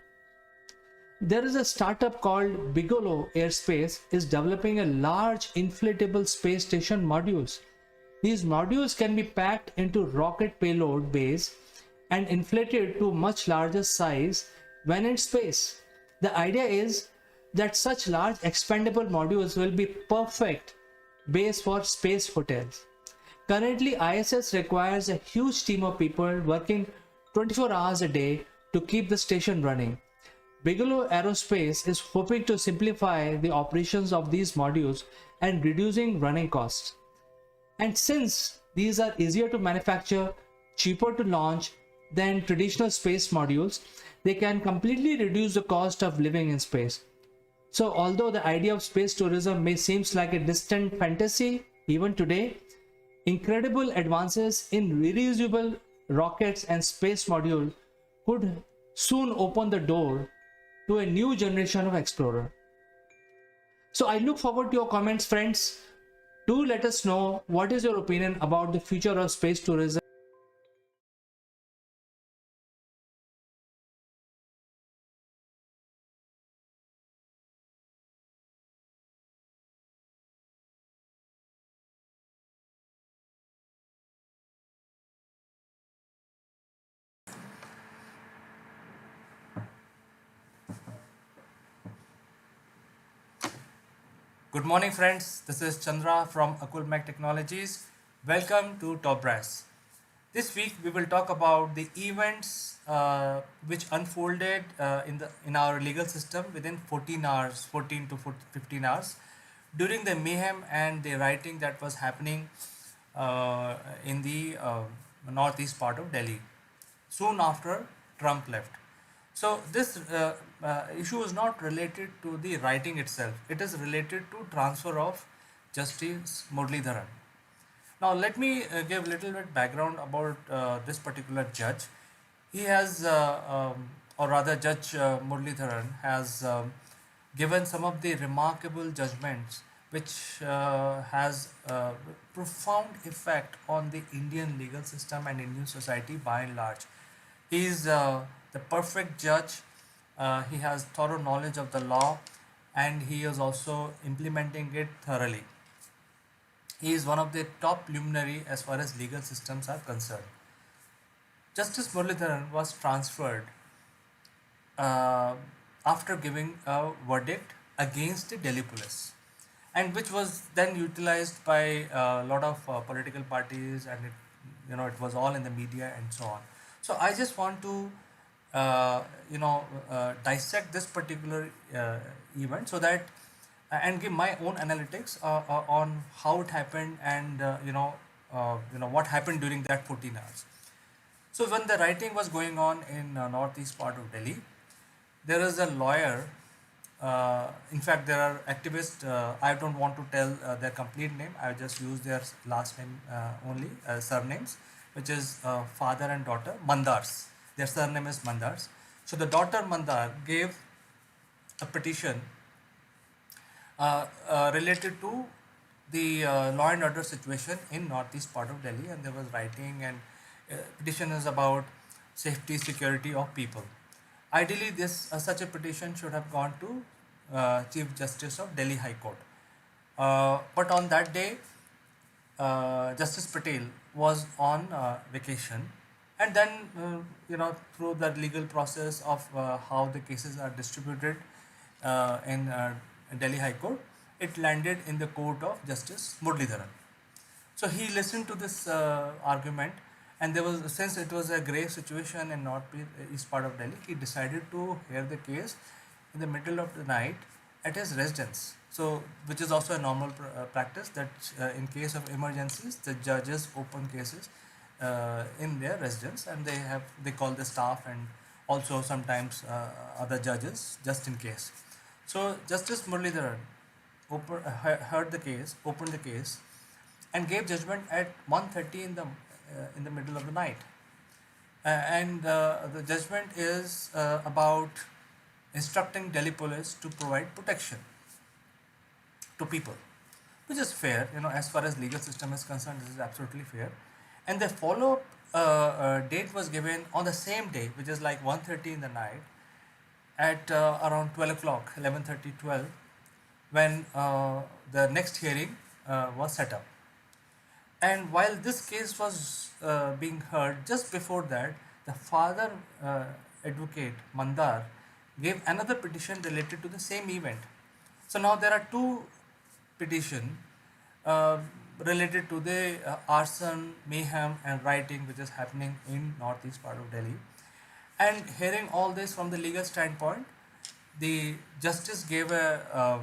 There is a startup called Bigelow Aerospace is developing a large inflatable space station modules. These modules can be packed into rocket payload bays and inflated to much larger size when in space. The idea is that such large expandable modules will be perfect base for space hotels. Currently, ISS requires a huge team of people working 24 hours a day to keep the station running. Bigelow Aerospace is hoping to simplify the operations of these modules and reducing running costs. And since these are easier to manufacture, cheaper to launch than traditional space modules, they can completely reduce the cost of living in space. So although the idea of space tourism may seem like a distant fantasy even today, incredible advances in reusable rockets and space module could soon open the door to a new generation of explorer. So I look forward to your comments, friends. Do let us know what is your opinion about the future of space tourism. Good morning, friends. This is Chandra from Akulmac Technologies. Welcome to Top Brass. This week we will talk about the events which unfolded in our legal system within 14 hours, 14 to 15 hours, during the mayhem and the rioting that was happening in the northeast part of Delhi, soon after Trump left. So this issue is not related to the writing itself. It is related to transfer of Justice Muralidharan. Now let me give a little bit background about this particular judge. He has, or rather Judge Muralidharan has given some of the remarkable judgments which has profound effect on the Indian legal system and Indian society by and large. He is the perfect judge. He has thorough knowledge of the law and he is also implementing it thoroughly. He is one of the top luminary as far as legal systems are concerned. Justice Muralidharan was transferred uh, after giving a verdict against the Delhi police, and which was then utilized by a lot of political parties, and it was all in the media and so on. So I just want to dissect this particular event so that and give my own analytics on how it happened and what happened during that 14 hours. So when the writing was going on in northeast part of Delhi, there is a lawyer. In fact, there are activists. I don't want to tell their complete name. I just use their last name only, surnames, which is father and daughter Mandars. Their surname is Mandars. So the daughter Mandar gave a petition related to the law and order situation in northeast part of Delhi, and there was writing and petition is about safety security of people. Ideally, this such a petition should have gone to Chief Justice of Delhi High Court, but on that day, Justice Patel was on vacation, and then through the legal process of how the cases are distributed in Delhi High Court, it landed in the court of Justice Muralidharan. So he listened to this argument, and there was, since it was a grave situation in east part of Delhi, he decided to hear the case in the middle of the night at his residence. So, which is also a normal practice that in case of emergencies, the judges open cases in their residence, and they call the staff and also sometimes other judges just in case. So Justice Muralidharan heard the case, opened the case, and gave judgment at 1:30 in the middle of the night. And the judgment is about instructing Delhi police to provide protection to people, which is fair. As far as legal system is concerned, this is absolutely fair. And the follow-up date was given on the same day, which is like 1:30 in the night, at around 12 o'clock, 11:30, 12, when the next hearing was set up. And while this case was being heard, just before that, the father advocate Mandar gave another petition related to the same event. So now there are two petitions related to the arson, mayhem, and rioting which is happening in northeast part of Delhi. And hearing all this from the legal standpoint, the justice gave a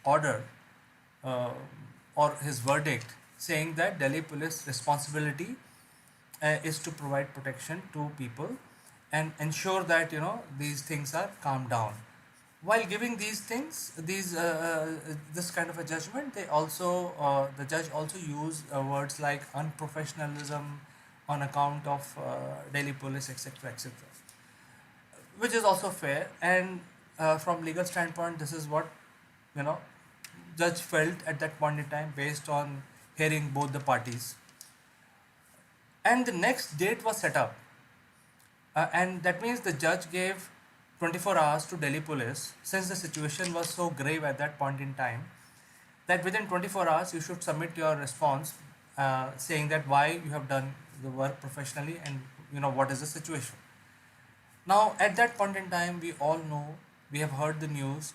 order or his verdict saying that Delhi police responsibility is to provide protection to people and ensure that these things are calmed down. While giving these things, this kind of a judgment, the judge also used words like unprofessionalism on account of Delhi police, etc., etc., which is also fair. And from legal standpoint, this is what judge felt at that point in time based on hearing both the parties. And the next date was set up, and that means the judge gave 24 hours to Delhi police, since the situation was so grave at that point in time, that within 24 hours you should submit your response saying that why you have done the work professionally and what is the situation. Now at that point in time, we all know, we have heard the news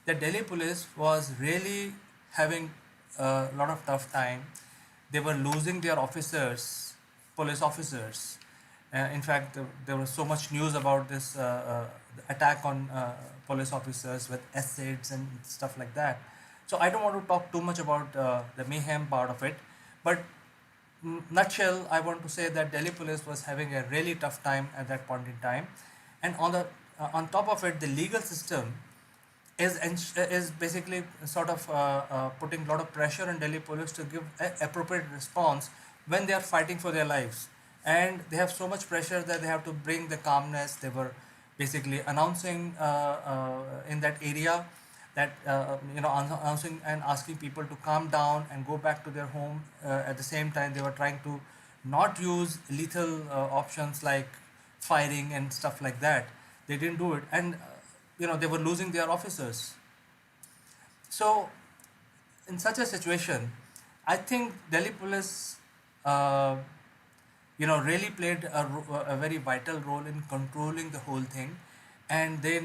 the Delhi police was really having a lot of tough time. They were losing their officers, police officers. In fact, there was so much news about this attack on police officers with acids and stuff like that. So I don't want to talk too much about the mayhem part of it, but nutshell, I want to say that Delhi police was having a really tough time at that point in time, and on top of it, the legal system is basically sort of putting a lot of pressure on Delhi police to give an appropriate response when they are fighting for their lives, and they have so much pressure that they have to bring the calmness. They were basically announcing in that area that announcing and asking people to calm down and go back to their home. At the same time, they were trying to not use lethal options like firing and stuff like that. They didn't do it, and they were losing their officers. So in such a situation, I think Delhi police uh, really played a very vital role in controlling the whole thing, and they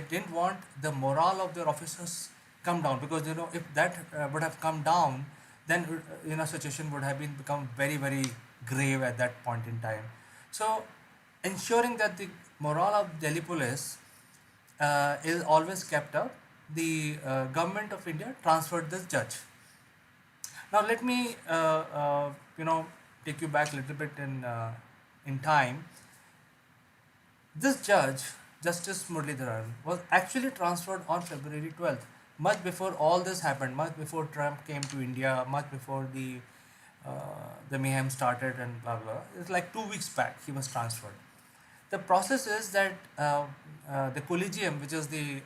didn't want the morale of their officers come down, because if that would have come down, then situation would have become very, very grave at that point in time. So ensuring that the morale of Delhi police is always kept up, the government of India transferred this judge. Now let me take you back a little bit in time. This judge, Justice Muralidharan, was actually transferred on February 12th, much before all this happened, much before Trump came to India, much before the mayhem started and blah blah. It's like 2 weeks back he was transferred. The process is that the collegium, which is the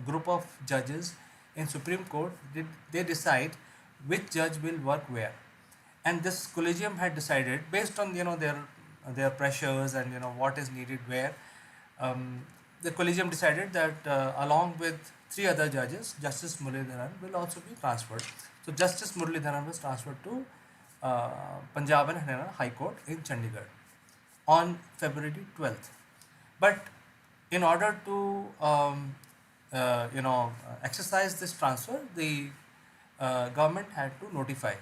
group of judges in Supreme Court, they decide which judge will work where, and this collegium had decided based on their pressures and what is needed where. The collegium decided that along with three other judges, Justice Muralidharan will also be transferred. So Justice Muralidharan was transferred to Punjab and Haryana High Court in Chandigarh on February 12th. But in order to exercise this transfer, the government had to notify,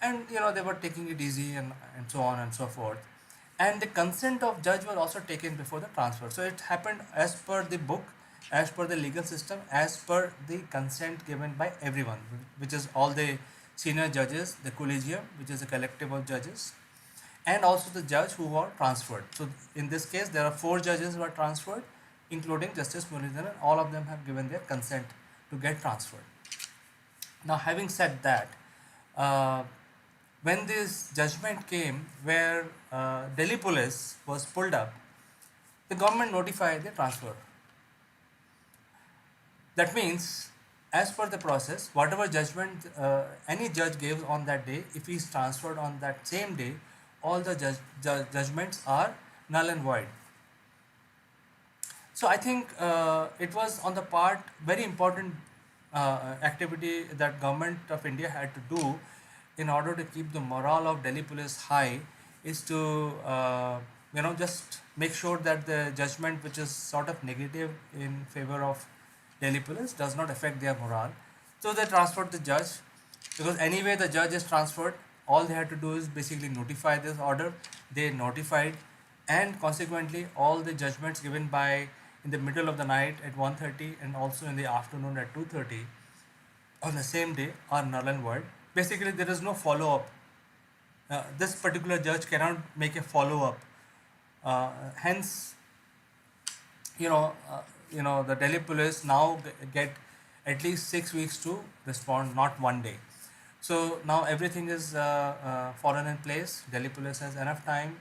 and they were taking it easy and so on and so forth, and the consent of judge was also taken before the transfer. So it happened as per the book, as per the legal system, as per the consent given by everyone, which is all the senior judges, the collegium, which is a collective of judges, and also the judge who were transferred. So in this case, there are 4 judges who are transferred, including Justice Muralidharan. All of them have given their consent to get transferred. Now, having said that, when this judgment came where Delhi police was pulled up, the government notified the transfer. That means, as per the process, whatever judgment any judge gives on that day, if he is transferred on that same day, all the judgments are null and void. So I think it was on the part very important activity that government of India had to do in order to keep the morale of Delhi police high, is to just make sure that the judgment which is sort of negative in favor of Delhi police does not affect their morale. So they transferred the judge, because anyway the judge is transferred. All they had to do is basically notify this order. They notified, and consequently all the judgments given by in the middle of the night at 1:30 and also in the afternoon at 2:30 on the same day are null and void. Basically there is no follow-up. This particular judge cannot make a follow-up. Hence, the Delhi police now get at least 6 weeks to respond, not one day. So now everything is fallen in place. Delhi police has enough time.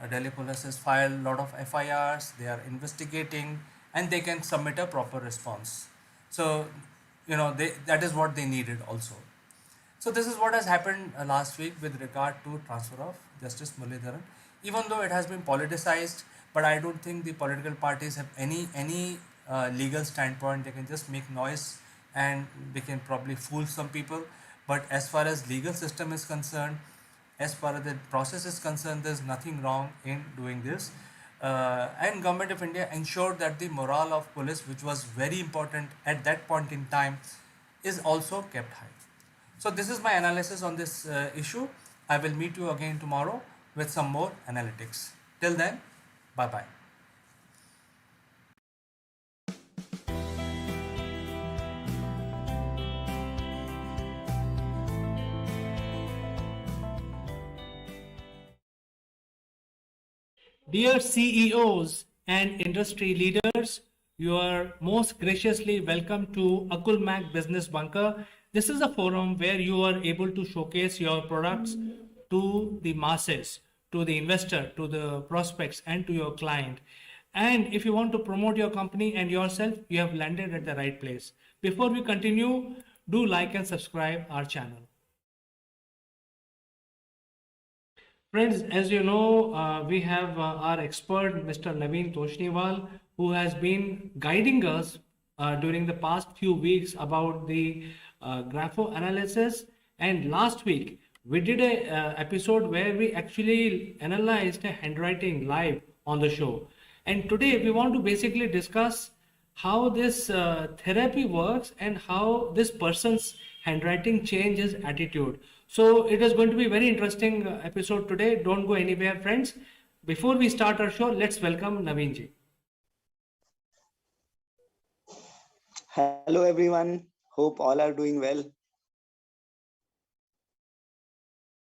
Delhi police has filed a lot of FIRs. They are investigating, and they can submit a proper response. So that is what they needed also. So this is what has happened last week with regard to transfer of Justice Muralidharan. Even though it has been politicized, but I don't think the political parties have any legal standpoint. They can just make noise and they can probably fool some people. But as far as legal system is concerned, as far as the process is concerned, there's nothing wrong in doing this. and Government of India ensured that the morale of police, which was very important at that point in time, is also kept high. So this is my analysis on this issue. I will meet you again tomorrow with some more analytics. Till then, bye bye. Dear CEOs and industry leaders, you are most graciously welcome to Akul Mac Business Bunker. This is a forum where you are able to showcase your products to the masses, to the investor, to the prospects, and to your client. And if you want to promote your company and yourself, you have landed at the right place. Before we continue, do like and subscribe our channel. Friends, as you know, we have our expert, Mr. Naveen Toshniwal, who has been guiding us during the past few weeks about the grapho analysis. And last week, we did a episode where we actually analyzed a handwriting live on the show. And today we want to basically discuss how this therapy works and how this person's handwriting changes attitude. So it is going to be a very interesting episode today. Don't go anywhere, friends. Before we start our show, let's welcome Naveen ji. Hello everyone. Hope all are doing well.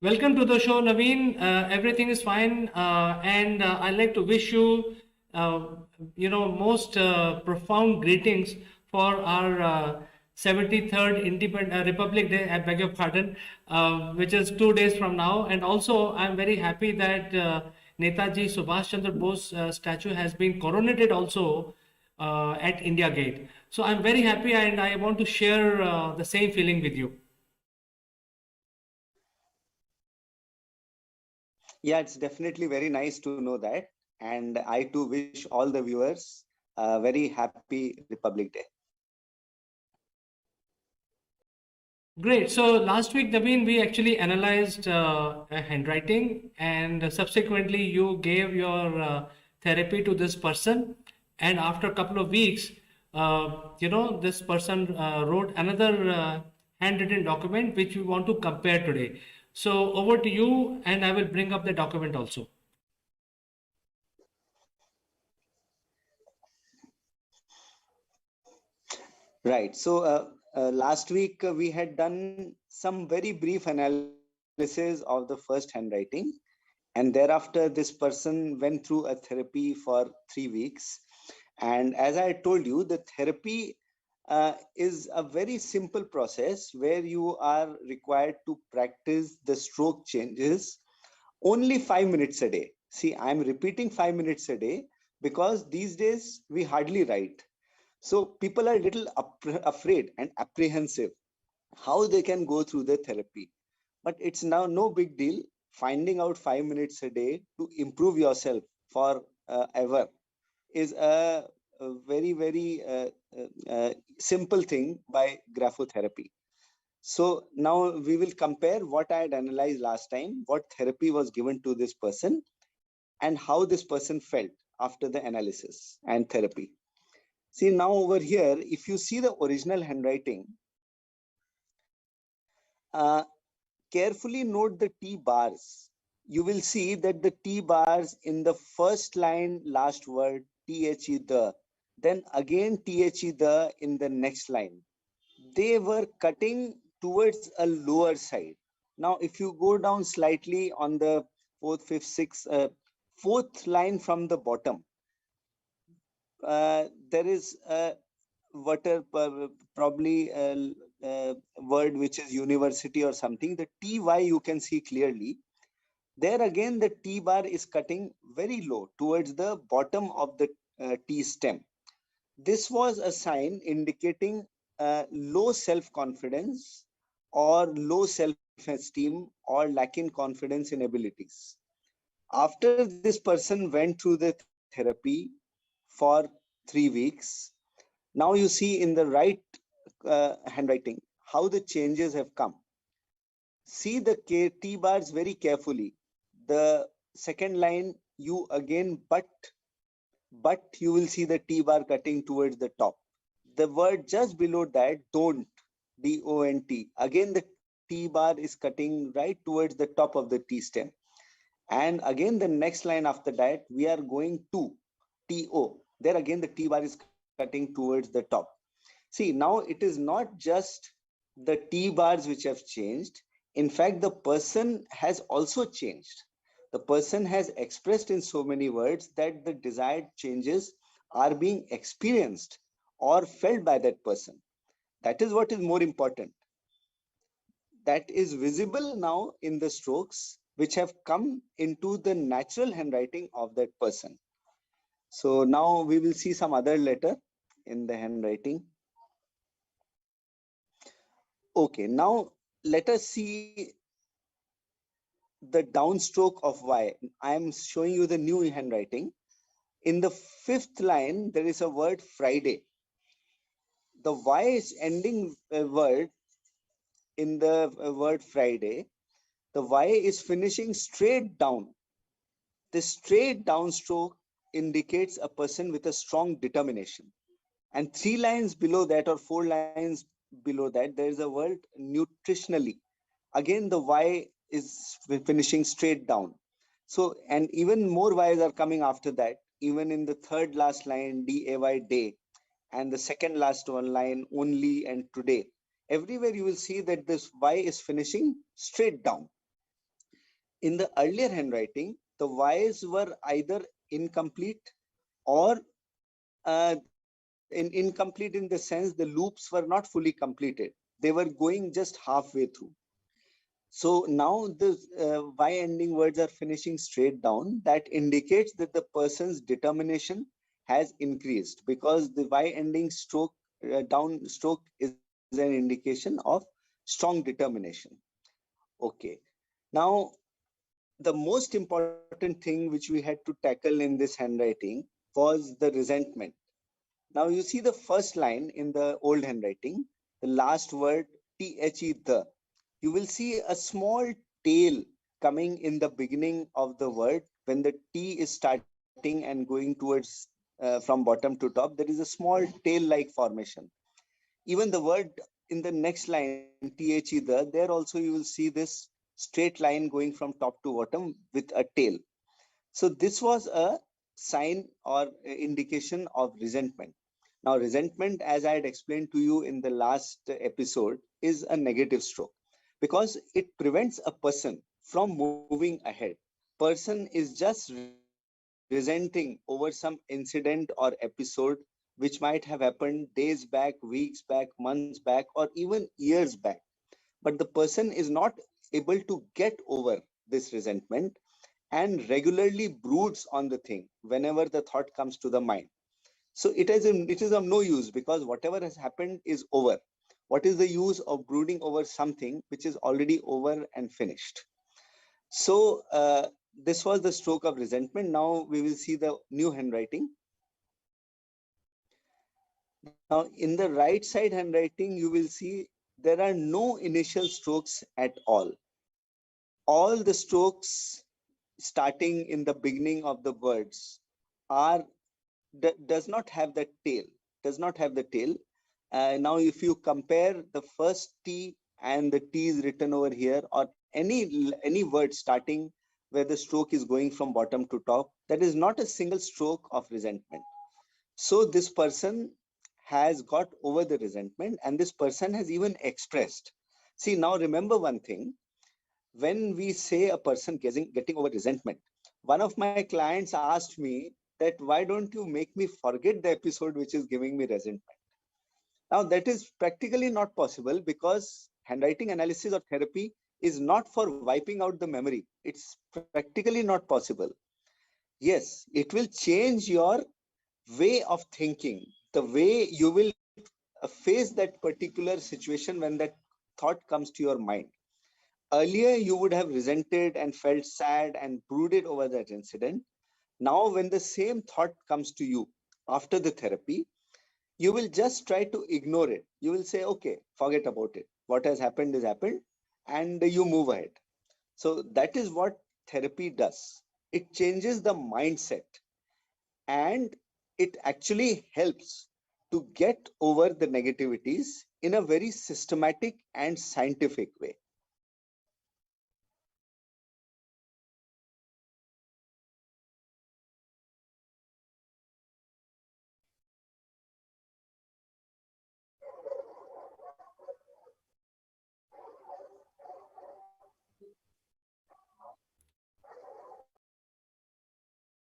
Welcome to the show, Naveen. Everything is fine, and I'd like to wish you, most profound greetings for our 73rd Independent Republic Day. I beg your pardon, which is 2 days from now. And also, I'm very happy that Netaji Subhash Chandra Bose statue has been coronated also at India Gate. So I'm very happy, and I want to share the same feeling with you. Yeah, it's definitely very nice to know that. And I too wish all the viewers a very happy Republic Day. Great. So last week, Naveen, we actually analyzed handwriting, and subsequently you gave your therapy to this person. And after a couple of weeks, this person wrote another handwritten document which we want to compare today. So over to you, and I will bring up the document also. Right. So last week we had done some very brief analysis of the first handwriting. And thereafter, this person went through a therapy for 3 weeks. And as I told you, the therapy is a very simple process where you are required to practice the stroke changes only 5 minutes a day. See, I'm repeating 5 minutes a day because these days we hardly write. So people are a little afraid and apprehensive how they can go through the therapy. But it's now no big deal. Finding out 5 minutes a day to improve yourself for ever is a very, very simple thing by graphotherapy. So now we will compare what I had analyzed last time, what therapy was given to this person, and how this person felt after the analysis and therapy. See, now over here, if you see the original handwriting, carefully note the T bars. You will see that the T bars in the first line, last word, the, then again the in the next line. They were cutting towards a lower side. Now, if you go down slightly on the fourth, fifth, sixth, fourth line from the bottom, there is a probably a word which is university or something. The TY you can see clearly. There again, the T bar is cutting very low towards the bottom of the T stem. This was a sign indicating low self-confidence or low self-esteem or lacking confidence in abilities. After this person went through the therapy for 3 weeks, now you see in the right handwriting how the changes have come. See the T bars very carefully. The second line, you again but but you will see the T bar cutting towards the top. The word just below that, don't, D-O-N-T. Again, the T bar is cutting right towards the top of the T stem. And again, the next line after that, we are going to TO. There again, the T bar is cutting towards the top. See, now it is not just the T bars which have changed. In fact, the person has also changed. The person has expressed in so many words that the desired changes are being experienced or felt by that person. That is what is more important. That is visible now in the strokes which have come into the natural handwriting of that person. So now we will see some other letter in the handwriting. Okay, now let us see the downstroke of Y. I am showing you the new handwriting. In the fifth line, there is a word Friday. The Y is ending word in the word Friday. The Y is finishing straight down. The straight downstroke indicates a person with a strong determination. And 3 lines below that or 4 lines below that, there is a word nutritionally. Again, the Y is finishing straight down. So, and even more Y's are coming after that, even in the third last line, DAY, day, and the second last one line, only and today. Everywhere you will see that this Y is finishing straight down. In the earlier handwriting, the Y's were either incomplete or incomplete in the sense the loops were not fully completed. They were going just halfway through. So now the Y ending words are finishing straight down. That indicates that the person's determination has increased because the Y ending stroke down stroke is an indication of strong determination. Okay. Now the most important thing which we had to tackle in this handwriting was the resentment. Now you see the first line in the old handwriting, the last word the. You will see a small tail coming in the beginning of the word when the T is starting and going towards from bottom to top. There is a small tail-like formation. Even the word in the next line, there also you will see this straight line going from top to bottom with a tail. So this was a sign or indication of resentment. Now, resentment, as I had explained to you in the last episode, is a negative stroke because it prevents a person from moving ahead. Person is just resenting over some incident or episode which might have happened days back, weeks back, months back, or even years back. But the person is not able to get over this resentment and regularly broods on the thing whenever the thought comes to the mind. So it is of no use because whatever has happened is over. What is the use of brooding over something which is already over and finished? So this was the stroke of resentment. Now we will see the new handwriting. Now in the right side handwriting, you will see there are no initial strokes at all. All the strokes starting in the beginning of the words are does not have the tail, does not have the tail. Now if you compare the first T and the T is written over here, or any word starting where the stroke is going from bottom to top, that is not a single stroke of resentment. So this person has got over the resentment and this person has even expressed. See, now remember one thing. When we say a person getting over resentment, one of my clients asked me that why don't you make me forget the episode which is giving me resentment? Now that is practically not possible because handwriting analysis or therapy is not for wiping out the memory. It's practically not possible. Yes, it will change your way of thinking, the way you will face that particular situation when that thought comes to your mind. Earlier, you would have resented and felt sad and brooded over that incident. Now, when the same thought comes to you after the therapy, you will just try to ignore it. You will say, okay, forget about it. What has happened is happened, and you move ahead. So that is what therapy does. It changes the mindset. And it actually helps to get over the negativities in a very systematic and scientific way.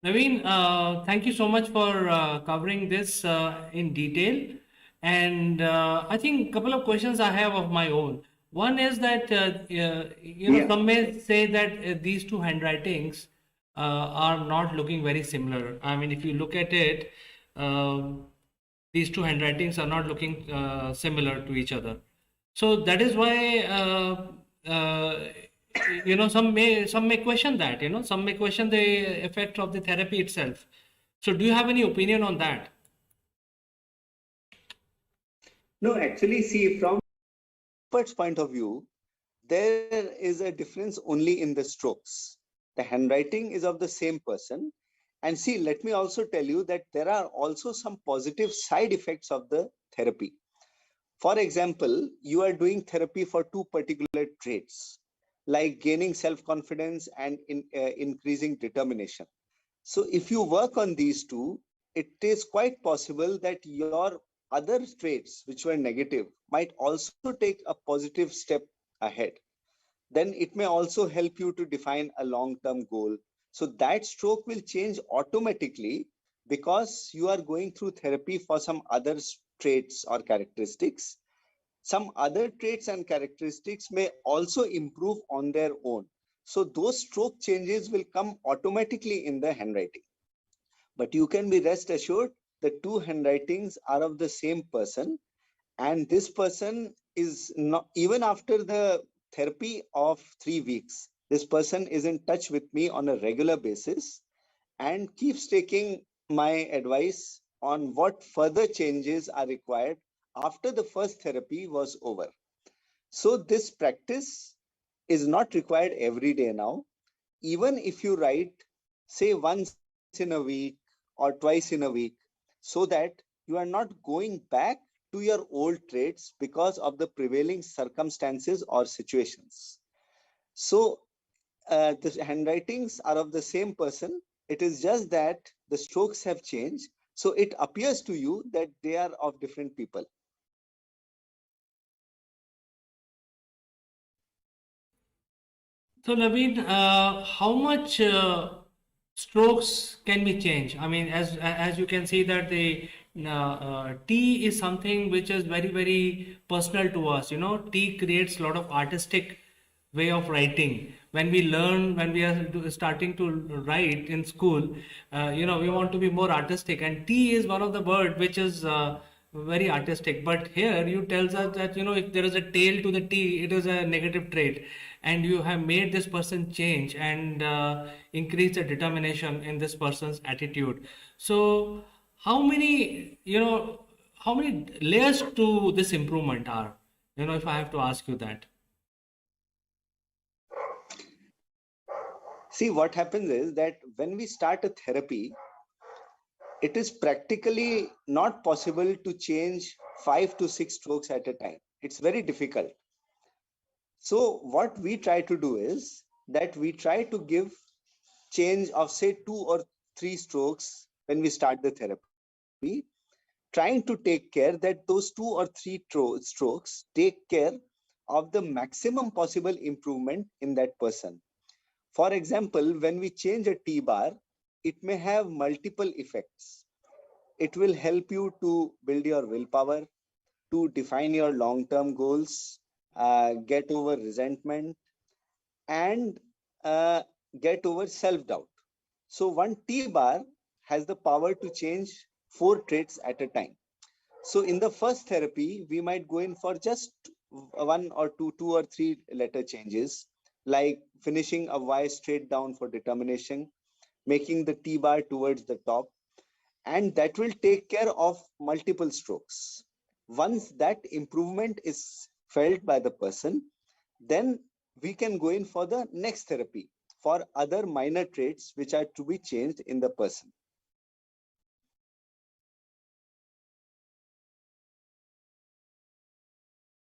Naveen, thank you so much for covering this in detail. And I think a couple of questions I have of my own. One is that, some may say that these two handwritings are not looking very similar. I mean, if you look at it, these two handwritings are not looking similar to each other. So that is why some may question that, some may question the effect of the therapy itself. So do you have any opinion on that? No, actually, see, from expert's point of view, there is a difference only in the strokes. The handwriting is of the same person. And see, let me also tell you that there are also some positive side effects of the therapy. For example, you are doing therapy for two particular traits, like gaining self-confidence and increasing determination. So if you work on these two, it is quite possible that your other traits, which were negative, might also take a positive step ahead. Then it may also help you to define a long-term goal. So that stroke will change automatically because you are going through therapy for some other traits or characteristics. Some other traits and characteristics may also improve on their own. So those stroke changes will come automatically in the handwriting. But you can be rest assured the two handwritings are of the same person, and this person is not, even after the therapy of 3 weeks, this person is in touch with me on a regular basis and keeps taking my advice on what further changes are required after the first therapy was over. So this practice is not required every day now. Even if you write, say, once in a week or twice in a week, so that you are not going back to your old traits because of the prevailing circumstances or situations. So the handwritings are of the same person. It is just that the strokes have changed. So it appears to you that they are of different people. So Naveen, how much strokes can be changed? I mean, as you can see that the tea is something which is very very personal to us. Tea creates a lot of artistic way of writing. When we learn, when we are starting to write in school, we want to be more artistic, and tea is one of the word which is very artistic. But here you tells us that if there is a tail to the tea, it is a negative trait, and you have made this person change and increase the determination in this person's attitude. So how many layers to this improvement are? If I have to ask you that. See, what happens is that when we start a therapy, it is practically not possible to change 5 to 6 strokes at a time. It's very difficult. So what we try to do is that we try to give change of say 2 or 3 strokes when we start the therapy, trying to take care that those 2 or 3 strokes take care of the maximum possible improvement in that person. For example, when we change a T-bar, it may have multiple effects. It will help you to build your willpower, to define your long-term goals, get over resentment, and uh, get over self-doubt. So one T-bar has the power to change 4 traits at a time. So in the first therapy, we might go in for just 1 or 2 or 3 letter changes, like finishing a Y straight down for determination, making the T bar towards the top, and that will take care of multiple strokes. Once that improvement is felt by the person, then we can go in for the next therapy for other minor traits which are to be changed in the person.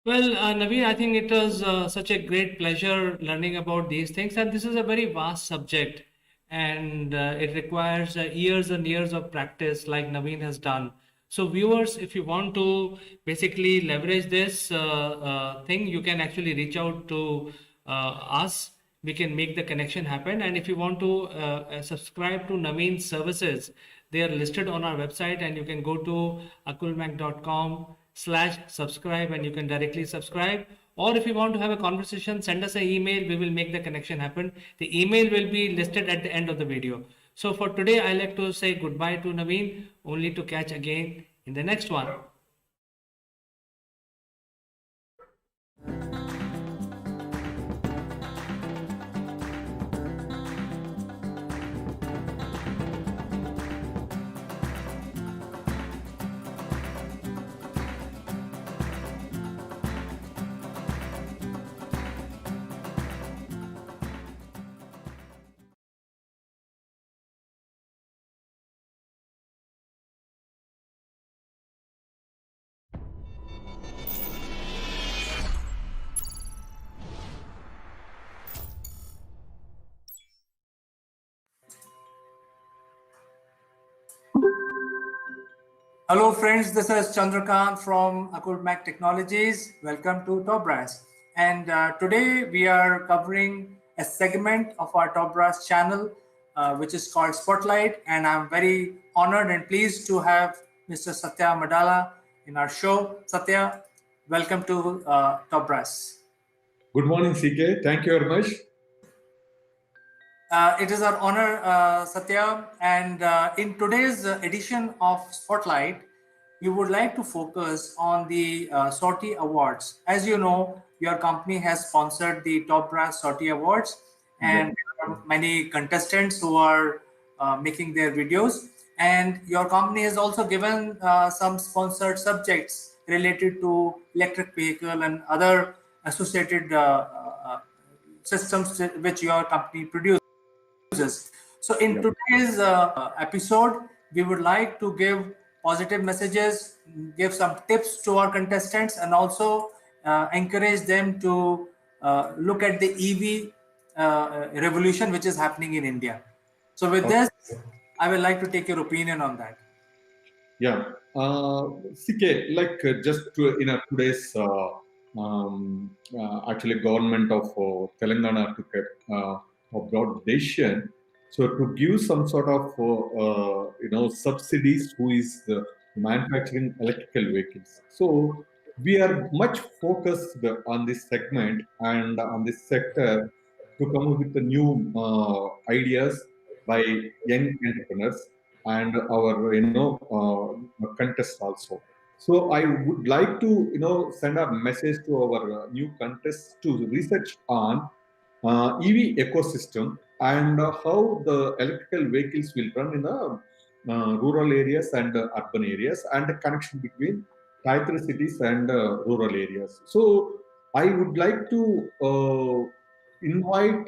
Well, Naveen, I think it was such a great pleasure learning about these things, and this is a very vast subject, and it requires years and years of practice, like Naveen has done. So, viewers, if you want to basically leverage this thing, you can actually reach out to us. We can make the connection happen. And if you want to subscribe to Naveen's services, they are listed on our website, and you can go to akulmac.com/subscribe and you can directly subscribe. Or if you want to have a conversation, send us an email. We will make the connection happen. The email will be listed at the end of the video. So for today, I like to say goodbye to Naveen, only to catch again in the next one. Hello friends, this is Chandrakant from Akulmac Technologies. Welcome to Top Brass. And today we are covering a segment of our Top Brass channel, which is called Spotlight. And I'm very honored and pleased to have Mr. Satya Madala in our show. Satya, welcome to Top Brass. Good morning, CK. Thank you very much. It is our honor, Satya. And in today's edition of Spotlight, we would like to focus on the Sortie Awards. As you know, your company has sponsored the Top Brass Sortie Awards, and there are many contestants who are making their videos. And your company has also given some sponsored subjects related to electric vehicle and other associated systems which your company produces. So in today's episode, we would like to give positive messages, give some tips to our contestants, and also encourage them to look at the EV revolution which is happening in India. So with this, I would like to take your opinion on that. Yeah, CK, like just in today's actually government of Telangana took a broad decision. So to give some sort of subsidies who is manufacturing electrical vehicles. So we are much focused on this segment and on this sector to come up with the new ideas by young entrepreneurs and our contest also. So I would like to send a message to our new contests to research on EV ecosystem and how the electrical vehicles will run in the rural areas and urban areas, and the connection between tier 3 cities and rural areas. So I would like to invite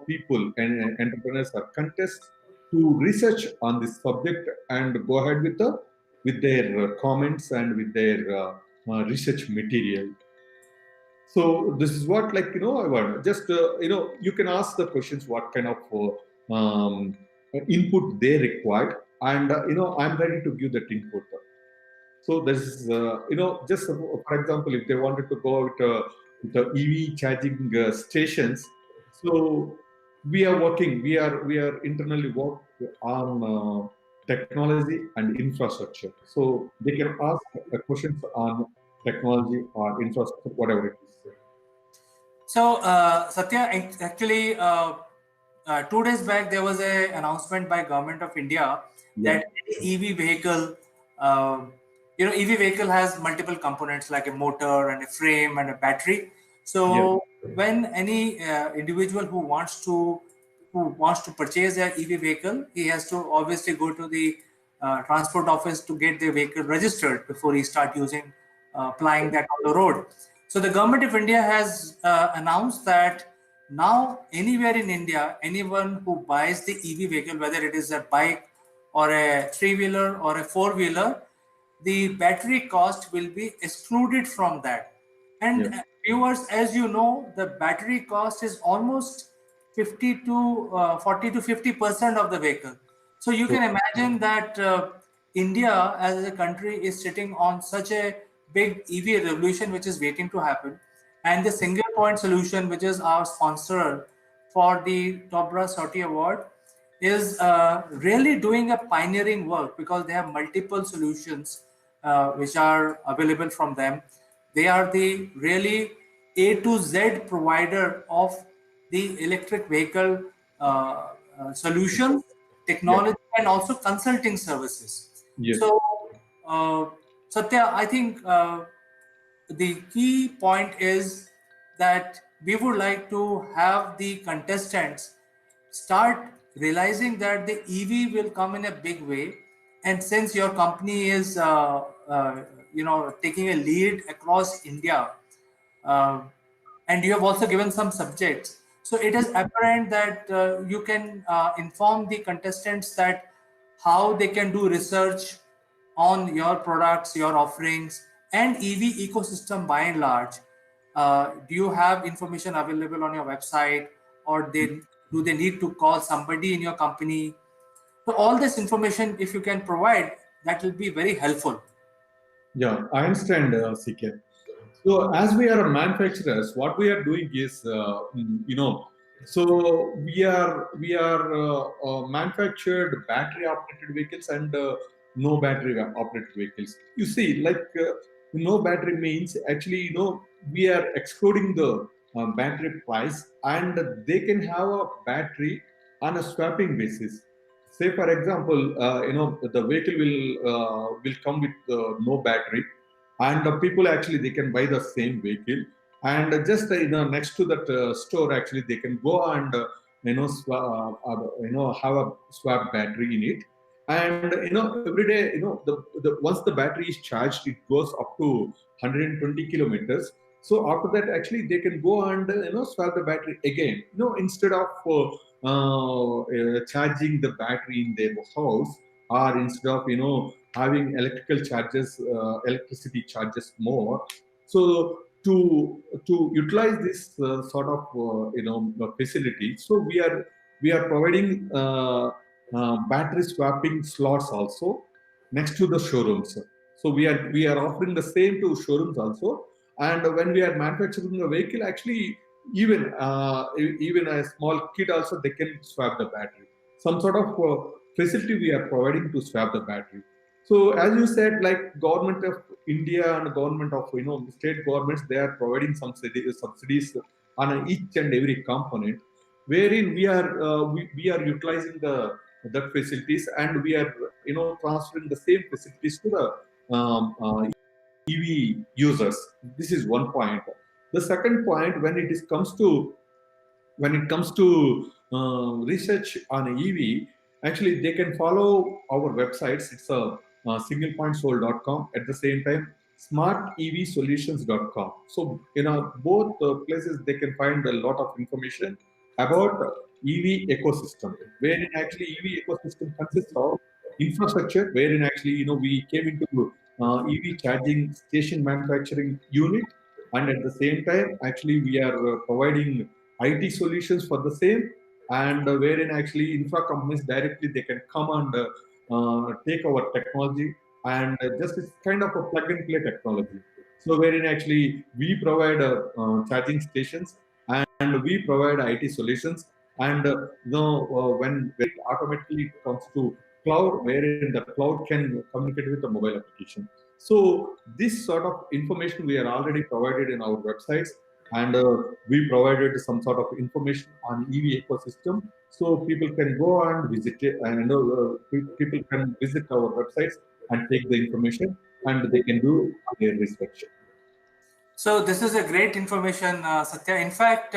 people and entrepreneurs or contests to research on this subject and go ahead with their comments and with their research material. So this is what, like, I want just you can ask the questions what kind of input they required, and I'm ready to give that input. So this is just for example, if they wanted to go with the EV charging stations, so we are internally work on technology and infrastructure. So they can ask questions on technology or infrastructure, whatever it is. So Satya, actually 2 days back there was a announcement by Government of India that EV vehicle, EV vehicle has multiple components like a motor and a frame and a battery. So when any individual who wants to purchase an EV vehicle, he has to obviously go to the transport office to get the vehicle registered before he start applying that on the road. So the Government of India has announced that now anywhere in India, anyone who buys the EV vehicle, whether it is a bike or a three-wheeler or a four-wheeler, the battery cost will be excluded from that. And viewers, as you know, the battery cost is almost 50 to 40 to 50% of the vehicle. So you can imagine that India as a country is sitting on such a big EV revolution which is waiting to happen. And the single point solution, which is our sponsor for the Top Brass 30 Award, is really doing a pioneering work because they have multiple solutions which are available from them. They are the really A to Z provider of the electric vehicle solutions, technology, and also consulting services. Yes. So, Satya, I think the key point is that we would like to have the contestants start realizing that the EV will come in a big way. And since your company is, taking a lead across India, uh, and you have also given some subjects, so it is apparent that you can inform the contestants that how they can do research on your products, your offerings, and EV ecosystem by and large. Do you have information available on your website, or do they need to call somebody in your company? So all this information, if you can provide, that will be very helpful. Yeah, I understand, CK. So as we are manufacturers, what we are doing is, so we are manufactured battery operated vehicles and no battery operated vehicles. You see, like no battery means actually, we are excluding the battery price, and they can have a battery on a swapping basis. Say, for example, the vehicle will come with no battery, and people actually they can buy the same vehicle, and just next to that store actually they can go and have a swap battery in it. And every day, the once the battery is charged, it goes up to 120 kilometers. So after that actually they can go and swap the battery again, instead of charging the battery in their house, or instead of having electricity charges more. So to utilize this sort of facility, so we are providing battery swapping slots also next to the showrooms. So we are offering the same to showrooms also. And when we are manufacturing a vehicle, actually even a small kid also they can swap the battery. Some sort of facility we are providing to swap the battery. So as you said, like government of India and government of state governments, they are providing some subsidies on each and every component, wherein we are utilizing that facilities, and we are transferring the same facilities to the EV users. This is one point. The second point, when it comes to research on EV, actually they can follow our websites. It's singlepointsoul.com. At the same time, smartevsolutions.com. So both places they can find a lot of information about EV ecosystem, wherein actually EV ecosystem consists of infrastructure, wherein actually we came into EV charging station manufacturing unit, and at the same time actually we are providing IT solutions for the same, and wherein actually infra companies directly they can come and take our technology, and just it's kind of a plug and play technology. So wherein actually we provide charging stations, and we provide IT solutions, and when it automatically comes to cloud, wherein the cloud can communicate with the mobile application. So this sort of information we are already provided in our websites, and we provided some sort of information on EV ecosystem, so people can go and visit it, and people can visit our websites and take the information, and they can do their research. So this is a great information, Satya. In fact,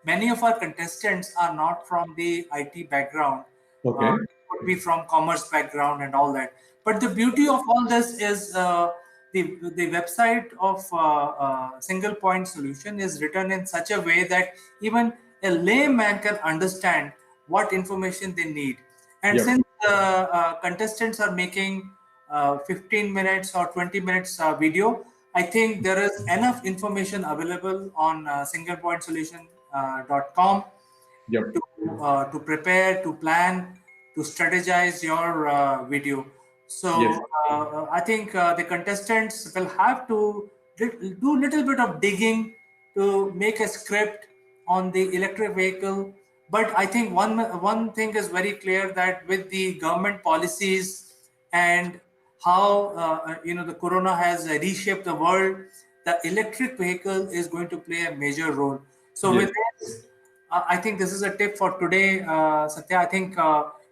many of our contestants are not from the IT background. Okay. Could be from commerce background and all that. But the beauty of all this is the website of Single Point Solution is written in such a way that even a layman can understand what information they need. And Yep. since contestants are making 15 minutes or 20 minutes video. I think there is enough information available on singlepointsolution.com Yep. to prepare, to plan, to strategize your video. So Yes. I think the contestants will have to do little bit of digging to make a script on the electric vehicle. But I think one thing is very clear, that with the government policies and how the corona has reshaped the world, the electric vehicle is going to play a major role. So Yes. with this, I think this is a tip for today, Satya. I think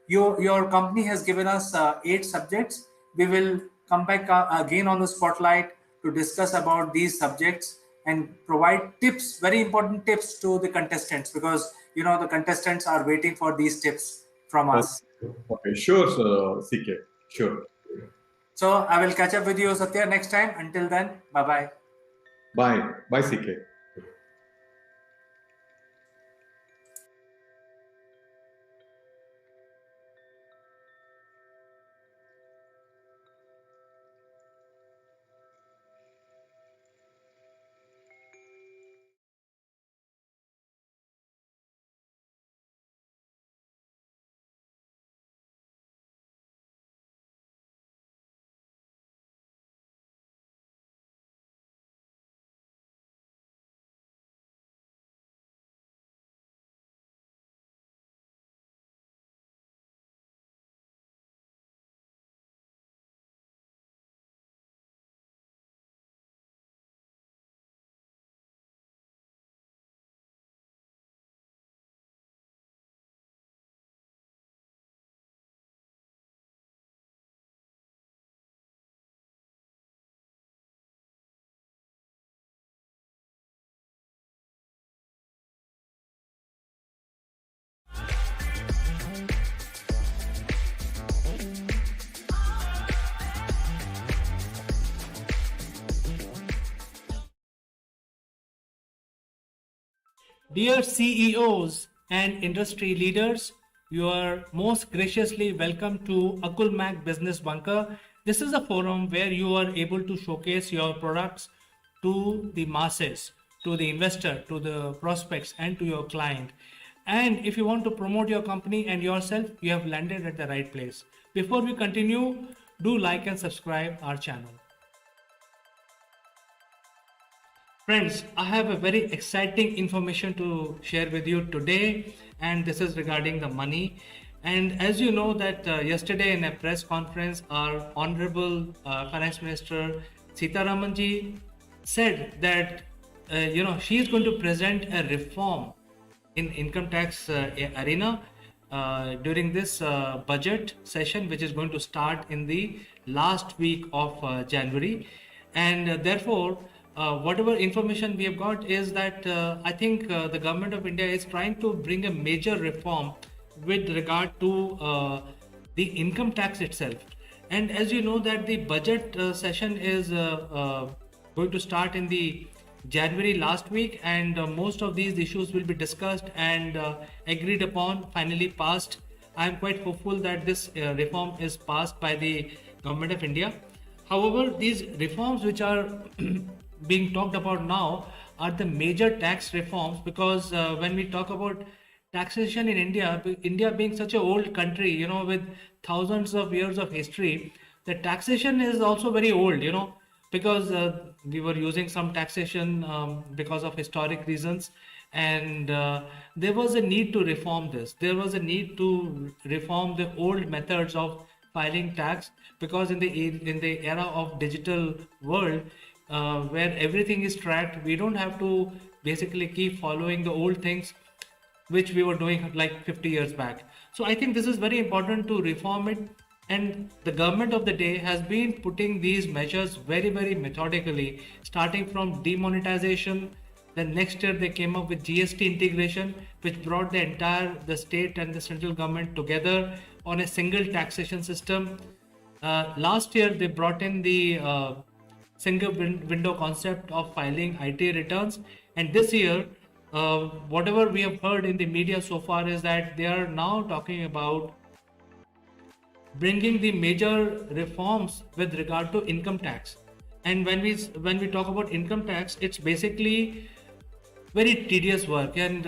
your company has given us 8 subjects. We will come back again on the spotlight to discuss about these subjects and provide tips, very important tips to the contestants, because the contestants are waiting for these tips from us. Okay. Sure, CK. Sure. So I will catch up with you, Satya, next time. Until then, bye bye. Bye. Bye, CK. Dear CEOs and industry leaders, you are most graciously welcome to Akulmak Business Bunker. This is a forum where you are able to showcase your products to the masses, to the investor, to the prospects, and to your client. And if you want to promote your company and yourself, you have landed at the right place. Before we continue, do like and subscribe our channel. Friends, I have a very exciting information to share with you today, and this is regarding the money. And as you know that yesterday in a press conference, our Honorable Finance Minister Sitaramanji said that she is going to present a reform in income tax arena during this budget session, which is going to start in the last week of January. And therefore, whatever information we have got is that I think the government of India is trying to bring a major reform with regard to the income tax itself. And as you know that the budget session is going to start in the January last week, and most of these issues will be discussed and agreed upon, finally passed. I am quite hopeful that this reform is passed by the government of India. However, these reforms which are being talked about now are the major tax reforms, because when we talk about taxation in India being such an old country, with thousands of years of history, the taxation is also very old, because we were using some taxation because of historic reasons, and there was a need to reform this. There was a need to reform the old methods of filing tax, because in the era of digital world, where everything is tracked, we don't have to basically keep following the old things which we were doing like 50 years back. So I think this is very important to reform it, and the government of the day has been putting these measures very, very methodically, starting from demonetization. Then next year they came up with GST integration, which brought the state and the central government together on a single taxation system. Last year they brought in the single window concept of filing IT returns, and this year whatever we have heard in the media so far is that they are now talking about bringing the major reforms with regard to income tax. And when we talk about income tax, it's basically very tedious work, and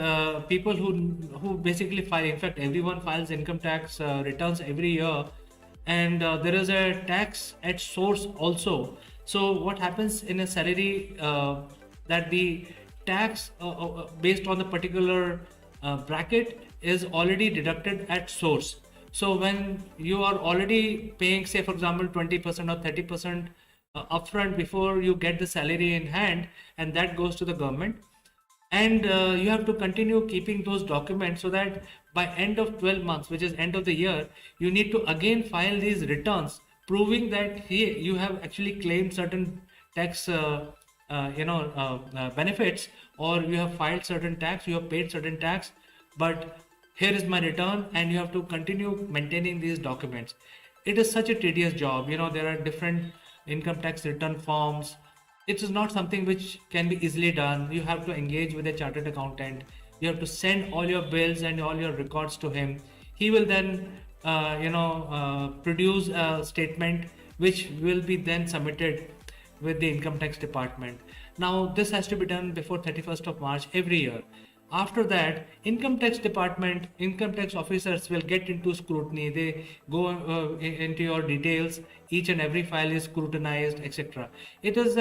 people who basically file, in fact everyone files income tax returns every year, and there is a tax at source also. So what happens in a salary, that the tax based on the particular bracket is already deducted at source. So when you are already paying, say for example 20% or 30% upfront before you get the salary in hand, and that goes to the government, and you have to continue keeping those documents, so that by end of 12 months, which is end of the year, you need to again file these returns proving that hey, you have actually claimed certain tax benefits, or you have filed certain tax, you have paid certain tax, but here is my return, and you have to continue maintaining these documents. It is such a tedious job. There are different income tax return forms. It is not something which can be easily done. You have to engage with a chartered accountant. You have to send all your bills and all your records to him. He will then produce a statement which will be then submitted with the income tax department. Now this has to be done before 31st of March every year. After that, income tax department, income tax officers will get into scrutiny. They go into your details. Each and every file is scrutinized, etc. It is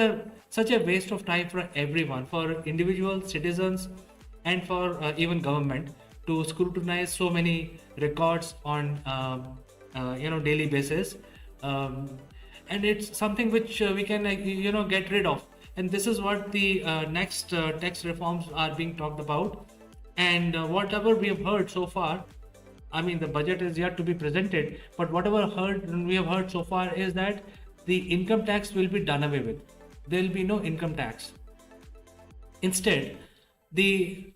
such a waste of time for everyone, for individual citizens and for even government, to scrutinize so many records on daily basis. And it's something which we can get rid of. And this is what the next tax reforms are being talked about. And whatever we have heard so far, I mean, the budget is yet to be presented, but whatever we have heard so far is that the income tax will be done away with. There will be no income tax. Instead, the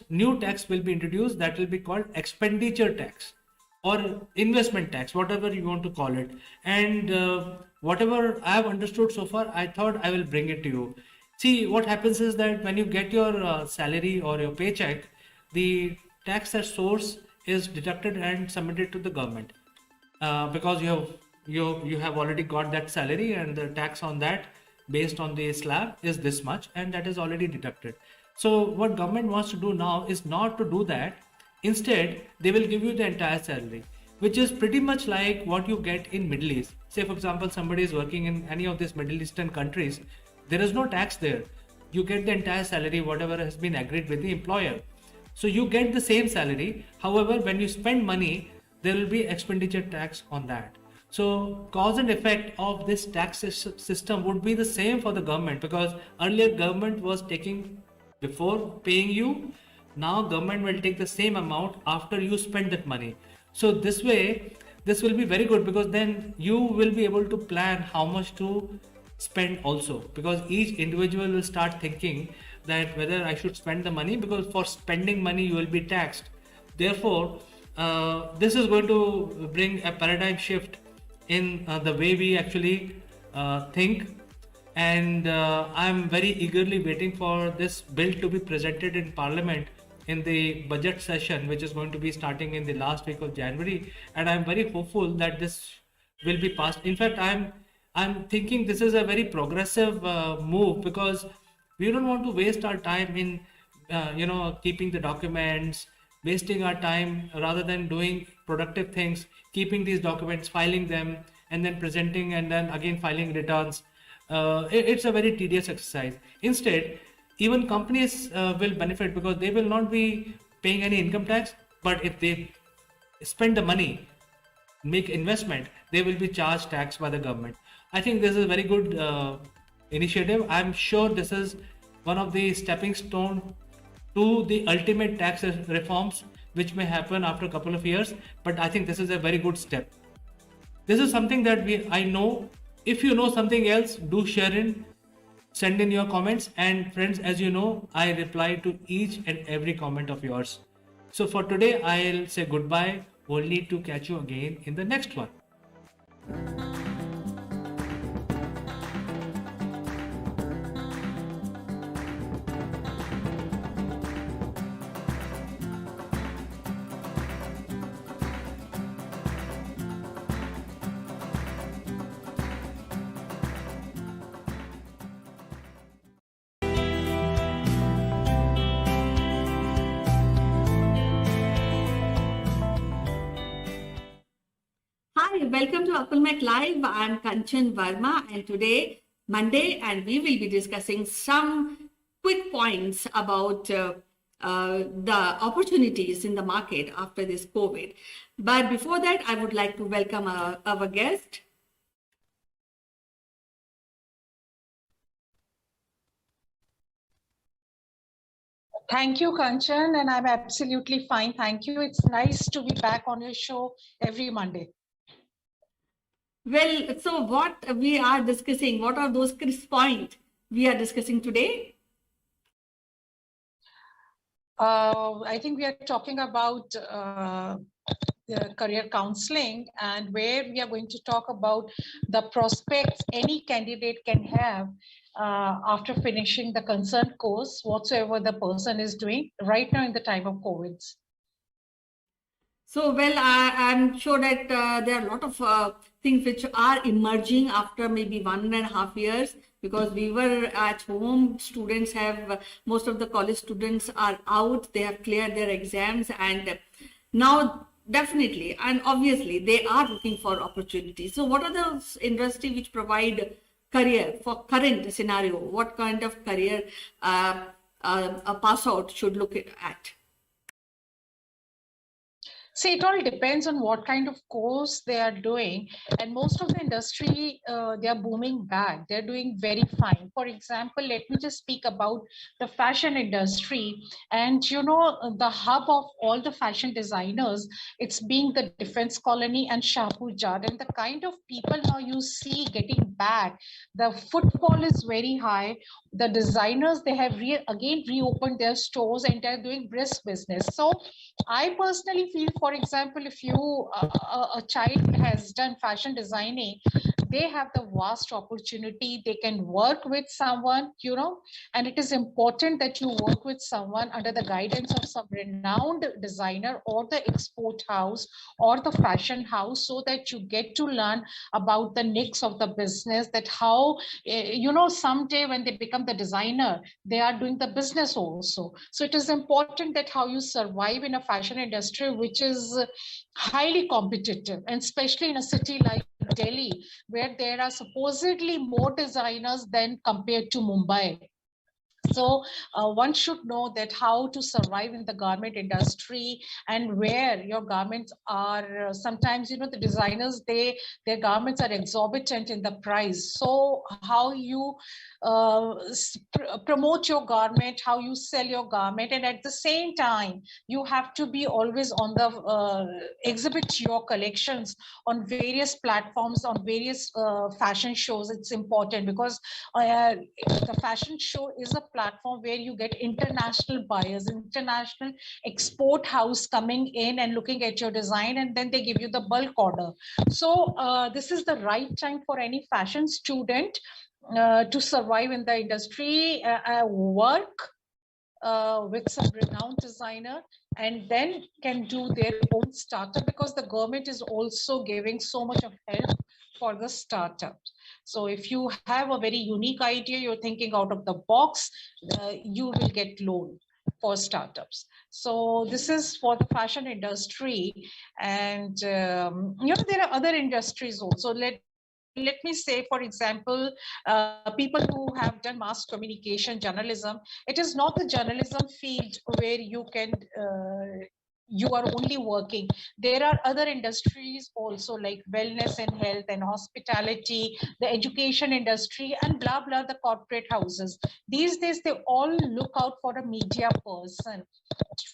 new tax will be introduced that will be called expenditure tax or investment tax, whatever you want to call it. And whatever I have understood so far, I thought I will bring it to you. See, what happens is that when you get your salary or your paycheck, the tax at source is deducted and submitted to the government, because you have already got that salary, and the tax on that based on the slab is this much, and that is already deducted. So what government wants to do now is not to do that. Instead, they will give you the entire salary, which is pretty much like what you get in Middle East. Say for example, somebody is working in any of these Middle Eastern countries, there is no tax there. You get the entire salary, whatever has been agreed with the employer. So you get the same salary. However, when you spend money, there will be expenditure tax on that. So cause and effect of this tax system would be the same for the government, because earlier government was taking before paying you. Now government will take the same amount after you spend that money. So this way, this will be very good, because then you will be able to plan how much to spend also, because each individual will start thinking that whether I should spend the money, because for spending money you will be taxed. Therefore, this is going to bring a paradigm shift in the way we actually think. And I'm very eagerly waiting for this bill to be presented in Parliament in the budget session, which is going to be starting in the last week of January. And I'm very hopeful that this will be passed. In fact, I'm thinking this is a very progressive move, because we don't want to waste our time in keeping the documents, wasting our time rather than doing productive things, keeping these documents, filing them, and then presenting, and then again filing returns. It's a very tedious exercise. Instead, even companies will benefit, because they will not be paying any income tax, but if they spend the money, make investment, they will be charged tax by the government. I think this is a very good initiative. I'm sure this is one of the stepping stones to the ultimate tax reforms, which may happen after a couple of years, but I think this is a very good step. This is something that I know. If you know something else, do share in, send in your comments. And friends, as you know, I reply to each and every comment of yours. So for today, I'll say goodbye, only to catch you again in the next one. welcome to Akulmek Live. I'm Kanchan Verma, and today, Monday, and we will be discussing some quick points about the opportunities in the market after this COVID. But before that, I would like to welcome our guest. Thank you, Kanchan, and I'm absolutely fine. Thank you. It's nice to be back on your show every Monday. Well, so what we are discussing, what are those crisp points we are discussing today? I think we are talking about the career counseling, and where we are going to talk about the prospects any candidate can have after finishing the concerned course, whatsoever the person is doing right now in the time of COVID. So, well, I'm sure that there are a lot of things which are emerging after maybe 1.5 years, because we were at home. Students have, most of the college students are out, they have cleared their exams, and now definitely and obviously they are looking for opportunities. So what are those industries which provide career for current scenario? What kind of career a pass out should look at? See, it all depends on what kind of course they are doing, and most of the industry, they are booming back. They're doing very fine. For example, let me just speak about the fashion industry. And you know, the hub of all the fashion designers, it's being the defense colony and Shahpur. And the kind of people now you see getting back, the footfall is very high. The designers, they have again reopened their stores and they're doing brisk business. So I personally feel, for example, if you a child has done fashion designing, they have the vast opportunity. They can work with someone, you know, and it is important that you work with someone under the guidance of some renowned designer or the export house or the fashion house, so that you get to learn about the nicks of the business, that how, you know, someday when they become the designer, they are doing the business also. So it is important that how you survive in a fashion industry, which is highly competitive, and especially in a city like Delhi, where there are supposedly more designers than compared to Mumbai. So one should know that how to survive in the garment industry, and where your garments are sometimes, you know, the designers, their garments are exorbitant in the price. So how you promote your garment, how you sell your garment, and at the same time you have to be always on the exhibit your collections on various platforms, on various fashion shows. It's important because the fashion show is a platform where you get international buyers, international export house coming in and looking at your design, and then they give you the bulk order. So this is the right time for any fashion student to survive in the industry, work with some renowned designer, and then can do their own startup, because the government is also giving so much of help for the startup. So if you have a very unique idea, you're thinking out of the box, you will get loan for startups. So this is for the fashion industry. And you know, there are other industries also. Let me say, for example, people who have done mass communication journalism, it is not the journalism field where you can you are only working. There are other industries also, like wellness and health and hospitality, the education industry, and blah blah, the corporate houses. These days they all look out for a media person,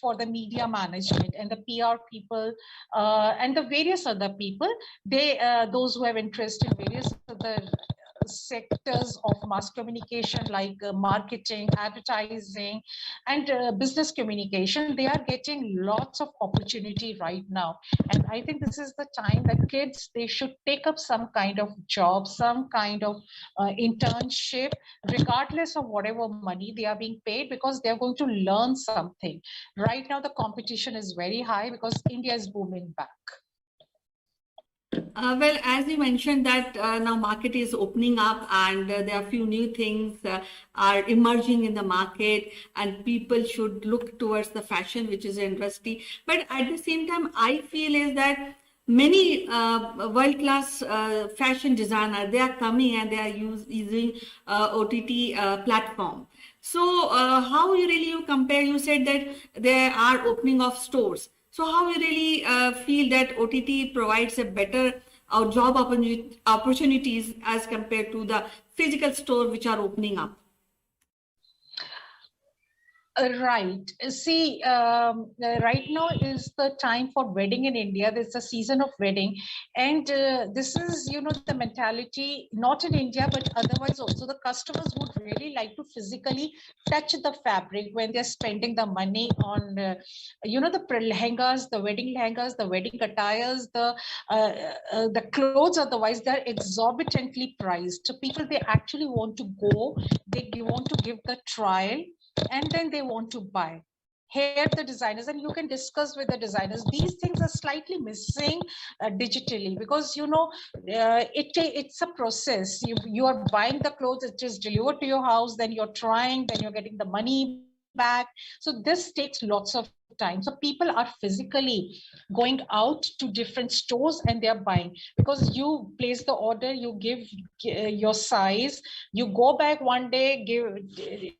for the media management and the PR people, and the various other people. They those who have interest in various other sectors of mass communication, like marketing, advertising, and business communication, they are getting lots of opportunity right now. And I think this is the time that kids, they should take up some kind of job, some kind of internship, regardless of whatever money they are being paid, because they're going to learn something. Right now the competition is very high because India is booming back. Well, as you mentioned that now market is opening up, and there are a few new things are emerging in the market, and people should look towards the fashion, which is an industry. But at the same time, I feel is that many world-class fashion designer, they are coming and they are using OTT platform. So how you compare? You said that there are opening of stores. So how you really feel that OTT provides a better job opportunities as compared to the physical store which are opening up? Right. See, right now is the time for wedding in India. There's a season of wedding, and this is, the mentality not in India but otherwise also. The customers would really like to physically touch the fabric when they're spending the money on, the lehengas, the wedding lehengas, the wedding attires, the clothes. Otherwise, they're exorbitantly priced. So people, they actually want to go. They want to give the trial, and then they want to buy. Here the designers, and you can discuss with the designers, these things are slightly missing digitally, because it's a process. You are buying the clothes, it is delivered to your house, then you're trying, then you're getting the money back. So this takes lots of time. So people are physically going out to different stores and they're buying, because you place the order, you give your size, you go back one day,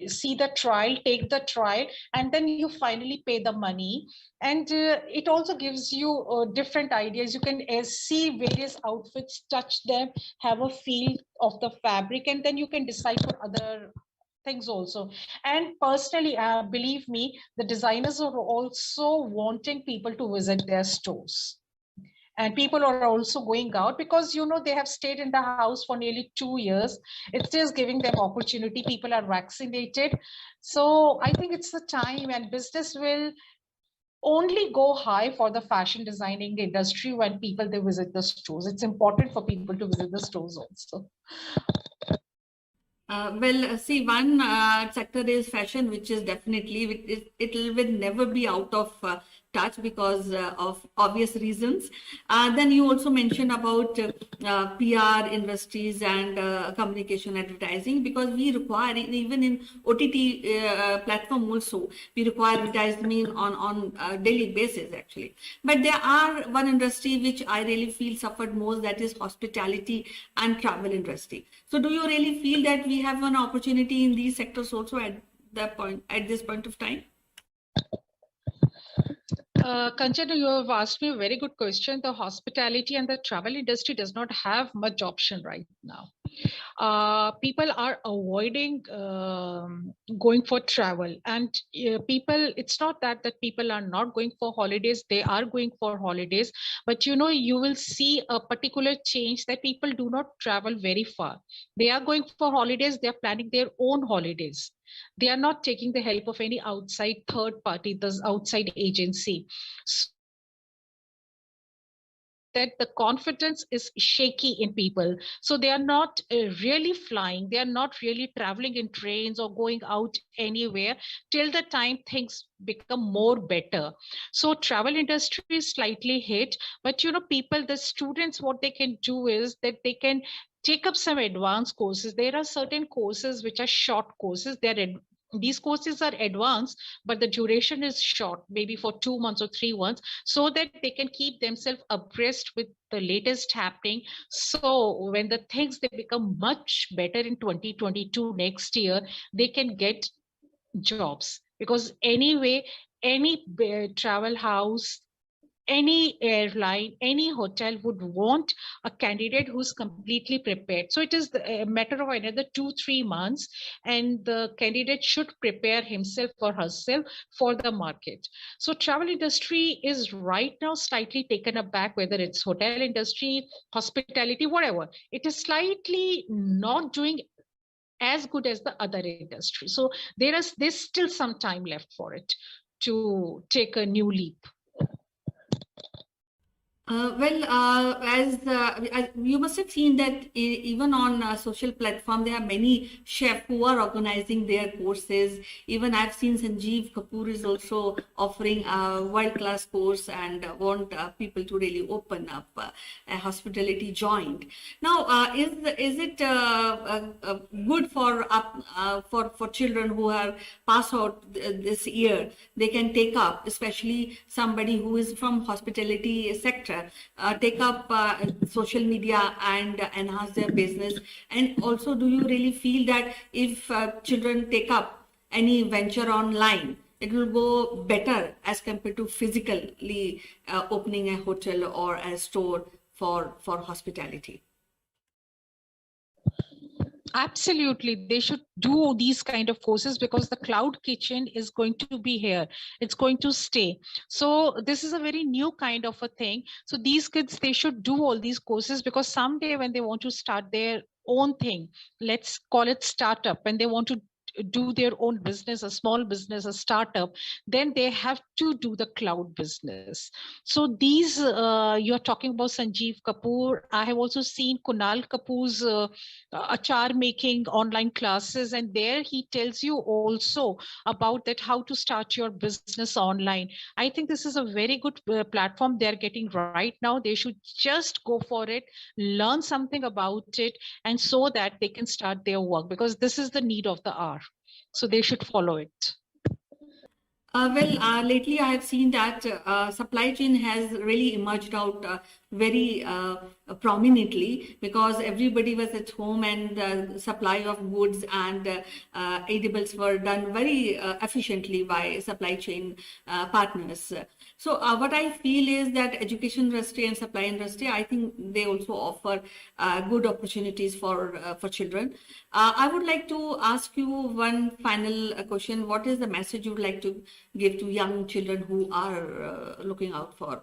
see the trial, take the trial, and then you finally pay the money. And it also gives you different ideas. You can see various outfits, touch them, have a feel of the fabric, and then you can decide for other things also. And personally, believe me, the designers are also wanting people to visit their stores, and people are also going out, because they have stayed in the house for nearly 2 years. It is giving them opportunity. People are vaccinated. So I think it's the time, and business will only go high for the fashion designing industry when people, they visit the stores. It's important for people to visit the stores also. See, one sector is fashion, which is definitely, it will never be out of touch because of obvious reasons. Then you also mentioned about PR industries and communication advertising, because we require, even in OTT platform also, we require advertising on a daily basis actually. But there are one industry which I really feel suffered most, that is hospitality and travel industry. So do you really feel that we have an opportunity in these sectors also at this point of time? Kanchana, you have asked me a very good question. The hospitality and the travel industry does not have much option right now. People are avoiding going for travel, and people, it's not that people are not going for holidays, they are going for holidays. But you will see a particular change, that people do not travel very far. They are going for holidays, they are planning their own holidays. They are not taking the help of any outside third party, this outside agency. That the confidence is shaky in people. So they are not really flying. They are not really traveling in trains or going out anywhere till the time things become more better. So travel industry is slightly hit, but people, the students, what they can do is that they can take up some advanced courses. There are certain courses which are short courses. These courses are advanced, but the duration is short, maybe for 2 months or 3 months, so that they can keep themselves abreast with the latest happening. So when the things, they become much better in 2022 next year, they can get jobs. Because anyway, any travel house, any airline, any hotel would want a candidate who's completely prepared. So it is a matter of another 2-3 months, and the candidate should prepare himself or herself for the market. So travel industry is right now slightly taken aback, whether it's hotel industry, hospitality, whatever. It is slightly not doing as good as the other industry. So there's still some time left for it to take a new leap. As you must have seen that even on social platform, there are many chefs who are organizing their courses. Even I've seen Sanjeev Kapoor is also offering a world-class course and want people to really open up a hospitality joint. Now, is it good for children who are pass out this year? They can take up, especially somebody who is from hospitality sector. take up social media and enhance their business? And also, do you really feel that if children take up any venture online, it will go better as compared to physically opening a hotel or a store for hospitality? Absolutely, they should do these kind of courses because the cloud kitchen is going to be here. It's going to stay. So this is a very new kind of a thing. So these kids, they should do all these courses because someday when they want to start their own thing, let's call it startup, and they want to do their own business, a small business, a startup, then they have to do the cloud business. So these, you're talking about Sanjeev Kapoor. I have also seen Kunal Kapoor's achar making online classes, and there he tells you also about that how to start your business online. I think this is a very good platform they're getting right now. They should just go for it, learn something about it, and so that they can start their work, because this is the need of the hour. So they should follow it. Lately I have seen that supply chain has really emerged out very prominently, because everybody was at home and supply of goods and edibles were done very efficiently by supply chain partners. So what I feel is that education industry and supply industry, I think they also offer good opportunities for children. I would like to ask you one final question. What is the message you would like to give to young children who are looking out for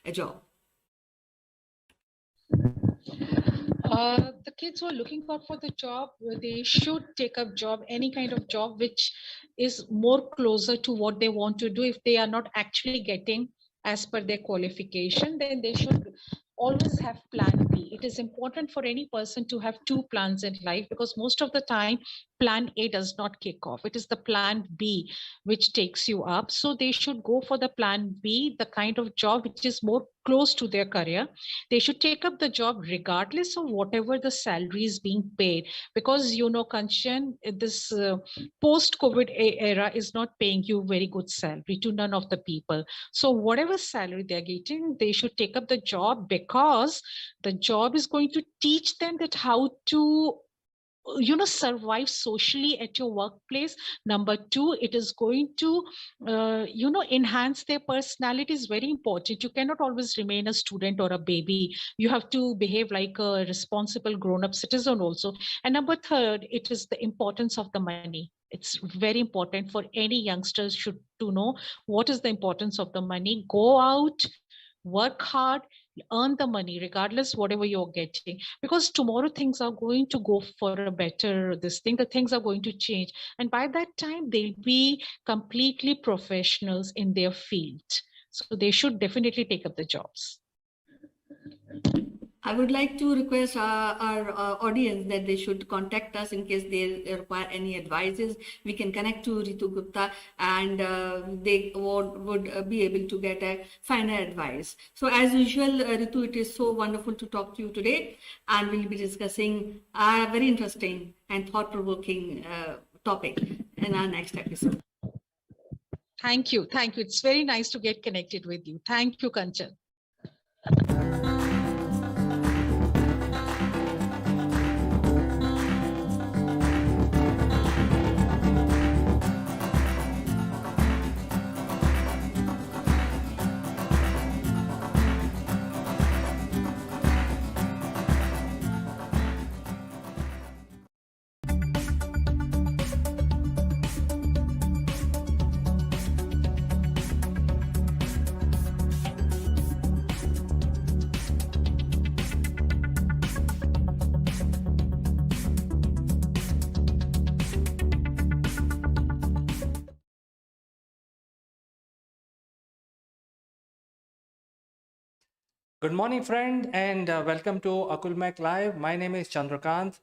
a job? The kids who are looking out for the job, they should take up job, any kind of job which is more closer to what they want to do. If they are not actually getting as per their qualification, then they should always have plan B. It is important for any person to have two plans in life, because most of the time plan A does not kick off. It is the plan B which takes you up. So they should go for the plan B, the kind of job which is more close to their career. They should take up the job regardless of whatever the salary is being paid, because Kanchan, this post-COVID era is not paying you very good salary to none of the people. So whatever salary they're getting, they should take up the job, because the job is going to teach them that how to survive socially at your workplace. Number two, it is going to enhance their personality. Is very important. You cannot always remain a student or a baby. You have to behave like a responsible grown-up citizen also. And number third, it is the importance of the money. It's very important for any youngsters should to know what is the importance of the money. Go out, work hard, earn the money regardless whatever you're getting, because tomorrow things are going to go for a better this thing, the things are going to change, and by that time they'll be completely professionals in their field. So they should definitely take up the jobs. I would like to request our audience that they should contact us in case they require any advices. We can connect to Ritu Gupta, and they would be able to get a final advice. So as usual, Ritu, it is so wonderful to talk to you today, and we'll be discussing a very interesting and thought-provoking topic in our next episode. Thank you. Thank you. It's very nice to get connected with you. Thank you, Kanchan. Good morning, friend, and welcome to Akulmek Live. My name is Chandrakant,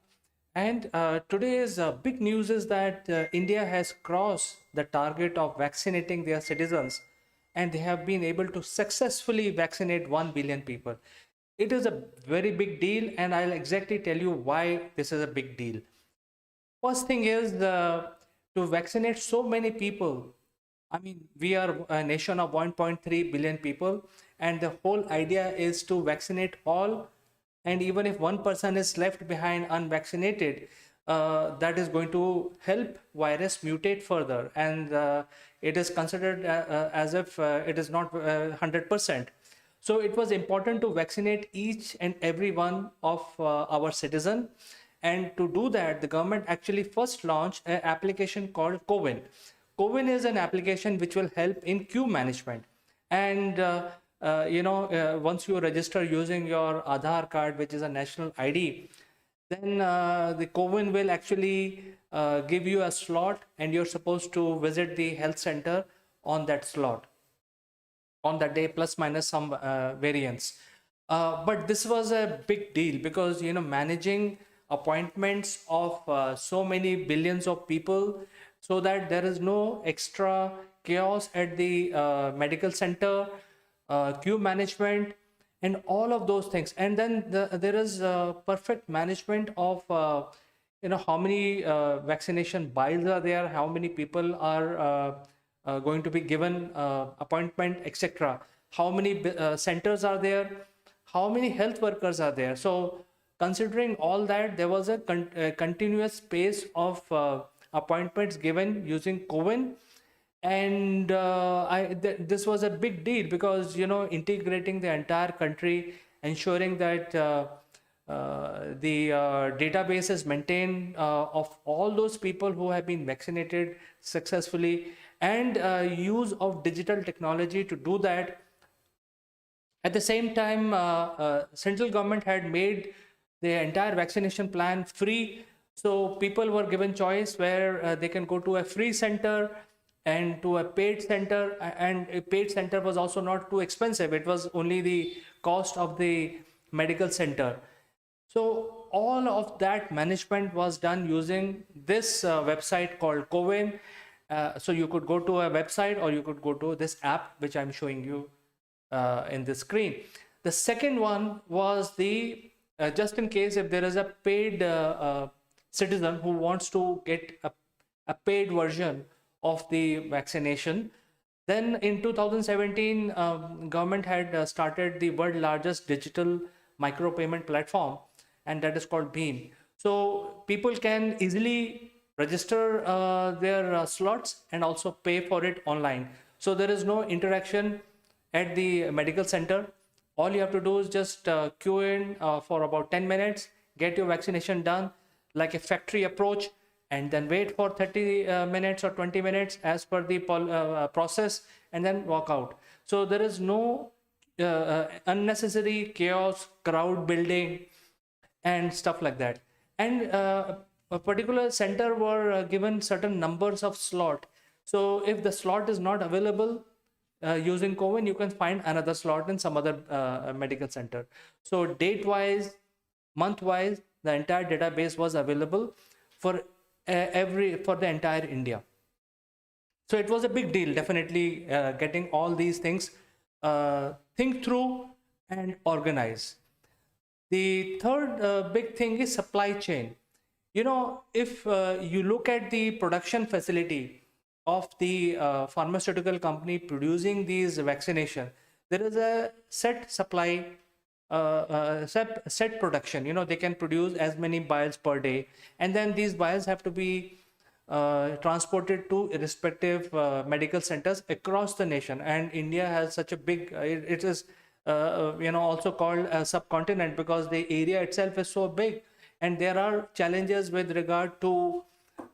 and today's big news is that India has crossed the target of vaccinating their citizens, and they have been able to successfully vaccinate 1 billion people. It is a very big deal, and I'll exactly tell you why this is a big deal. First thing is to vaccinate so many people I mean, we are a nation of 1.3 billion people, and the whole idea is to vaccinate all. And even if one person is left behind unvaccinated, that is going to help virus mutate further, and it is considered as if it is not 100%. So it was important to vaccinate each and every one of our citizen. And to do that, the government actually first launched an application called CoWIN. CoWIN is an application which will help in queue management. And once you register using your Aadhaar card, which is a national ID, then the CoWIN will actually give you a slot, and you're supposed to visit the health center on that slot, on that day, plus minus some variance. But this was a big deal because, managing appointments of so many billions of people, so that there is no extra chaos at the medical center, queue management, and all of those things. And then there is perfect management of how many vaccination biles are there, how many people are going to be given appointment, etc. How many centers are there, how many health workers are there. So considering all that, there was a continuous pace of appointments given using CoWIN. And this was a big deal because, integrating the entire country, ensuring that the database is maintained of all those people who have been vaccinated successfully, and use of digital technology to do that. At the same time, central government had made the entire vaccination plan free. So people were given choice where they can go to a free center and to a paid center. And a paid center was also not too expensive. It was only the cost of the medical center. So all of that management was done using this website called CoWIN. So you could go to a website, or you could go to this app, which I'm showing you in the screen. The second one was the just in case if there is a paid citizen who wants to get a paid version of the vaccination, then in 2017 government had started the world largest digital micropayment platform, and that is called Beam. So people can easily register their slots and also pay for it online. So there is no interaction at the medical center. All you have to do is just queue in for about 10 minutes, get your vaccination done like a factory approach, and then wait for 30 minutes or 20 minutes as per the process, and then walk out. So there is no unnecessary chaos, crowd building, and stuff like that. And a particular center were given certain numbers of slot. So if the slot is not available using CoWIN, you can find another slot in some other medical center. So date wise, month wise, the entire database was available for the entire India. So it was a big deal, definitely getting all these things think through and organize. The third big thing is supply chain. If you look at the production facility of the pharmaceutical company producing these vaccination, there is a set supply, set production. They can produce as many vials per day, and then these vials have to be transported to respective medical centers across the nation. And India has such a big, it is also called a subcontinent because the area itself is so big, and there are challenges with regard to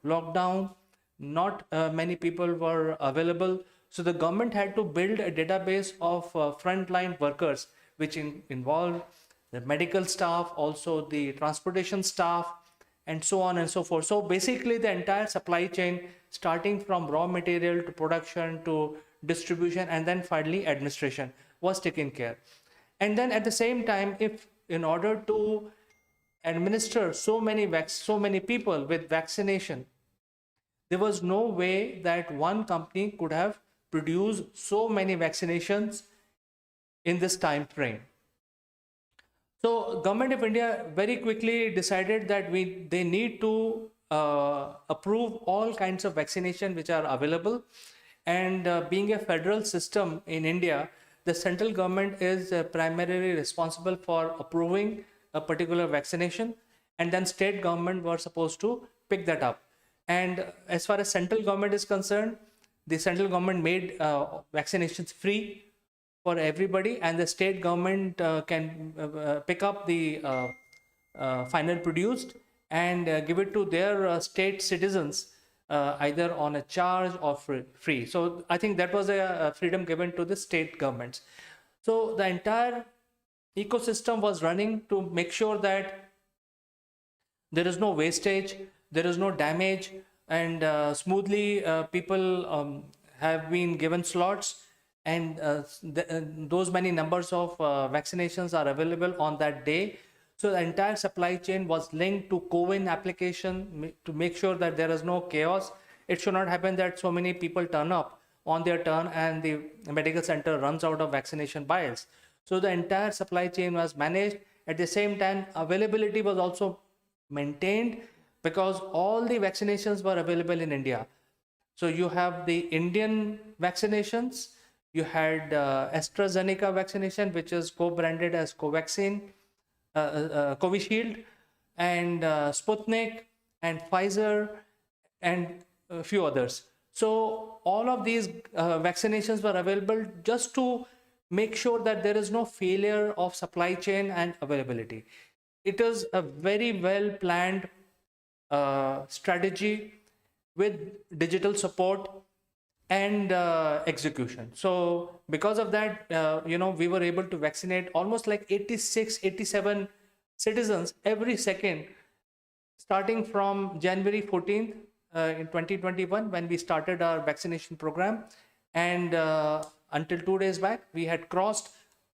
lockdown. Not many people were available, so the government had to build a database of frontline workers, which involved the medical staff, also the transportation staff, and so on and so forth. So basically the entire supply chain, starting from raw material to production to distribution and then finally administration, was taken care. And then at the same time, if in order to administer so many people with vaccination, there was no way that one company could have produced so many vaccinations in this time frame. So Government of India very quickly decided that they need to approve all kinds of vaccination which are available, And being a federal system in India, the central government is primarily responsible for approving a particular vaccination, and then state government were supposed to pick that up. And as far as central government is concerned, the central government made vaccinations free for everybody, and the state government can pick up the final produced and give it to their state citizens either on a charge or free. So I think that was a freedom given to the state governments. So the entire ecosystem was running to make sure that there is no wastage, there is no damage, and smoothly people have been given slots, and those many numbers of vaccinations are available on that day. So the entire supply chain was linked to co-win application to make sure that there is no chaos. It should not happen that so many people turn up on their turn and the medical center runs out of vaccination vials. So the entire supply chain was managed. At the same time, availability was also maintained because all the vaccinations were available in India. So you have the Indian vaccinations, you had AstraZeneca vaccination, which is co-branded as Covaxin, Covishield, and Sputnik, and Pfizer, and a few others. So all of these vaccinations were available just to make sure that there is no failure of supply chain and availability. It is a very well planned strategy with digital support and execution. So because of that, we were able to vaccinate almost like 86, 87 citizens every second, starting from January 14th in 2021, when we started our vaccination program. And until 2 days back, we had crossed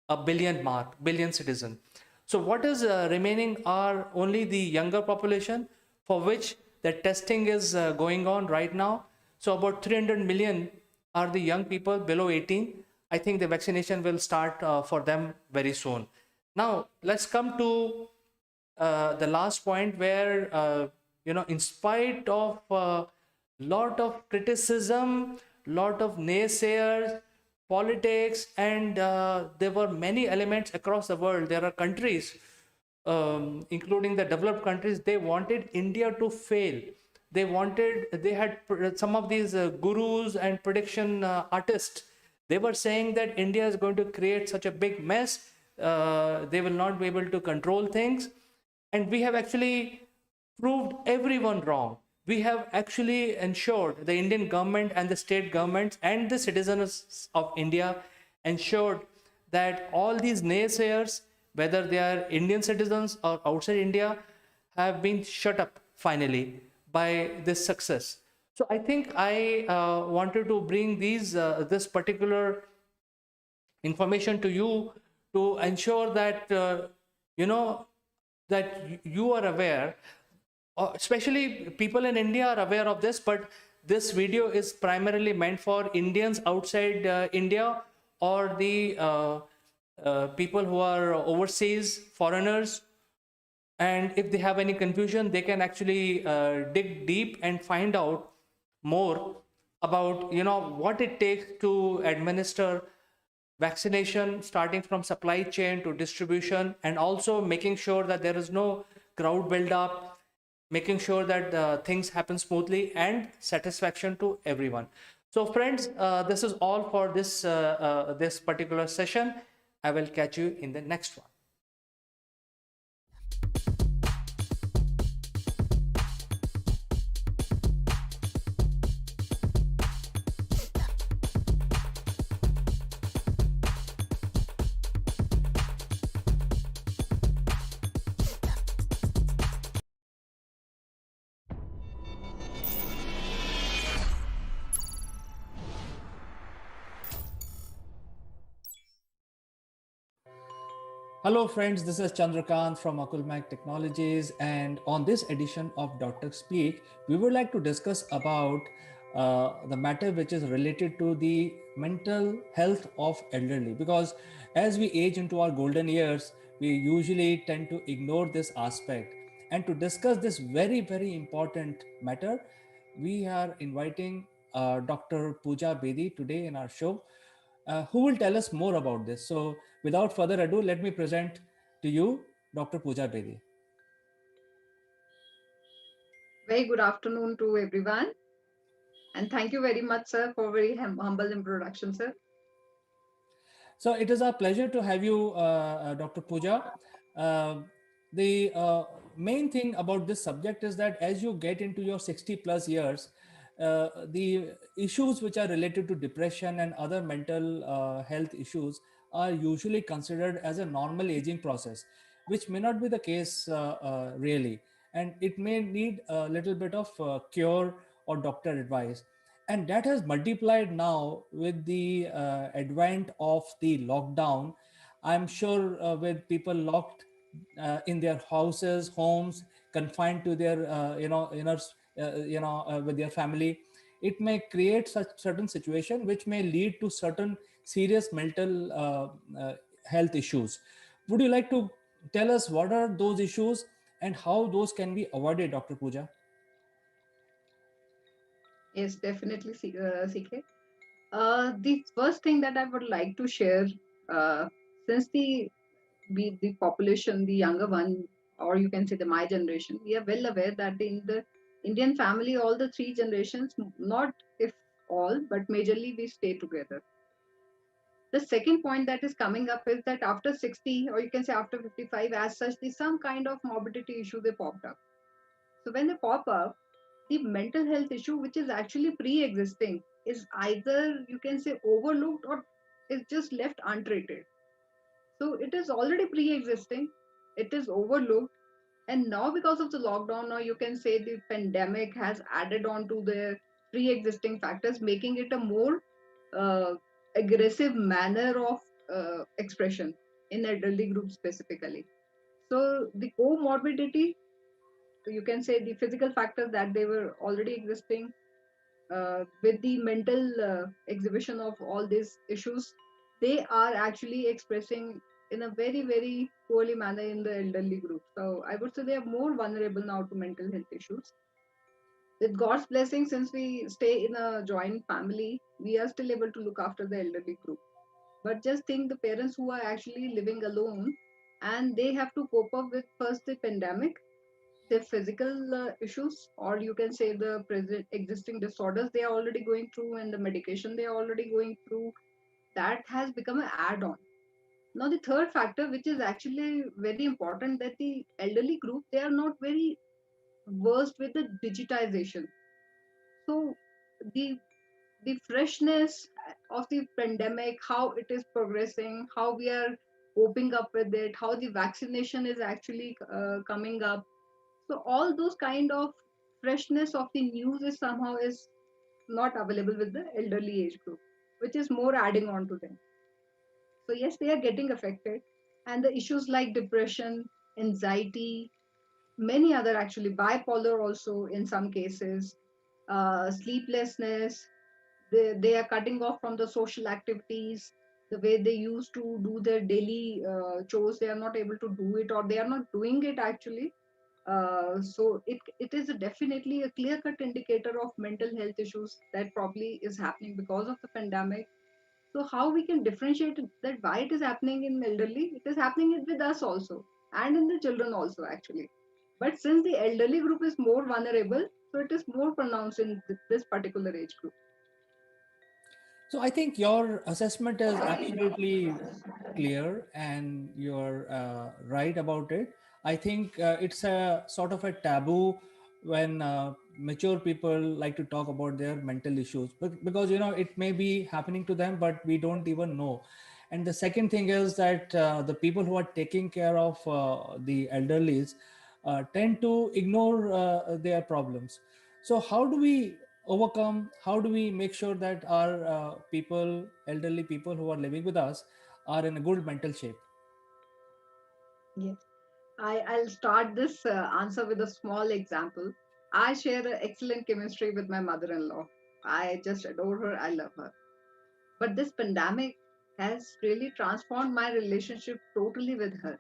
a billion citizens. So what is remaining are only the younger population, for which the testing is going on right now. So about 300 million are the young people below 18. I think the vaccination will start for them very soon. Now, let's come to the last point where, in spite of lot of criticism, lot of naysayers, politics, and there were many elements across the world. There are countries, including the developed countries, they wanted India to fail. They had some of these gurus and prediction artists. They were saying that India is going to create such a big mess. They will not be able to control things. And we have actually proved everyone wrong. We have actually ensured, the Indian government and the state governments and the citizens of India ensured that all these naysayers, whether they are Indian citizens or outside India, have been shut up finally by this success. So I think I wanted to bring this particular information to you to ensure that that you are aware. Especially people in India are aware of this, but this video is primarily meant for Indians outside India, or the people who are overseas, foreigners. And if they have any confusion, they can actually dig deep and find out more about what it takes to administer vaccination, starting from supply chain to distribution, and also making sure that there is no crowd build-up, making sure that things happen smoothly and satisfaction to everyone. So friends, this is all for this particular session. I will catch you in the next one. Hello friends, this is Chandrakant from Akulmac Technologies, and on this edition of Dr. Speak, we would like to discuss about the matter which is related to the mental health of elderly, because as we age into our golden years, we usually tend to ignore this aspect. And to discuss this very, very important matter, we are inviting Dr. Pooja Bedi today in our show, who will tell us more about this. So, without further ado, let me present to you Dr. Pooja Bedi. Very good afternoon to everyone. And thank you very much, sir, for very humble introduction, sir. So it is our pleasure to have you, Dr. Pooja. The main thing about this subject is that as you get into your 60 plus years, the issues which are related to depression and other mental health issues are usually considered as a normal aging process, which may not be the case really. And it may need a little bit of cure or doctor advice, and that has multiplied now with the advent of the lockdown. I'm sure with people locked in their houses, homes, confined to their with their family, it may create such certain situation which may lead to certain serious mental health issues. Would you like to tell us what are those issues and how those can be avoided, Dr. Pooja? Yes, definitely, CK. The first thing that I would like to share, since the population, the younger one, or you can say the my generation, we are well aware that in the Indian family, all the three generations, not if all, but majorly we stay together. The second point that is coming up is that after 60, or you can say after 55, as such, there's some kind of morbidity issue they popped up. So when they pop up, the mental health issue, which is actually pre-existing, is either you can say overlooked or is just left untreated. So it is already pre-existing, it is overlooked, and now because of the lockdown, or you can say the pandemic has added on to the pre-existing factors, making it a more uh, aggressive manner of expression in elderly groups specifically. So the comorbidity, you can say the physical factors that they were already existing with the mental exhibition of all these issues, they are actually expressing in a very, very poorly manner in the elderly group. So I would say they are more vulnerable now to mental health issues. With God's blessing, since we stay in a joint family, we are still able to look after the elderly group. But just think the parents who are actually living alone and they have to cope up with first the pandemic, the physical issues, or you can say the present existing disorders they are already going through and the medication they are already going through, that has become an add-on. Now the third factor, which is actually very important, that the elderly group, they are not very versed with the digitization. So the the freshness of the pandemic, how it is progressing, how we are coping up with it, how the vaccination is actually coming up. So all those kind of freshness of the news is somehow is not available with the elderly age group, which is more adding on to them. So yes, they are getting affected, and the issues like depression, anxiety, many other actually bipolar also in some cases, sleeplessness. They are cutting off from the social activities. The way they used to do their daily chores, they are not able to do it, or they are not doing it actually. So it is definitely a clear cut indicator of mental health issues that probably is happening because of the pandemic. So how we can differentiate that why it is happening in elderly, it is happening with us also and in the children also actually. But since the elderly group is more vulnerable, so it is more pronounced in this particular age group. So I think your assessment is absolutely clear and you're right about it. I think it's a sort of a taboo when mature people like to talk about their mental issues, because it may be happening to them but we don't even know. And the second thing is that the people who are taking care of the elderlies tend to ignore their problems. So how do we overcome, how do we make sure that our people, elderly people who are living with us, are in a good mental shape? Yes. I'll start this answer with a small example. I share an excellent chemistry with my mother-in-law. I just adore her. I love her. But this pandemic has really transformed my relationship totally with her.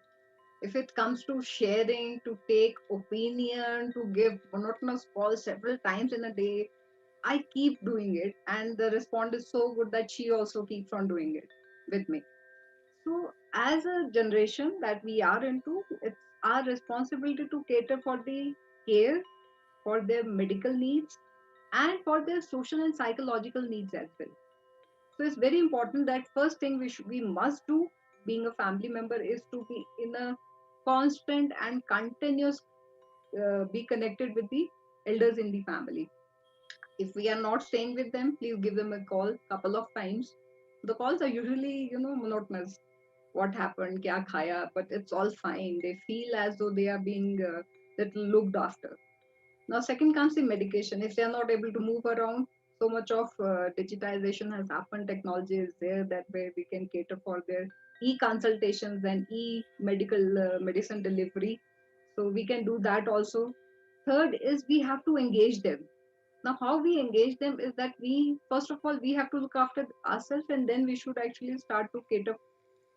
If it comes to sharing, to take opinion, to give monotonous calls several times in a day, I keep doing it, and the response is so good that she also keeps on doing it with me. So, as a generation that we are into, it's our responsibility to cater for the care, for their medical needs, and for their social and psychological needs as well. So, it's very important that first thing we must do, being a family member, is to be in a constant and continuous be connected with the elders in the family. If we are not staying with them, please give them a call couple of times. The calls are usually, monotonous. What happened, kya khaya, but it's all fine. They feel as though they are being little looked after. Now, second comes the medication. If they are not able to move around, so much of digitization has happened. Technology is there that way we can cater for their e-consultations and e-medical medicine delivery. So we can do that also. Third is we have to engage them. Now, how we engage them is that we, first of all, we have to look after ourselves, and then we should actually start to cater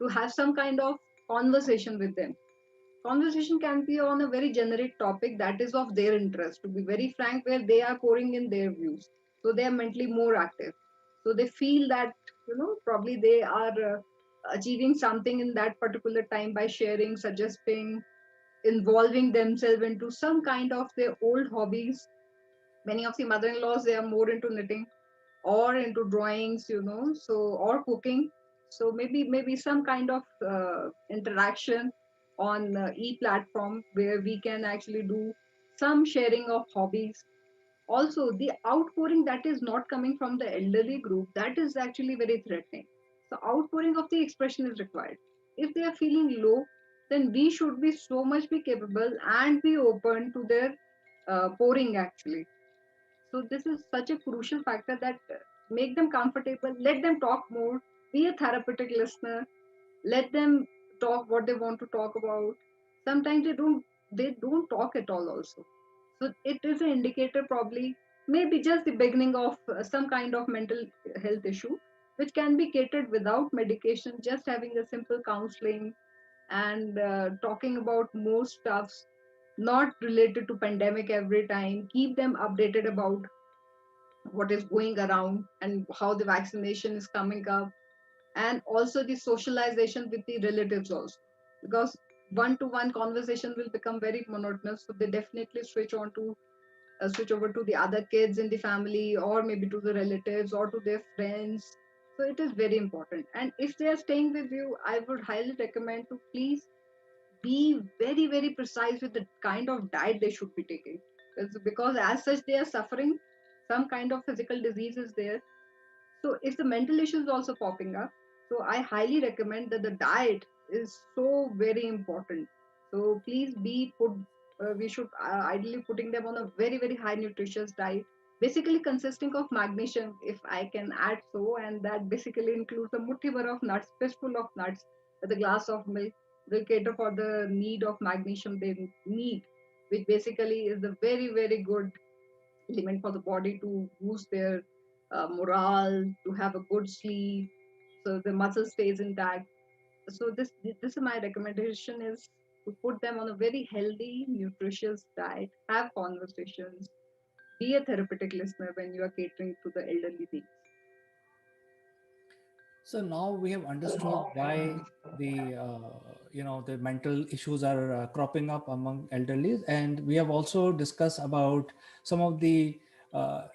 to have some kind of conversation with them. Conversation can be on a very generic topic that is of their interest, to be very frank, where they are pouring in their views. So they are mentally more active. So they feel that, probably they are achieving something in that particular time by sharing, suggesting, involving themselves into some kind of their old hobbies. Many of the mother-in-laws, they are more into knitting or into drawings, so, or cooking. So maybe some kind of interaction on e-platform where we can actually do some sharing of hobbies. Also, the outpouring that is not coming from the elderly group, that is actually very threatening. So outpouring of the expression is required. If they are feeling low, then we should be so much be capable and be open to their pouring actually. So this is such a crucial factor that make them comfortable, let them talk more, be a therapeutic listener, let them talk what they want to talk about. Sometimes they don't talk at all also. So it is an indicator, probably maybe just the beginning of some kind of mental health issue, which can be catered without medication, just having a simple counseling and talking about more stuffs not related to pandemic every time. Keep them updated about what is going around and how the vaccination is coming up, and also the socialization with the relatives also, because one to one conversation will become very monotonous, so they definitely switch over to the other kids in the family, or maybe to the relatives or to their friends. So it is very important, and if they are staying with you, I would highly recommend to please be very very precise with the kind of diet they should be taking. It's because as such they are suffering some kind of physical disease is there. So if the mental issue is also popping up, so I highly recommend that the diet is so very important. So please be put. We should ideally putting them on a very very high nutritious diet, basically consisting of magnesium, if I can add so, and that basically includes a mutti bar of nuts, fistful of nuts, with a glass of milk. Will cater for the need of magnesium they need, which basically is a very very good element for the body to boost their morale, to have a good sleep, so the muscle stays intact. So this is my recommendation is to put them on a very healthy, nutritious diet, have conversations, be a therapeutic listener when you are catering to the elderly needs. So now we have understood why the mental issues are cropping up among elderly, and we have also discussed about some of the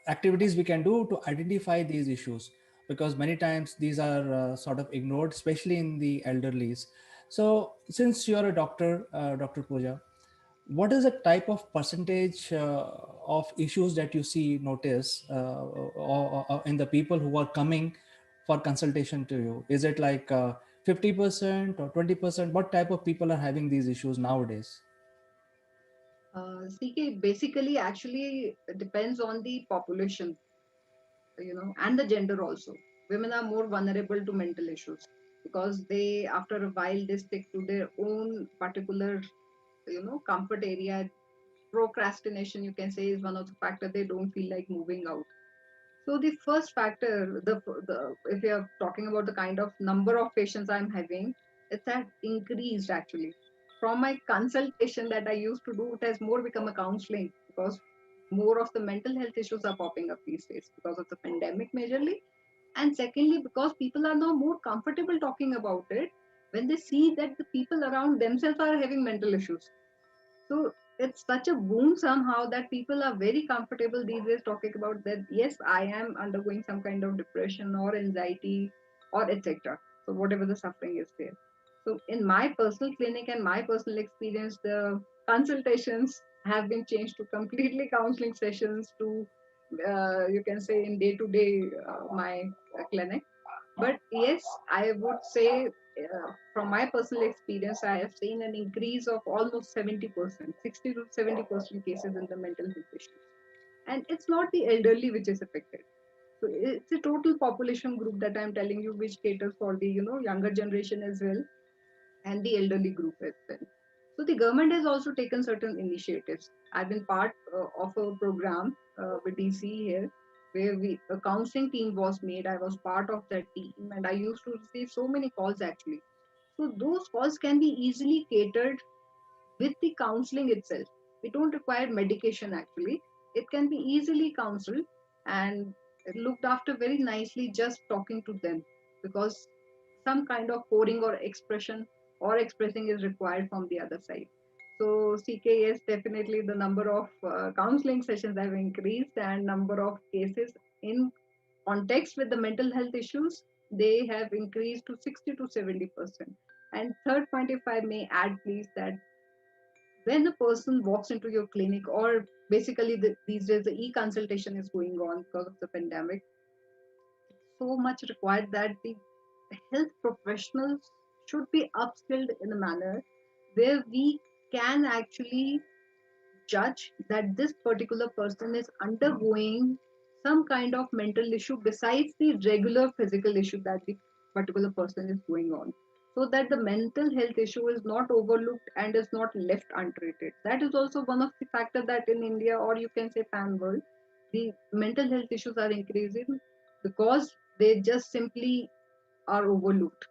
activities we can do to identify these issues, because many times these are sort of ignored, especially in the elderlies. So since you are a doctor, Dr. Pooja, what is the type of percentage of issues that you see notice or in the people who are coming for consultation to you? Is it like 50% or 20%? What type of people are having these issues nowadays? CK basically actually depends on the population, and the gender also. Women are more vulnerable to mental issues because they, after a while, they stick to their own particular, comfort area. Procrastination, you can say, is one of the factor. They don't feel like moving out. So the first factor, the if you are talking about the kind of number of patients I'm having, it's had increased actually. From my consultation that I used to do, it has more become a counseling because more of the mental health issues are popping up these days because of the pandemic majorly, and secondly because people are now more comfortable talking about it when they see that the people around themselves are having mental issues. So it's such a boom somehow that people are very comfortable these days talking about that. Yes, I am undergoing some kind of depression or anxiety or etc. So whatever the suffering is there. So in my personal clinic and my personal experience, the consultations have been changed to completely counseling sessions to you can say in day to day my clinic. But yes, I would say from my personal experience, I have seen an increase of almost 70%, 60 to 70% cases in the mental health issues. And it's not the elderly which is affected. So it's a total population group that I'm telling you, which caters for the younger generation as well, and the elderly group as well. So the government has also taken certain initiatives. I've been part of a program with DC here, where a counseling team was made. I was part of that team, and I used to receive so many calls actually. So those calls can be easily catered with the counseling itself. We don't require medication actually. It can be easily counseled and looked after very nicely just talking to them, because some kind of pouring or expression or expressing is required from the other side. So CK, yes, definitely the number of counseling sessions have increased, and number of cases in context with the mental health issues, they have increased to 60 to 70%. And third point, if I may add, please, that when a person walks into your clinic, or basically these days the e-consultation is going on because of the pandemic, so much required that the health professionals should be upskilled in a manner where we can actually judge that this particular person is undergoing some kind of mental issue besides the regular physical issue that the particular person is going on, so that the mental health issue is not overlooked and is not left untreated. That is also one of the factors that in India, or you can say pan world, the mental health issues are increasing because they just simply are overlooked.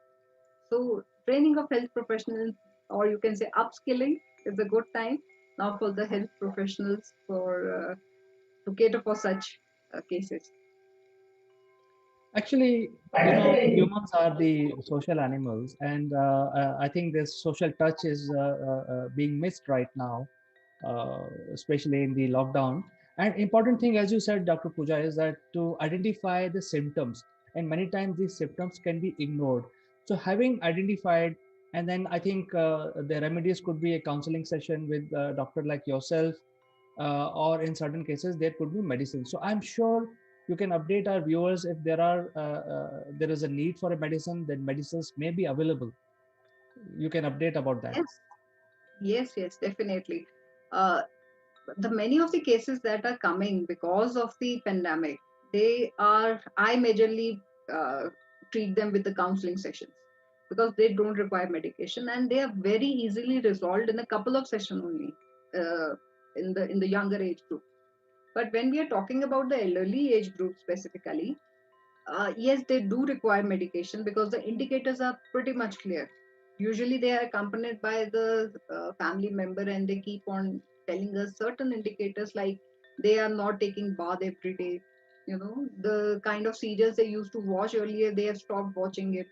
So training of health professionals, or you can say upskilling, is a good time now for the health professionals for to cater for such cases. Actually, humans are the social animals, and I think this social touch is being missed right now, especially in the lockdown. And important thing, as you said, Dr. Pooja, is that to identify the symptoms, and many times these symptoms can be ignored. So having identified, and then I think the remedies could be a counseling session with a doctor like yourself, or in certain cases there could be medicine. So I'm sure you can update our viewers if there is a need for a medicine, then medicines may be available. You can update about that. Yes, yes, definitely. Uh, the many of the cases that are coming because of the pandemic, I majorly treat them with the counseling sessions, because they don't require medication and they are very easily resolved in a couple of sessions only, uh, in the younger age group. But when we are talking about the elderly age group specifically, yes, they do require medication because the indicators are pretty much clear. Usually, they are accompanied by the family member, and they keep on telling us certain indicators like they are not taking bath every day. The kind of serials they used to watch earlier, they have stopped watching it.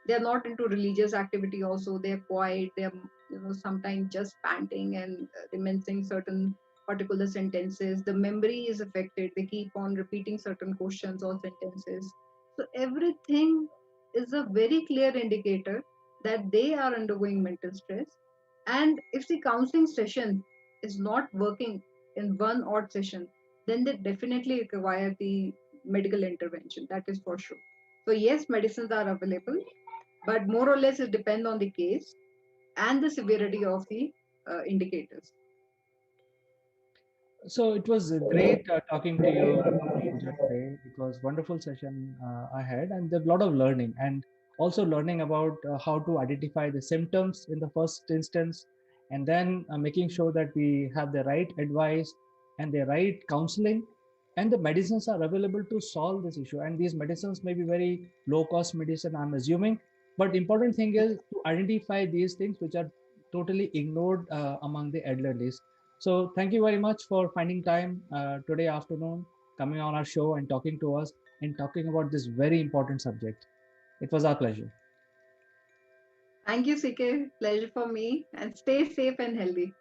They are not into religious activity. Also, they are quiet. They are sometimes just panting and remembering certain particular sentences. The memory is affected. They keep on repeating certain questions or sentences. So everything is a very clear indicator that they are undergoing mental stress. And if the counseling session is not working in one odd session, then they definitely require the medical intervention. That is for sure. So yes, medicines are available, but more or less it depends on the case and the severity of the indicators. So it was great talking to you, Pooja, today. It was wonderful session I had, and there's a lot of learning, and also learning about how to identify the symptoms in the first instance, and then making sure that we have the right advice and the right counseling, and the medicines are available to solve this issue. And these medicines may be very low cost medicine, I'm assuming, but important thing is to identify these things which are totally ignored among the elderly. So thank you very much for finding time today afternoon, coming on our show and talking to us and talking about this very important subject. It was our pleasure. Thank you, CK. Pleasure for me. And stay safe and healthy.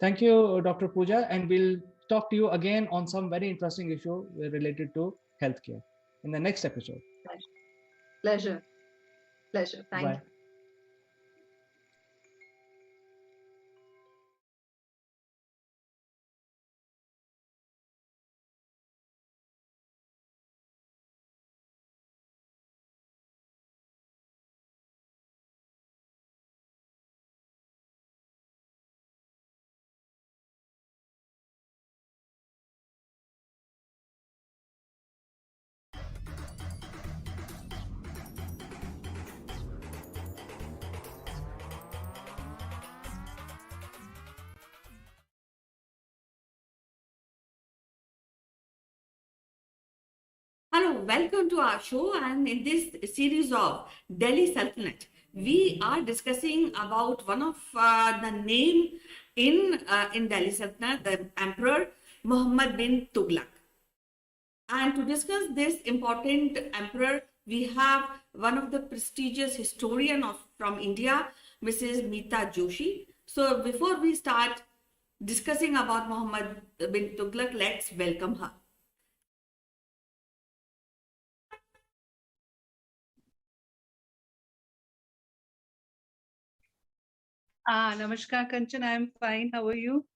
Thank you, Dr. Pooja, and we'll talk to you again on some very interesting issue related to healthcare in the next episode. Pleasure. Pleasure. Thank Bye. you. Hello, welcome to our show. And in this series of Delhi Sultanate, we are discussing about one of the name in Delhi Sultanate, the Emperor Muhammad bin Tughlaq. And to discuss this important emperor, we have one of the prestigious historian from India, Mrs. Meeta Joshi. So before we start discussing about Muhammad bin Tughlaq, let's welcome her. Namaskar, Kanchan. I'm fine. How are you?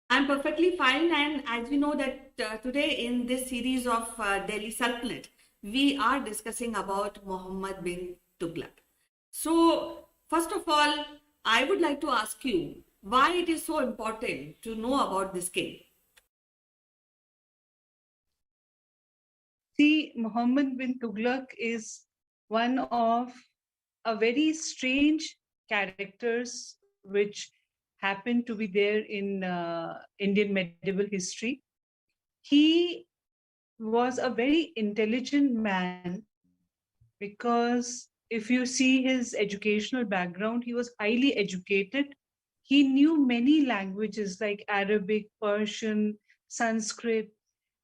I'm perfectly fine. And as we know that today in this series of Delhi Sultanate, we are discussing about Muhammad bin Tughlaq. So first of all, I would like to ask you why it is so important to know about this king. See, Muhammad bin Tughlaq is one of a very strange characters which happened to be there in Indian medieval history. He was a very intelligent man because if you see his educational background, he was highly educated. He knew many languages like Arabic, Persian, Sanskrit,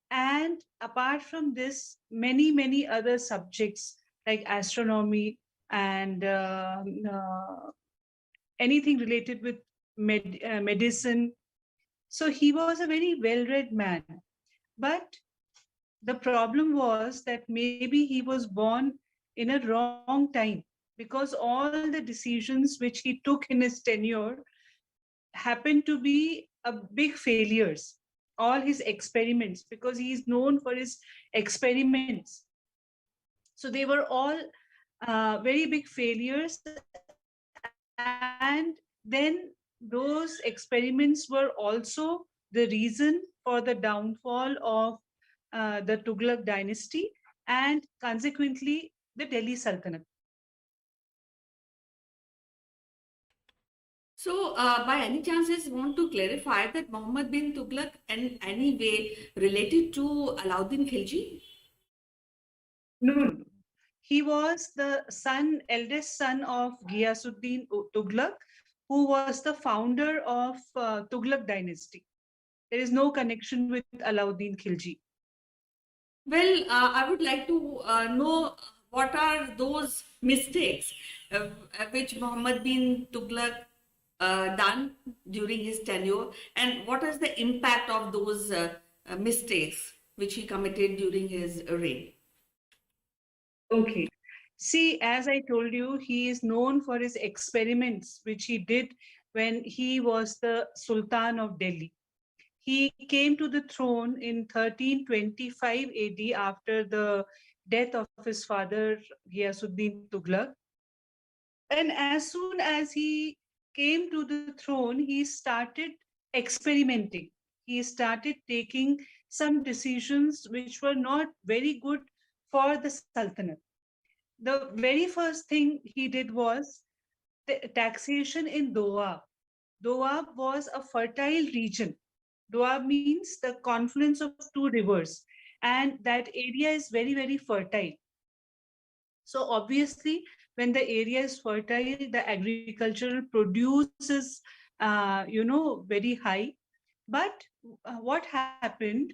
and apart from this, many other subjects like astronomy and anything related with medicine. So he was a very well-read man. But the problem was that maybe he was born in a wrong time because all the decisions which he took in his tenure happened to be a big failures. All his experiments, because he is known for his experiments. So they were all very big failures. And then those experiments were also the reason for the downfall of the Tughlaq dynasty and consequently the Delhi Sultanate. So, by any chances, want to clarify that Muhammad bin Tughlaq in any way related to Alauddin Khilji? No. He was the eldest son of Ghiyasuddin Tughlaq, who was the founder of Tughlaq dynasty. There is no connection with Alauddin Khilji. Well, I would like to know what are those mistakes which Muhammad bin Tughlaq done during his tenure, and what is the impact of those mistakes which he committed during his reign? Okay. See, as I told you, he is known for his experiments, which he did when he was the Sultan of Delhi. He came to the throne in 1325 AD after the death of his father, Ghiyasuddin Tughlaq. And as soon as he came to the throne, he started experimenting. He started taking some decisions which were not very good for the Sultanate. The very first thing he did was the taxation in Doab. Doab was a fertile region. Doab means the confluence of two rivers, and that area is very fertile. So obviously, when the area is fertile, the agricultural produce is, very high. But what happened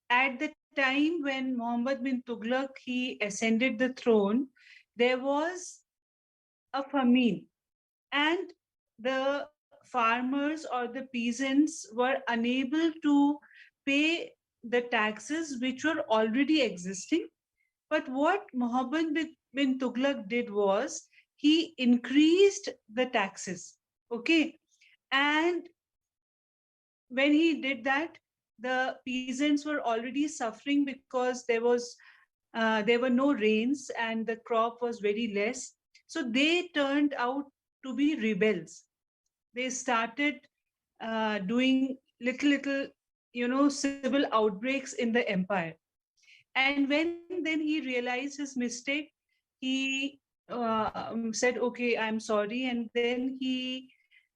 at the time when Muhammad bin Tughlaq he ascended the throne, there was a famine, and the farmers or the peasants were unable to pay the taxes which were already existing. But what Muhammad bin Tughlaq did was he increased the taxes. Okay. And when he did that, the peasants were already suffering because there were no rains and the crop was very less. So they turned out to be rebels. They started doing little, civil outbreaks in the empire. And when then he realized his mistake, he said, "Okay, I'm sorry," and then he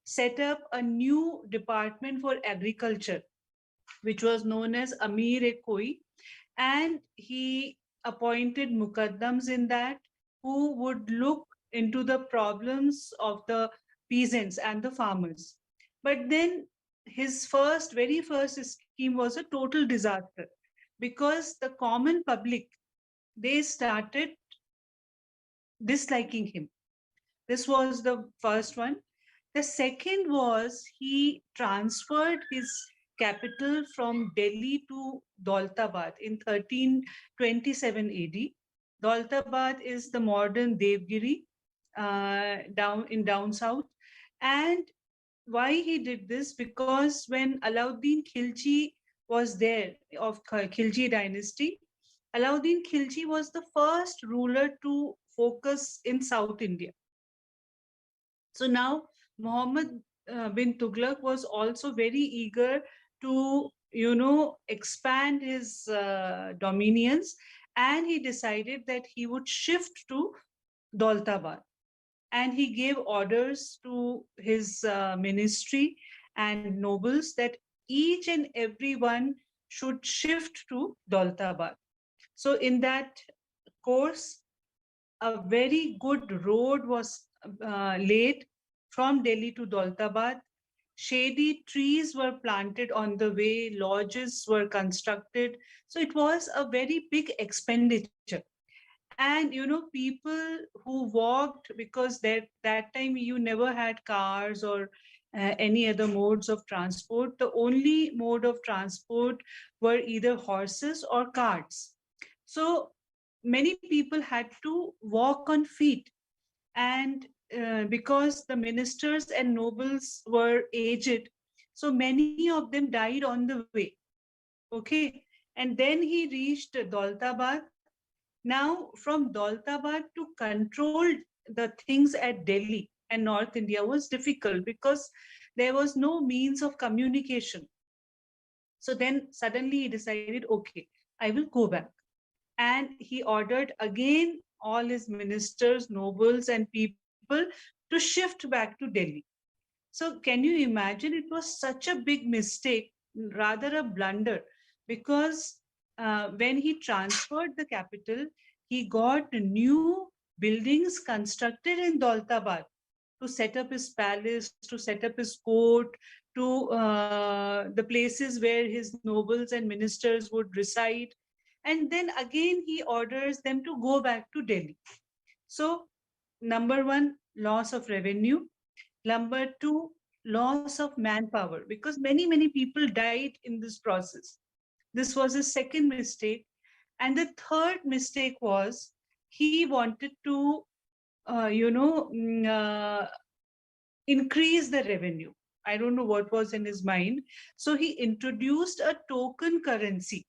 set up a new department for agriculture, which was known as Amir-e-Koi, and he appointed mukaddams in that who would look into the problems of the peasants and the farmers. But then his very first scheme was a total disaster, because the common public, they started disliking him. This was the first one. The second was he transferred his capital from Delhi to Daulatabad in 1327 AD. Daulatabad is the modern Devgiri down south. And why he did this? Because when Alauddin Khilji was there of Khilji dynasty, Alauddin Khilji was the first ruler to focus in South India. So now Muhammad bin Tughlaq was also very eager to, expand his dominions, and he decided that he would shift to Daulatabad. And he gave orders to his ministry and nobles that each and every one should shift to Daulatabad. So in that course, a very good road was laid from Delhi to Daulatabad. Shady trees were planted on the way, lodges were constructed. So it was a very big expenditure. And people who walked, because that time you never had cars or any other modes of transport. The only mode of transport were either horses or carts. So many people had to walk on feet, and because the ministers and nobles were aged, so many of them died on the way. Okay. And then he reached Daulatabad. Now, from Daulatabad to control the things at Delhi and North India was difficult, because there was no means of communication. So then suddenly he decided, okay, I will go back. And he ordered again all his ministers, nobles, and people to shift back to Delhi. So can you imagine? It was such a big mistake, rather a blunder, because when he transferred the capital, he got new buildings constructed in Daulatabad to set up his palace, to set up his court, to the places where his nobles and ministers would reside. And then again, he orders them to go back to Delhi. So, number one, loss of revenue. Number two, loss of manpower, because many people died in this process. This was his second mistake. And the third mistake was he wanted to, increase the revenue. I don't know what was in his mind. So he introduced a token currency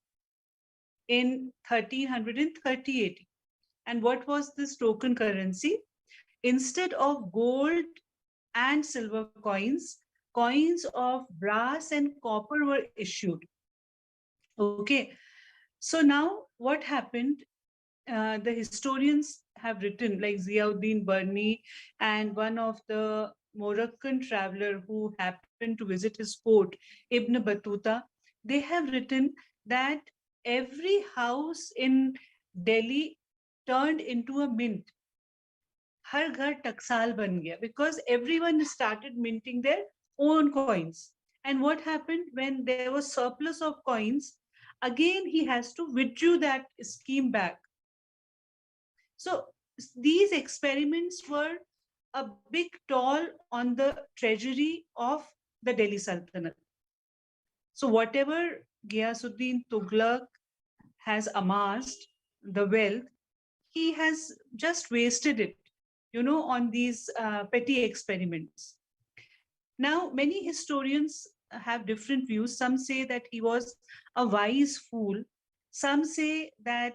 in 1338. And what was this token currency? Instead of gold and silver coins, coins of brass and copper were issued. Okay. So now what happened? The historians have written, like Ziauddin Burni and one of the Moroccan traveler who happened to visit his court, Ibn Battuta, they have written that every house in Delhi turned into a mint. हर घर टकसाल बन गया because everyone started minting their own coins. And what happened when there was surplus of coins? Again, he has to withdraw that scheme back. So these experiments were a big toll on the treasury of the Delhi Sultanate. So whatever Ghiyasuddin Tughlaq has amassed, the wealth, he has just wasted it, on these petty experiments. Now, many historians have different views. Some say that he was a wise fool. Some say that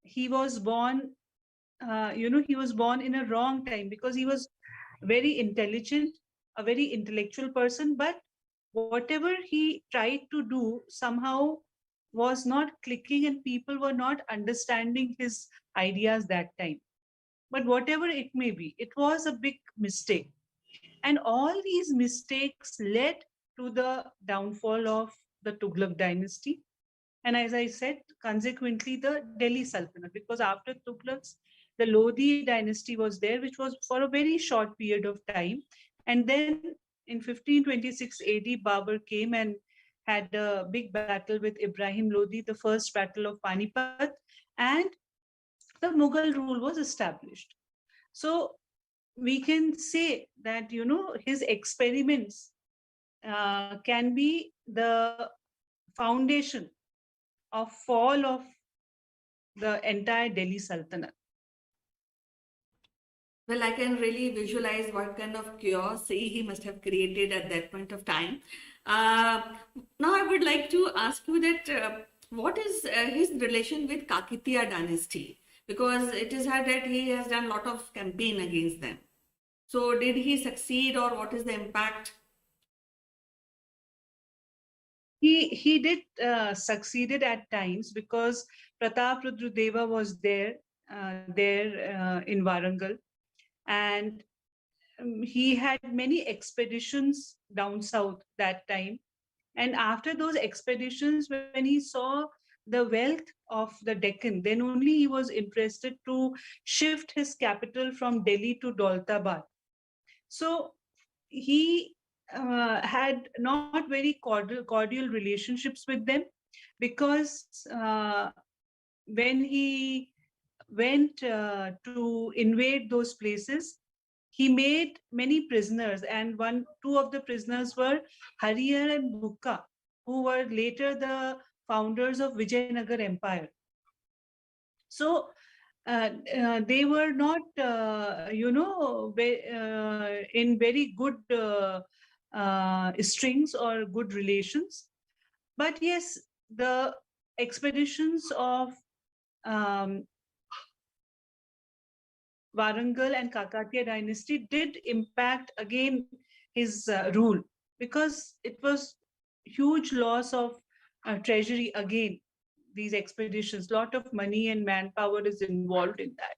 he was born, he was born in a wrong time because he was very intelligent, a very intellectual person, but whatever he tried to do somehow was not clicking and people were not understanding his ideas that time. But whatever it may be, it was a big mistake. And all these mistakes led to the downfall of the Tughlaq dynasty. And as I said, consequently, the Delhi Sultanate, because after Tughlaqs, the Lodi dynasty was there, which was for a very short period of time. And then in 1526 AD, Babur came and had a big battle with Ibrahim Lodi, the first battle of Panipat, and the Mughal rule was established. So we can say that, his experiments can be the foundation of fall of the entire Delhi Sultanate. Well, I can really visualize what kind of chaos he must have created at that point of time. Now, I would like to ask you that what is his relation with Kakatiya dynasty? Because it is said that he has done a lot of campaign against them. So, did he succeed, or what is the impact? He did succeeded at times because Pratap Rudradeva was there in Warangal, and he had many expeditions down south that time. And after those expeditions, when he saw the wealth of the Deccan, then only he was interested to shift his capital from Delhi to Daulatabad. So he had not very cordial relationships with them because when he went to invade those places, he made many prisoners, and two of the prisoners were Harihar and Bukka, who were later the founders of Vijayanagar Empire. So they were not, in very good strings or good relations. But yes, the expeditions of Warangal and Kakatiya dynasty did impact again his rule, because it was huge loss of treasury again. These expeditions, lot of money and manpower is involved in that.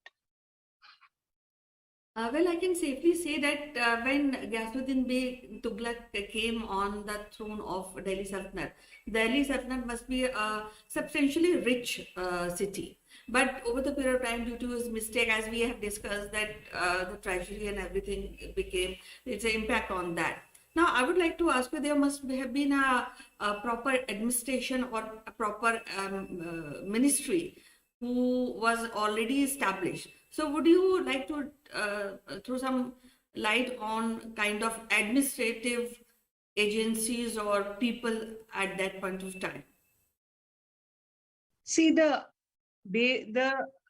Well, I can safely say that when Ghiyasuddin Bey Tughlaq came on the throne of Delhi Sultanate must be a substantially rich city. But over the period of time, due to his mistake, as we have discussed, that the treasury and everything it's an impact on that. Now, I would like to ask you, there must have been a proper administration or a proper ministry who was already established. So would you like to throw some light on kind of administrative agencies or people at that point of time? See, the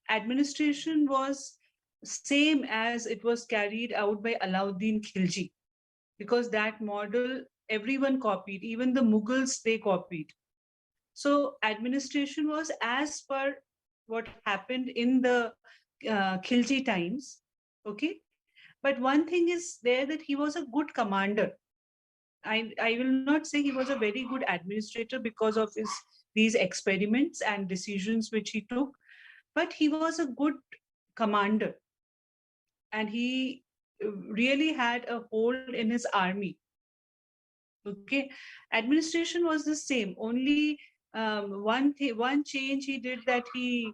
administration was same as it was carried out by Alauddin Khilji, because that model everyone copied, even the Mughals, they copied. So administration was as per what happened in the Khilji times, okay? But one thing is there, that he was a good commander. I will not say he was a very good administrator because of these experiments and decisions which he took, but he was a good commander, and he really had a hold in his army. Okay, administration was the same. Only one change he did, that he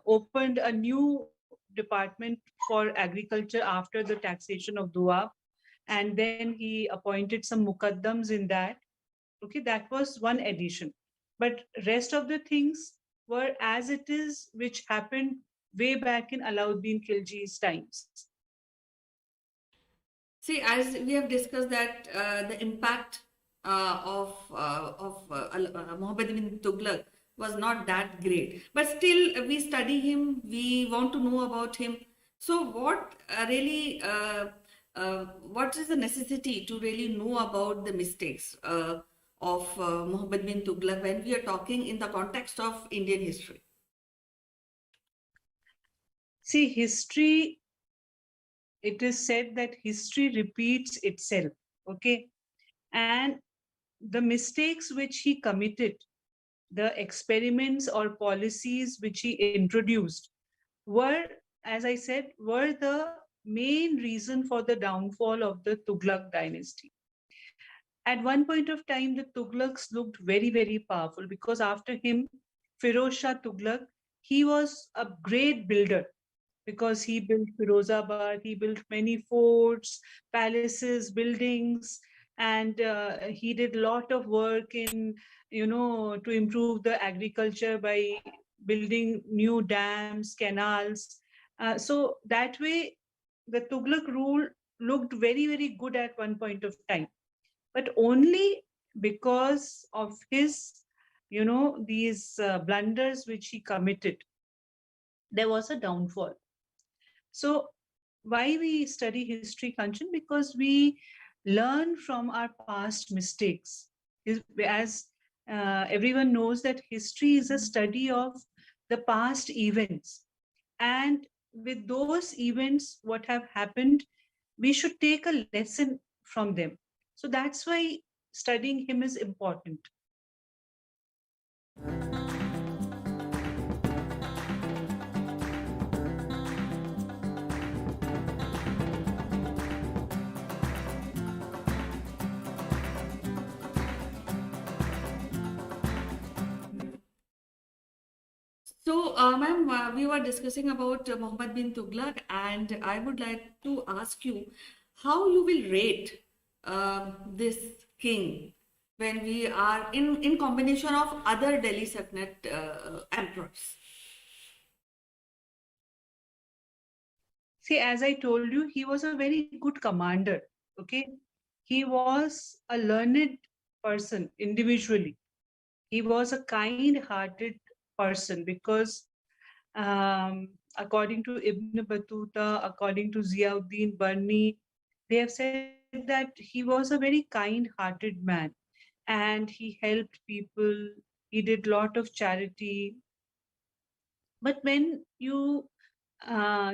opened a new department for agriculture after the taxation of Doab, and then he appointed some mukaddams in that. Okay, that was one addition, but rest of the things were as it is, which happened way back in Alauddin Khilji's times. See, as we have discussed that the impact of Muhammad bin Tughlaq was not that great, but still we study him, we want to know about him. So what is the necessity to really know about the mistakes of Muhammad bin Tughlaq when we are talking in the context of Indian history? See, history, it is said that history repeats itself. Okay, and the mistakes which he committed, the experiments or policies which he introduced were, as I said, were the main reason for the downfall of the Tughlaq dynasty. At one point of time, the Tughlaqs looked very, very powerful because after him, Firoz Shah Tughlaq, he was a great builder because he built Firozabad, he built many forts, palaces, buildings, and he did a lot of work in, to improve the agriculture by building new dams, canals. So that way, the Tughlaq rule looked very, very good at one point of time, but only because of his, these blunders which he committed, there was a downfall. So why we study history, Kanchan? Because we learn from our past mistakes. As everyone knows that history is a study of the past events. And with those events, what have happened, we should take a lesson from them. So that's why studying him is important. So, ma'am, we were discussing about Muhammad bin Tughlaq, and I would like to ask you how you will rate this king when we are in combination of other Delhi Sultanate emperors. See, as I told you, he was a very good commander. Okay, he was a learned person individually. He was a kind-hearted person because, according to Ibn Battuta, according to Ziauddin Barni, they have said that he was a very kind-hearted man, and he helped people. He did a lot of charity. But when you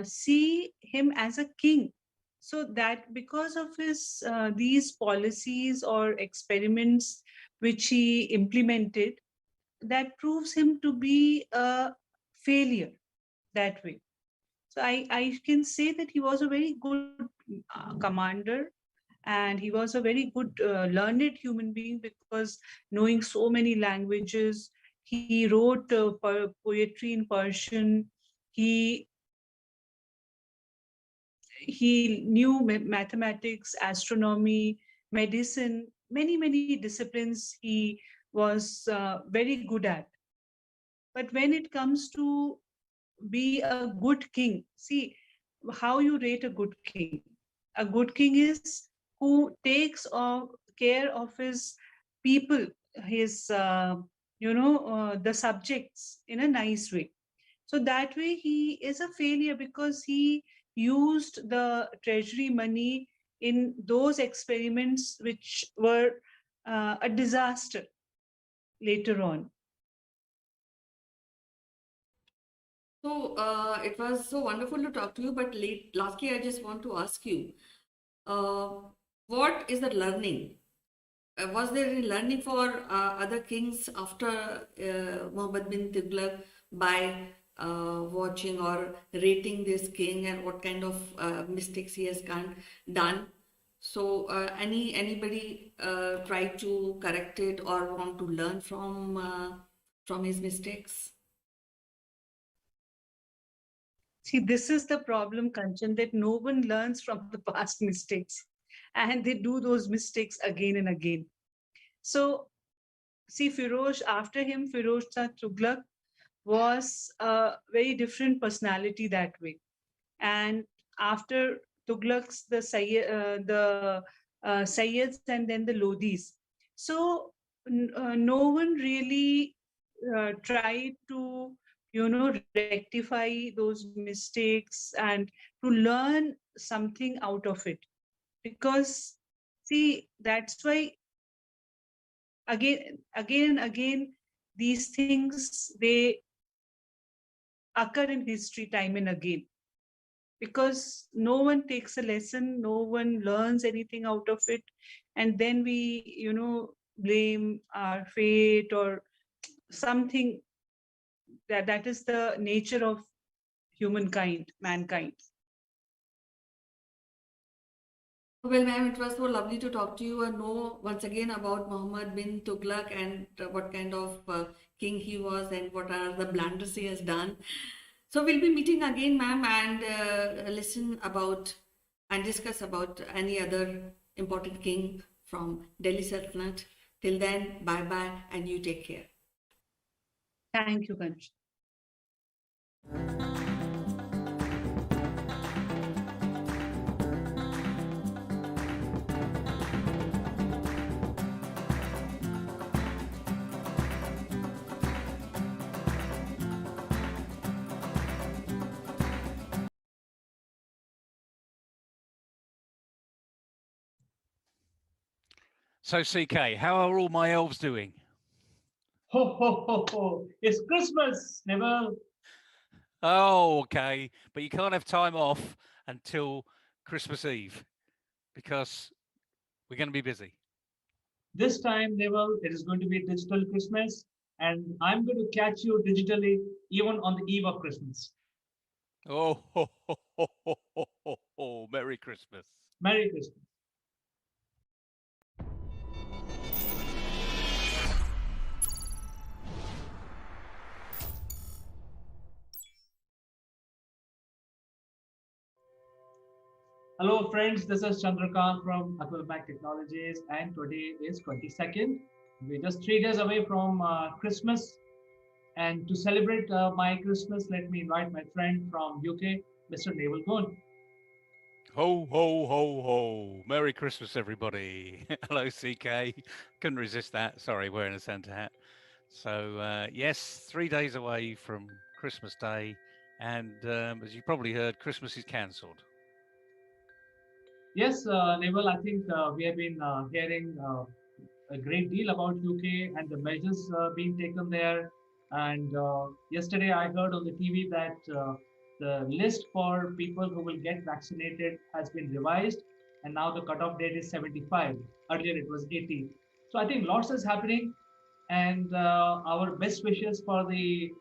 see him as a king, so that because of his these policies or experiments which he implemented, that proves him to be a failure that way. So I can say that he was a very good commander, and he was a very good learned human being because knowing so many languages, he wrote poetry in Persian. He he knew mathematics, astronomy, medicine, many disciplines he was very good at. But when it comes to be a good king, see how you rate a good king. A good king is who takes care of his people, his the subjects in a nice way. So that way he is a failure because he used the treasury money in those experiments which were a disaster later on. So it was so wonderful to talk to you, but lastly, I just want to ask you, uh, what is the learning? Was there any learning for other kings after Muhammad bin Tughlaq by watching or rating this king and what kind of mistakes he has done? So anybody try to correct it or want to learn from his mistakes? See, this is the problem, Kanchan, that no one learns from the past mistakes and they do those mistakes again and again. So, see, Firoz, after him, Firoz Shah Tughlaq was a very different personality that way. And after Tughlaq's, the Sayyids and then the Lodhis. So, no one really tried to, rectify those mistakes and to learn something out of it. Because, see, that's why again and again, these things, they occur in history time and again, because no one takes a lesson, no one learns anything out of it, and then we blame our fate or something. That is the nature of mankind. Well, ma'am, it was so lovely to talk to you and know once again about Muhammad bin Tughlaq and what kind of king he was and what are the blunders he has done. So we'll be meeting again, ma'am, and listen about and discuss about any other important king from Delhi Sultanate. Till then, bye-bye and you take care. Thank you, Kanch. So, CK, how are all my elves doing? Ho, ho, ho, ho. It's Christmas, Neville. Oh, okay. But you can't have time off until Christmas Eve because we're going to be busy. This time, Neville, it is going to be a digital Christmas, and I'm going to catch you digitally even on the eve of Christmas. Oh, ho, ho, ho, ho, ho, ho, ho. Merry Christmas. Merry Christmas. Hello friends, this is Chandrakant from Assimilate Technologies, and today is 22nd. We're just 3 days away from Christmas, and to celebrate my Christmas, let me invite my friend from UK, Mr. Naval Goon. Ho, ho, ho, ho. Merry Christmas, everybody. Hello, CK. Couldn't resist that. Sorry, wearing a Santa hat. So, yes, 3 days away from Christmas Day. And as you probably heard, Christmas is cancelled. Yes, Naval, I think we have been hearing a great deal about UK and the measures being taken there. And yesterday I heard on the TV that the list for people who will get vaccinated has been revised, and now the cutoff date is 75. Earlier it was 80. So I think lots is happening, and our best wishes for the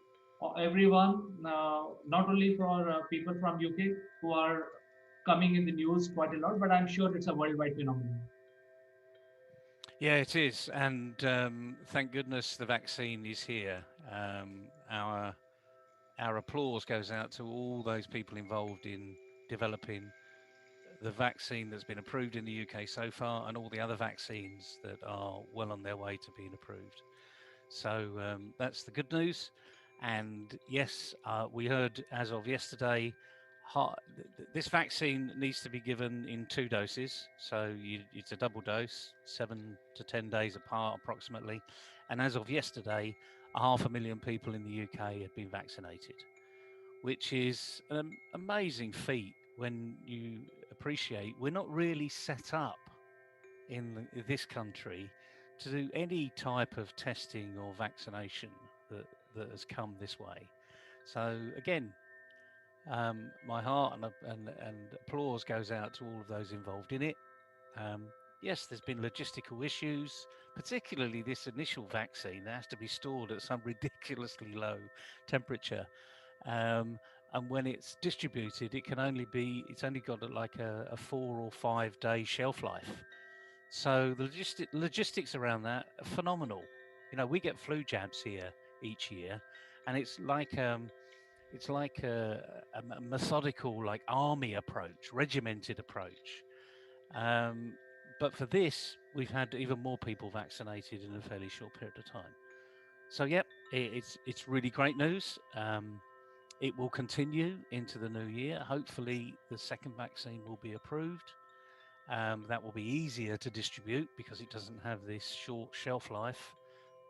everyone, not only for people from UK who are coming in the news quite a lot, but I'm sure it's a worldwide phenomenon. Yeah, it is. And thank goodness the vaccine is here. Our applause goes out to all those people involved in developing the vaccine that's been approved in the UK so far and all the other vaccines that are well on their way to being approved. So that's the good news. And yes, we heard as of yesterday, this vaccine needs to be given in 2 doses. So it's a double dose, 7 to 10 days apart approximately. And as of yesterday, 500,000 people in the UK had been vaccinated, which is an amazing feat when you appreciate we're not really set up in this country to do any type of testing or vaccination that has come this way. So again, my heart and applause goes out to all of those involved in it. Yes, there's been logistical issues, particularly this initial vaccine that has to be stored at some ridiculously low temperature. And when it's distributed, it's only got like a 4 or 5 day shelf life. So the logistics around that are phenomenal. We get flu jabs here each year, and it's like it's like a methodical, like army approach, regimented approach. But for this, we've had even more people vaccinated in a fairly short period of time. So, yep, it's really great news. It will continue into the new year. Hopefully, the second vaccine will be approved. That will be easier to distribute because it doesn't have this short shelf life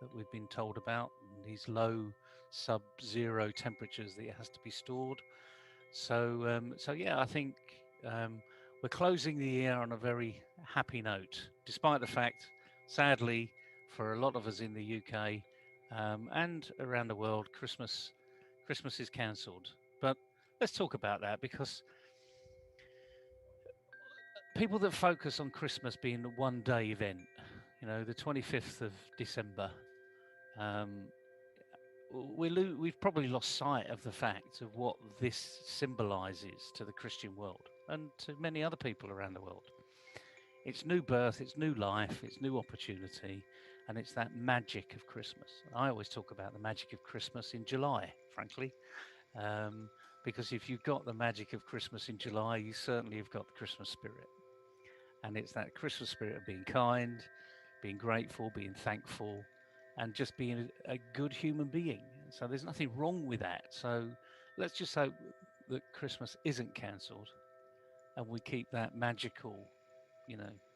that we've been told about, these low sub-zero temperatures that it has to be stored. So yeah, I think we're closing the year on a very happy note, despite the fact, sadly, for a lot of us in the UK and around the world, Christmas is cancelled. But let's talk about that, because people that focus on Christmas being a one-day event, the 25th of December, we've probably lost sight of the fact of what this symbolises to the Christian world and to many other people around the world. It's new birth, it's new life, it's new opportunity, and it's that magic of Christmas. I always talk about the magic of Christmas in July, frankly, because if you've got the magic of Christmas in July, you certainly have got the Christmas spirit. And it's that Christmas spirit of being kind, being grateful, being thankful, and just being a good human being. So there's nothing wrong with that. So let's just hope that Christmas isn't cancelled and we keep that magical,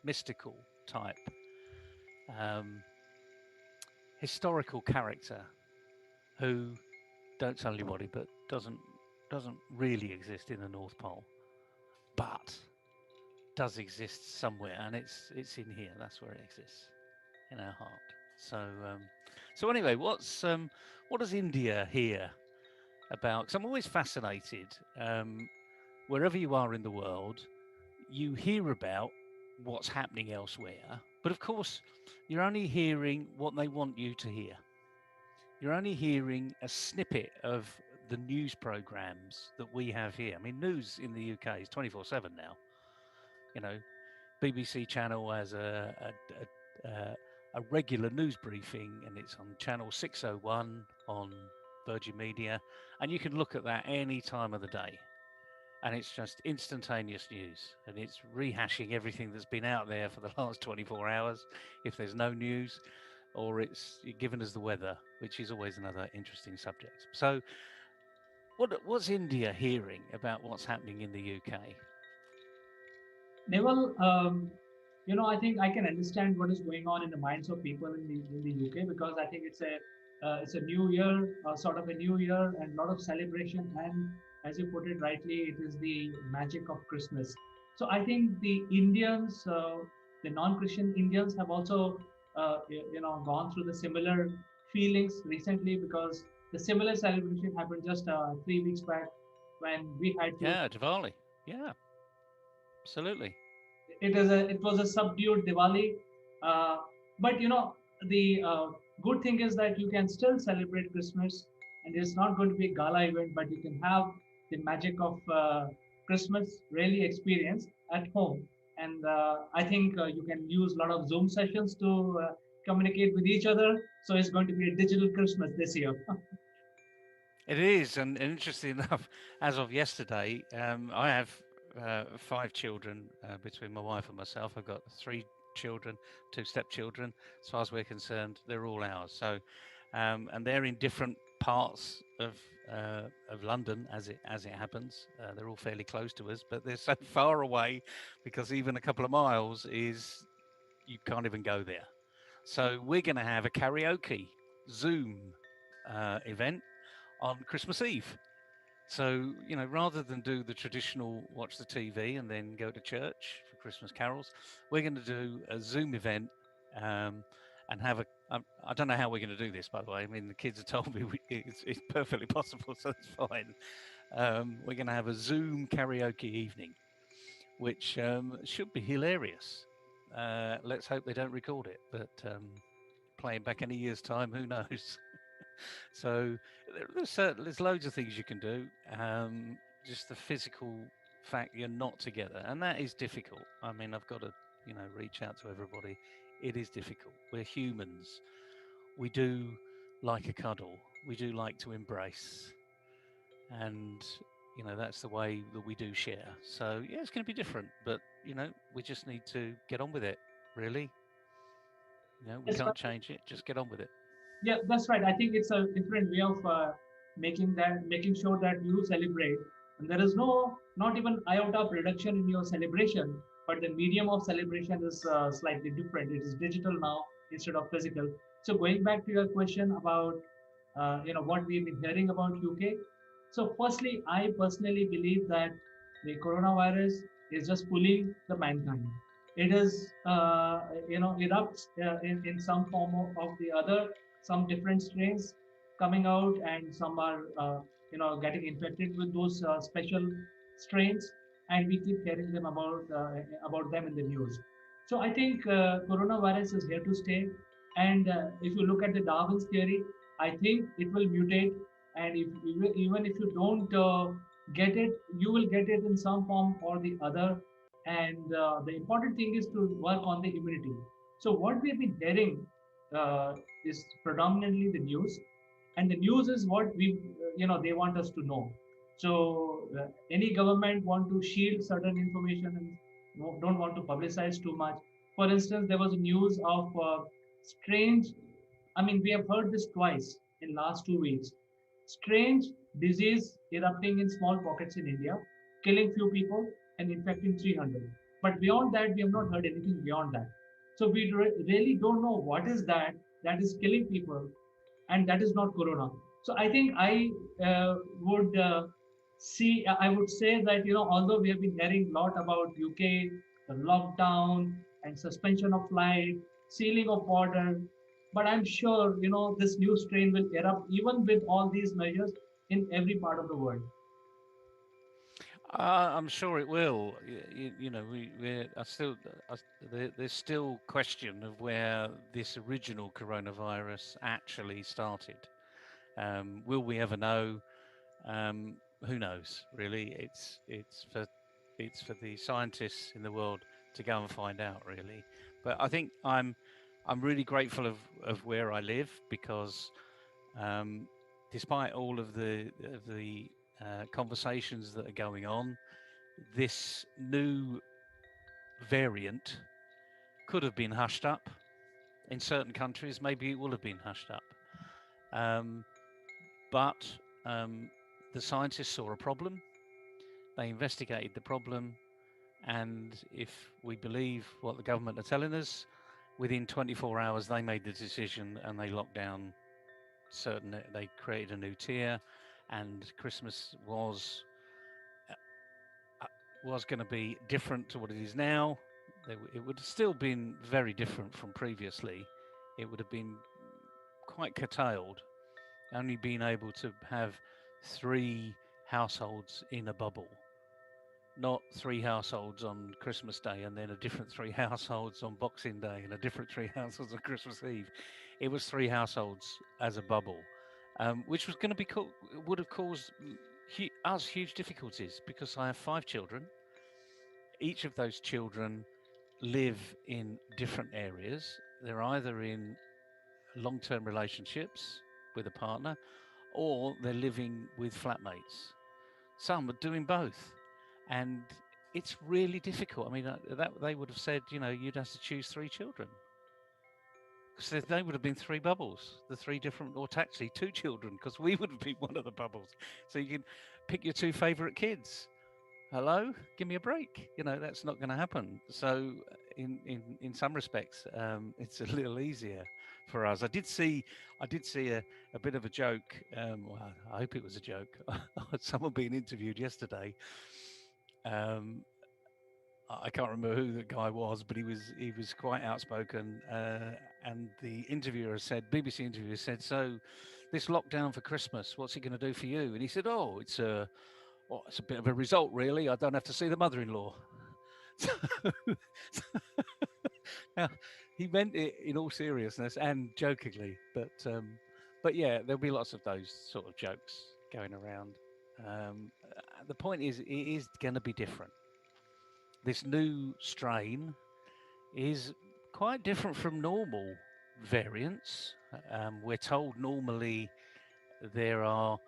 mystical type, historical character who, don't tell anybody, but doesn't really exist in the North Pole, but does exist somewhere, and it's in here. That's where it exists, in our heart. So anyway, what does India hear about? Because I'm always fascinated. Wherever you are in the world, you hear about what's happening elsewhere, but of course, you're only hearing what they want you to hear. You're only hearing a snippet of the news programs that we have here. I mean, news in the UK is 24/7 now. BBC Channel has a regular news briefing, and it's on channel 601 on Virgin Media, and you can look at that any time of the day, and it's just instantaneous news, and it's rehashing everything that's been out there for the last 24 hours if there's no news, or it's given us the weather, which is always another interesting subject. So what's India hearing about what's happening in the UK? Naval, I think I can understand what is going on in the minds of people in the UK, because I think it's a new year, sort of a new year, and a lot of celebration. And as you put it rightly, it is the magic of Christmas. So I think the Indians, the non-Christian Indians, have also gone through the similar feelings recently, because the similar celebration happened just 3 weeks back when we had to. Yeah, Diwali. Yeah, absolutely. It was a subdued Diwali, but the good thing is that you can still celebrate Christmas, and it's not going to be a gala event, but you can have the magic of Christmas really experienced at home. And I think you can use a lot of Zoom sessions to communicate with each other. So it's going to be a digital Christmas this year. It is, and interesting enough, as of yesterday, I have 5 children between my wife and myself. I've got 3 children, 2 stepchildren. As far as we're concerned, they're all ours. So, and they're in different parts of London, as it happens. They're all fairly close to us, but they're so far away, because even a couple of miles is, you can't even go there. So we're going to have a karaoke Zoom event on Christmas Eve. So, rather than do the traditional watch the TV and then go to church for Christmas carols, we're going to do a Zoom event and have a. I don't know how we're going to do this, by the way. I mean, the kids have told me it's perfectly possible, so it's fine. We're going to have a Zoom karaoke evening, which should be hilarious. Let's hope they don't record it, but playing back in a year's time, who knows? So there's loads of things you can do. Just the physical fact you're not together, and that is difficult. I mean, I've got to reach out to everybody. It is difficult. We're humans. We do like a cuddle. We do like to embrace. and that's the way that we do share. So yeah, it's going to be different, but we just need to get on with it. Really, we Yes, can't change it. Just get on with it. yeah, that's right. I think it's a different way of making sure that you celebrate, and there is not even iota of reduction in your celebration, but the medium of celebration is slightly different. It is digital now instead of physical. So going back to your question about what we've been hearing about UK. So firstly, I personally believe that the coronavirus is just pulling the mankind. It is erupts in some form of the other, some different strains coming out, and some are getting infected with those special strains, and we keep hearing them about them in the news. So I think coronavirus is here to stay, and if you look at the Darwin's theory, I think it will mutate, and even if you don't get it, you will get it in some form or the other. And the important thing is to work on the immunity. So what we've been hearing is predominantly the news, and the news is what they want us to know. So any government want to shield certain information and don't want to publicize too much. For instance, there was a news of strange, I mean, we have heard this twice in last 2 weeks. Strange disease erupting in small pockets in India, killing few people and infecting 300. But beyond that, we have not heard anything beyond that. So we really don't know what is that is killing people, and that is not corona. So I think would I would say that although we have been hearing a lot about UK, the lockdown and suspension of flight, sealing of border, but I'm sure this new strain will erupt even with all these measures in every part of the world. I'm sure it will. We're still there's still question of where this original coronavirus actually started. Will we ever know? Who knows? Really, it's for the scientists in the world to go and find out. Really, but I think I'm really grateful of where I live, because despite all of the conversations that are going on, this new variant could have been hushed up. In certain countries, maybe it will have been hushed up. But the scientists saw a problem, they investigated the problem, and if we believe what the government are telling us, within 24 hours they made the decision and they locked down they created a new tier, and Christmas was going to be different to what it is now. It would have still been very different from previously. It would have been quite curtailed, only being able to have 3 households in a bubble, not 3 households on Christmas Day and then a different 3 households on Boxing Day and a different 3 households on Christmas Eve. It was 3 households as a bubble, which was going to would have caused us huge difficulties, because I have 5 children. Each of those children live in different areas. They're either in long-term relationships with a partner, or they're living with flatmates. Some are doing both, and it's really difficult. I mean, that they would have said, you'd have to choose 3 children, because they would have been 3 bubbles, the 3 different, or actually 2 children, because we would have been one of the bubbles. So you can pick your 2 favorite kids. Hello, give me a break. That's not going to happen. So in some respects, it's a little easier for us. I did see a bit of a joke. Well, I hope it was a joke. Someone being interviewed yesterday. I can't remember who the guy was, but he was quite outspoken. And the interviewer said, BBC interviewer said, "So, this lockdown for Christmas, what's it going to do for you?" And he said, "Oh, it's a bit of a result, really. I don't have to see the mother-in-law." Now, he meant it in all seriousness and jokingly, but yeah, there'll be lots of those sort of jokes going around. The point is, it is going to be different. This new strain is quite different from normal variants. We're told normally there are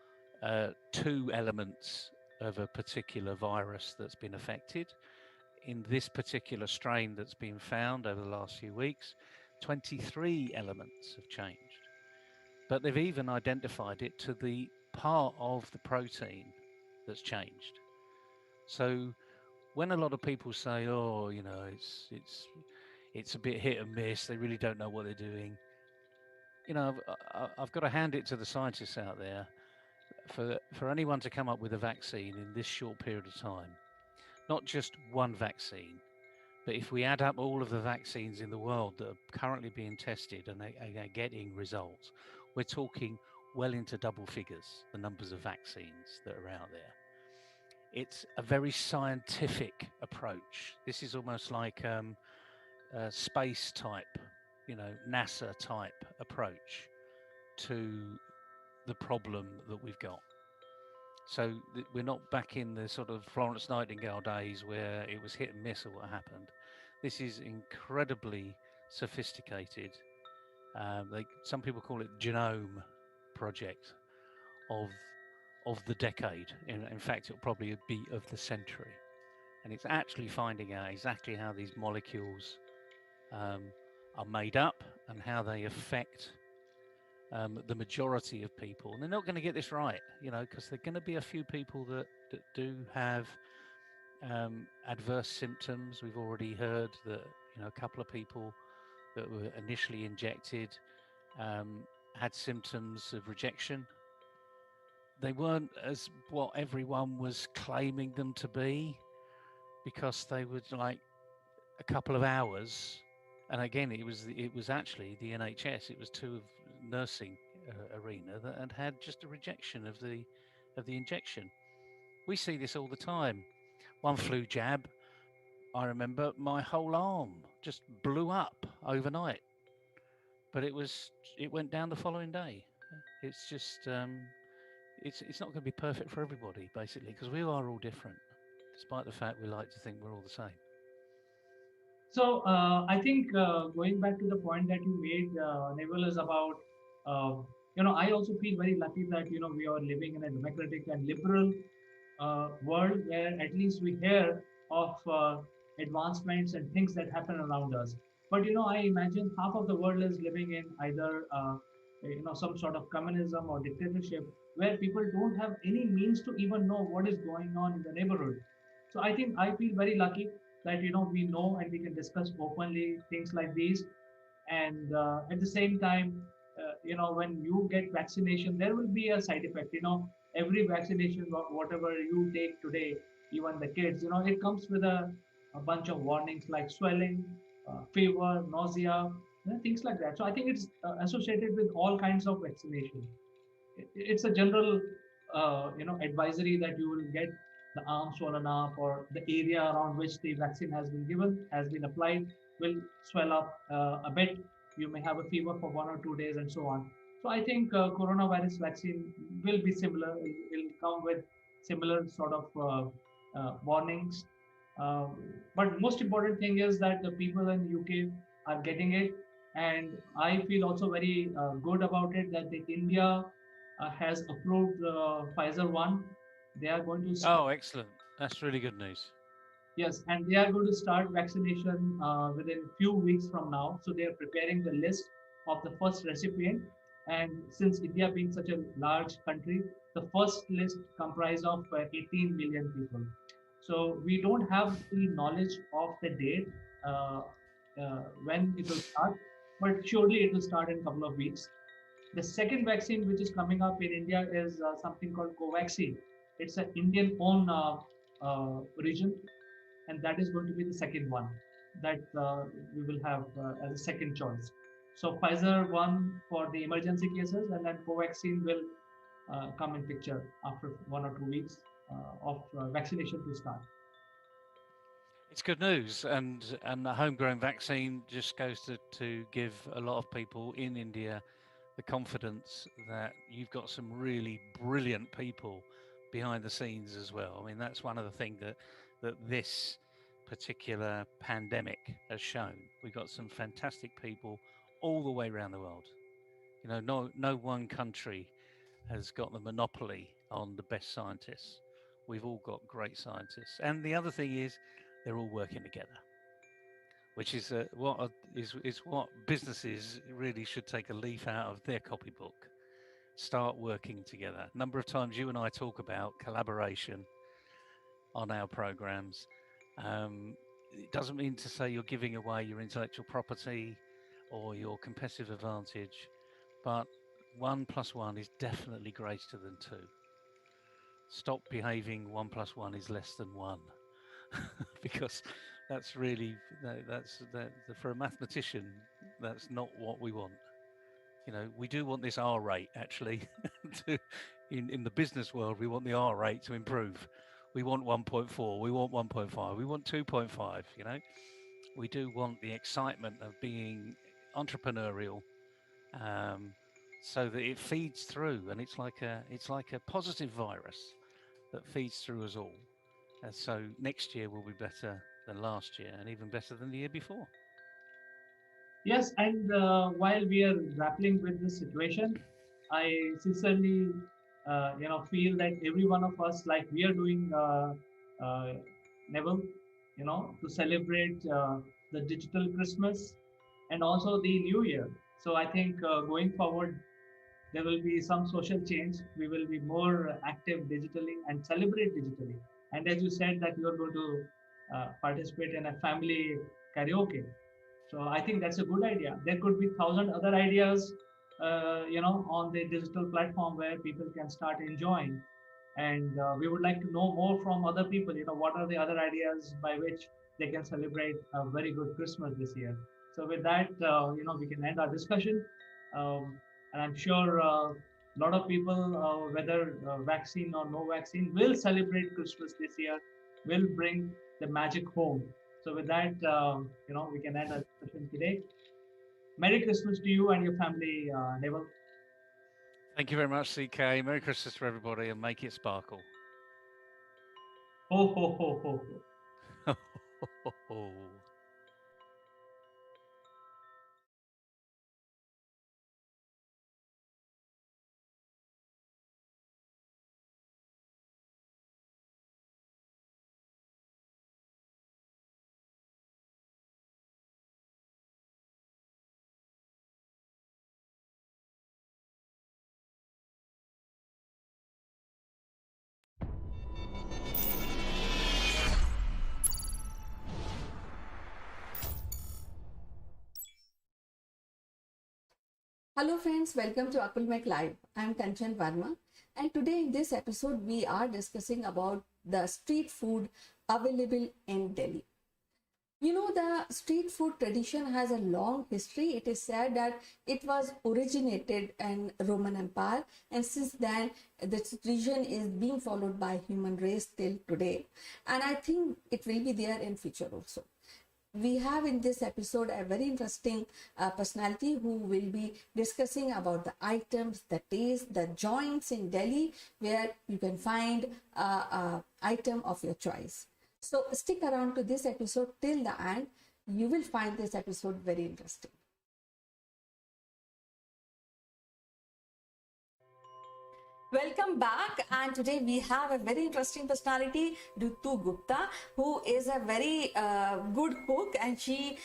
two elements of a particular virus that's been affected. In this particular strain that's been found over the last few weeks, 23 elements have changed. But they've even identified it to the part of the protein that's changed. So when a lot of people say, "Oh, you know, it's a bit hit and miss. They really don't know what they're doing," you know, I've got to hand it to the scientists out there. For anyone to come up with a vaccine in this short period of time, not just one vaccine, but if we add up all of the vaccines in the world that are currently being tested and are getting results, we're talking well into double figures, the numbers of vaccines that are out there. It's a very scientific approach. This is almost like a space type, NASA type approach to the problem that we've got. So we're not back in the sort of Florence Nightingale days where it was hit and miss or what happened. This is incredibly sophisticated. Some people call it genome project of the decade. In fact, it'll probably be of the century. And it's actually finding out exactly how these molecules are made up and how they affect the majority of people. And they're not going to get this right, because there are going to be a few people that do have adverse symptoms. We've already heard that, a couple of people that were initially injected had symptoms of rejection. They weren't as what everyone was claiming them to be, because they were like a couple of hours. And again, it was actually the NHS. It was two of nursing arena that had just a rejection of the injection. We see this all the time. One flu jab, I remember my whole arm just blew up overnight, but it went down the following day. It's just it's not going to be perfect for everybody, basically, because we are all different, despite the fact we like to think we're all the same. So I think going back to the point that you made, Neville, is about, I also feel very lucky that, we are living in a democratic and liberal world where at least we hear of advancements and things that happen around us. But, I imagine half of the world is living in either, some sort of communism or dictatorship where people don't have any means to even know what is going on in the neighborhood. So I think I feel very lucky that we know and we can discuss openly things like these. And at the same time, when you get vaccination, there will be a side effect. Every vaccination, whatever you take today, even the kids, it comes with a bunch of warnings like swelling, fever, nausea, things like that. So I think it's associated with all kinds of vaccination. It's a general advisory that you will get the arm swollen up, or the area around which the vaccine has been applied will swell up a bit. You may have a fever for 1 or 2 days and so on. So I think coronavirus vaccine will be similar. It will come with similar sort of warnings. But most important thing is that the people in UK are getting it, and I feel also very good about it that the India has approved Pfizer one. They are going to. Oh, excellent! That's really good news. Yes, and they are going to start vaccination within a few weeks from now. So they are preparing the list of the first recipient. And since India being such a large country, the first list comprised of 18 million people. So we don't have the knowledge of the date when it will start, but surely it will start in a couple of weeks. The second vaccine which is coming up in India is something called Covaxin. It's an Indian-owned region, and that is going to be the second one that we will have as a second choice. So Pfizer one for the emergency cases, and then Covaxin will come in picture after 1 or 2 weeks of vaccination to start. It's good news, and the homegrown vaccine just goes to give a lot of people in India the confidence that you've got some really brilliant people behind the scenes as well. I mean, that's one of the things that this particular pandemic has shown. We've got some fantastic people all the way around the world. No one country has got the monopoly on the best scientists. We've all got great scientists, and the other thing is they're all working together, which is what businesses really should take a leaf out of their copybook. Start working together. A number of times you and I talk about collaboration on our programs. It doesn't mean to say you're giving away your intellectual property or your competitive advantage, but 1 + 1 is definitely greater than 2. Stop behaving 1 + 1 is less than 1, because that's really for a mathematician, that's not what we want. You know, we do want this R rate actually. In the business world, we want the R rate to improve. We want 1.4, we want 1.5, we want 2.5. You know, we do want the excitement of being entrepreneurial, so that it feeds through, and it's like a positive virus that feeds through us all. And so next year will be better than last year, and even better than the year before. Yes, and while we are grappling with this situation, I sincerely, feel that every one of us, like we are doing, Neville, to celebrate the digital Christmas and also the New Year. So I think going forward, there will be some social change. We will be more active digitally and celebrate digitally. And as you said that you are going to participate in a family karaoke. So I think that's a good idea. There could be 1,000 other ideas, on the digital platform where people can start enjoying. And we would like to know more from other people. What are the other ideas by which they can celebrate a very good Christmas this year? So with that, we can end our discussion. And I'm sure a lot of people, whether vaccine or no vaccine, will celebrate Christmas this year, will bring the magic home. So with that, we can end our discussion today. Merry Christmas to you and your family, Neville. Thank you very much, CK. Merry Christmas to everybody, and make it sparkle. Ho, ho, ho, ho, ho. Hello friends, welcome to Akulmek Live. I am Kanchan Verma, and today in this episode we are discussing about the street food available in Delhi. The street food tradition has a long history. It is said that it was originated in Roman Empire, and since then this tradition is being followed by human race till today, and I think it will be there in future also. We have in this episode a very interesting personality who will be discussing about the items, the taste, the joints in Delhi where you can find an item of your choice. So stick around to this episode till the end. You will find this episode very interesting. Welcome back, and today we have a very interesting personality, Ritu Gupta, who is a very good cook, and she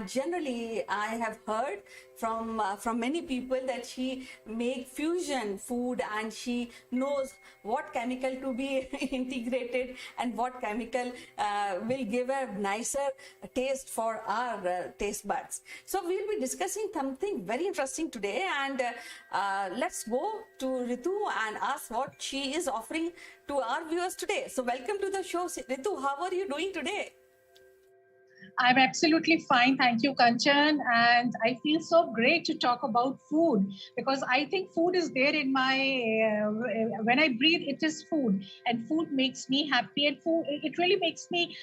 generally, I have heard from many people that she make fusion food, and she knows what chemical to be integrated and what chemical will give a nicer taste for our taste buds. So we'll be discussing something very interesting today, and let's go to Ritu and ask what she is offering to our viewers today. So welcome to the show, Ritu. How are you doing today? I'm absolutely fine. Thank you, Kanchan. And I feel so great to talk about food because I think food is there in my, when I breathe, it is food, and food makes me happy, and food, it really makes me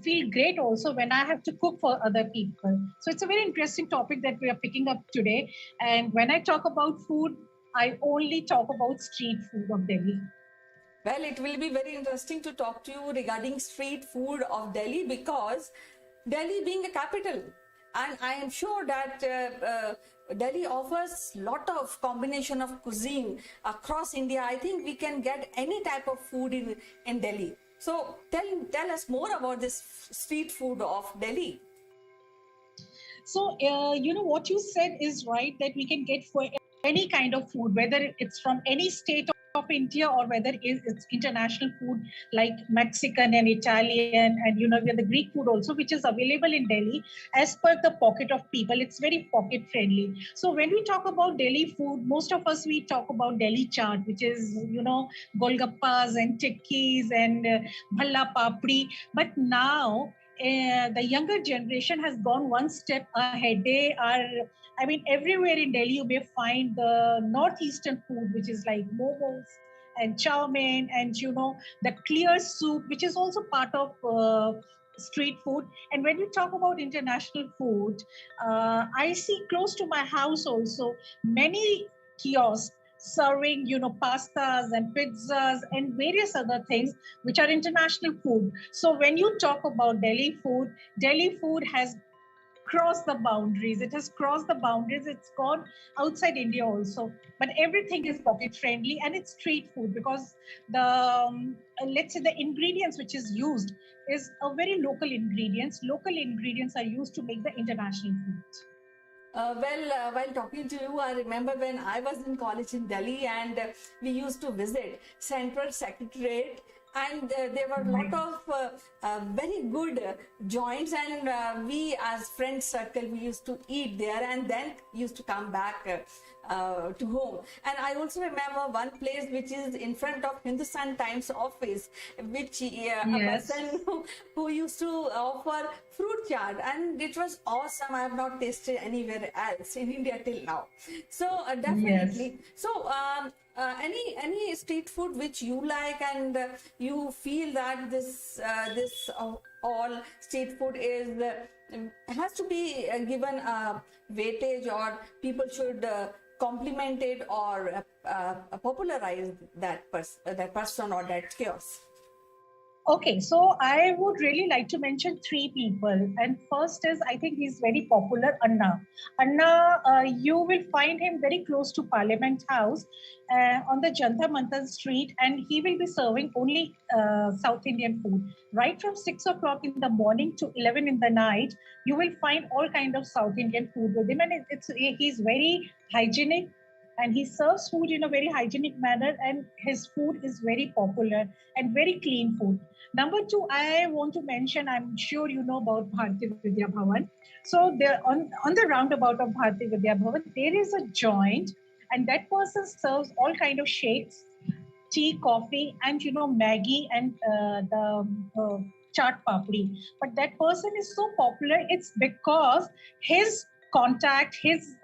feel great also when I have to cook for other people. So it's a very interesting topic that we are picking up today. And when I talk about food, I only talk about street food of Delhi. Well, it will be very interesting to talk to you regarding street food of Delhi because Delhi being a capital, and I am sure that Delhi offers lot of combination of cuisine across India. I think we can get any type of food in Delhi. So tell us more about this street food of Delhi. So, what you said is right, that we can get for any kind of food, whether it's from any state of India or whether it's international food like Mexican and Italian, and we have the Greek food also, which is available in Delhi as per the pocket of people. It's very pocket friendly. So when we talk about Delhi food, most of us, we talk about Delhi chaat, which is, golgappas and tikkis and bhalla papdi. But now the younger generation has gone one step ahead. They are, everywhere in Delhi you may find the northeastern food, which is like momos and chow mein, and the clear soup, which is also part of street food. And when we talk about international food, I see close to my house also many kiosks serving pastas and pizzas and various other things which are international food. So when you talk about Delhi food has crossed the boundaries. It has crossed the boundaries. It's gone outside India also. But everything is pocket friendly and it's street food, because the let's say the ingredients which is used is a very local ingredients. Local ingredients are used to make the international food. While talking to you, I remember when I was in college in Delhi, and we used to visit Central Secretariat, and there were a lot of very good joints, and we as friends circle, we used to eat there and then used to come back to home. And I also remember one place which is in front of Hindustan Times office, which a person who used to offer fruit chaat, and it was awesome. I have not tasted anywhere else in India till now. So definitely. So any street food which you like, and you feel that this all street food is has to be given a weightage, or people should compliment it, or popularize that person or that chaos? Okay, so I would really like to mention three people. And first is, I think he's very popular, Anna. Anna, you will find him very close to Parliament House on the Jantar Mantar street, and he will be serving only South Indian food. Right from 6 o'clock in the morning to 11 in the night, you will find all kind of South Indian food with him. And he's very hygienic, and he serves food in a very hygienic manner, and his food is very popular and very clean food. Number two, I want to mention, I'm sure you know about Bharati Vidya Bhavan. So there on the roundabout of Bharati Vidya Bhavan, there is a joint, and that person serves all kind of shakes, tea, coffee, and Maggie and the chaat papdi. But that person is so popular, it's because his contact, his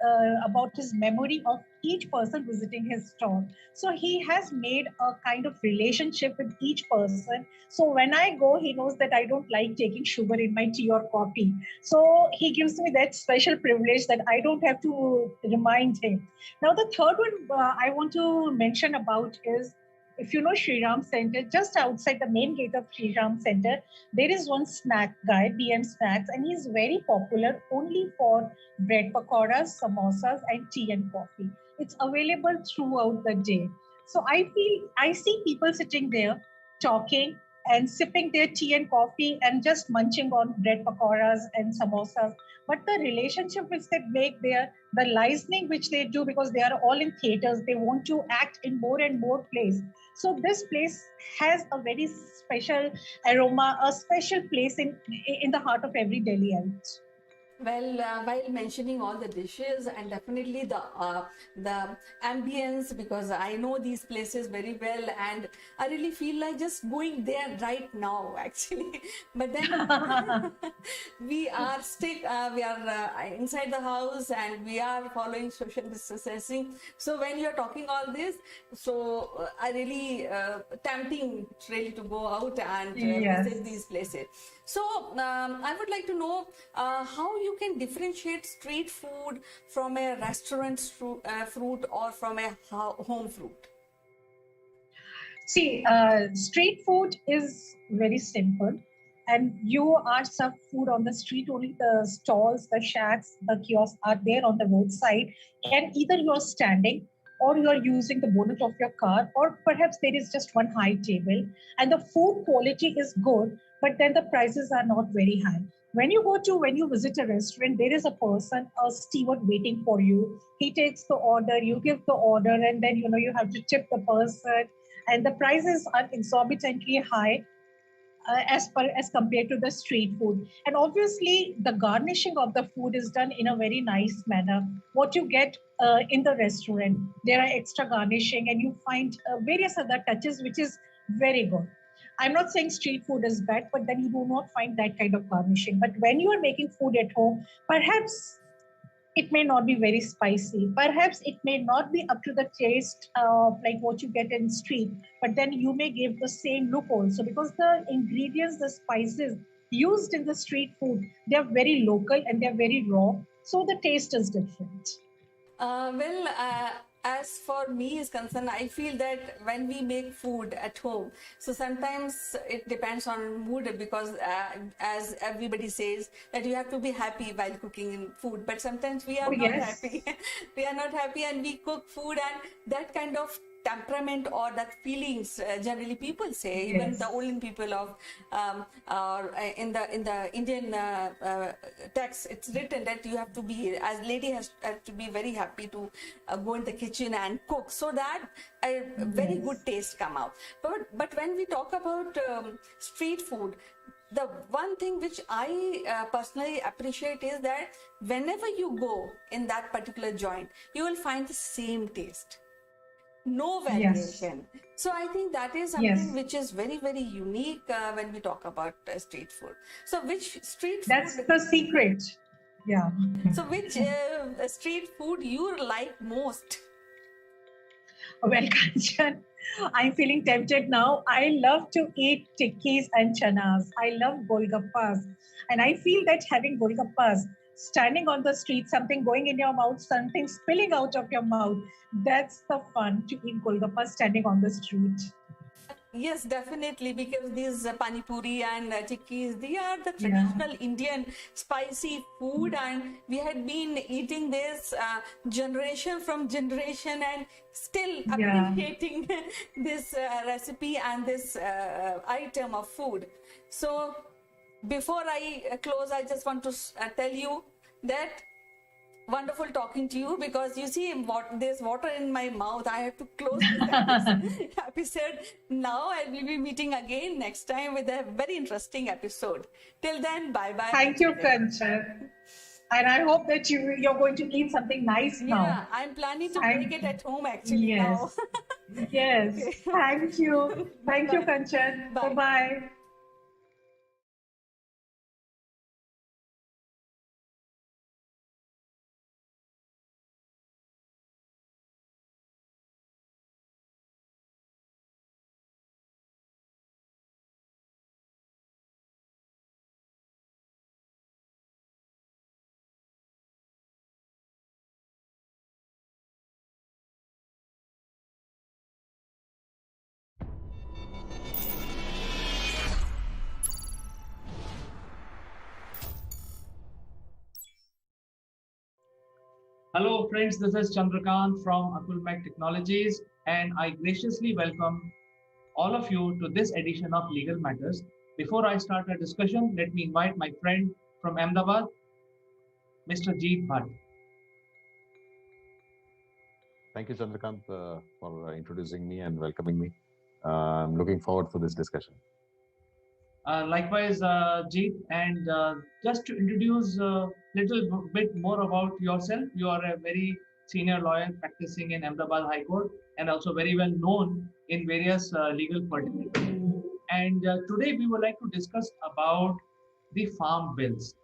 about his memory of each person visiting his store. So he has made a kind of relationship with each person. So when I go, he knows that I don't like taking sugar in my tea or coffee. So he gives me that special privilege that I don't have to remind him. Now the third one I want to mention about is, if you know Sri Ram Center, just outside the main gate of Sri Ram Center, there is one snack guy, BM Snacks, and he's very popular only for bread pakoras, samosas, and tea and coffee. It's available throughout the day. So I see people sitting there talking and sipping their tea and coffee and just munching on bread pakoras and samosas. But the relationship which they make there, the licensing which they do, because they are all in theaters, they want to act in more and more plays. So this place has a very special aroma, a special place in the heart of every Delhiite. Well, while mentioning all the dishes and definitely the ambience, because I know these places very well, and I really feel like just going there right now, actually. But then we are inside the house, and we are following social distancing. So when you're talking all this, so I really tempting really to go out and visit these places. So I would like to know how you can differentiate street food from a restaurant fruit or from a home fruit. See, street food is very simple, and you are served food on the street, only the stalls, the shacks, the kiosks are there on the roadside, and either you're standing or you're using the bonnet of your car, or perhaps there is just one high table, and the food quality is good, but then the prices are not very high. When you visit a restaurant, there is a person, a steward waiting for you. He takes the order, you give the order, and then you have to tip the person, and the prices are exorbitantly high as compared to the street food. And obviously, the garnishing of the food is done in a very nice manner. What you get in the restaurant, there are extra garnishing, and you find various other touches, which is very good. I'm not saying street food is bad, but then you do not find that kind of garnishing. But when you are making food at home, perhaps it may not be very spicy. Perhaps it may not be up to the taste like what you get in street, but then you may give the same look also, because the ingredients, the spices used in the street food, they're very local and they're very raw. So the taste is different. As for me is concerned, I feel that when we make food at home, so sometimes it depends on mood, because as everybody says that you have to be happy while cooking in food, but sometimes we are not happy. We are not happy, and we cook food, and that kind of temperament or that feelings, generally people say, even the olden people of or in the Indian text, it's written that you have to be, as lady has to be very happy to go in the kitchen and cook, so that a very good taste come out. But when we talk about street food, the one thing which I personally appreciate is that whenever you go in that particular joint, you will find the same taste, no variation. So I think that is something which is very, very unique when we talk about street food. So which street food? That's the secret. Yeah. So which street food you like most? Well, Kanchan, I'm feeling tempted now. I love to eat tikkis and chanas. I love golgappas. And I feel that having golgappas, standing on the street, something going in your mouth, something spilling out of your mouth, that's the fun, to eat golgappas standing on the street. Yes, definitely, because these pani puri and tikkis, they are the traditional Indian spicy food, and we had been eating this generation from generation, and still appreciating this recipe and this item of food. So before I close, I just want to tell you that wonderful talking to you, because you see there's water in my mouth. I have to close this episode now, and we'll be meeting again next time with a very interesting episode. Till then, bye bye. Thank you, Kanchan. And I hope that you're going to eat something nice now. Yeah, I'm planning to make it at home actually now. Yes. Thank you. Thank you, Kanchan. Bye-bye. Hello, friends. This is Chandrakant from Akulmac Technologies, and I graciously welcome all of you to this edition of Legal Matters. Before I start our discussion, let me invite my friend from Ahmedabad, Mr. Jeet Bhatt. Thank you, Chandrakant, for introducing me and welcoming me. I'm looking forward for this discussion. Likewise, Jeet, and just to introduce a little bit more about yourself, you are a very senior lawyer practicing in Ahmedabad High Court and also very well known in various legal fraternities. And today we would like to discuss about the farm bills.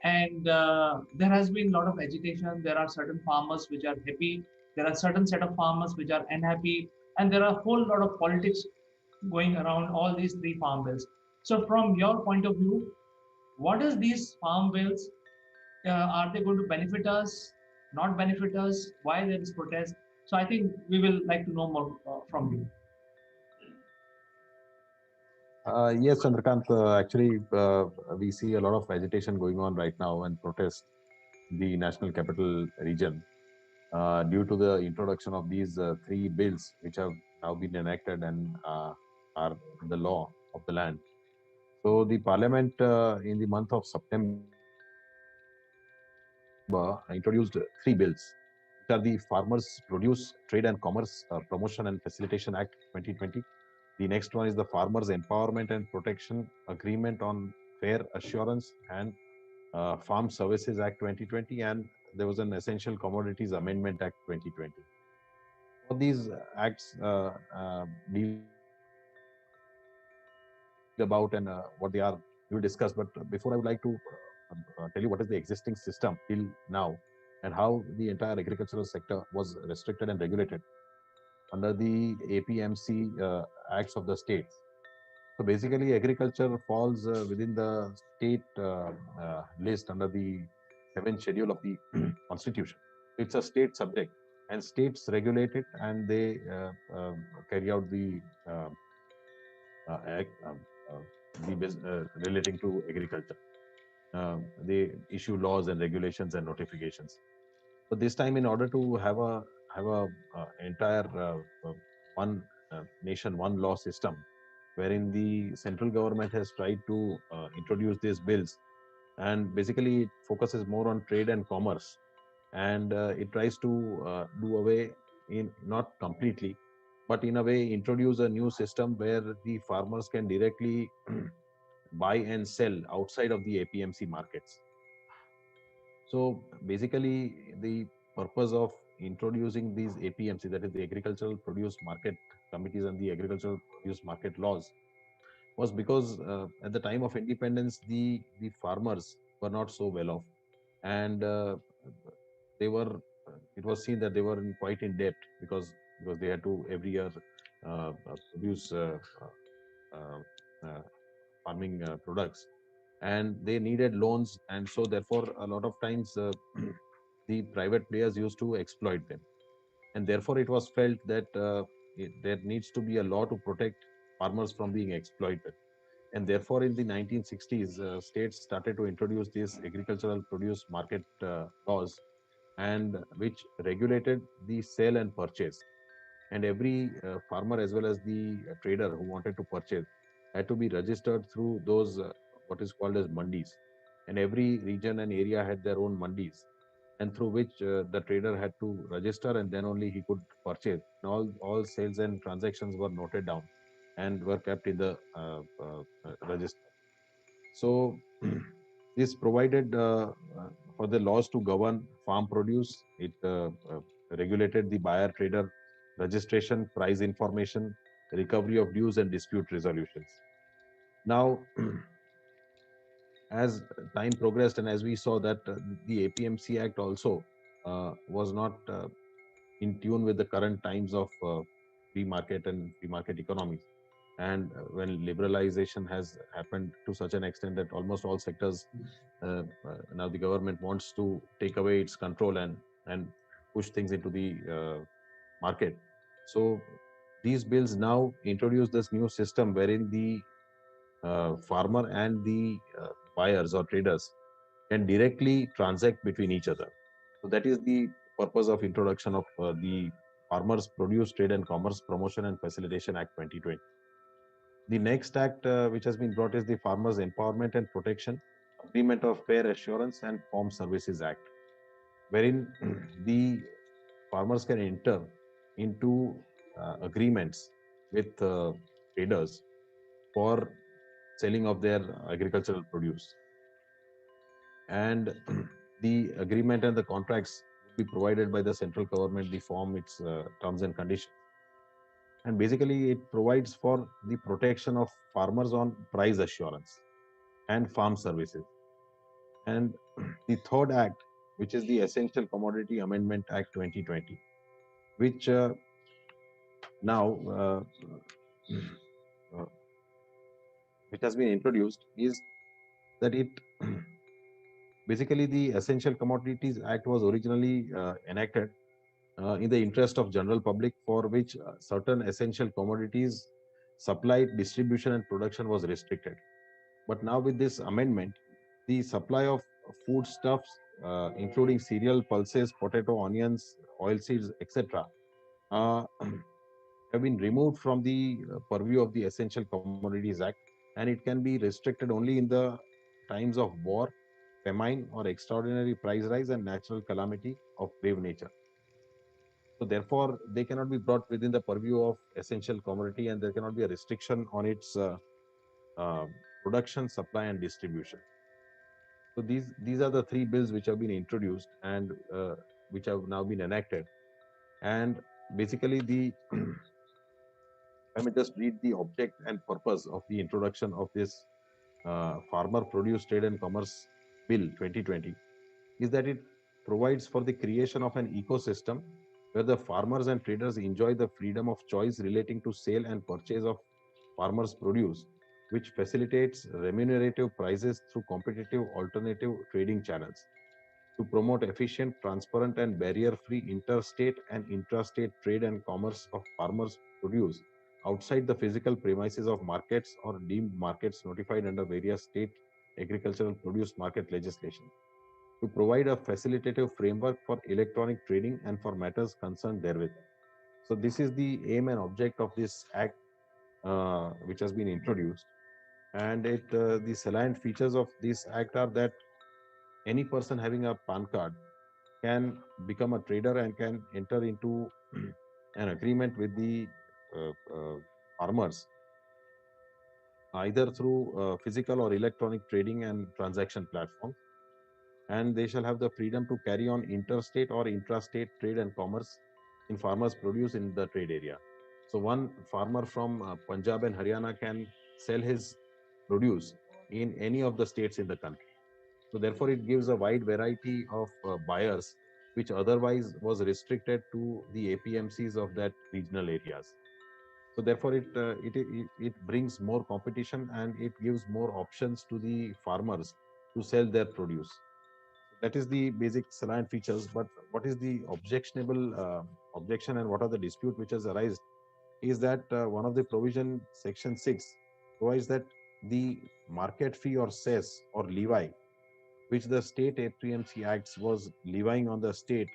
And there has been a lot of agitation. There are certain farmers which are happy. There are certain set of farmers which are unhappy. And there are a whole lot of politics going around all these three farm bills. So from your point of view, what is these farm bills? Are they going to benefit us, not benefit us? Why there is protest? So I think we will like to know more from you. Yes, Chandrakant. Actually, we see a lot of agitation going on right now and protest in the national capital region due to the introduction of these three bills, which have now been enacted and are the law of the land. So the parliament in the month of September introduced three bills, which are the Farmers Produce Trade and Commerce Promotion and Facilitation Act 2020. The next one is the Farmers Empowerment and Protection Agreement on Fair Assurance and Farm Services Act 2020, and there was an Essential Commodities Amendment Act 2020. All these acts deal about and what they are, we will discuss. But before, I would like to tell you what is the existing system till now and how the entire agricultural sector was restricted and regulated under the APMC acts of the states. So basically, agriculture falls within the state list under the seventh schedule of the Constitution. It's a state subject, and states regulate it, and they carry out act, relating to agriculture. They issue laws and regulations and notifications. But this time, in order to have a entire one nation, one law system, wherein the central government has tried to introduce these bills, and basically it focuses more on trade and commerce, and it tries to do away, in not completely, but in a way introduce a new system where the farmers can directly buy and sell outside of the APMC markets. So basically, the purpose of introducing these APMC, that is the Agricultural Produce Market Committees and the Agricultural Produce Market Laws, was because at the time of independence, the farmers were not so well off, and they were. It was seen that they were quite in debt because they had to every year produce uh, uh, farming products, and they needed loans, and so therefore a lot of times the private players used to exploit them, and therefore it was felt that there needs to be a law to protect farmers from being exploited. And therefore in the 1960s, states started to introduce these agricultural produce market laws, and which regulated the sale and purchase, and every farmer as well as the trader who wanted to purchase had to be registered through those what is called as mandis, and every region and area had their own mandis, and through which the trader had to register, and then only he could purchase. And all sales and transactions were noted down and were kept in the register. So this provided for the laws to govern farm produce. It regulated the buyer trader registration, price information, recovery of dues, and dispute resolutions. Now, as time progressed and as we saw that the APMC Act also was not in tune with the current times of free market and free market economies. And when liberalization has happened to such an extent that almost all sectors, now the government wants to take away its control and push things into the market. So these bills now introduce this new system wherein the farmer and the buyers or traders can directly transact between each other. So that is the purpose of introduction of the Farmers Produce Trade and Commerce Promotion and Facilitation Act 2020. The next act which has been brought is the Farmers Empowerment and Protection Agreement of Fair Assurance and Farm Services Act, wherein the farmers can enter into agreements with traders for selling of their agricultural produce. And the agreement and the contracts will be provided by the central government, the form its terms and conditions. And basically, it provides for the protection of farmers on price assurance and farm services. And the third act, which is the Essential Commodity Amendment Act 2020, which now uh, which has been introduced, is that it basically the Essential Commodities Act was originally enacted in the interest of general public, for which certain essential commodities supply, distribution, and production was restricted. But now with this amendment, the supply of foodstuffs, including cereal, pulses, potato, onions, oilseeds, etc., uh, have been removed from the purview of the Essential Commodities Act, and it can be restricted only in the times of war, famine, or extraordinary price rise and natural calamity of grave nature. So therefore, they cannot be brought within the purview of essential commodity, and there cannot be a restriction on its uh, production, supply, and distribution. So these are the three bills which have been introduced and which have now been enacted. And basically, the let me just read the object and purpose of the introduction of this Farmer Produce Trade and Commerce Bill 2020 is that it provides for the creation of an ecosystem where the farmers and traders enjoy the freedom of choice relating to sale and purchase of farmers' produce, which facilitates remunerative prices through competitive alternative trading channels to promote efficient, transparent, and barrier free interstate and intrastate trade and commerce of farmers' produce outside the physical premises of markets or deemed markets notified under various state agricultural produce market legislation, to provide a facilitative framework for electronic trading and for matters concerned therewith. So, this is the aim and object of this act which has been introduced. And the salient features of this act are that any person having a PAN card can become a trader and can enter into an agreement with the farmers either through physical or electronic trading and transaction platforms, and they shall have the freedom to carry on interstate or intrastate trade and commerce in farmers' produce in the trade area. So, one farmer from Punjab and Haryana can sell his produce in any of the states in the country. So, therefore, it gives a wide variety of buyers, which otherwise was restricted to the APMCs of that regional areas. So, therefore, it brings more competition and it gives more options to the farmers to sell their produce. That is the basic salient features. But what is the objectionable objection and what are the dispute which has arisen is that one of the provision, section 6, provides that the market fee or cess or levy which the state APMC acts was levying on the state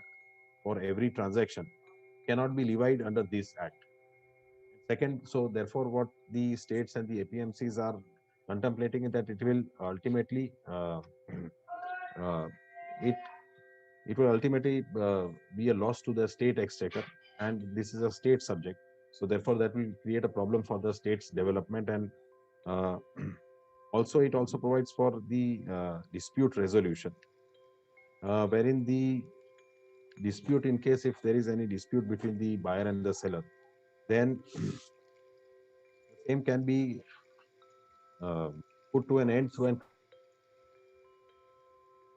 for every transaction cannot be levied under this act. Second, so therefore, what the states and the APMCs are contemplating is that it will ultimately uh, it it will ultimately be a loss to the state exchequer, and this is a state subject. So therefore, that will create a problem for the state's development, and uh, also it also provides for the dispute resolution, wherein the dispute, in case if there is any dispute between the buyer and the seller, then the same can be put to an end through an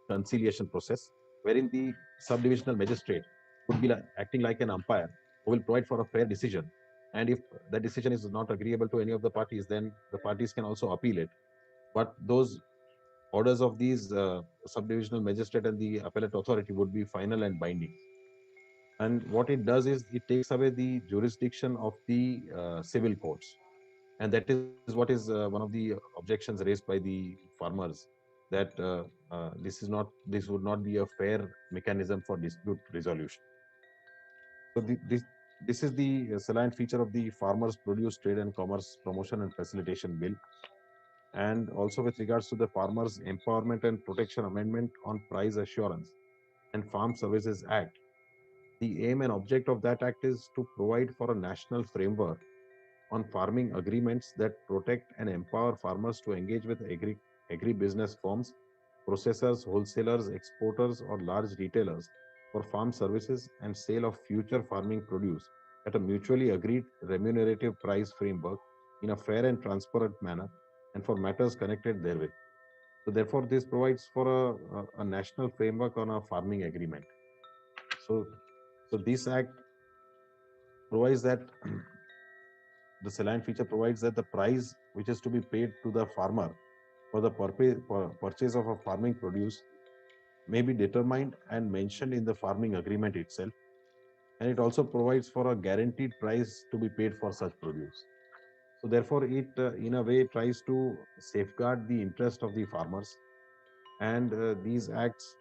conciliation process, wherein the sub-divisional magistrate would be acting like an umpire who will provide for a fair decision. And if that decision is not agreeable to any of the parties, then the parties can also appeal it. But those orders of these sub-divisional magistrate and the appellate authority would be final and binding. And what it does is it takes away the jurisdiction of the civil courts. And that is what is one of the objections raised by the farmers, that this would not be a fair mechanism for dispute resolution. So this is the salient feature of the Farmers Produce Trade and Commerce Promotion and Facilitation Bill. And also with regards to the Farmers Empowerment and Protection Amendment on Price Assurance and Farm Services Act, the aim and object of that act is to provide for a national framework on farming agreements that protect and empower farmers to engage with agri-business firms, processors, wholesalers, exporters, or large retailers for farm services and sale of future farming produce at a mutually agreed remunerative price framework in a fair and transparent manner and for matters connected therewith. So therefore, this provides for a national framework on a farming agreement. So, so this act provides that the salient feature provides that the price which is to be paid to the farmer for the purchase of a farming produce may be determined and mentioned in the farming agreement itself. And it also provides for a guaranteed price to be paid for such produce. So therefore, it in a way tries to safeguard the interest of the farmers, and these acts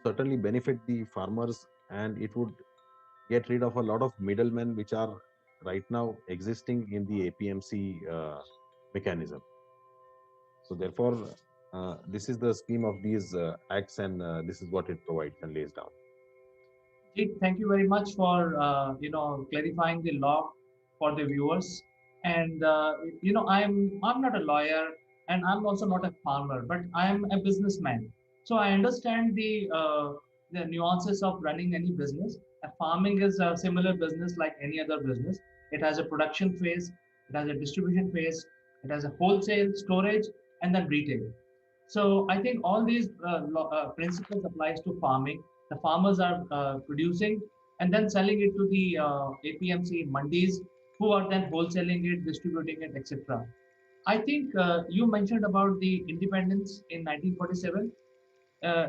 certainly benefit the farmers, and it would get rid of a lot of middlemen which are right now existing in the APMC mechanism. So therefore, this is the scheme of these acts, and this is what it provides and lays down. Jit, thank you very much for clarifying the law for the viewers. And I'm not a lawyer, and I'm also not a farmer, but I'm a businessman. So I understand the nuances of running any business. Farming is a similar business like any other business. It has a production phase, it has a distribution phase, it has a wholesale, storage, and then retail. So I think all these principles applies to farming. The farmers are producing and then selling it to the APMC mandis, who are then wholesaling it, distributing it, etc. I think you mentioned about the independence in 1947.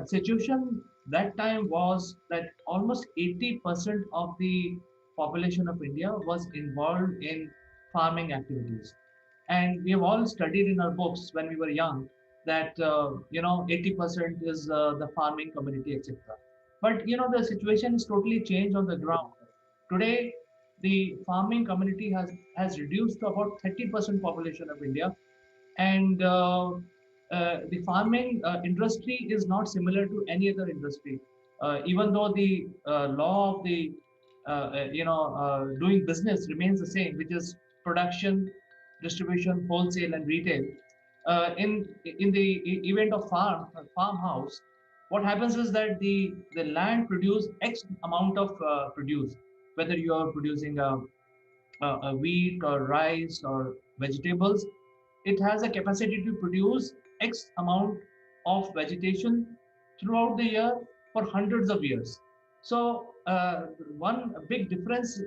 Situation that time was that almost 80% of the population of India was involved in farming activities. And we have all studied in our books when we were young that 80% is the farming community, etc. But the situation is totally changed on the ground. Today, the farming community has reduced to about 30% population of India, and the farming industry is not similar to any other industry. Even though the law of the doing business remains the same, which is production, distribution, wholesale, and retail. In the event of farmhouse, what happens is that the land produce X amount of produce, whether you are producing a wheat or rice or vegetables, it has a capacity to produce X amount of vegetation throughout the year for hundreds of years. So one big difference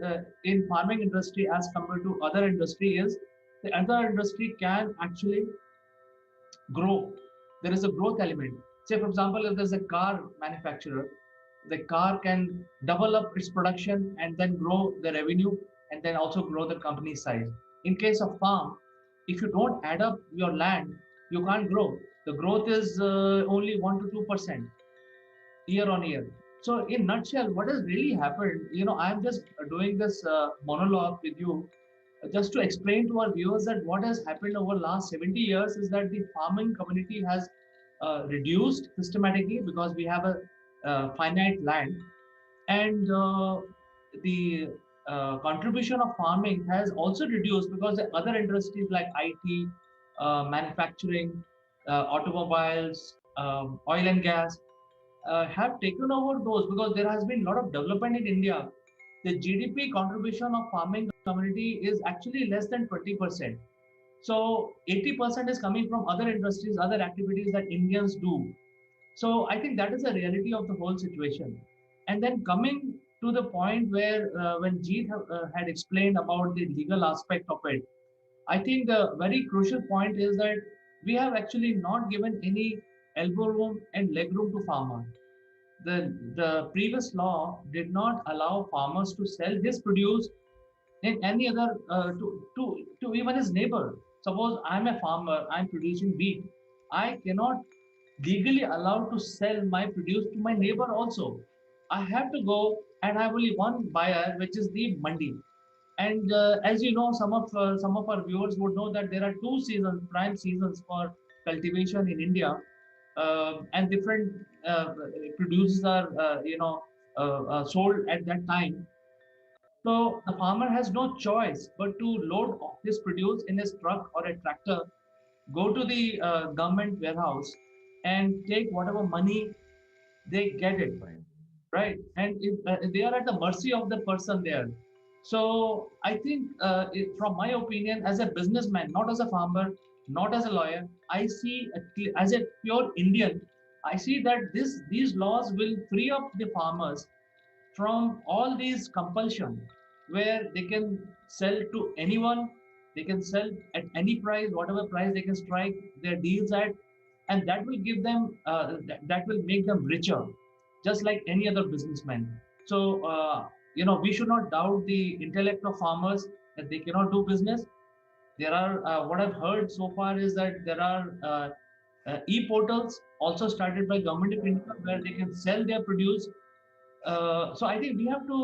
in farming industry as compared to other industry is the other industry can actually grow. There is a growth element. Say, for example, if there's a car manufacturer, the car can double up its production and then grow the revenue and then also grow the company size. In case of farm, if you don't add up your land, you can't grow. The growth is only 1 to 2% year on year. So in nutshell, what has really happened, I'm just doing this monologue with you just to explain to our viewers that what has happened over the last 70 years is that the farming community has reduced systematically because we have a finite land, and the contribution of farming has also reduced because the other industries like IT, manufacturing, automobiles, oil and gas have taken over those because there has been a lot of development in India. The GDP contribution of farming community is actually less than 20%. So 80% is coming from other industries, other activities that Indians do. So I think that is the reality of the whole situation. And then coming to the point where when Jeet had explained about the legal aspect of it, I think the very crucial point is that we have actually not given any elbow room and leg room to farmers. The previous law did not allow farmers to sell his produce in any other to even his neighbor. Suppose I'm a farmer, I'm producing wheat. I cannot legally allowed to sell my produce to my neighbor also. I have to go and have only one buyer, which is the mandi. And as you know, some of our viewers would know that there are two seasons, prime seasons for cultivation in India, and different producers are sold at that time. So the farmer has no choice but to load his produce in his truck or a tractor, go to the government warehouse, and take whatever money they get it, right? And if, they are at the mercy of the person there. So I think, from my opinion, as a businessman, not as a farmer, not as a lawyer, I see as a pure Indian, I see that these laws will free up the farmers from all these compulsion where they can sell to anyone, they can sell at any price, whatever price they can strike their deals at, and that will give them that will make them richer, just like any other businessman. So we should not doubt the intellect of farmers. that they cannot do business. There are what I've heard so far is that there are e-portals also started by Government of India where they can sell their produce. So I think we have to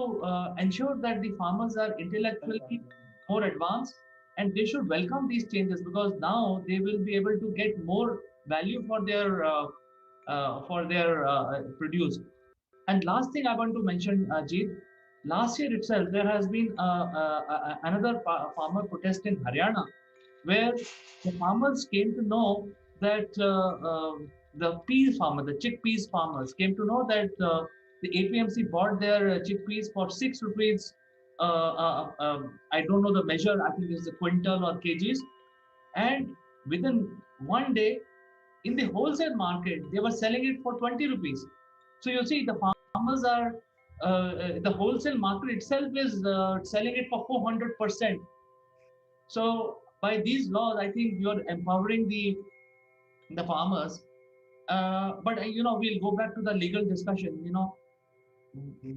ensure that the farmers are intellectually more advanced, and they should welcome these changes because now they will be able to get more value for their produce. And last thing I want to mention, Jeet, last year itself there has been another farmer protest in Haryana, where the farmers came to know that the peas farmer, the chickpeas farmers, came to know that the APMC bought their chickpeas for 6 rupees. I don't know the measure. I think it's a quintal or kgs. And within one day, in the wholesale market, they were selling it for 20 rupees. So you see, the farmers are the wholesale market itself is selling it for 400%. So by these laws, I think you're empowering the farmers. But we'll go back to the legal discussion.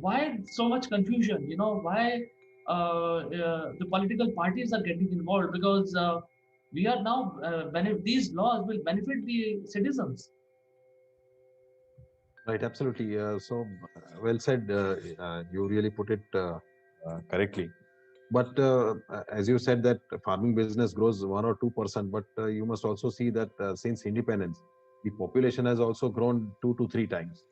Why so much confusion? Why the political parties are getting involved? Because we are now these laws will benefit the citizens. Right, absolutely. Well said. You really put it correctly. But as you said, that farming business grows 1 or 2%, but you must also see that since independence, the population has also grown 2 to 3 times.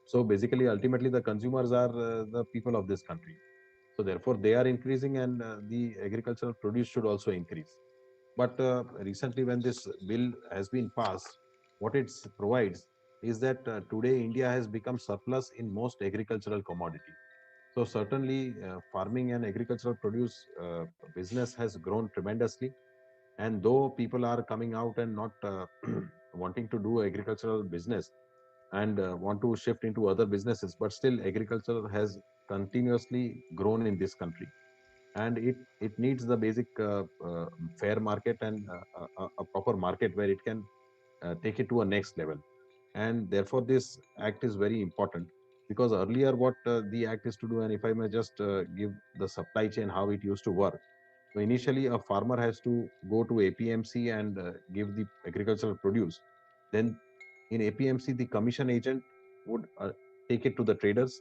So basically, ultimately, the consumers are the people of this country. So therefore, they are increasing, and the agricultural produce should also increase. But recently, when this bill has been passed, what it provides is that today India has become surplus in most agricultural commodities. So certainly, farming and agricultural produce business has grown tremendously. And though people are coming out and not wanting to do agricultural business and want to shift into other businesses, but still agriculture has continuously grown in this country, and it needs the basic fair market and a proper market where it can take it to a next level. And therefore this act is very important, because earlier what the act is to do, and if I may just give the supply chain how it used to work. So initially a farmer has to go to APMC and give the agricultural produce. Then in APMC the commission agent would take it to the traders,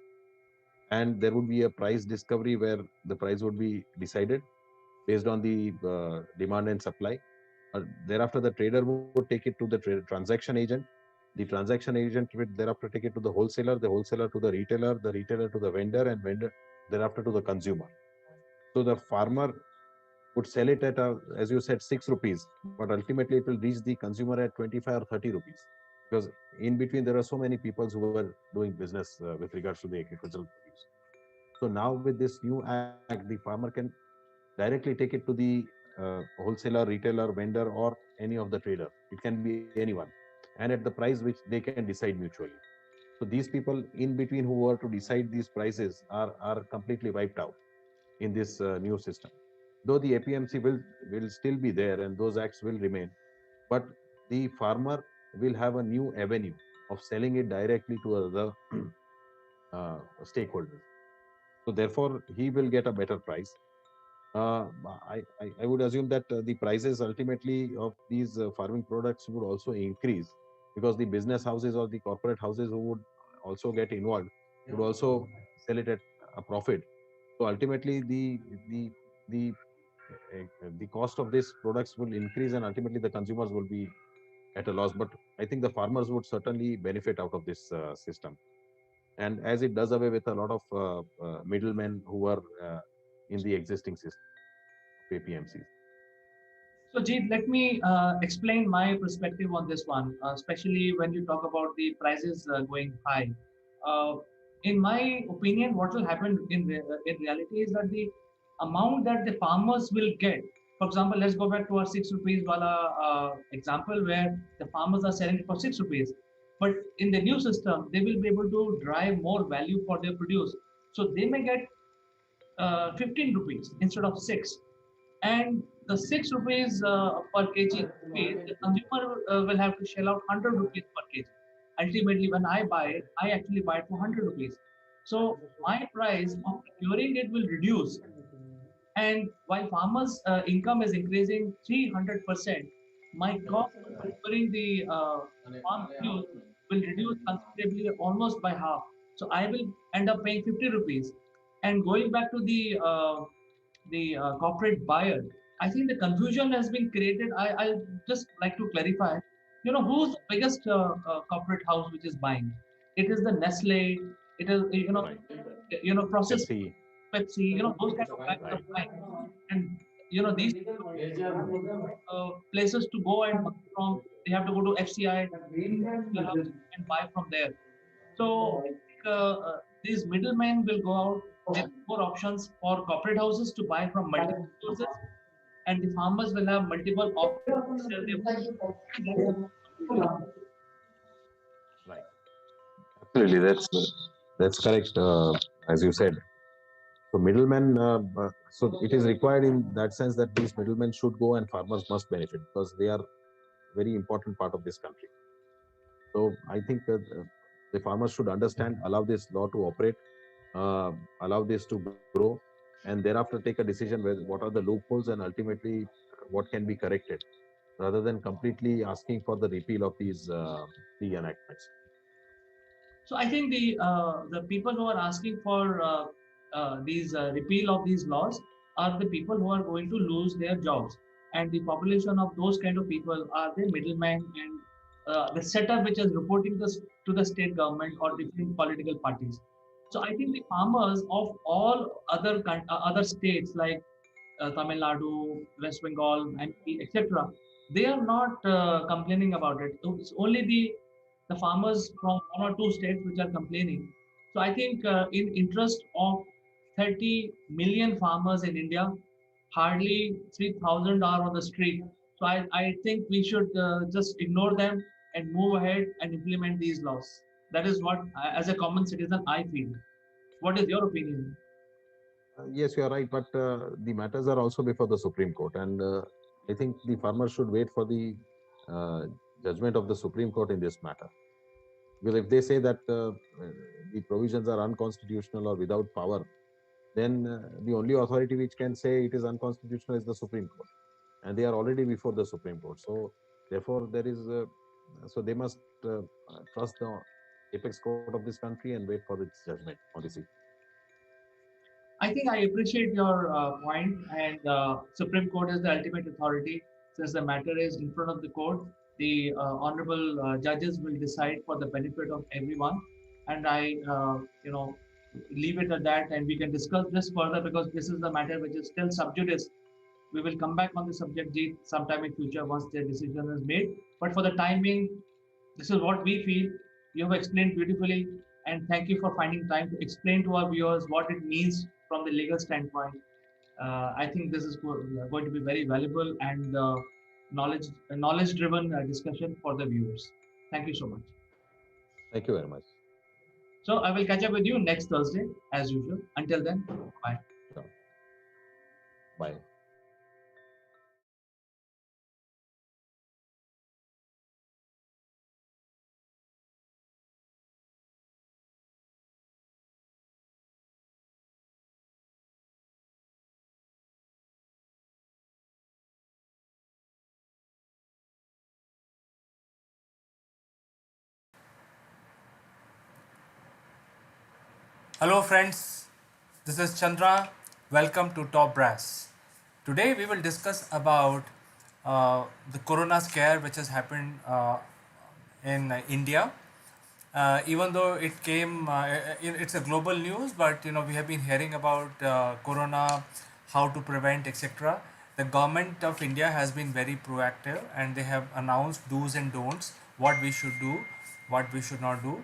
and there would be a price discovery where the price would be decided based on the demand and supply. Thereafter, the trader would take it to the transaction agent. The transaction agent would thereafter take it to the wholesaler to the retailer to the vendor, and vendor thereafter to the consumer. So the farmer would sell it at, as you said, 6 rupees, but ultimately it will reach the consumer at 25 or 30 rupees. Because in between, there are so many people who are doing business with regards to the agricultural produce. So now with this new act, the farmer can directly take it to the wholesaler, retailer, vendor, or any of the trader. It can be anyone, and at the price which they can decide mutually. So these people in between who were to decide these prices are completely wiped out in this new system. Though the APMC will still be there and those acts will remain, but the farmer will have a new avenue of selling it directly to other stakeholders. So therefore, he will get a better price. uh, I would assume that the prices ultimately of these farming products would also increase, because the business houses or the corporate houses who would also get involved would also sell it at a profit. So ultimately, the the cost of these products will increase, and ultimately the consumers will be at a loss. But I think the farmers would certainly benefit out of this system, and as it does away with a lot of middlemen who are in the existing system of APMCs. So, Jeet, let me explain my perspective on this one, especially when you talk about the prices going high. Uh, in my opinion, what will happen in reality is that the amount that the farmers will get, for example, let's go back to our 6 rupees wala example where the farmers are selling it for 6 rupees. But in the new system, they will be able to drive more value for their produce. So they may get 15 rupees instead of 6, and the 6 rupees per kg feed, the consumer will have to shell out 100 rupees per kg. Ultimately, when I buy it, I actually buy it for 100 rupees. So my price of procuring it will reduce. And while farmers' income is increasing 300%, my cost of delivering the farm produce will reduce considerably, almost by half. So I will end up paying 50 rupees. And going back to the corporate buyer, I think the confusion has been created. I just like to clarify. Who's the biggest corporate house which is buying? It is the Nestle. It is processed Pepsi. Pepsi. Those kind of guys are buying, and these places to go and buy from. They have to go to FCI and buy from there. So I think these middlemen will go out. There are more options for corporate houses to buy from multiple sources, and the farmers will have multiple options to sell their food. Right. Absolutely, that's correct. As you said, so middlemen. So it is required in that sense that these middlemen should go and farmers must benefit because they are very important part of this country. So I think the farmers should understand, allow this law to operate, uh, allow this to grow, and thereafter take a decision where what are the loopholes and ultimately what can be corrected, rather than completely asking for the repeal of the enactments. So I think the people who are asking for these repeal of these laws are the people who are going to lose their jobs, and the population of those kind of people are the middlemen and the setup which is reporting this to the state government or different political parties. So I think the farmers of all other states like Tamil Nadu, West Bengal, MP, etc. They are not complaining about it. It's only the farmers from one or two states which are complaining. So I think in interest of 30 million farmers in India, hardly 3,000 are on the street. So I think we should just ignore them and move ahead and implement these laws. That is what, as a common citizen, I feel. What is your opinion? Yes, you are right, but the matters are also before the Supreme Court, and I think the farmers should wait for the uh, judgment of the Supreme Court in this matter. Because if they say that the provisions are unconstitutional or without power, then the only authority which can say it is unconstitutional is the Supreme Court, and they are already before the Supreme Court. So therefore, so they must trust the apex court of this country and wait for its judgment on this issue. I think I appreciate your point, and Supreme Court is the ultimate authority. Since the matter is in front of the court, the honorable judges will decide for the benefit of everyone. And I leave it at that, and we can discuss this further because this is the matter which is still sub judice. We will come back on the subject sometime in future once their decision is made. But for the time being, this is what we feel. You have explained beautifully, and thank you for finding time to explain to our viewers what it means from the legal standpoint. I think this is going to be very valuable and knowledge-driven discussion for the viewers. Thank you so much. Thank you very much. So I will catch up with you next Thursday as usual. Until then, bye. Sure. Bye. Hello friends, this is Chandra. Welcome to Top Brass. Today we will discuss about the corona scare which has happened in India. Even though it's a global news, but we have been hearing about corona, how to prevent, etc. The government of India has been very proactive, and they have announced do's and don'ts, what we should do, what we should not do,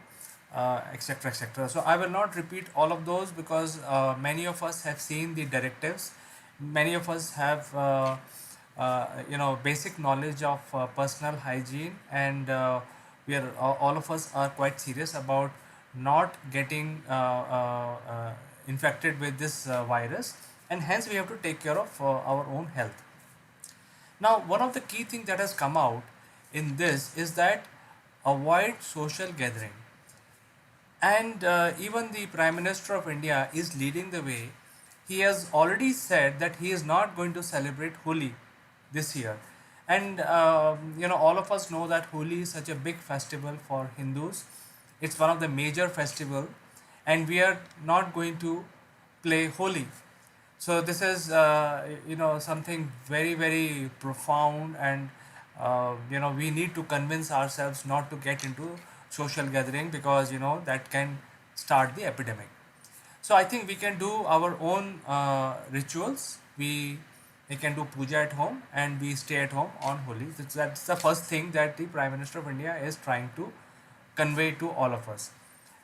etc., etc. So I will not repeat all of those because many of us have seen the directives. Many of us have basic knowledge of personal hygiene, and we are all of us are quite serious about not getting infected with this virus, and hence we have to take care of our own health. Now, one of the key things that has come out in this is that avoid social gathering, and even the Prime Minister of India is leading the way. he has already said that he is not going to celebrate Holi this year. And all of us know that Holi is such a big festival for Hindus. It's one of the major festival, and we are not going to play Holi. So this is something very very profound, and we need to convince ourselves not to get into social gathering, because that can start the epidemic. So I think we can do our own rituals. We can do puja at home, and we stay at home on Holi. That's the first thing that the Prime Minister of India is trying to convey to all of us.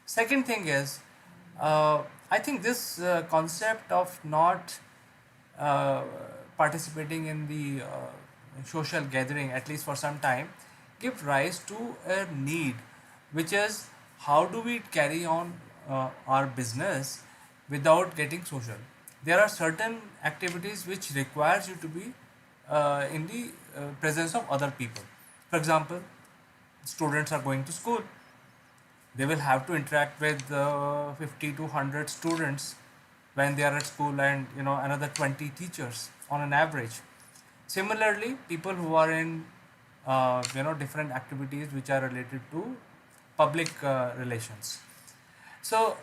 Second thing is, I think this concept of not uh, participating in the social gathering, at least for some time, give rise to a need, which is how do we carry on our business without getting social. There are certain activities which requires you to be in the presence of other people. For example, students are going to school, they will have to interact with 50 to 100 students when they are at school, and another 20 teachers on an average. Similarly, people who are in different activities which are related to public relations. So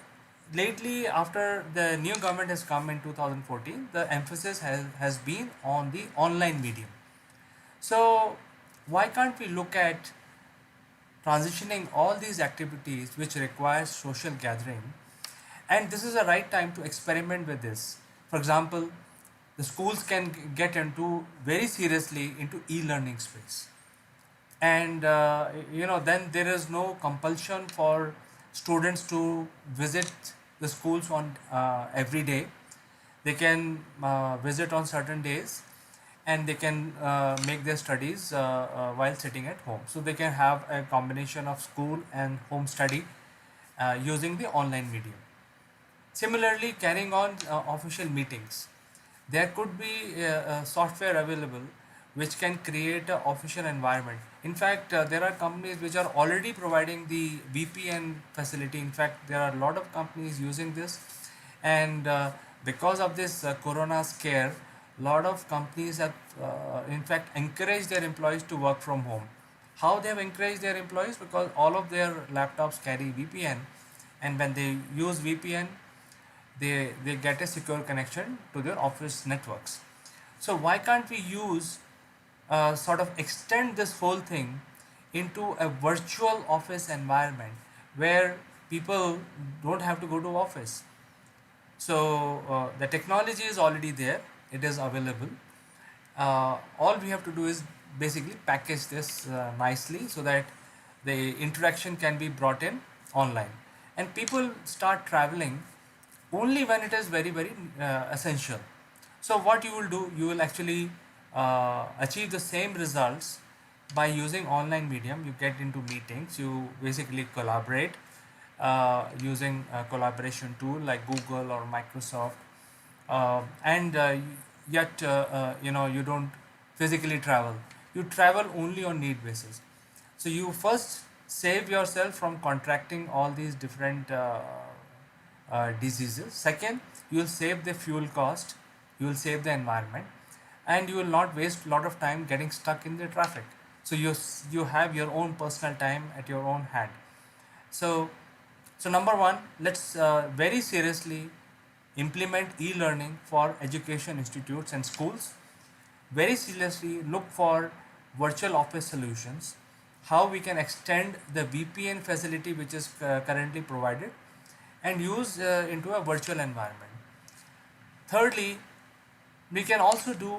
lately, after the new government has come in 2014, the emphasis has been on the online medium. So why can't we look at transitioning all these activities which require social gathering, and this is the right time to experiment with this. For example, the schools can get into very seriously into e-learning space, and then there is no compulsion for students to visit the schools on every day. They can visit on certain days, and they can make their studies while sitting at home. So they can have a combination of school and home study using the online medium. Similarly, carrying on official meetings, there could be software available which can create an official environment. In fact, there are companies which are already providing the VPN facility. In fact, there are a lot of companies using this, and because of this corona scare, a lot of companies have in fact encouraged their employees to work from home. How they have encouraged their employees? Because all of their laptops carry VPN, and when they use VPN, they get a secure connection to their office networks. So why can't we use sort of extend this whole thing into a virtual office environment where people don't have to go to office? So the technology is already there, it is available. All we have to do is basically package this nicely so that the interaction can be brought in online, and people start traveling only when it is very very essential. So what you will do, you will actually achieve the same results by using online medium. You get into meetings, you basically collaborate using a collaboration tool like Google or Microsoft, and yet you don't physically travel. You travel only on need basis. So you first save yourself from contracting all these different diseases. Second, you will save the fuel cost, you will save the environment, and you will not waste a lot of time getting stuck in the traffic. So you have your own personal time at your own hand. So number one, let's very seriously implement e-learning for education institutes and schools. Very seriously look for virtual office solutions, how we can extend the VPN facility which is currently provided and use into a virtual environment. Thirdly, we can also do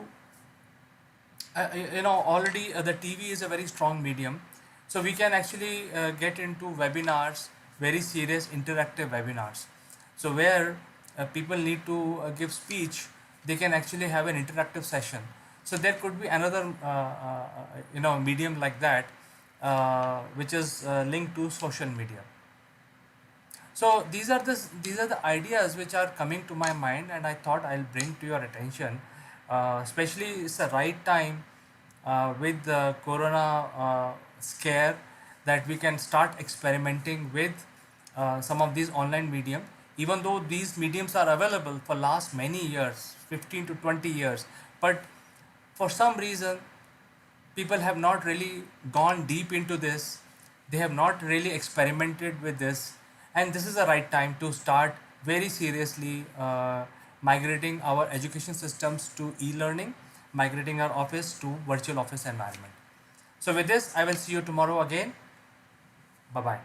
already the TV is a very strong medium, so we can actually get into webinars, very serious interactive webinars. So where people need to give speech, they can actually have an interactive session. So there could be another medium like that, which is linked to social media. So these are the ideas which are coming to my mind, and I thought I'll bring to your attention. Especially, it's the right time with the corona scare that we can start experimenting with some of these online medium. even though these mediums are available for last many years, 15 to 20 years, but for some reason people have not really gone deep into this. They have not really experimented with this, and this is the right time to start very seriously migrating our education systems to e-learning, migrating our office to virtual office environment. So with this, I will see you tomorrow again. Bye bye.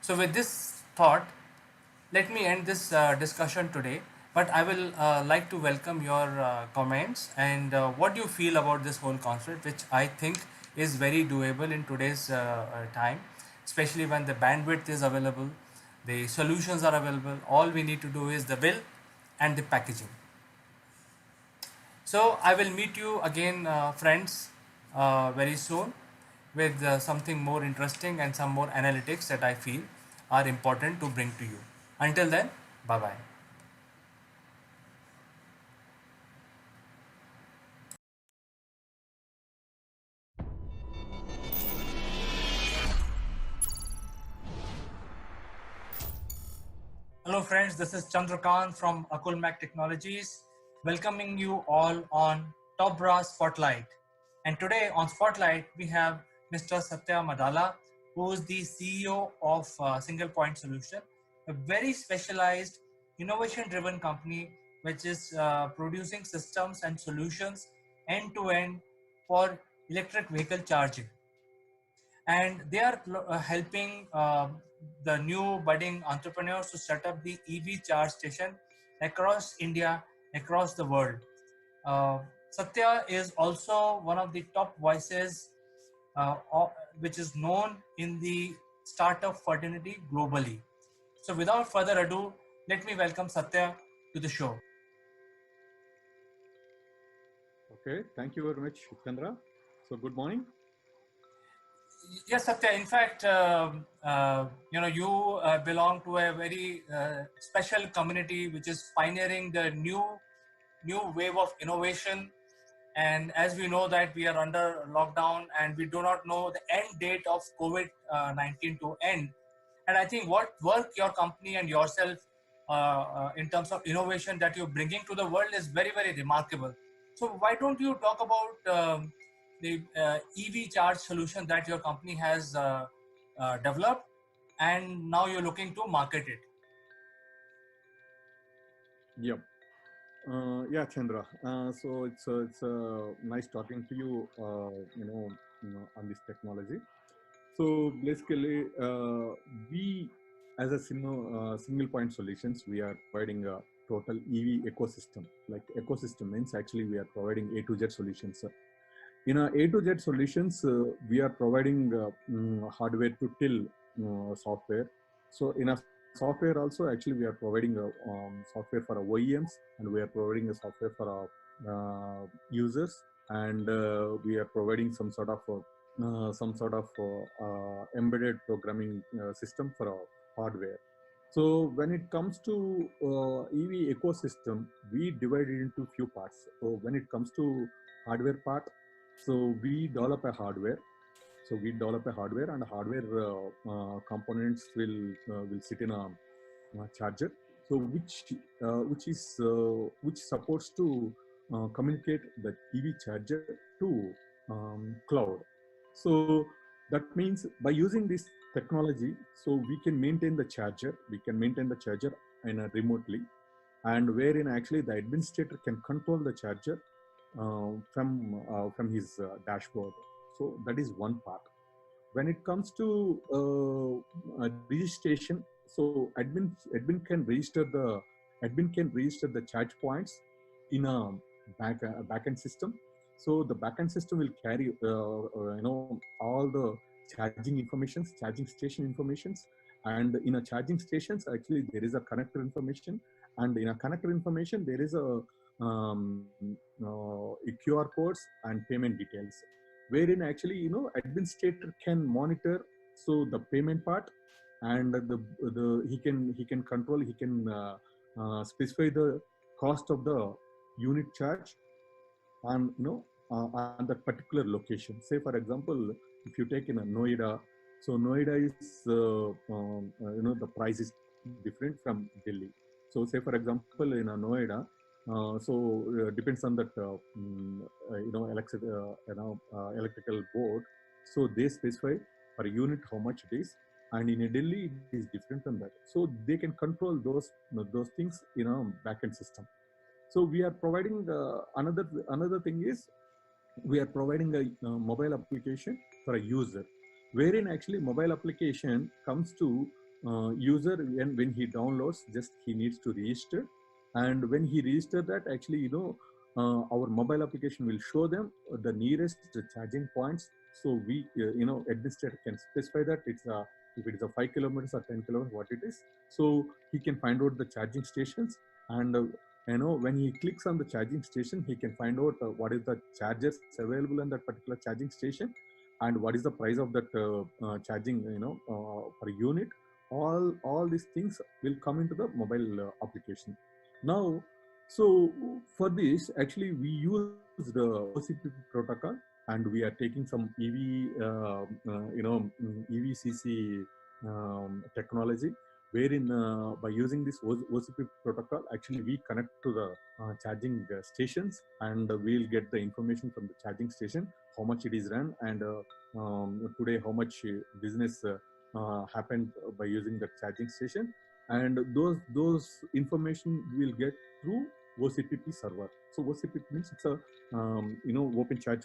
So with this thought, let me end this discussion today. But I will like to welcome your comments and what do you feel about this whole concept, which I think is very doable in today's time, especially when the bandwidth is available, the solutions are available. All we need to do is the will and the packaging. So I will meet you again, friends, very soon with something more interesting and some more analytics that I feel are important to bring to you. Until then, bye bye. Hello, friends. This is Chandrakant from Akulmac Technologies, welcoming you all on Top Brass Spotlight. And today on Spotlight, we have Mr. Satya Madala, who is the CEO of Single Point Solution, a very specialized, innovation-driven company which is producing systems and solutions end-to-end for electric vehicle charging. And they are helping the new budding entrepreneurs to set up the EV charge station across India, across the world. Satya is also one of the top voices which is known in the startup fraternity globally. So without further ado, let me welcome Satya to the show. Okay, thank you very much, Chandra. So good morning. Yes, Satya. In fact, you belong to a very special community which is pioneering the new wave of innovation. And as we know that we are under lockdown and we do not know the end date of COVID-19 to end. And I think what work your company and yourself in terms of innovation that you're bringing to the world is very, very remarkable. So why don't you talk about the EV charge solution that your company has developed and now you're looking to market it? Yep. Yeah, Chandra. So it's nice talking to you. On this technology. So basically, we as a single point solutions, we are providing a total EV ecosystem. Like ecosystem means actually we are providing A to Z solutions. In our A to Z solutions, we are providing hardware to till software. So in a software also, actually we are providing a software for our OEMs, and we are providing a software for our users, and we are providing some sort of embedded programming system for our hardware. So when it comes to EV ecosystem, we divide it into few parts. So when it comes to hardware part, so we develop a hardware. So we develop a hardware, and hardware components will sit in a charger. So which supports to communicate the EV charger to cloud. So that means by using this technology, so we can maintain the charger. We can maintain the charger in a remotely, and wherein actually the administrator can control the charger from his dashboard. So that is one part. When it comes to registration, so admin can register the charge points in a backend system. So the backend system will carry all the charging informations, charging station informations, and in a charging stations actually there is a connector information, and in a connector information there is a QR codes and payment details, wherein actually administrator can monitor so the payment part, and he can control, he can specify the cost of the unit charge, and on that particular location. Say, for example, if you take in a Noida, so Noida is the price is different from Delhi. So, say for example, in a Noida, depends on that electrical board. So they specify per unit how much it is, and in a Delhi it is different from that. So they can control those things in a backend system. So we are providing another thing is we are providing a mobile application for a user, wherein actually mobile application comes to user when he downloads, just he needs to register, and when he register that, actually our mobile application will show them the nearest charging points. So we administrator can specify that it's a, if it is a 5 kilometers or 10 kilometers what it is, so he can find out the charging stations. And when he clicks on the charging station, he can find out what is the chargers available in that particular charging station, and what is the price of that charging per unit. All these things will come into the mobile application now. So for this, actually we use the OCP protocol, and we are taking some EVCC technology, wherein by using this OCP protocol, actually we connect to the charging stations, and we'll get the information from the charging station, how much it is run, and today how much business happened by using the charging station, and those information we'll get through OCPP server. So OCPP means it's a open charge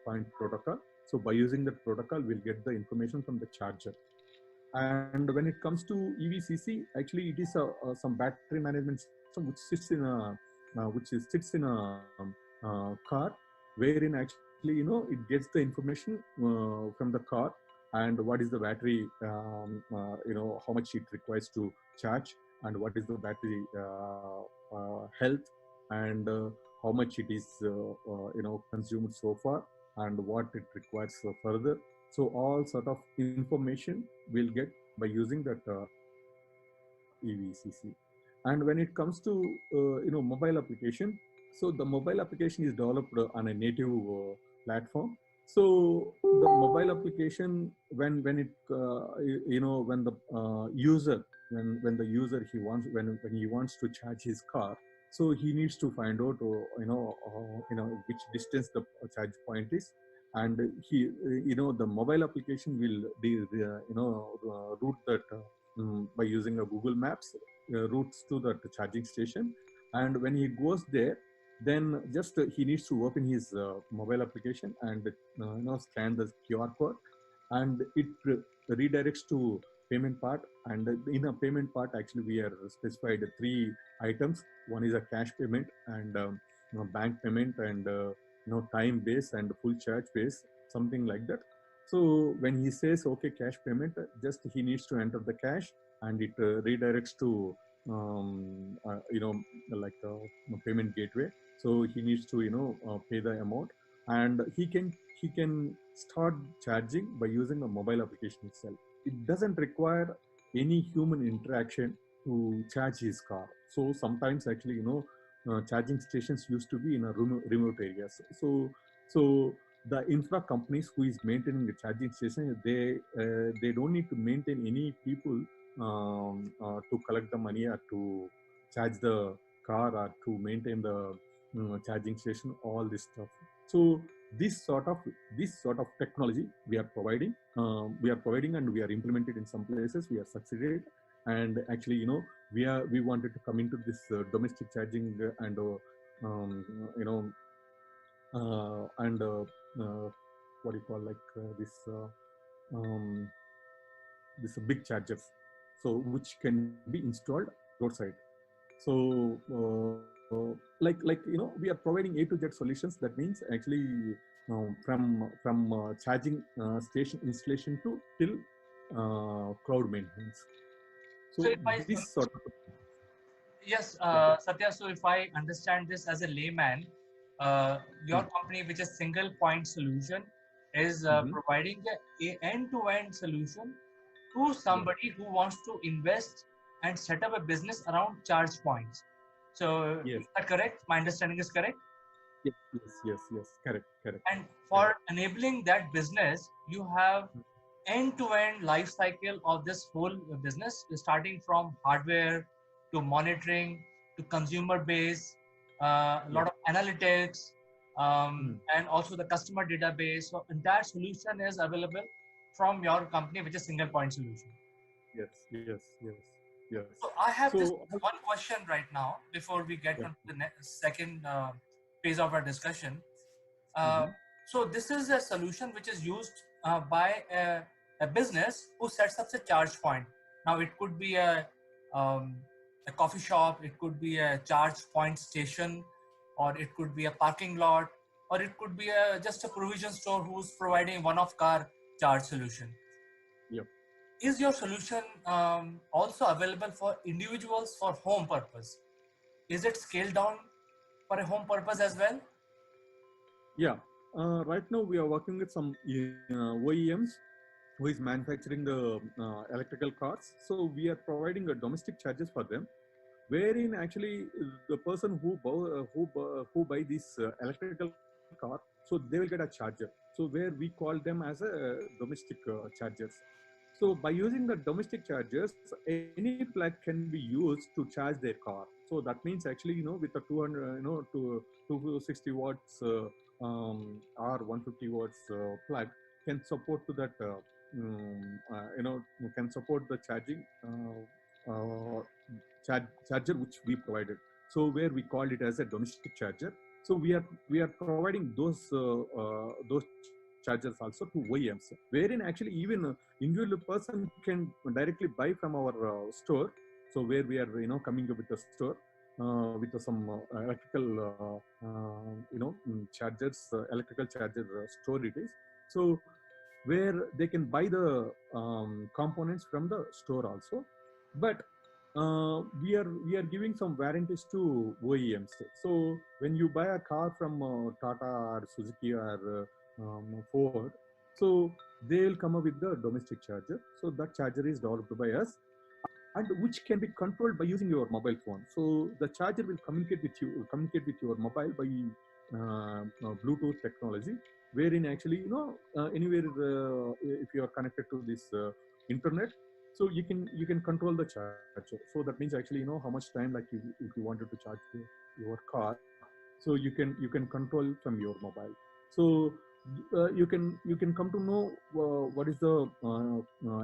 point protocol. So by using that protocol, we'll get the information from the charger. And when it comes to EVCC, actually it is some battery management system which sits in a car, wherein actually it gets the information from the car, and what is the battery, how much it requires to charge, and what is the battery health, and how much it is consumed so far, and what it requires further. So all sort of information we'll get by using that EVCC. And when it comes to mobile application, so the mobile application is developed on a native platform. So the mobile application, when it when the user when the user when he wants to charge his car, so he needs to find out which distance the charge point is, and he the mobile application will route that by using a Google Maps, routes to the charging station. And when he goes there, then just he needs to open his mobile application and scan the QR code, and it redirects to payment part. And in a payment part, actually we are specified 3 items. One is a cash payment, and bank payment, and time base and full charge base, something like that. So when he says okay, cash payment, just he needs to enter the cash, and it redirects to like a payment gateway. So he needs to pay the amount, and he can start charging by using a mobile application itself. It doesn't require any human interaction to charge his car. So sometimes actually charging stations used to be in a remote areas. So the infra companies who is maintaining the charging station, they don't need to maintain any people to collect the money or to charge the car or to maintain the charging station, all this stuff. So this sort of technology we are providing, and we are implemented in some places. We are succeeded, and actually we wanted to come into this domestic charging and what do you call, like this big chargers, so which can be installed roadside. So we are providing A to Z solutions. That means actually from charging station installation to till cloud maintenance. So if I this sort of yes, Satya. So if I understand this as a layman, your company, which is single point solution, is providing a end-to-end solution to somebody who wants to invest and set up a business around charge points. So is that correct? My understanding is correct? Yes. Correct. And for enabling that business, you have end-to-end life cycle of this whole business, starting from hardware to monitoring to consumer base, a lot of analytics, and also the customer database. So entire solution is available from your company, which is single point solution. Yes. So I have this So one question right now before we get on to the second phase of our discussion. So this is a solution which is used by a business who sets up a charge point. Now it could be a coffee shop, it could be a charge point station, or it could be a parking lot, or it could be just a provision store who's providing one-off car charge solution. Yep. Is your solution also available for individuals for home purpose? Is it scaled down for a home purpose as well? Yeah. Right now we are working with some OEMs who is manufacturing the electrical cars. So we are providing a domestic charges for them, wherein actually the person who buy this electrical car, so they will get a charger. So where we call them as a domestic chargers. So by using the domestic chargers, any plug can be used to charge their car. So that means actually, with the 200, to 260 watts or 150 watts plug can support to that, can support the charging charger which we provided. So where we called it as a domestic charger. So we are providing those chargers also to OEMs, wherein actually even individual person can directly buy from our store. So where we are coming up with the store with some electrical chargers, electrical charger store it is. So where they can buy the components from the store also. But we are giving some warranties to OEMs. So when you buy a car from Tata or Suzuki or Ford, so they will come up with the domestic charger. So that charger is developed by us, and which can be controlled by using your mobile phone. So the charger will communicate with your mobile by Bluetooth technology, wherein actually anywhere if you are connected to this internet, so you can control the charger. So that means actually how much time, like if you wanted to charge your car, so you can control from your mobile. So you can come to know what is the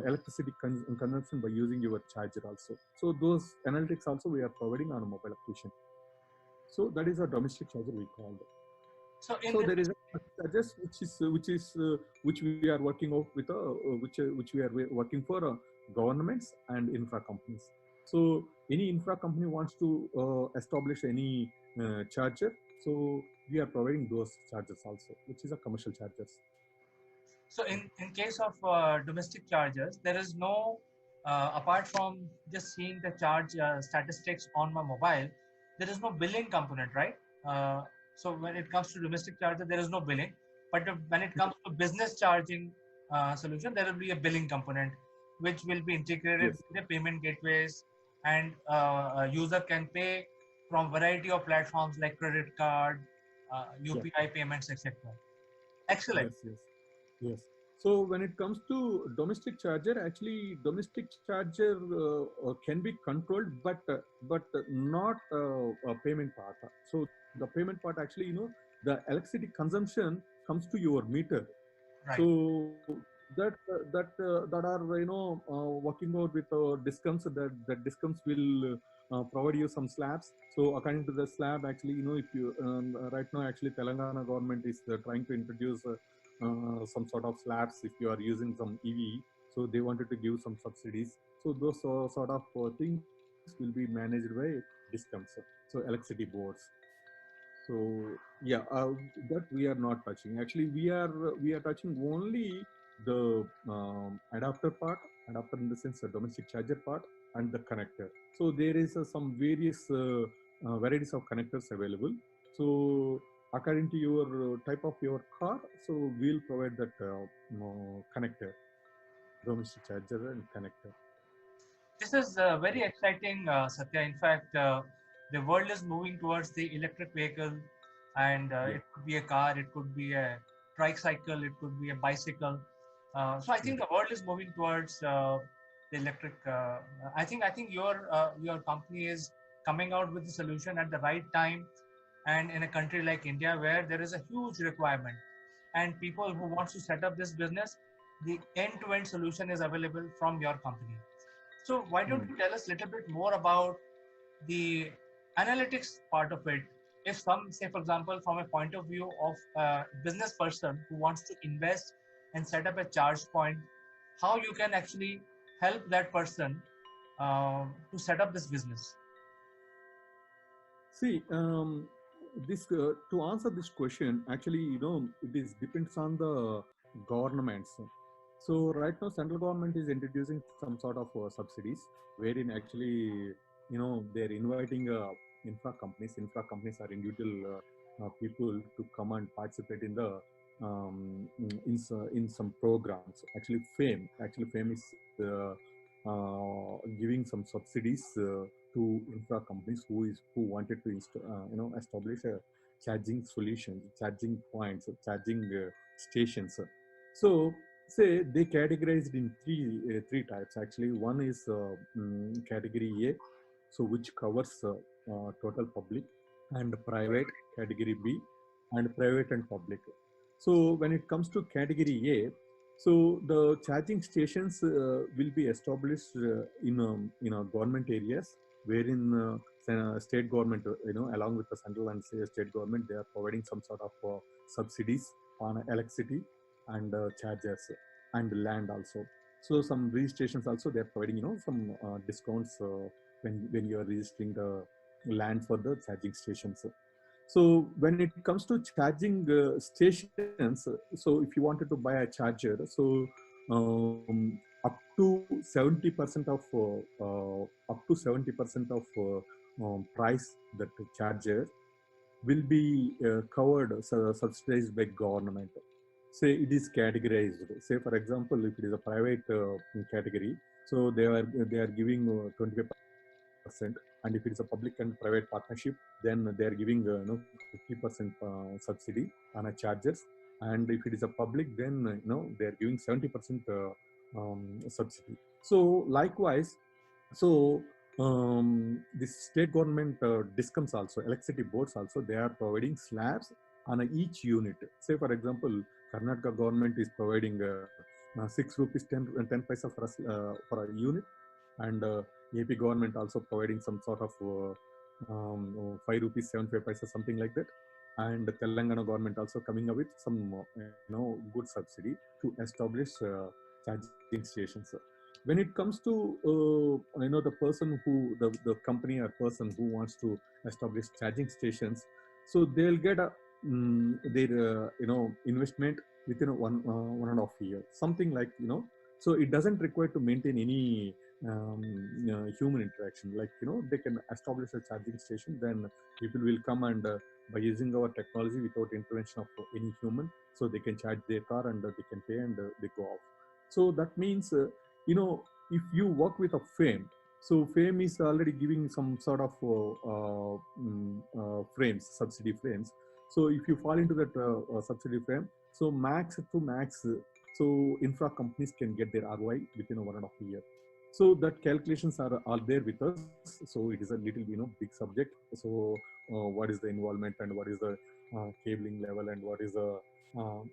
electricity consumption by using your charger also. So those analytics also we are providing on a mobile application. So that is a domestic charger we call it. So there is a charges which we are working out with which we are working for governments and infra companies. So any infra company wants to establish any charger, so we are providing those chargers also, which is a commercial chargers. So in case of domestic chargers, there is no, apart from just seeing the charge statistics on my mobile, there is no billing component, right? So when it comes to domestic charger, there is no billing. But when it comes to business charging solution, there will be a billing component, which will be integrated with the payment gateways, and a user can pay from variety of platforms like credit card, UPI payments, etc. Excellent. Yes. So when it comes to domestic charger, actually domestic charger can be controlled, but not a payment part. So the payment part actually, the electricity consumption comes to your meter. Right. So that are working out with discounts. That discounts will provide you some slabs. So according to the slab, actually, if you right now actually Telangana government is trying to introduce some sort of slabs if you are using some EV. So they wanted to give some subsidies. So those sort of things will be managed by discoms, so electricity boards. So yeah, that we are not touching. Actually, we are touching only the adapter part, adapter in the sense the domestic charger part, and the connector. So there is some various varieties of connectors available. So according to your type of your car, so we'll provide that connector, domestic charger and connector. This is very exciting, Satya. In fact, the world is moving towards the electric vehicle, and it could be a car, it could be a tricycle, it could be a bicycle. So I think the world is moving towards the electric. I think your company is coming out with the solution at the right time, and in a country like India where there is a huge requirement, and people who wants to set up this business, the end-to-end solution is available from your company. So why don't you tell us a little bit more about the analytics part of it? If some, say for example, from a point of view of a business person who wants to invest and set up a charge point, how you can actually help that person to set up this business? See, this to answer this question, actually, it is depends on the governments. So right now, central government is introducing some sort of subsidies, wherein actually, they're inviting infra companies. Infra companies are individual people to come and participate in the in some programs. Actually, fame is giving some subsidies to infra companies who wanted to establish a charging solutions, charging points, charging stations. So say they categorized in three types. Actually, one is category A, so which covers total public, and private category B, and private and public. So when it comes to category A, so the charging stations will be established in government areas, wherein state government, along with the central and state government, they are providing some sort of subsidies on electricity and chargers and land also. So some registrations also they are providing, some discounts when you are registering the land for the charging stations. So when it comes to charging stations, so if you wanted to buy a charger, so up to 70% of price that charger will be covered, subsidized by government. Say it is categorized. Say for example, if it is a private category, so they are giving 25%, and if it is a public and private partnership, then they are giving 50% subsidy on a chargers. And if it is a public, then they are giving 70% subsidy. So likewise, so this state government discoms also, electricity boards also, they are providing slabs on each unit. Say for example, Karnataka government is providing 6 rupees 10 paisa for a unit, and AP government also providing some sort of 5 rupees 75 paisa, something like that. And Telangana government also coming up with some good subsidy to establish charging stations. When it comes to the person who the company or person who wants to establish charging stations, so they'll get a their investment within 1.5 years, something like. So it doesn't require to maintain any human interaction. Like they can establish a charging station, then people will come and by using our technology without intervention of any human, so they can charge their car and they can pay and they go off. So that means if you work with a fame, so fame is already giving some sort of frames, subsidy frames. So if you fall into that subsidy frame, so max to max, so infra companies can get their ROI within 1.5 year. So that calculations are there with us. So it is a little big subject. So what is the involvement, and what is the cabling level, and what is the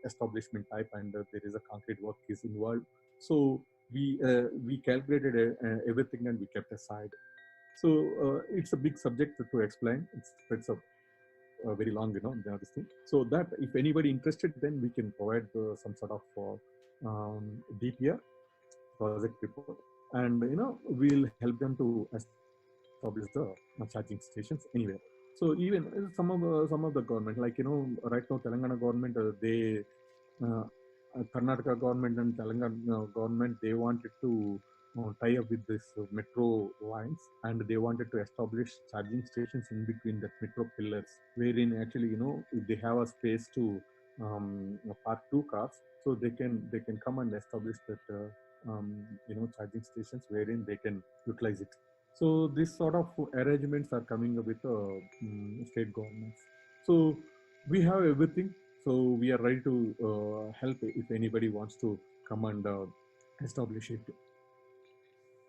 establishment type, and there is a concrete work is involved. So we calculated everything and we kept aside. So it's a big subject to explain. It's a very long this thing. So that if anybody interested, then we can provide some sort of DPR, project report, and we'll help them to establish the charging stations anywhere. So even some of the government, like right now Telangana government, they Karnataka government and Telangana government, they wanted to tie up with this metro lines, and they wanted to establish charging stations in between the metro pillars, wherein actually if they have a space to park two cars, so they can come and establish that charging stations wherein they can utilize it. So this sort of arrangements are coming up with state governments. So We have everything, so we are ready to help if anybody wants to come and establish it.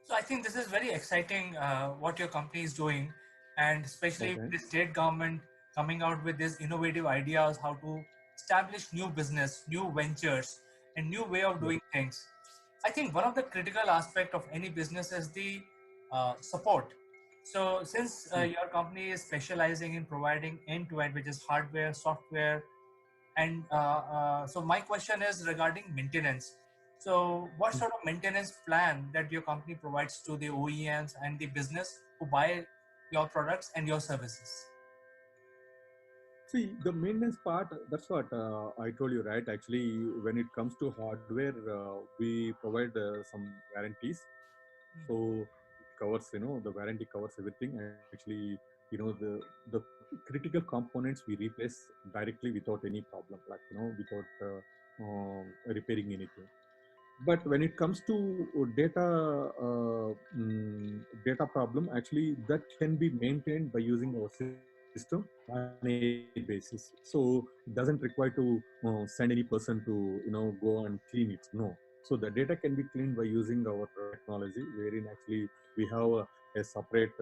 So I think this is very exciting what your company is doing, and especially Okay. with the state government coming out with these innovative ideas how to establish new business, new ventures, and new way of Yes. doing things. I think one of the critical aspect of any business is the support. So since your company is specializing in providing end-to-end, which is hardware, software, and so my question is regarding maintenance. So what sort of maintenance plan that your company provides to the OEMs and the business who buy your products and your services? See, the maintenance part, that's what I told you, right? Actually, when it comes to hardware, we provide some guarantees. So it covers, the warranty covers everything. Actually, the critical components we replace directly without any problem, like, without repairing anything. But when it comes to data problem, actually that can be maintained by using our system on a need basis. So it doesn't require to send any person to go and clean it. No. So the data can be cleaned by using our technology, wherein actually we have a separate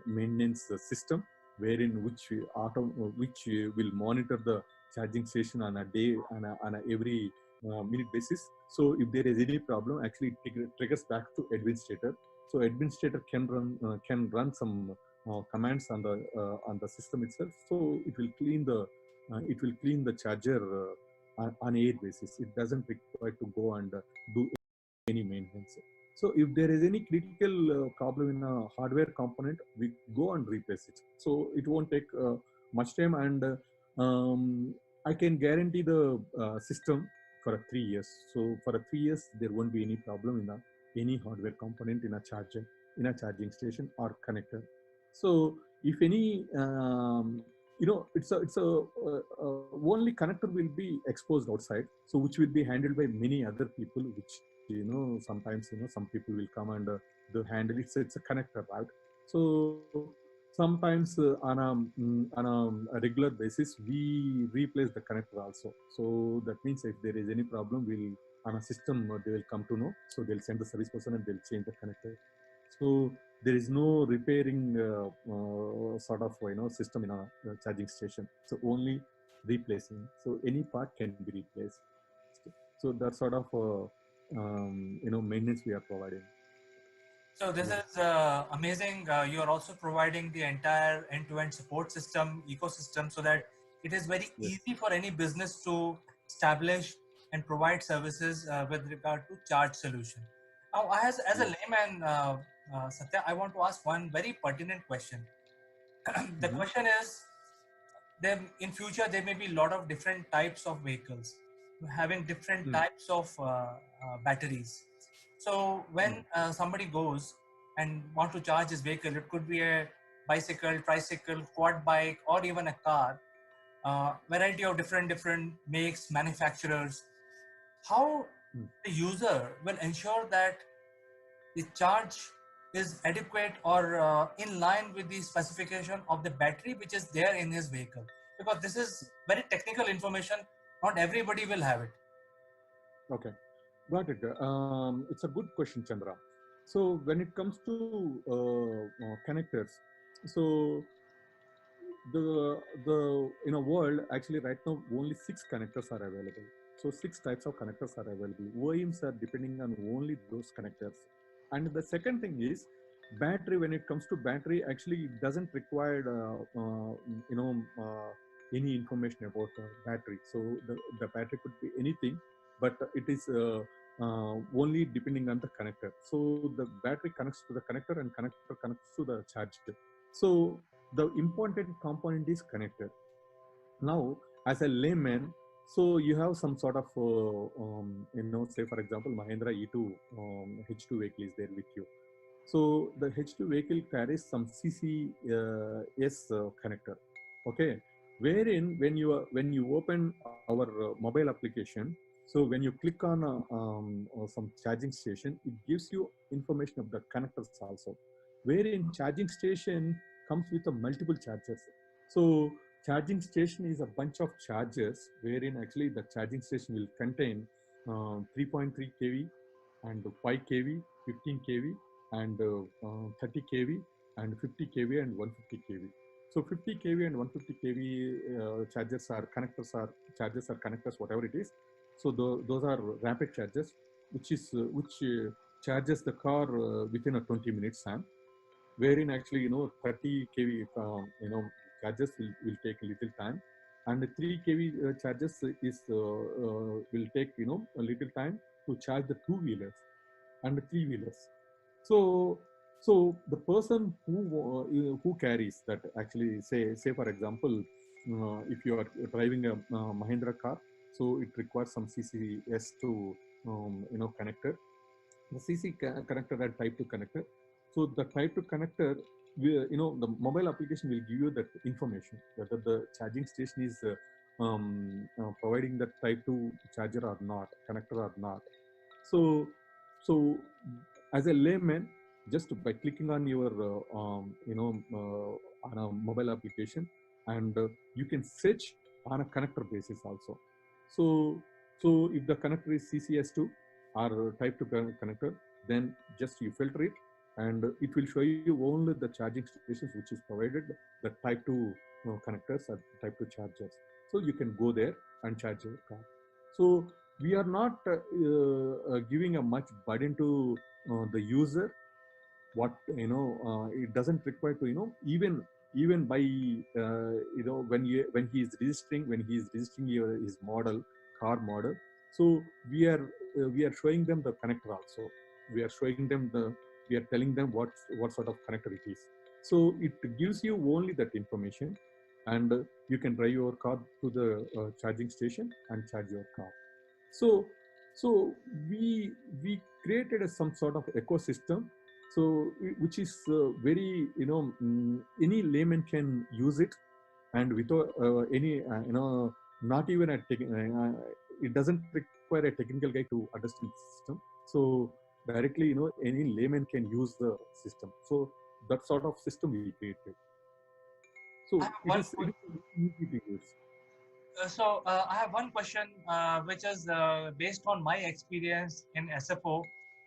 maintenance system, wherein which will monitor the charging station on a day, on a every minute basis. So if there is any problem, actually it triggers back to administrator. So administrator can run some commands on the system itself. So it will clean the charger on air basis. It doesn't require to go and do any maintenance. So if there is any critical problem in a hardware component, we go and replace it. So it won't take much time, and I can guarantee the system for 3 years. So for 3 years, there won't be any problem in any hardware component in a charger, in a charging station or connector. So if any, only connector will be exposed outside, so which will be handled by many other people, which sometimes some people will come and they handle it. So it's a connector, right? So sometimes on a regular basis we replace the connector also. So that means if there is any problem, will on a system they will come to know. So they'll send the service person and they'll change the connector. So there is no repairing sort of system in a charging station. So only replacing. So any part can be replaced. So that sort of maintenance we are providing. So this Yeah. is amazing. You are also providing the entire end-to-end support system, ecosystem, so that it is very Yes. easy for any business to establish and provide services with regard to charge solution. Now, as a Yes. layman, Satya, I want to ask one very pertinent question. The question is, there in future there may be a lot of different types of vehicles having different types of batteries. So when somebody goes and want to charge his vehicle, it could be a bicycle, tricycle, quad bike, or even a car, variety of different makes, manufacturers. How the user will ensure that the charge is adequate or in line with the specification of the battery which is there in his vehicle? Because this is very technical information, not everybody will have it. Okay, got it. It's a good question, Chandra. So when it comes to connectors, so the in a world, actually right now only 6 connectors are available. So 6 types of connectors are available. OEMs are depending on only those connectors. And the second thing is battery. When it comes to battery, actually it doesn't require any information about battery. So the battery could be anything, but it is only depending on the connector. So the battery connects to the connector and connector connects to the charger. So the important component is connector. Now, as a layman, so you have some sort of say for example Mahindra E2 H2 vehicle is there with you. So the H2 vehicle carries some CCS connector. Okay, wherein when you open our mobile application, so when you click on some charging station, it gives you information of the connectors also. Wherein charging station comes with a multiple chargers. So charging station is a bunch of chargers wherein actually the charging station will contain 3.3 kV and 5 kV, 15 kV and 30 kV and 50 kV and 150 kV. So 50 kV and 150 kV chargers are connectors, whatever it is. So those are rapid chargers, which charges the car within a 20 minutes time. Wherein actually 30 kV charges will take a little time, and the 3 kV charges will take a little time to charge the two-wheelers and the three-wheelers. So the person who carries that, actually say for example, if you are driving a Mahindra car, so it requires some CCS to connector. The CC connector and type 2 connector. So the type 2 connector, the mobile application will give you that information whether the charging station is providing that type 2 charger or not, connector or not. So as a layman, just by clicking on your on a mobile application, and you can search on a connector basis also. So if the connector is CCS2 or type 2 connector, then just you filter it, and it will show you only the charging stations which is provided the type 2 connectors or type 2 chargers. So you can go there and charge your car. So we are not giving a much burden to the user. What it doesn't require to even by when he is registering his car model. So we are showing them the connector also. We are showing them we are telling them what sort of connector it is. So it gives you only that information, and you can drive your car to the charging station and charge your car. So we created some sort of ecosystem, so which is very any layman can use it, and without any not even it doesn't require a technical guy to understand the system. So directly any layman can use the system. So that sort of system we created. So it is easy to use. I have one question, which is based on my experience in SFO,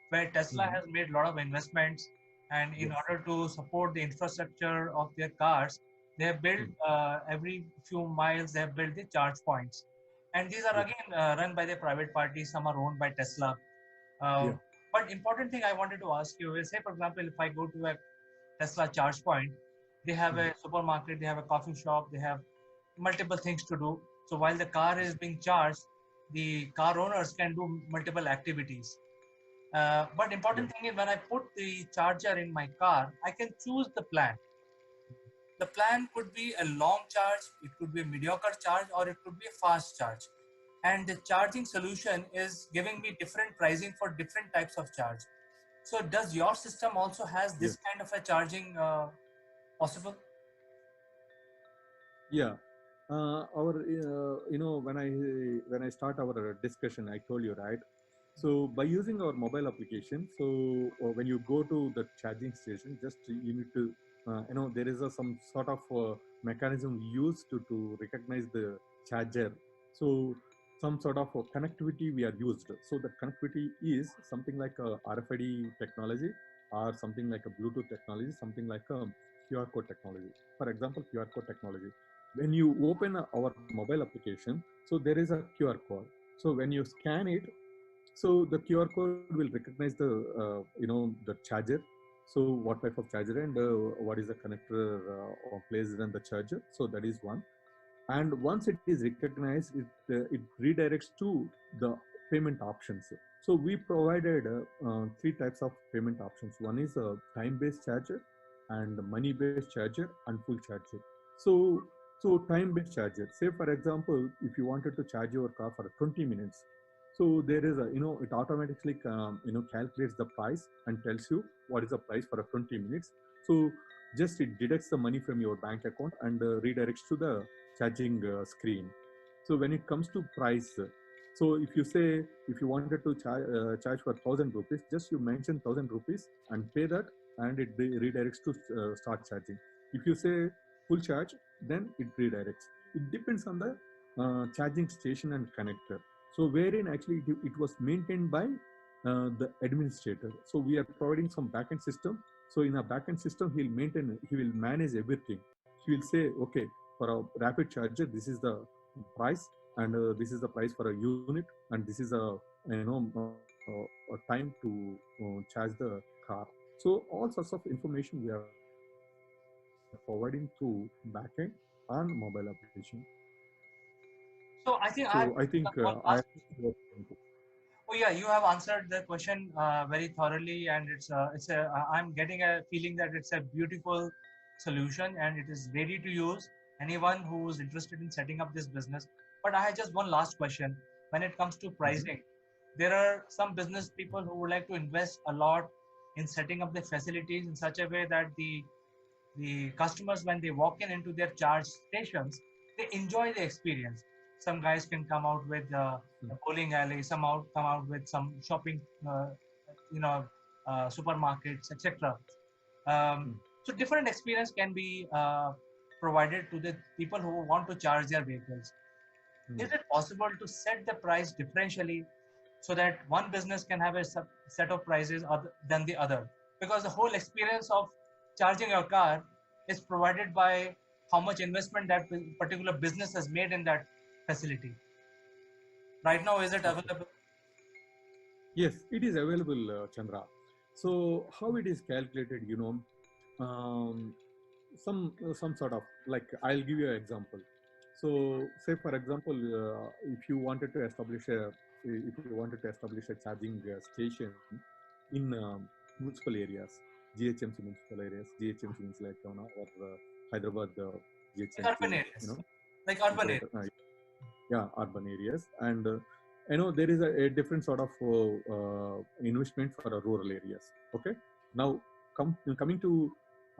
where Tesla has made a lot of investments, and in order to support the infrastructure of their cars, they have built every few miles, they have built the charge points, and these are again run by the private parties. Some are owned by Tesla. But important thing I wanted to ask you is, say for example, if I go to a Tesla charge point, they have a supermarket, they have a coffee shop, they have multiple things to do. So while the car is being charged, the car owners can do multiple activities. But important thing is, when I put the charger in my car, I can choose the plan. The plan could be a long charge, it could be a mediocre charge, or it could be a fast charge. And the charging solution is giving me different pricing for different types of charge. So does your system also has this kind of a charging possible? Yeah. Our when I start our discussion, I told you, right? So by using our mobile application, so when you go to the charging station, just you need to there is some sort of mechanism used to recognize the charger. So some sort of connectivity we are used. So the connectivity is something like a RFID technology, or something like a Bluetooth technology, something like a QR code technology. For example, QR code technology. When you open our mobile application, so there is a QR code. So when you scan it, so the QR code will recognize the charger. So what type of charger, and what is the connector placed in the charger. So that is one. And once it is recognized, it redirects to the payment options. So we provided three types of payment options. One is a time-based charger, and money-based charger, and full charger. So time-based charger. Say for example, if you wanted to charge your car for 20 minutes, so there is it automatically calculates the price and tells you what is the price for a 20 minutes. So just it deducts the money from your bank account and redirects to the charging screen. So when it comes to price, so if you wanted to charge for 1,000 rupees, just you mention 1,000 rupees and pay that, and it redirects to start charging. If you say full charge, then it redirects. It depends on the charging station and connector. So wherein actually it was maintained by the administrator. So we are providing some backend system. So in a backend system, he will manage everything. He will say, okay, for a rapid charger, this is the price, and this is the price for a unit, and this is a time to charge the car. So all sorts of information we are providing through backend and mobile application. So I think So I I have think one I. last. Oh yeah, you have answered the question very thoroughly, and I'm getting a feeling that it's a beautiful solution and it is ready to use anyone who is interested in setting up this business. But I have just one last question. When it comes to pricing, there are some business people who would like to invest a lot in setting up the facilities in such a way that the customers, when they walk in into their charge stations, they enjoy the experience. Some guys can come out with a bowling alley, come out with some shopping, you know, supermarkets, etc. So different experience can be provided to the people who want to charge their vehicles. Is it possible to set the price differentially so that one business can have a set of prices than the other? Because the whole experience of charging your car is provided by how much investment that particular business has made in that facility. Right now, is it available? Yes, it is available, Chandra. So how it is calculated, some sort of, like, I'll give you an example. So say for example, if you wanted to establish a charging station in municipal areas, GHMC municipal areas, GHMC means like or Hyderabad Like urban GHMC, areas. Like urban greater, areas. yeah, urban areas. And there is a different sort of investment for rural areas. Okay, now coming to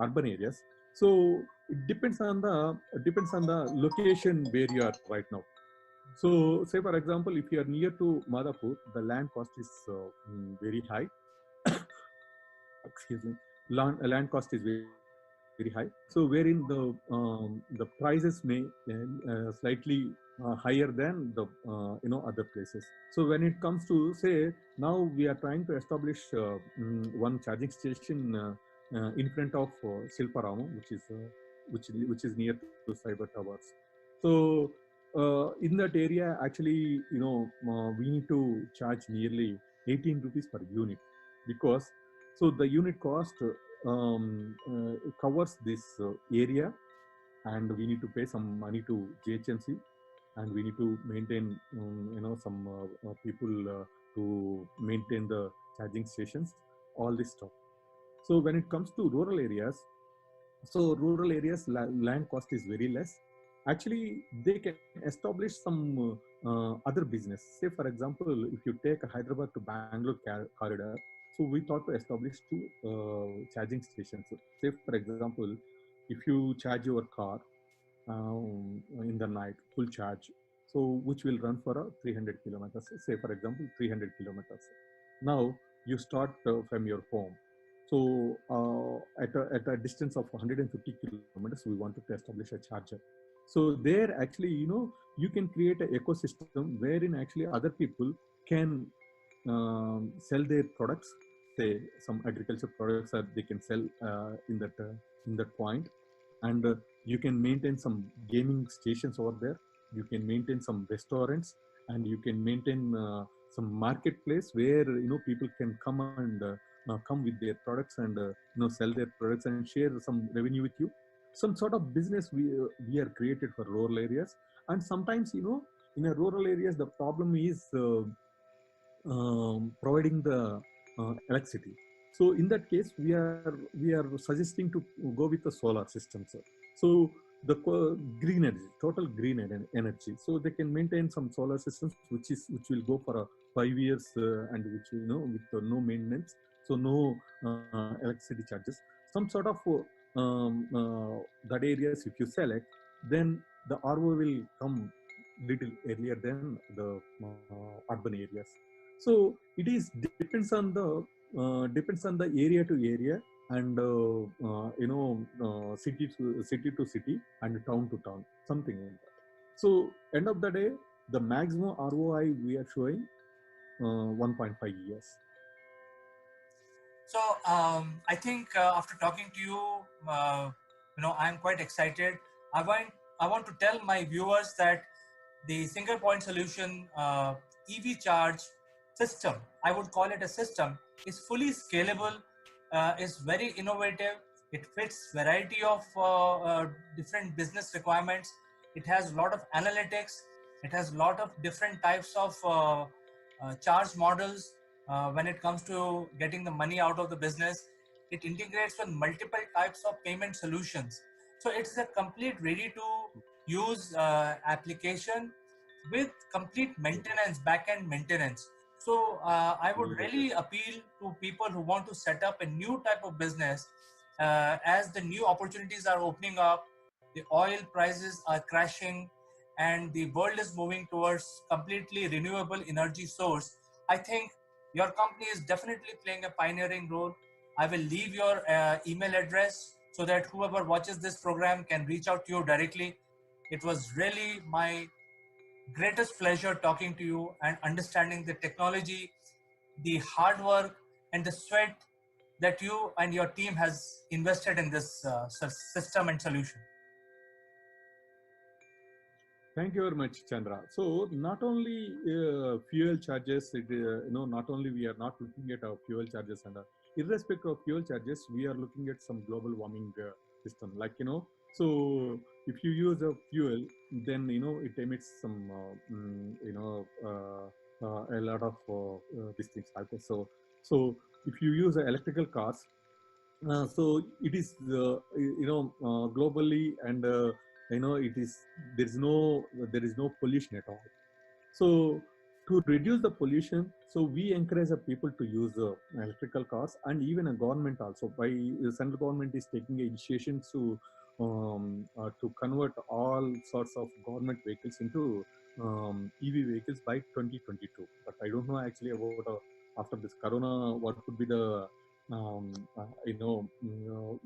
urban areas, so it depends on the location where you are right now. So say for example, if you are near to Madhapur, the land cost is very high. Excuse me. Land cost is very high. So wherein the prices may slightly higher than the other places. So when it comes to, say, now we are trying to establish one charging station in front of Silparama, which is near to Cyber Towers. So in that area, actually, we need to charge nearly 18 rupees per unit, because so the unit cost covers this area, and we need to pay some money to GHMC, and we need to maintain some people to maintain the charging stations, all this stuff. So when it comes to rural areas, so rural areas land cost is very less. Actually, they can establish some other business. Say for example, if you take a Hyderabad to Bangalore corridor, so we thought to establish two charging stations. Say for example, if you charge your car in the night, full charge, so which will run for 300 kilometers. Say for example, 300 kilometers. Now you start from your home. So at a distance of 150 kilometers, we wanted to establish a charger. So there actually, you can create an ecosystem wherein actually other people can sell their products, say some agriculture products that they can sell in that point, and you can maintain some gaming stations over there. You can maintain some restaurants, and you can maintain some marketplace where people can come and come with their products and sell their products and share some revenue with you. Some sort of business we are created for rural areas. And sometimes in a rural areas the problem is providing the electricity. So in that case, we are suggesting to go with the solar systems. So the green energy, total green energy. So they can maintain some solar systems, which will go for 5 years and which with no maintenance, so no electricity charges. Some sort of that areas, if you select, then the RO will come little earlier than the urban areas. So it is depends on the area to area, and city to city and town to town, something like that. So end of the day, the maximum ROI we are showing 1.5 years. So I think after talking to you, I'm quite excited. I want to tell my viewers that the single point solution EV charge system, I would call it a system, is fully scalable, is very innovative. It fits variety of different business requirements. It has a lot of analytics. It has a lot of different types of charge models when it comes to getting the money out of the business. It integrates with multiple types of payment solutions. So it's a complete ready to use application with complete maintenance, back-end maintenance. So I would really appeal to people who want to set up a new type of business as the new opportunities are opening up, the oil prices are crashing, and the world is moving towards completely renewable energy source. I think your company is definitely playing a pioneering role. I will leave your email address so that whoever watches this program can reach out to you directly. It was really my greatest pleasure talking to you and understanding the technology, the hard work, and the sweat that you and your team has invested in this system and solution. Thank you very much, Chandra. So not only fuel charges, not only we are not looking at our fuel charges, and irrespective of fuel charges, we are looking at some global warming system. Like so if you use a fuel, then it emits some a lot of these things. Okay, so if you use electrical cars, so it is globally, and it is there is no pollution at all. So to reduce the pollution, so we encourage the people to use electrical cars, and even a government also, by the central government is taking initiations to convert all sorts of government vehicles into EV vehicles by 2022. But I don't know actually about after this corona what could be the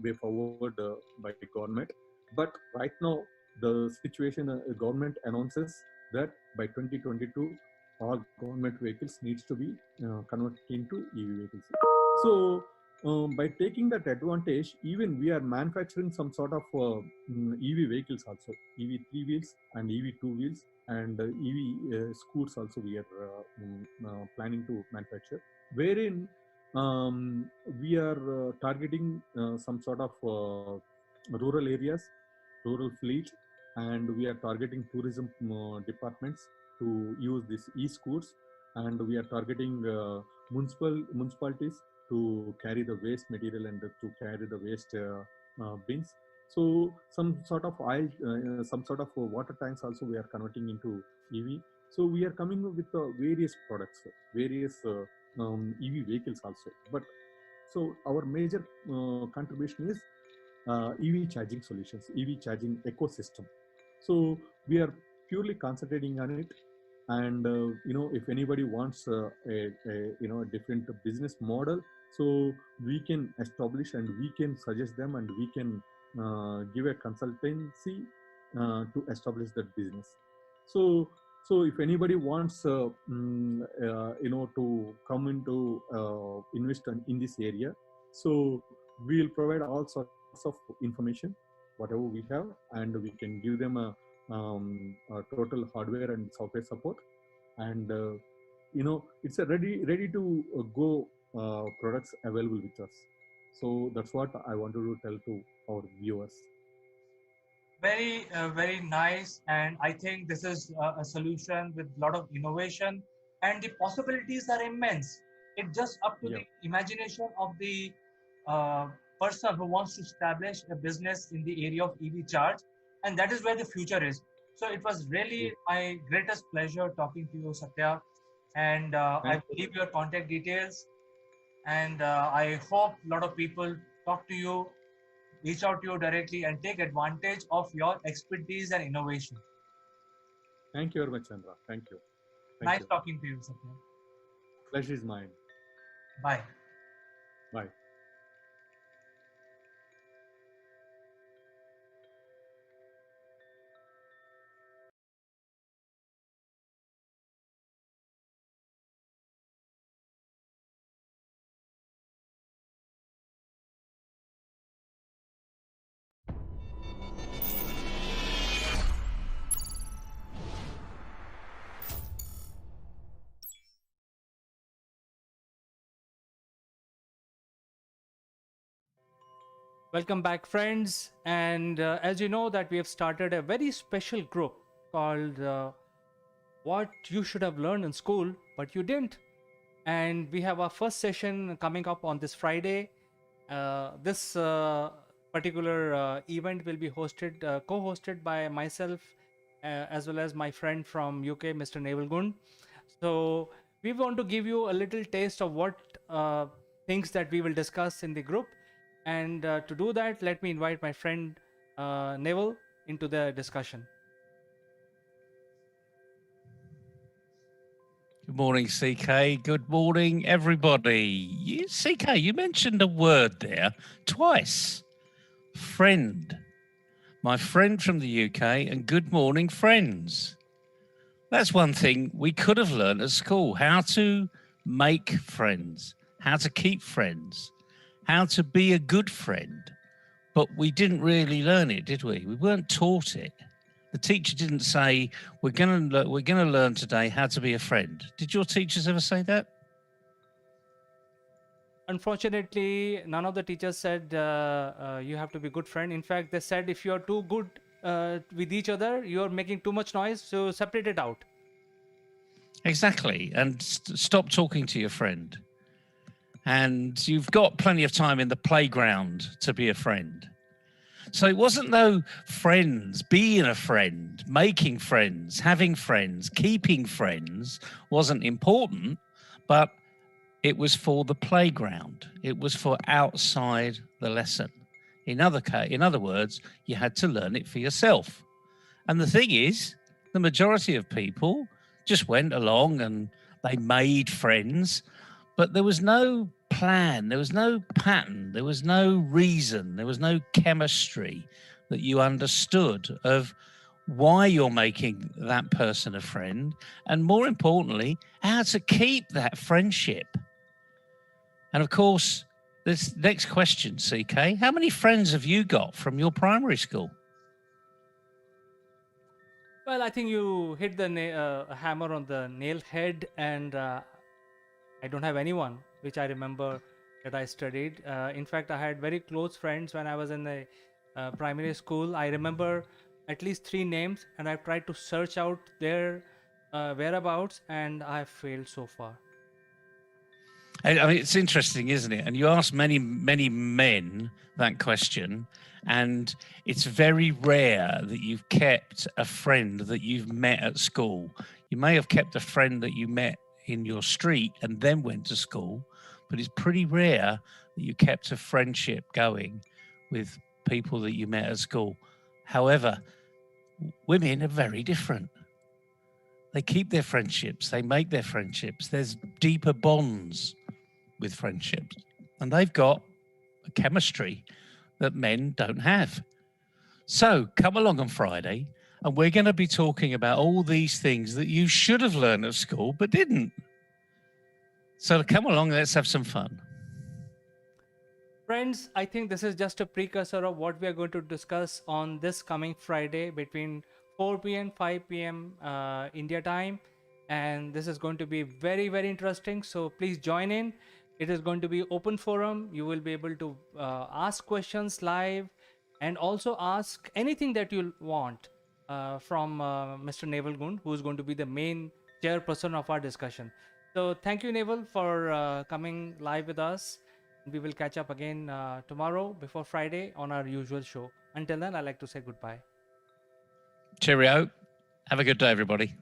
way forward by government. But right now the situation, government announces that by 2022 all government vehicles needs to be converted into EV vehicles. So by taking that advantage, even we are manufacturing some sort of EV vehicles also, EV 3 wheels and EV 2 wheels, and EV scooters also we are planning to manufacture, wherein we are targeting some sort of rural areas, rural fleet, and we are targeting tourism departments to use these e-scooters, and we are targeting municipalities to carry the waste material and to carry the waste bins. So some sort of oil, some sort of water tanks also we are converting into EV. So we are coming up with various products, various EV vehicles also. But so our major contribution is EV charging solutions, EV charging ecosystem. So we are purely concentrating on it. And if anybody wants a different business model, so we can establish and we can suggest them, and we can give a consultancy to establish that business. So if anybody wants to come into invest in this area, so we will provide all sorts of information whatever we have, and we can give them a total hardware and software support, and it's a ready to go products available with us. So that's what I wanted to tell to our viewers. Very nice, and I think this is a solution with a lot of innovation, and the possibilities are immense. It's just up to the imagination of the person who wants to establish a business in the area of EV charge, and that is where the future is. So it was really my greatest pleasure talking to you, Satya, and I will leave your contact details, and I hope a lot of people talk to you, reach out to you directly, and take advantage of your expertise and innovation. Thank you very much, Chandra. Thank you. Nice talking to you, Satya. Pleasure is mine. Bye. Bye. Welcome back, friends. And as you know, that we have started a very special group called "What You Should Have Learned in School, but You Didn't." And we have our first session coming up on this Friday. This particular event will be co-hosted by myself, as well as my friend from UK, Mr. Naval Gund. So we want to give you a little taste of what things that we will discuss in the group. And to do that, let me invite my friend Naval into the discussion. Good morning, CK. Good morning, everybody. CK, you mentioned a word there twice. Friend. My friend from the UK, and good morning, friends. That's one thing we could have learned at school, how to make friends, how to keep friends, how to be a good friend. But we didn't really learn it, did we? We weren't taught it. The teacher didn't say, we're going to learn today how to be a friend. Did your teachers ever say that? Unfortunately, none of the teachers said you have to be good friend. In fact, they said if you are too good with each other, you are making too much noise, so separate it out. Exactly. And stop talking to your friend. And you've got plenty of time in the playground to be a friend. So it wasn't though friends, being a friend, making friends, having friends, keeping friends wasn't important, but it was for the playground. It was for outside the lesson. In other words, you had to learn it for yourself. And the thing is, the majority of people just went along and they made friends, but there was no plan, there was no pattern, there was no reason, there was no chemistry that you understood of why you're making that person a friend, and more importantly, how to keep that friendship. And of course, this next question, CK, how many friends have you got from your primary school? Well, I think you hit the hammer on the nail head, and I don't have anyone which I remember that I studied. In fact, I had very close friends when I was in the primary school. I remember at least 3 names, and I've tried to search out their whereabouts, and I've failed so far. I mean, it's interesting, isn't it? And you ask many men that question, and it's very rare that you've kept a friend that you've met at school. You may have kept a friend that you met in your street and then went to school, but it's pretty rare that you kept a friendship going with people that you met at school. However, women are very different. They keep their friendships, they make their friendships. There's deeper bonds with friendships, and they've got a chemistry that men don't have. So come along on Friday, and we're going to be talking about all these things that you should have learned at school but didn't. So come along, let's have some fun. Friends, I think this is just a precursor of what we are going to discuss on this coming Friday between 4 p.m. 5 p.m. India time, and this is going to be very, very interesting. So please join in. It is going to be open forum. You will be able to ask questions live, and also ask anything that you want from Mr. Naval Gund, who is going to be the main chairperson of our discussion. So thank you, Naval, for coming live with us. We will catch up again tomorrow before Friday on our usual show. Until then, I'd like to say goodbye. Cheerio. Have a good day, everybody.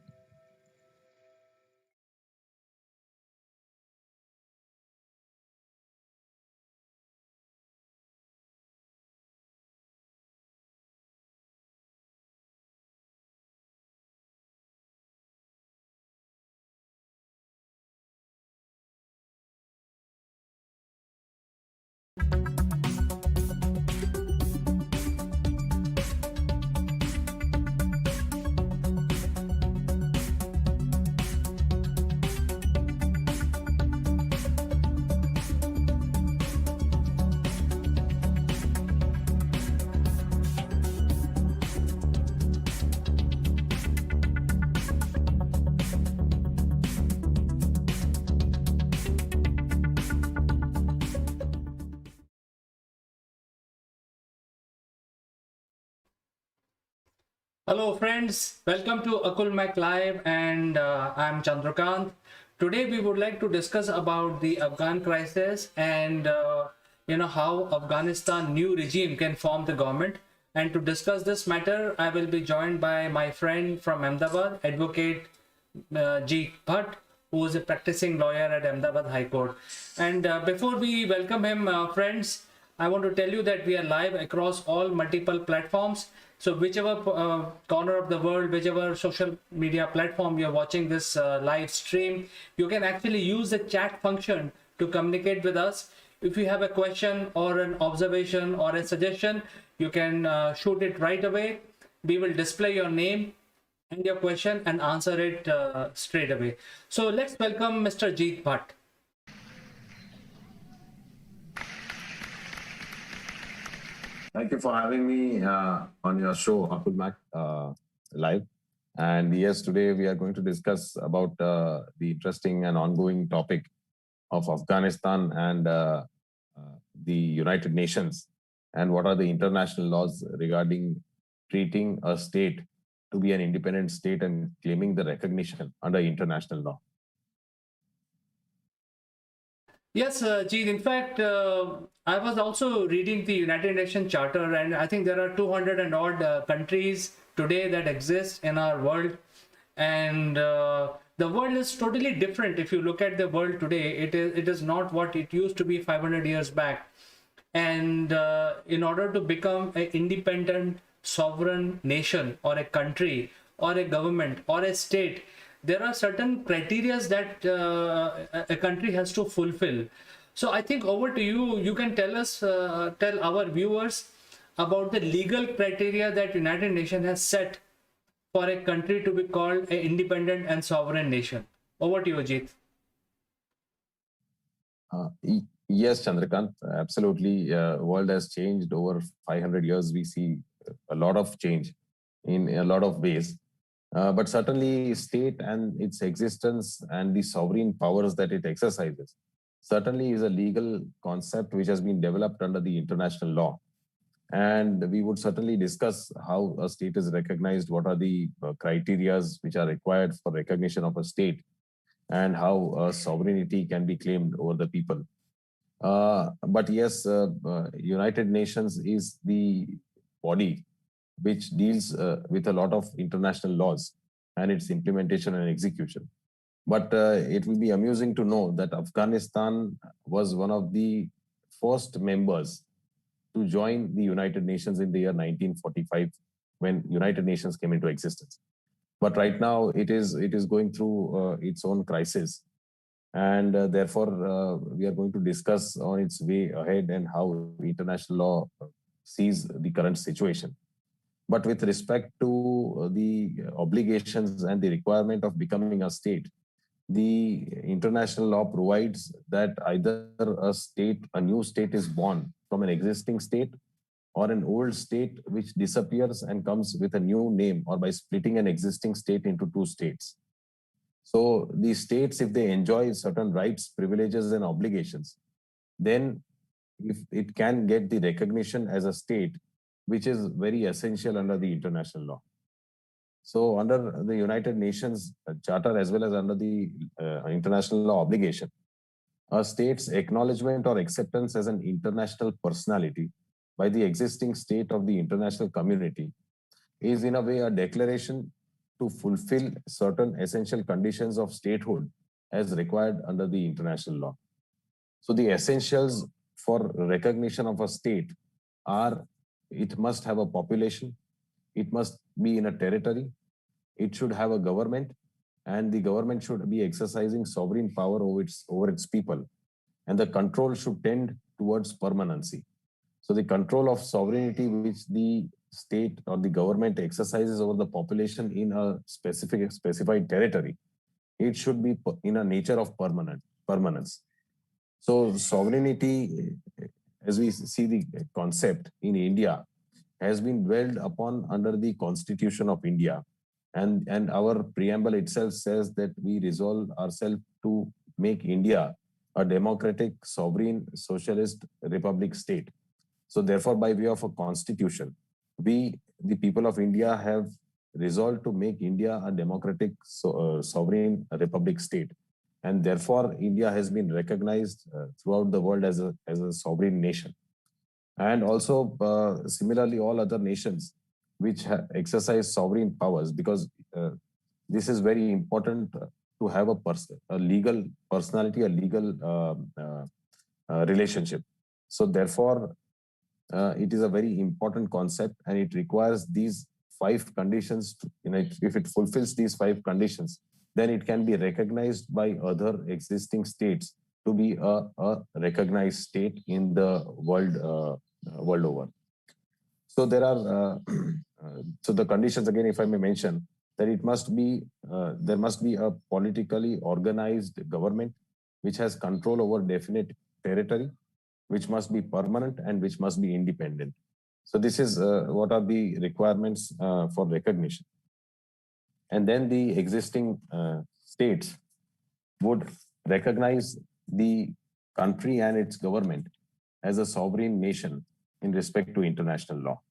Hello, friends. Welcome to Akul Mac Live, and I'm Chandrakant. Today, we would like to discuss about the Afghan crisis and how Afghanistan new regime can form the government. And to discuss this matter, I will be joined by my friend from Ahmedabad, Advocate Jeet Bhatt, who is a practicing lawyer at Ahmedabad High Court. And before we welcome him, friends, I want to tell you that we are live across all multiple platforms. So whichever corner of the world, whichever social media platform you're watching this live stream, you can actually use the chat function to communicate with us. If you have a question or an observation or a suggestion, you can shoot it right away. We will display your name and your question and answer it straight away. So let's welcome Mr. Jeet Bhatt. Thank you for having me on your show, Akul Mac Live. And yes, today we are going to discuss about the interesting and ongoing topic of Afghanistan and the United Nations, and what are the international laws regarding treating a state to be an independent state and claiming the recognition under international law. Yes, Jeet. In fact, I was also reading the United Nations Charter, and I think there are 200 and odd countries today that exist in our world. And the world is totally different. If you look at the world today, it is not what it used to be 500 years back. And in order to become an independent, sovereign nation or a country or a government or a state, there are certain criteria that a country has to fulfill. So I think over to you. You can tell us, tell our viewers about the legal criteria that United Nations has set for a country to be called an independent and sovereign nation. Over to you, Ajit. Yes, Chandrakant, absolutely. World has changed over 500 years. We see a lot of change in a lot of ways. But certainly state and its existence and the sovereign powers that it exercises certainly is a legal concept which has been developed under the international law. And we would certainly discuss how a state is recognized, what are the criteria which are required for recognition of a state, and how sovereignty can be claimed over the people. But yes, United Nations is the body which deals with a lot of international laws and its implementation and execution. But it will be amusing to know that Afghanistan was one of the first members to join the United Nations in the year 1945, when United Nations came into existence. But right now it is going through its own crisis. And therefore, we are going to discuss on its way ahead and how international law sees the current situation. But with respect to the obligations and the requirement of becoming a state, the international law provides that either a new state is born from an existing state, or an old state which disappears and comes with a new name, or by splitting an existing state into two states. So these states, if they enjoy certain rights, privileges, and obligations, then if it can get the recognition as a state, which is very essential under the international law. So under the United Nations Charter, as well as under the international law obligation, a state's acknowledgement or acceptance as an international personality by the existing state of the international community is in a way a declaration to fulfill certain essential conditions of statehood as required under the international law. So the essentials for recognition of a state are: it must have a population, it must be in a territory, it should have a government, and the government should be exercising sovereign power over its people, and the control should tend towards permanency. So the control of sovereignty which the state or the government exercises over the population in a specified territory, it should be in a nature of permanence. So sovereignty, as we see the concept in India, has been dwelled upon under the Constitution of India. And our preamble itself says that we resolve ourselves to make India a democratic, sovereign, socialist republic state. So therefore, by way of a constitution, we, the people of India, have resolved to make India a democratic sovereign republic state. And therefore, India has been recognized throughout the world as a sovereign nation. And also, similarly, all other nations which exercise sovereign powers, because this is very important to have a legal personality, a legal relationship. So therefore, it is a very important concept, and it requires these 5 conditions. If it fulfills these 5 conditions, then it can be recognized by other existing states to be a recognized state in the world over. So there are so the conditions again, if I may mention, that it must be there must be a politically organized government which has control over definite territory, which must be permanent and which must be independent. So this is what are the requirements for recognition. And then the existing states would recognize the country and its government as a sovereign nation in respect to international law.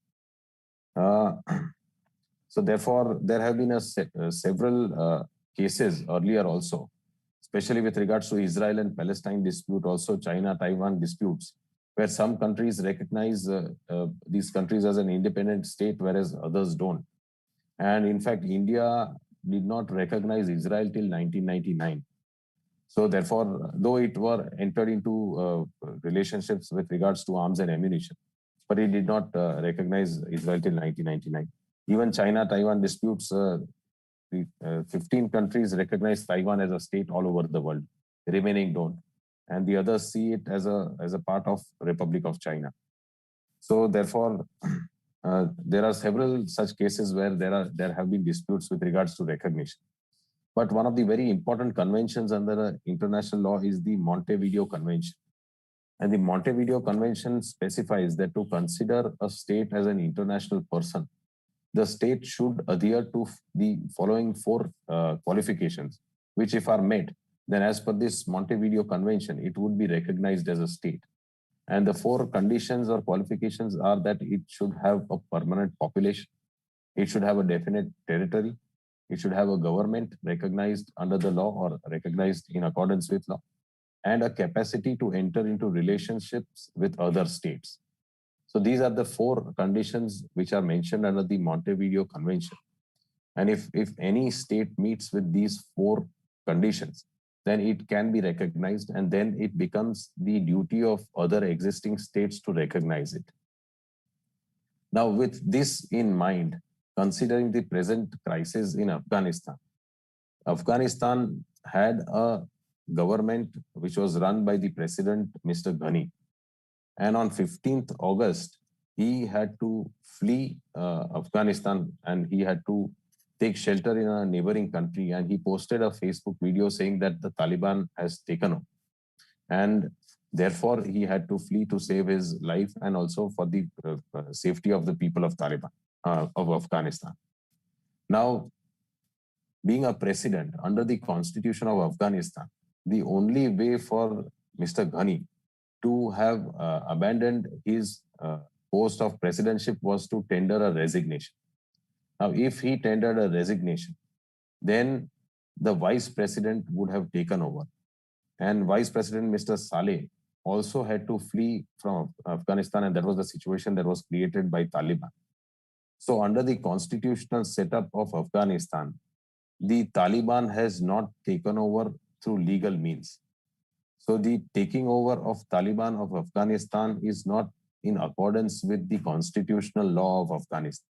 So therefore, there have been several cases earlier also, especially with regards to Israel and Palestine dispute, also China-Taiwan disputes, where some countries recognize these countries as an independent state, whereas others don't. And in fact, India did not recognize Israel till 1999. So therefore, though it were entered into relationships with regards to arms and ammunition, but it did not recognize Israel till 1999. Even China-Taiwan disputes, 15 countries recognize Taiwan as a state all over the world. The remaining don't. And the others see it as a part of Republic of China. So therefore, there are several such cases where there have been disputes with regards to recognition. But one of the very important conventions under international law is the Montevideo Convention. And the Montevideo Convention specifies that to consider a state as an international person, the state should adhere to the following 4 qualifications, which if are met, then as per this Montevideo Convention, it would be recognized as a state. And the 4 conditions or qualifications are that it should have a permanent population, it should have a definite territory, it should have a government recognized under the law or recognized in accordance with law, and a capacity to enter into relationships with other states. So these are the 4 conditions which are mentioned under the Montevideo Convention. And if any state meets with these 4 conditions, then it can be recognized, and then it becomes the duty of other existing states to recognize it. Now, with this in mind, considering the present crisis in Afghanistan, Afghanistan had a government which was run by the president, Mr. Ghani. And on 15th August, he had to flee Afghanistan, and he had to take shelter in a neighboring country. And he posted a Facebook video saying that the Taliban has taken over. And therefore, he had to flee to save his life and also for the safety of the people of of Afghanistan. Now, being a president under the constitution of Afghanistan, the only way for Mr. Ghani to have abandoned his post of presidency was to tender a resignation. Now, if he tendered a resignation, then the vice president would have taken over. And Vice President Mr. Saleh also had to flee from Afghanistan, and that was the situation that was created by Taliban. So under the constitutional setup of Afghanistan, the Taliban has not taken over through legal means. So the taking over of Taliban of Afghanistan is not in accordance with the constitutional law of Afghanistan.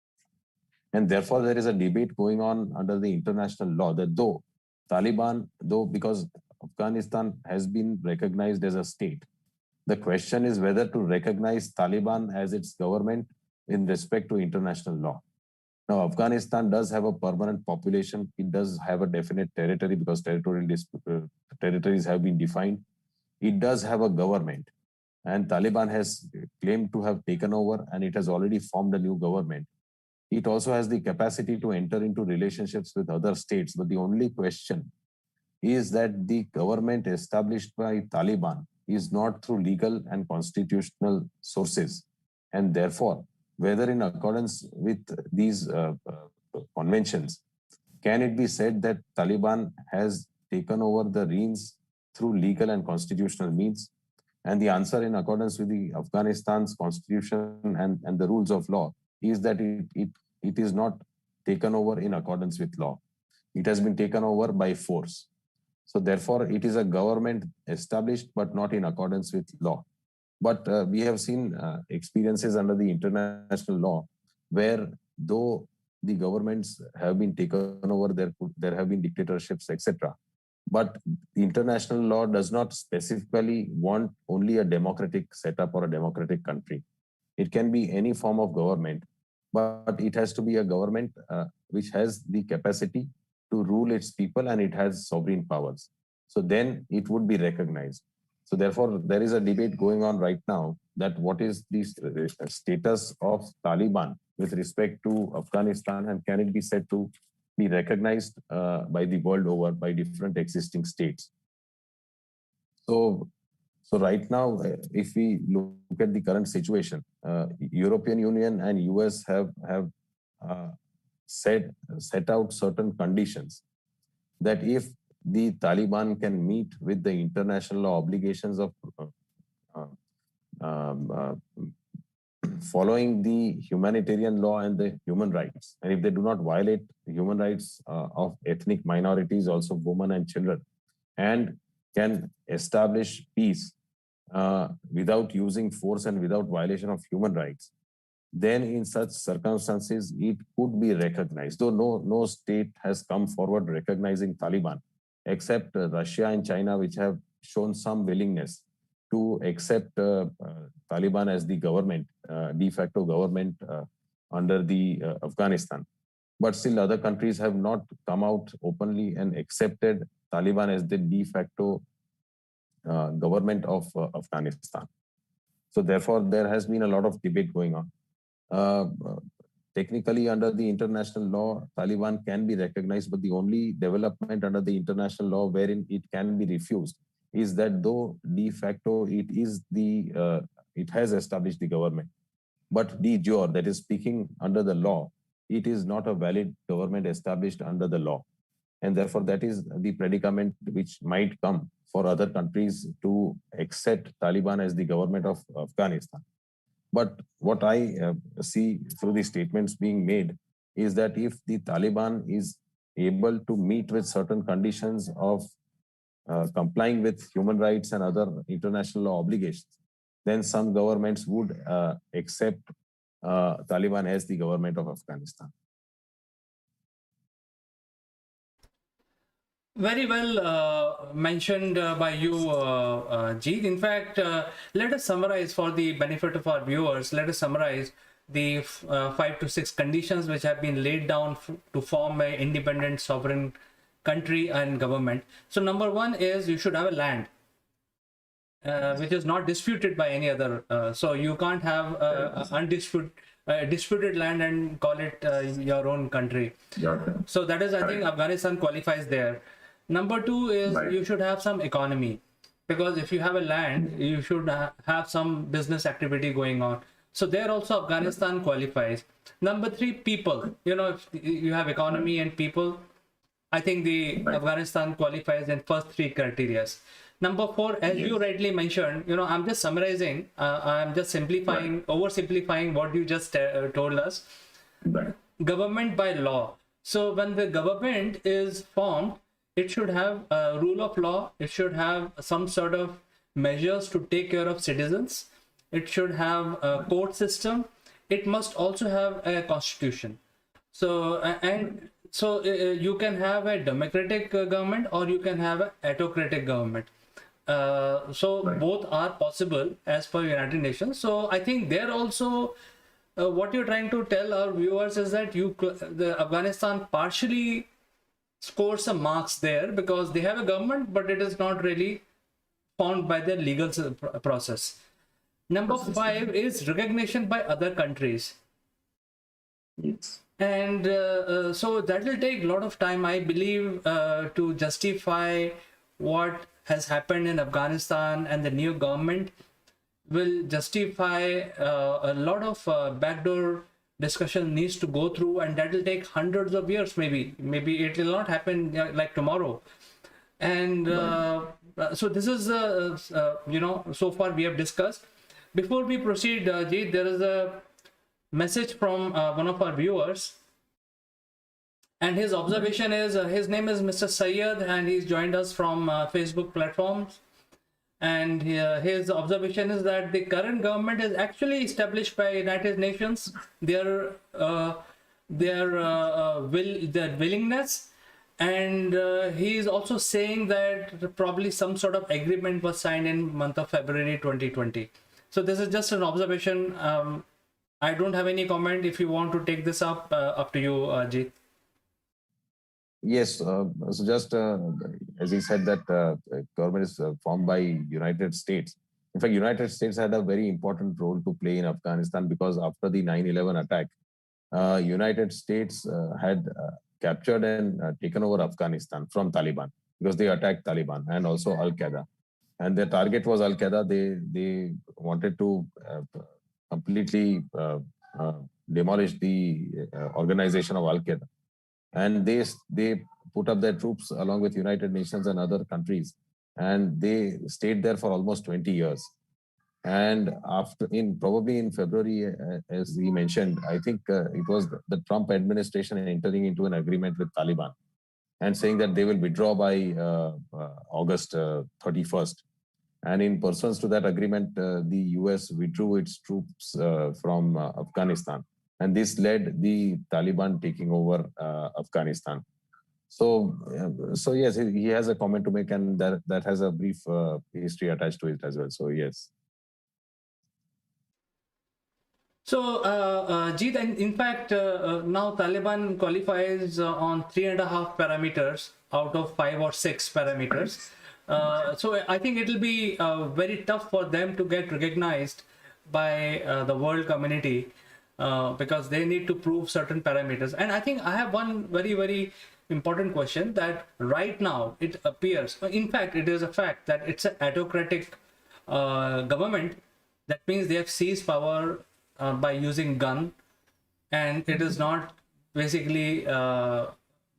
And therefore, there is a debate going on under the international law that though Taliban, because Afghanistan has been recognized as a state, the question is whether to recognize Taliban as its government in respect to international law. Now, Afghanistan does have a permanent population. It does have a definite territory because territories have been defined. It does have a government, and Taliban has claimed to have taken over, and it has already formed a new government. It also has the capacity to enter into relationships with other states. But the only question is that the government established by Taliban is not through legal and constitutional sources. And therefore, whether in accordance with these conventions, can it be said that Taliban has taken over the reins through legal and constitutional means? And the answer, in accordance with the Afghanistan's constitution and the rules of law, is that it is not taken over in accordance with law. It has been taken over by force. So therefore, it is a government established, but not in accordance with law. But we have seen experiences under the international law where, though the governments have been taken over, there have been dictatorships, etc. But the international law does not specifically want only a democratic setup or a democratic country. It can be any form of government, but it has to be a government which has the capacity to rule its people and it has sovereign powers. So then it would be recognized. So therefore, there is a debate going on right now that what is the status of Taliban with respect to Afghanistan, and can it be said to be recognized by the world over by different existing states. So right now, if we look at the current situation, European Union and US have set out certain conditions that if the Taliban can meet with the international obligations of following the humanitarian law and the human rights, and if they do not violate the human rights of ethnic minorities, also women and children, and can establish peace without using force and without violation of human rights, then in such circumstances, it could be recognized. Though no state has come forward recognizing Taliban, except Russia and China, which have shown some willingness to accept Taliban as the government, de facto government under the Afghanistan. But still other countries have not come out openly and accepted Taliban as the de facto government of Afghanistan. So therefore, there has been a lot of debate going on. Technically, under the international law, Taliban can be recognized, but the only development under the international law wherein it can be refused is that though de facto it has established the government, but de jure, that is speaking under the law, it is not a valid government established under the law. And therefore, that is the predicament which might come for other countries to accept Taliban as the government of Afghanistan. But what I see through the statements being made is that if the Taliban is able to meet with certain conditions of complying with human rights and other international law obligations, then some governments would accept Taliban as the government of Afghanistan. Very well mentioned by you, Jeet. In fact, let us summarize for the benefit of our viewers. Let us summarize the 5 to 6 conditions which have been laid down to form an independent sovereign country and government. So number 1 is you should have a land which is not disputed by any other. So you can't have disputed land and call it your own country. So that is, I think, Afghanistan qualifies there. Number 2 is you should have some economy, because if you have a land, you should have some business activity going on. So there also Afghanistan qualifies. Number 3, people. If you have economy and people, I think the Afghanistan qualifies in first 3 criteria. Number 4, as you rightly mentioned, I'm just summarizing, I'm just simplifying, oversimplifying what you just told us. Government by law. So when the government is formed, it should have a rule of law. It should have some sort of measures to take care of citizens. It should have a court system. It must also have a constitution. So you can have a democratic government or you can have an autocratic government. Both are possible as per United Nations. So I think there also what you're trying to tell our viewers is that the Afghanistan partially scores some marks there because they have a government, but it is not really formed by the legal process. Number 5 is recognition by other countries. Yes. And so that will take a lot of time, I believe, to justify what has happened in Afghanistan, and the new government will justify a lot of backdoor discussion needs to go through, and that will take hundreds of years. Maybe it will not happen like tomorrow. And so this is so far we have discussed. Before we proceed, Jeet, there is a message from one of our viewers, and his observation is his name is Mr. Syed, and he's joined us from Facebook platforms. And his observation is that the current government is actually established by United Nations. Their willingness, and he is also saying that probably some sort of agreement was signed in month of February 2020. So this is just an observation. I don't have any comment. If you want to take this up to you, Jeet. Yes, so just as he said that government is formed by United States. In fact, United States had a very important role to play in Afghanistan, because after the 9/11 attack, United States had captured and taken over Afghanistan from Taliban, because they attacked Taliban and also Al-Qaeda. And their target was Al-Qaeda. They wanted to completely demolish the organization of Al-Qaeda. And they put up their troops along with United Nations and other countries, and they stayed there for almost 20 years. And probably in February, as he mentioned, I think it was the Trump administration entering into an agreement with Taliban and saying that they will withdraw by August 31st. And in pursuance to that agreement, the US withdrew its troops from Afghanistan. And this led the Taliban taking over Afghanistan. So yes, he has a comment to make, and that has a brief history attached to it as well. So yes. So, Jeet, in fact, now Taliban qualifies on 3.5 parameters out of 5 or 6 parameters. So I think it will be very tough for them to get recognized by the world community, because they need to prove certain parameters. And I think I have one very, very important question, that right now it appears, in fact, it is a fact that it's an autocratic government. That means they have seized power by using gun, and it is not basically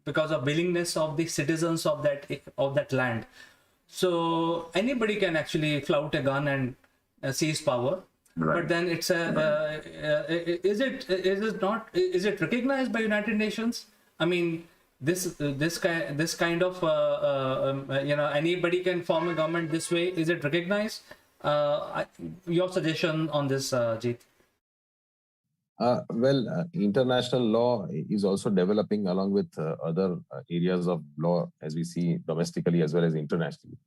because of willingness of the citizens of that land. So anybody can actually flout a gun and seize power. Right. But then it's is it recognized by United Nations? I mean, this kind of anybody can form a government this way. Is it recognized? Your suggestion on this, Jeet? International law is also developing along with other areas of law, as we see domestically as well as internationally.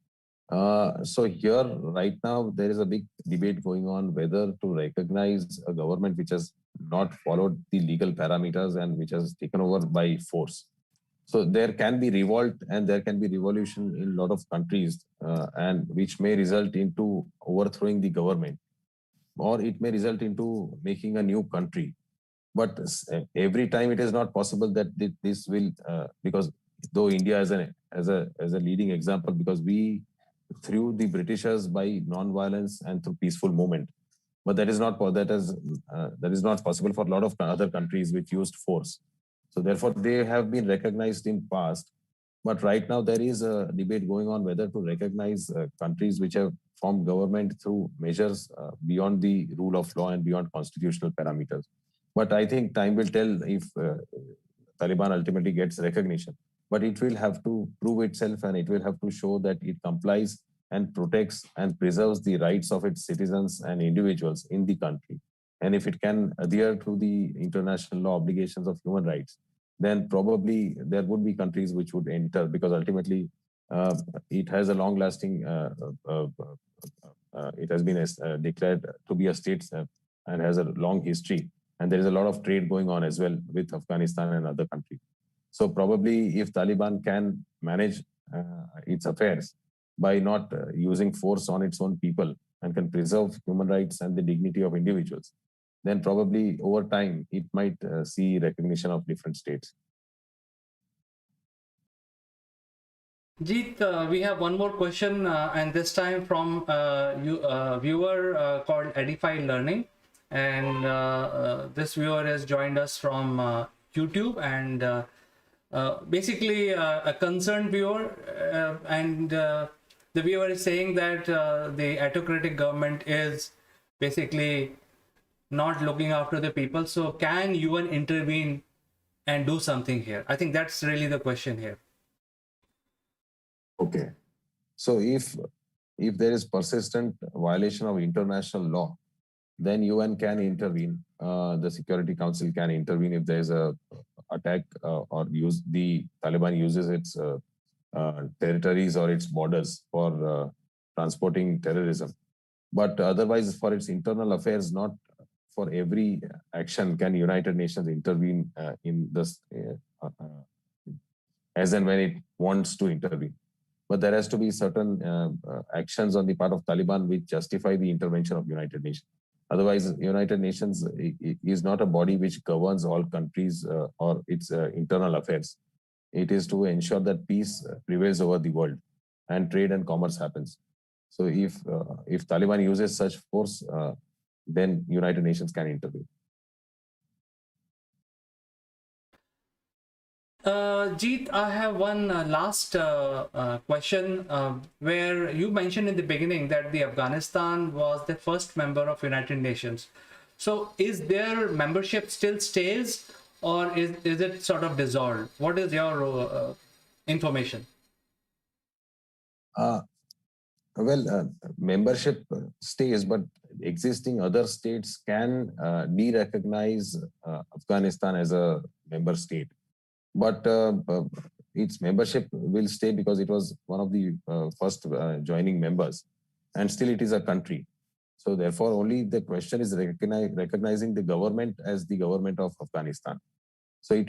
So here, right now, there is a big debate going on whether to recognize a government which has not followed the legal parameters and which has taken over by force. So there can be revolt and there can be revolution in a lot of countries, and which may result into overthrowing the government, or it may result into making a new country. But every time it is not possible that this will, because though India as a leading example, because we threw the Britishers by non-violence and through peaceful movement, but that is not possible for a lot of other countries which used force. So therefore, they have been recognized in past. But right now, there is a debate going on whether to recognize countries which have formed government through measures beyond the rule of law and beyond constitutional parameters. But I think time will tell if Taliban ultimately gets recognition. But it will have to prove itself, and it will have to show that it complies and protects and preserves the rights of its citizens and individuals in the country. And if it can adhere to the international law obligations of human rights, then probably there would be countries which would enter, because ultimately it has a long-lasting, it has been declared to be a state and has a long history. And there is a lot of trade going on as well with Afghanistan and other countries. So probably if Taliban can manage its affairs by not using force on its own people and can preserve human rights and the dignity of individuals, then probably over time, it might see recognition of different states. Jeet, we have one more question, and this time from a viewer called Edify Learning. and this viewer has joined us from YouTube, and basically a concerned viewer, and the viewer is saying that the autocratic government is basically not looking after the people. So can UN intervene and do something here? I think that's really the question here. Okay. So if there is persistent violation of international law, then UN can intervene. The Security Council can intervene if there is a attack or use the Taliban uses its territories or its borders for transporting terrorism. But otherwise, for its internal affairs, not for every action can United Nations intervene in this as and when it wants to intervene. But there has to be certain actions on the part of Taliban which justify the intervention of United Nations. Otherwise, United Nations is not a body which governs all countries or its internal affairs. It is to ensure that peace prevails over the world and trade and commerce happens. So if Taliban uses such force, then United Nations can intervene. Jeet, I have one last question where you mentioned in the beginning that the Afghanistan was the first member of United Nations. So is their membership still stays, or is it sort of dissolved? What is your information? Membership stays, but existing other states can de-recognize Afghanistan as a member state. But its membership will stay because it was one of the first joining members, and still it is a country. So therefore, only the question is recognizing the government as the government of Afghanistan. So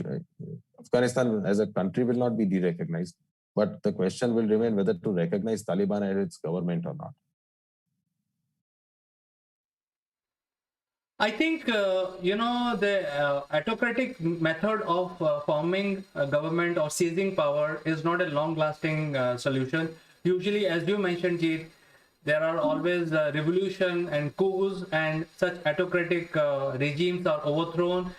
Afghanistan as a country will not be de-recognized, but the question will remain whether to recognize Taliban as its government or not. I think, the autocratic method of forming a government or seizing power is not a long-lasting solution. Usually, as you mentioned, Jeet, there are always revolution and coups, and such autocratic regimes are overthrown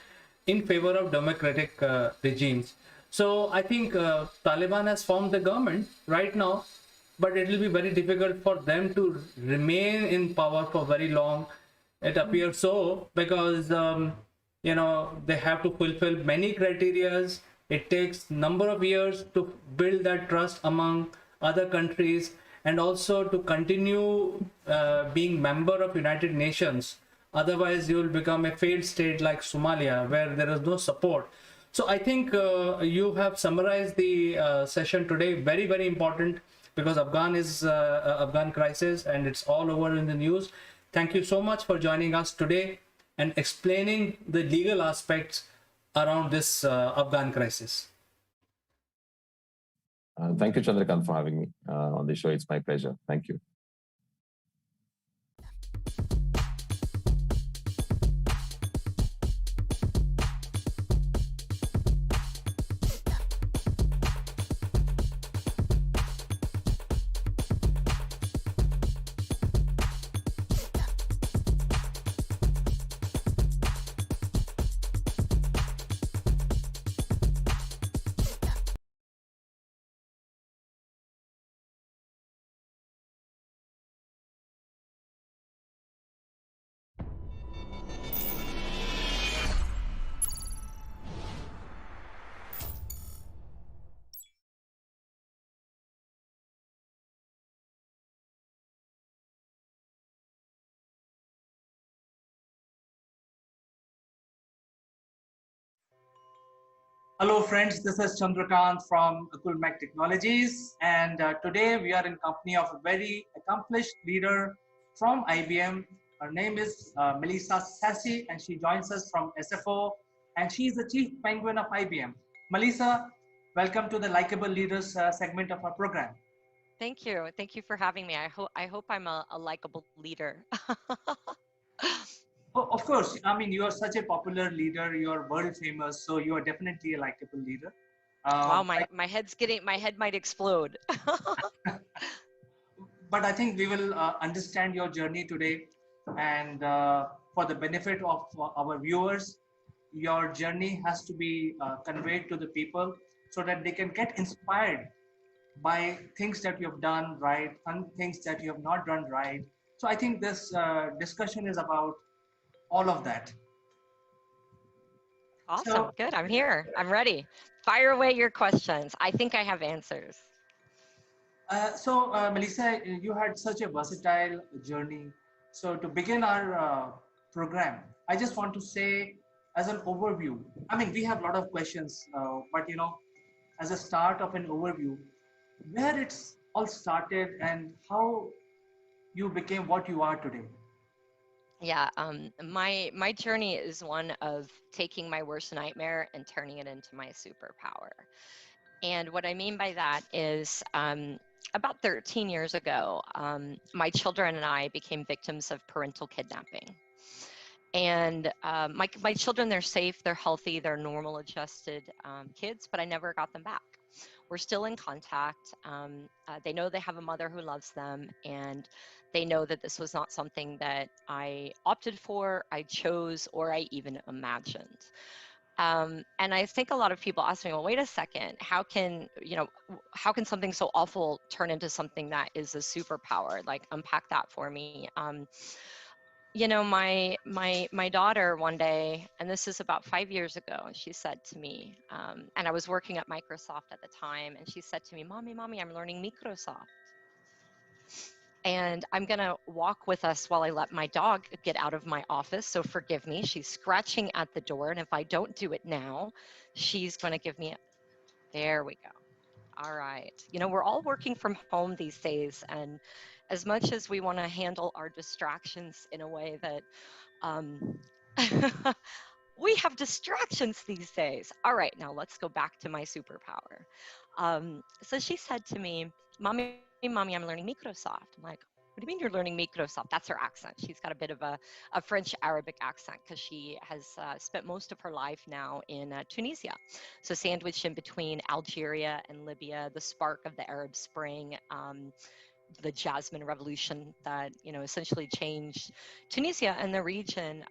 in favor of democratic regimes. So I think Taliban has formed the government right now, but it will be very difficult for them to remain in power for very long. It appears so because they have to fulfill many criterias. It takes number of years to build that trust among other countries, and also to continue being member of United Nations. Otherwise, you will become a failed state like Somalia, where there is no support. So I think you have summarized the session today. Very, very important, because Afghan crisis, and it's all over in the news. Thank you so much for joining us today and explaining the legal aspects around this Afghan crisis. Thank you, Chandrakant, for having me on the show. It's my pleasure. Thank you. Hello friends, this is Chandrakant from Akulmac Technologies, and today we are in company of a very accomplished leader from IBM. Her name is Melissa Sassy, and she joins us from SFO, and she is the Chief Penguin of IBM. Melissa, welcome to the Likeable Leaders segment of our program. Thank you. Thank you for having me. I hope I'm a likable leader. Oh, of course. I mean, you are such a popular leader. You are world famous, so you are definitely a likable leader. Wow, my head might explode. But I think we will understand your journey today. And for the benefit of our viewers. Your journey has to be conveyed to the people so that they can get inspired by things that you have done right and things that you have not done right. So I think this discussion is about all of that. Awesome. Good. I'm here. I'm ready. Fire away your questions. I think I have answers. Melissa, you had such a versatile journey. So to begin our program, I just want to say as an overview, I mean, we have a lot of questions, but as a start of an overview, where it's all started and how you became what you are today. Yeah, my journey is one of taking my worst nightmare and turning it into my superpower. And what I mean by that is about 13 years ago, my children and I became victims of parental kidnapping. And my children, they're safe, they're healthy, they're normal adjusted kids, but I never got them back. We're still in contact. They know they have a mother who loves them, and they know that this was not something that I opted for, I chose, or I even imagined. And I think a lot of people ask me, well, wait a second, how can something so awful turn into something that is a superpower? Like, unpack that for me. My daughter one day, and this is about 5 years ago, she said to me, and I was working at Microsoft at the time, and she said to me, Mommy, I'm learning Microsoft. And I'm going to walk with us while I let my dog get out of my office. So forgive me. She's scratching at the door. And if I don't do it now, she's going to give me there we go. All right. We're all working from home these days. And as much as we want to handle our distractions in a way that um, we have distractions these days. All right, now let's go back to my superpower. So she said to me, Mommy, I'm learning Microsoft. I'm like, what do you mean you're learning Microsoft? That's her accent. She's got a bit of a French Arabic accent because she has spent most of her life now in Tunisia. So sandwiched in between Algeria and Libya, the spark of the Arab Spring, the Jasmine Revolution that essentially changed Tunisia and the region,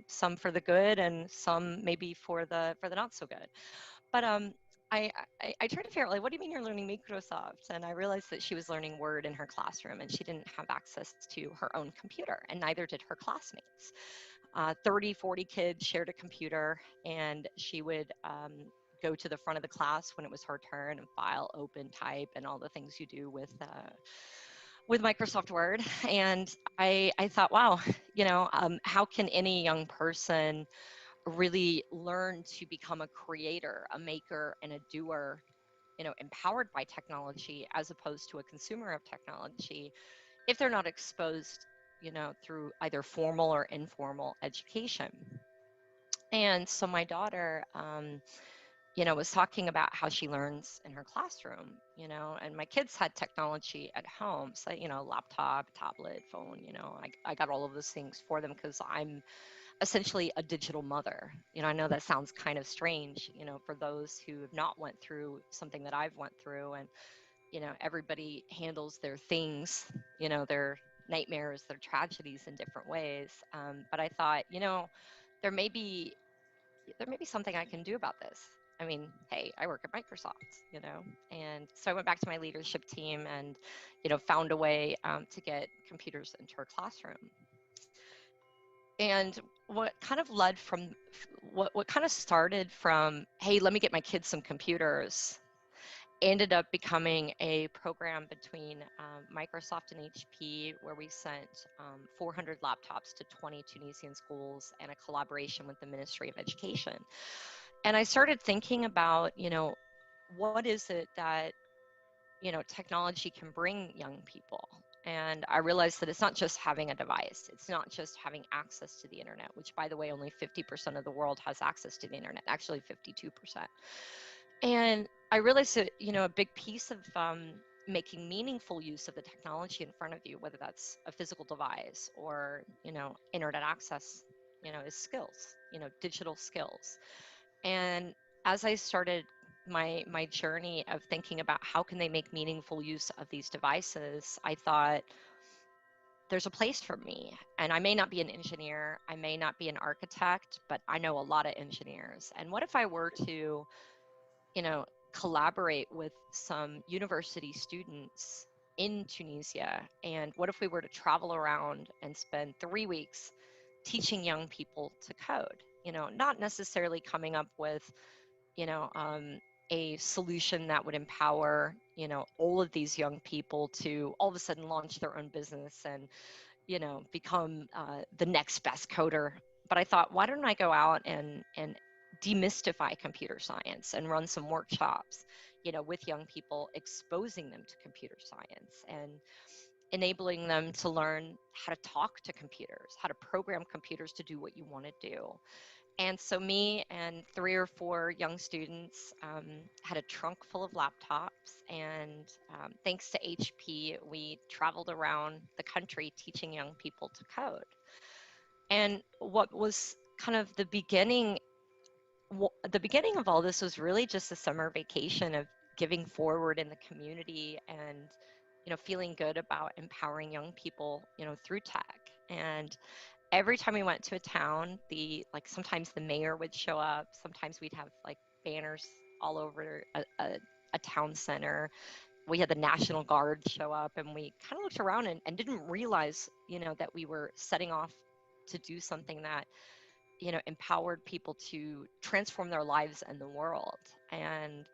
some for the good and some maybe for the not so good. But I tried to figure out, like, what do you mean you're learning Microsoft? And I realized that she was learning Word in her classroom, and she didn't have access to her own computer, and neither did her classmates. 30, 40 kids shared a computer, and she would go to the front of the class when it was her turn and file, open, type, and all the things you do with Microsoft Word. And I thought, wow, how can any young person really learn to become a creator, a maker, and a doer, empowered by technology as opposed to a consumer of technology if they're not exposed, through either formal or informal education. And so my daughter, was talking about how she learns in her classroom, and my kids had technology at home. So, laptop, tablet, phone, I got all of those things for them because I'm essentially a digital mother. I know that sounds kind of strange, for those who have not went through something that I've went through. And, everybody handles their things, their nightmares, their tragedies in different ways. But I thought, there may be something I can do about this. I mean, hey, I work at Microsoft, and so I went back to my leadership team and, found a way to get computers into her classroom. And what kind of led from what kind of started from, hey, let me get my kids some computers, ended up becoming a program between Microsoft and HP, where we sent 400 laptops to 20 Tunisian schools, and a collaboration with the Ministry of Education. And I started thinking about, what is it that, technology can bring young people. And I realized that it's not just having a device. It's not just having access to the internet, which, by the way, only 50% of the world has access to the internet, actually 52%. And I realized that, a big piece of making meaningful use of the technology in front of you, whether that's a physical device or, internet access, is skills, digital skills. And as I started my journey of thinking about how can they make meaningful use of these devices, I thought, there's a place for me. And I may not be an engineer, I may not be an architect, but I know a lot of engineers. And what if I were to, you know, collaborate with some university students in Tunisia? And what if we were to travel around and spend 3 weeks teaching young people to code? You know, not necessarily coming up with, you know, a solution that would empower, you know, all of these young people to all of a sudden launch their own business and, you know, become the next best coder. But I thought, why don't I go out and demystify computer science and run some workshops, you know, with young people, exposing them to computer science and enabling them to learn how to talk to computers, how to program computers to do what you want to do. And so me and 3 or 4 young students had a trunk full of laptops, and thanks to HP, we traveled around the country teaching young people to code. And what was kind of the beginning of all this was really just a summer vacation of giving forward in the community and, you know, feeling good about empowering young people, you know, through tech. And every time we went to a town, sometimes the mayor would show up, sometimes we'd have like banners all over a town center. We had the National Guard show up, and we kind of looked around and didn't realize, you know, that we were setting off to do something that, you know, empowered people to transform their lives and the world. And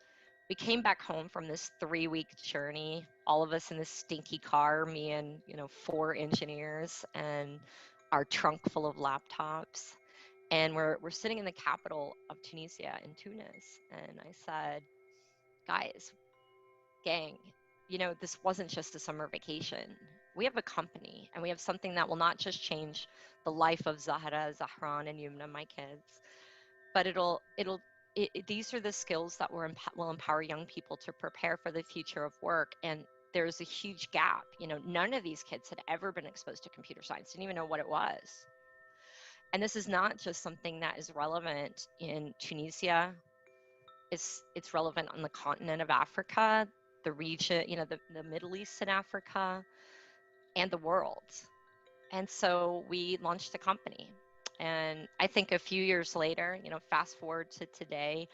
we came back home from this 3-week journey, all of us in this stinky car, me and, you know, 4 engineers and our trunk full of laptops. And we're sitting in the capital of Tunisia, in Tunis. And I said, guys, gang, you know, this wasn't just a summer vacation. We have a company, and we have something that will not just change the life of Zahra, Zahran, and Yumna, my kids, but these are the skills that will empower young people to prepare for the future of work. And there's a huge gap. You know, none of these kids had ever been exposed to computer science, didn't even know what it was. And this is not just something that is relevant in Tunisia. It's relevant on the continent of Africa, the region, you know, the Middle East and Africa, and the world. And so we launched a company. And I think a few years later, you know, fast forward to today,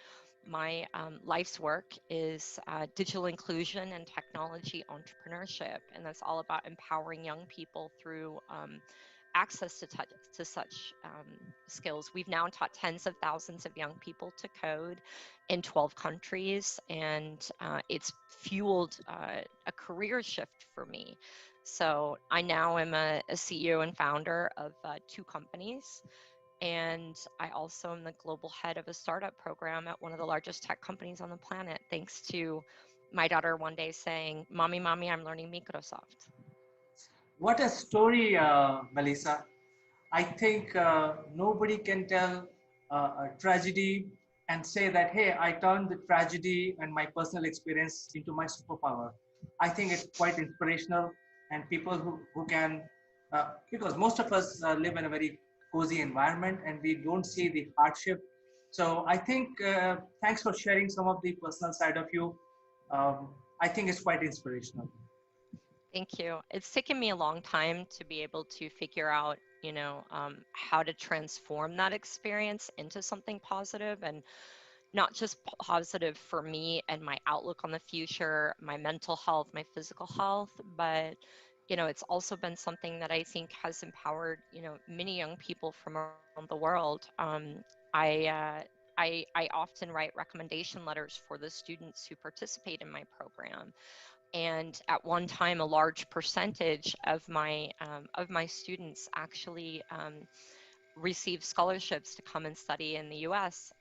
my life's work is digital inclusion and technology entrepreneurship. And that's all about empowering young people through access to such skills. We've now taught tens of thousands of young people to code in 12 countries, and it's fueled a career shift for me. So I now am a CEO and founder of 2 companies, and I also am the global head of a startup program at one of the largest tech companies on the planet, thanks to my daughter one day saying, Mommy, Mommy, I'm learning Microsoft. What a story, Melissa. I think nobody can tell a tragedy and say that, hey, I turned the tragedy and my personal experience into my superpower. I think it's quite inspirational, and people who can, because most of us live in a very cozy environment and we don't see the hardship. So I think, thanks for sharing some of the personal side of you. I think it's quite inspirational. Thank you. It's taken me a long time to be able to figure out, you know, how to transform that experience into something positive, and not just positive for me and my outlook on the future, my mental health, my physical health, but, you know, it's also been something that I think has empowered, you know, many young people from around the world. I often write recommendation letters for the students who participate in my program. And at one time, a large percentage of my students actually received scholarships to come and study in the U.S.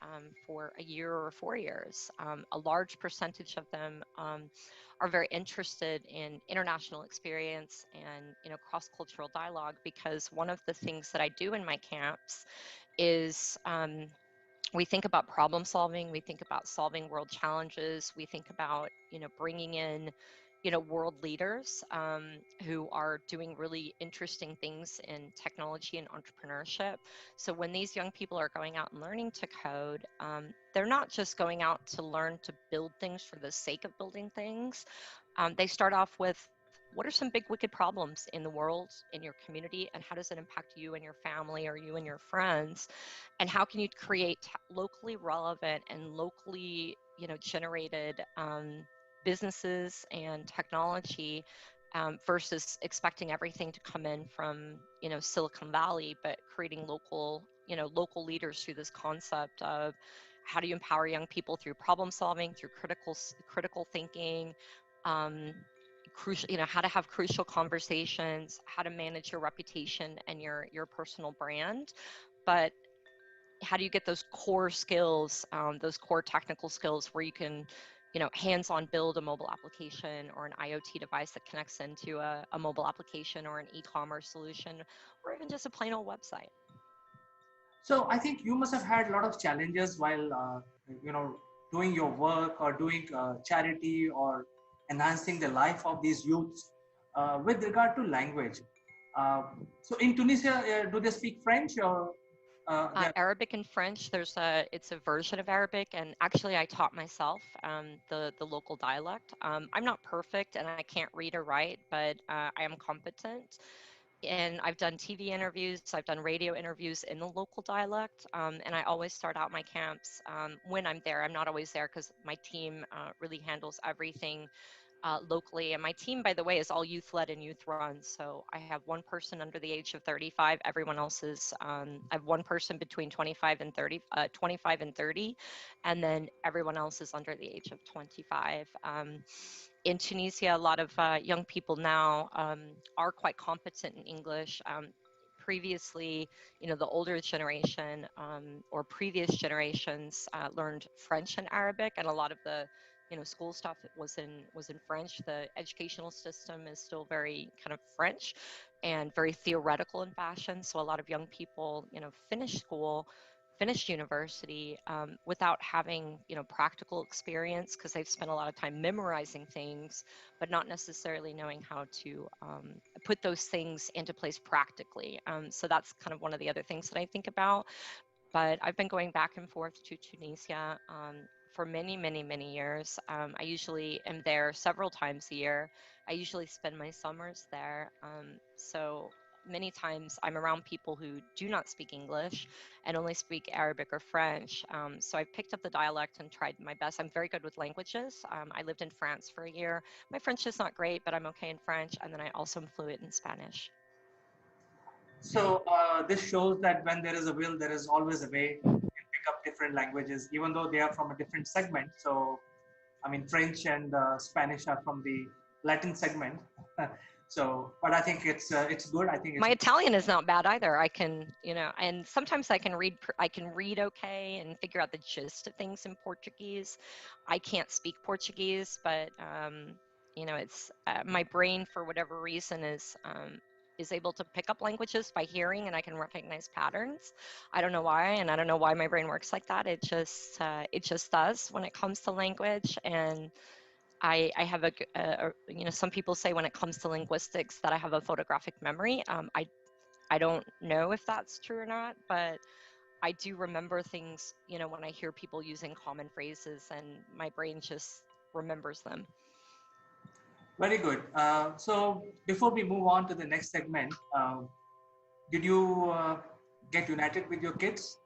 For a year or 4 years. A large percentage of them are very interested in international experience and, you know, cross-cultural dialogue, because one of the things that I do in my camps is we think about problem solving, we think about solving world challenges, we think about, you know, bringing in, you know, world leaders who are doing really interesting things in technology and entrepreneurship. So when these young people are going out and learning to code, they're not just going out to learn to build things for the sake of building things. They start off with what are some big wicked problems in the world, in your community, and how does it impact you and your family or you and your friends? And how can you create locally relevant and locally, generated businesses and technology versus expecting everything to come in from, Silicon Valley, but creating local leaders through this concept of how do you empower young people through problem solving, through critical thinking, crucial, how to have crucial conversations, how to manage your reputation and your personal brand, but how do you get those core skills, those core technical skills where you can, hands-on build a mobile application or an IoT device that connects into a mobile application or an e-commerce solution, or even just a plain old website. So I think you must have had a lot of challenges while, doing your work or doing charity or enhancing the life of these youths with regard to language. So in Tunisia, do they speak French or? Arabic and French. It's a version of Arabic, and actually I taught myself the local dialect. I'm not perfect and I can't read or write, but I am competent. And I've done TV interviews, I've done radio interviews in the local dialect, and I always start out my camps when I'm there. I'm not always there because my team really handles everything locally. And my team, by the way, is all youth-led and youth-run. So I have one person under the age of 35. Everyone else is, I have one person between 25 and 30, and then everyone else is under the age of 25. In Tunisia, a lot of young people now are quite competent in English. Previously, the older generation or previous generations learned French and Arabic, and a lot of the school stuff was in French. The educational system is still very kind of French and very theoretical in fashion. So a lot of young people, finish school, finished university without having practical experience because they've spent a lot of time memorizing things, but not necessarily knowing how to put those things into place practically. So that's kind of one of the other things that I think about. But I've been going back and forth to Tunisia for many, many, many years. I usually am there several times a year. I usually spend my summers there. So many times I'm around people who do not speak English and only speak Arabic or French. So I've picked up the dialect and tried my best. I'm very good with languages. I lived in France for a year. My French is not great, but I'm okay in French. And then I also am fluent in Spanish. So this shows that when there is a will, there is always a way to pick up different languages, even though they are from a different segment. So, I mean, French and Spanish are from the Latin segment. So, but I think it's good. I think my Italian is not bad either. I can, and sometimes I can read okay and figure out the gist of things in Portuguese. I can't speak Portuguese, but it's my brain for whatever reason is able to pick up languages by hearing, and I can recognize patterns. I don't know why, and I don't know why my brain works like that. It just does when it comes to language. And I have some people say when it comes to linguistics that I have a photographic memory. I don't know if that's true or not, but I do remember things, when I hear people using common phrases, and my brain just remembers them. Very good. So before we move on to the next segment, did you get united with your kids?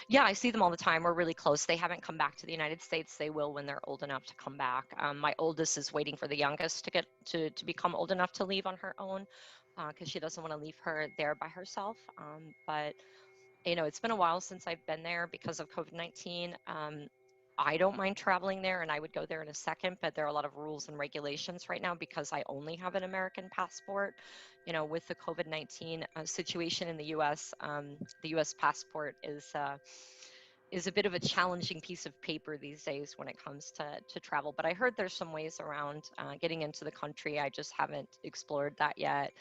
Yeah, I see them all the time. We're really close. They haven't come back to the United States. They will when they're old enough to come back. My oldest is waiting for the youngest to get to become old enough to leave on her own because she doesn't want to leave her there by herself. But it's been a while since I've been there because of COVID-19. I don't mind traveling there, and I would go there in a second, but there are a lot of rules and regulations right now because I only have an American passport. With the COVID-19 situation in the U.S., the U.S. passport is a bit of a challenging piece of paper these days when it comes to travel. But I heard there's some ways around getting into the country. I just haven't explored that yet.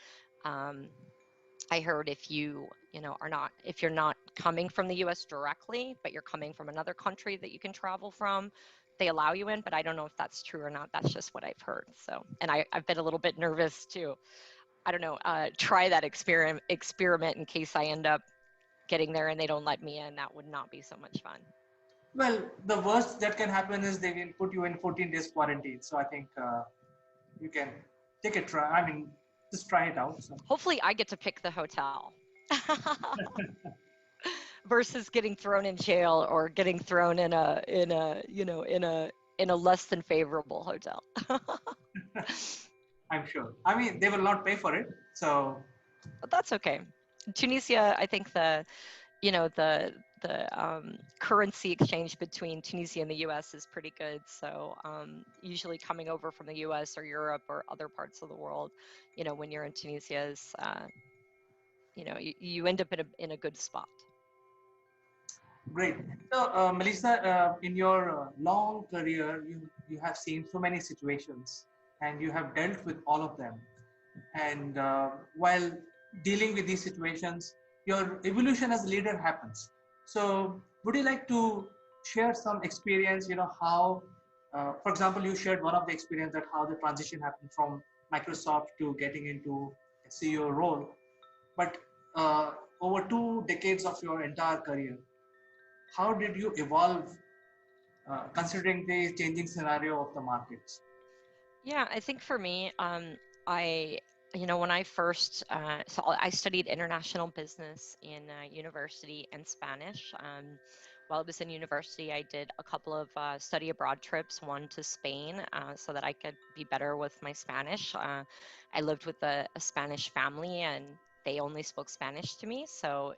I heard if you're not coming from the U.S. directly, but you're coming from another country that you can travel from, they allow you in. But I don't know if that's true or not. That's just what I've heard. So, and I've been a little bit nervous too. I don't know. Try that experiment in case I end up getting there and they don't let me in. That would not be so much fun. Well, the worst that can happen is they can put you in 14 days quarantine. So I think you can take a try. I mean, just try it out. So. Hopefully, I get to pick the hotel versus getting thrown in jail or getting thrown in a less than favorable hotel. I'm sure. I mean, they will not pay for it, so. But that's okay. Tunisia, I think the currency exchange between Tunisia and the U.S. is pretty good. So usually coming over from the U.S. or Europe or other parts of the world, when you're in Tunisia, is you end up in a good spot. Great. So, Melissa, in your long career, you have seen so many situations, and you have dealt with all of them. And while dealing with these situations, your evolution as a leader happens. So, would you like to share some experience? How, for example, you shared one of the experience that how the transition happened from Microsoft to getting into a CEO role, but over 2 decades of your entire career, how did you evolve considering the changing scenario of the markets? Yeah, I think for me, when I first, so I studied international business in university and Spanish. While I was in university, I did a couple of study abroad trips, one to Spain, so that I could be better with my Spanish. I lived with a Spanish family, and they only spoke Spanish to me, so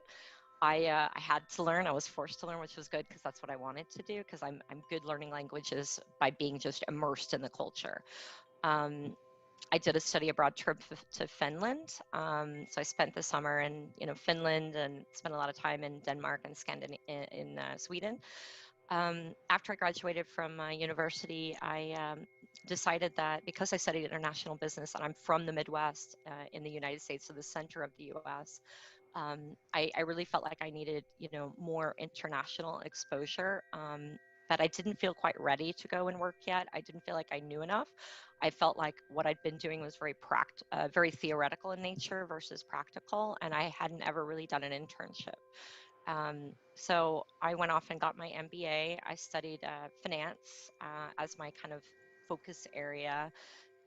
I had to learn. I was forced to learn, which was good because that's what I wanted to do. Because I'm good learning languages by being just immersed in the culture. I did a study abroad trip to Finland. So I spent the summer in Finland and spent a lot of time in Denmark and in Sweden. After I graduated from university, I decided that because I studied international business and I'm from the Midwest in the United States, so the center of the U.S., I really felt like I needed, more international exposure. But I didn't feel quite ready to go and work yet. I didn't feel like I knew enough. I felt like what I'd been doing was very theoretical in nature versus practical, and I hadn't ever really done an internship. So I went off and got my MBA. I studied finance as my kind of focus area,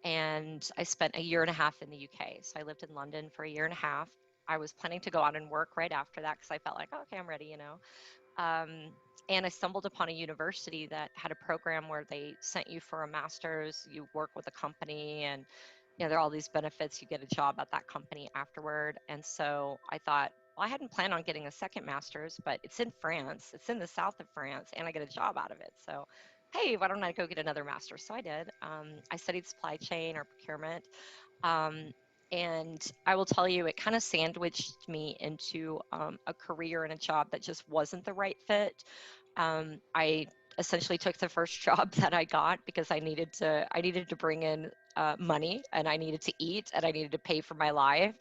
and I spent a year and a half in the UK. So I lived in London for a year and a half. I was planning to go out and work right after that because I felt like, oh, okay, I'm ready, and I stumbled upon a university that had a program where they sent you for a master's, you work with a company, and there are all these benefits. You get a job at that company afterward. And so I thought, well, I hadn't planned on getting a second master's, but it's in France. It's in the south of France, and I get a job out of it. So, hey, why don't I go get another master's? So I did. I studied supply chain or procurement. And I will tell you, it kind of sandwiched me into a career and a job that just wasn't the right fit. I essentially took the first job that I got because I needed to bring in money, and I needed to eat, and I needed to pay for my life.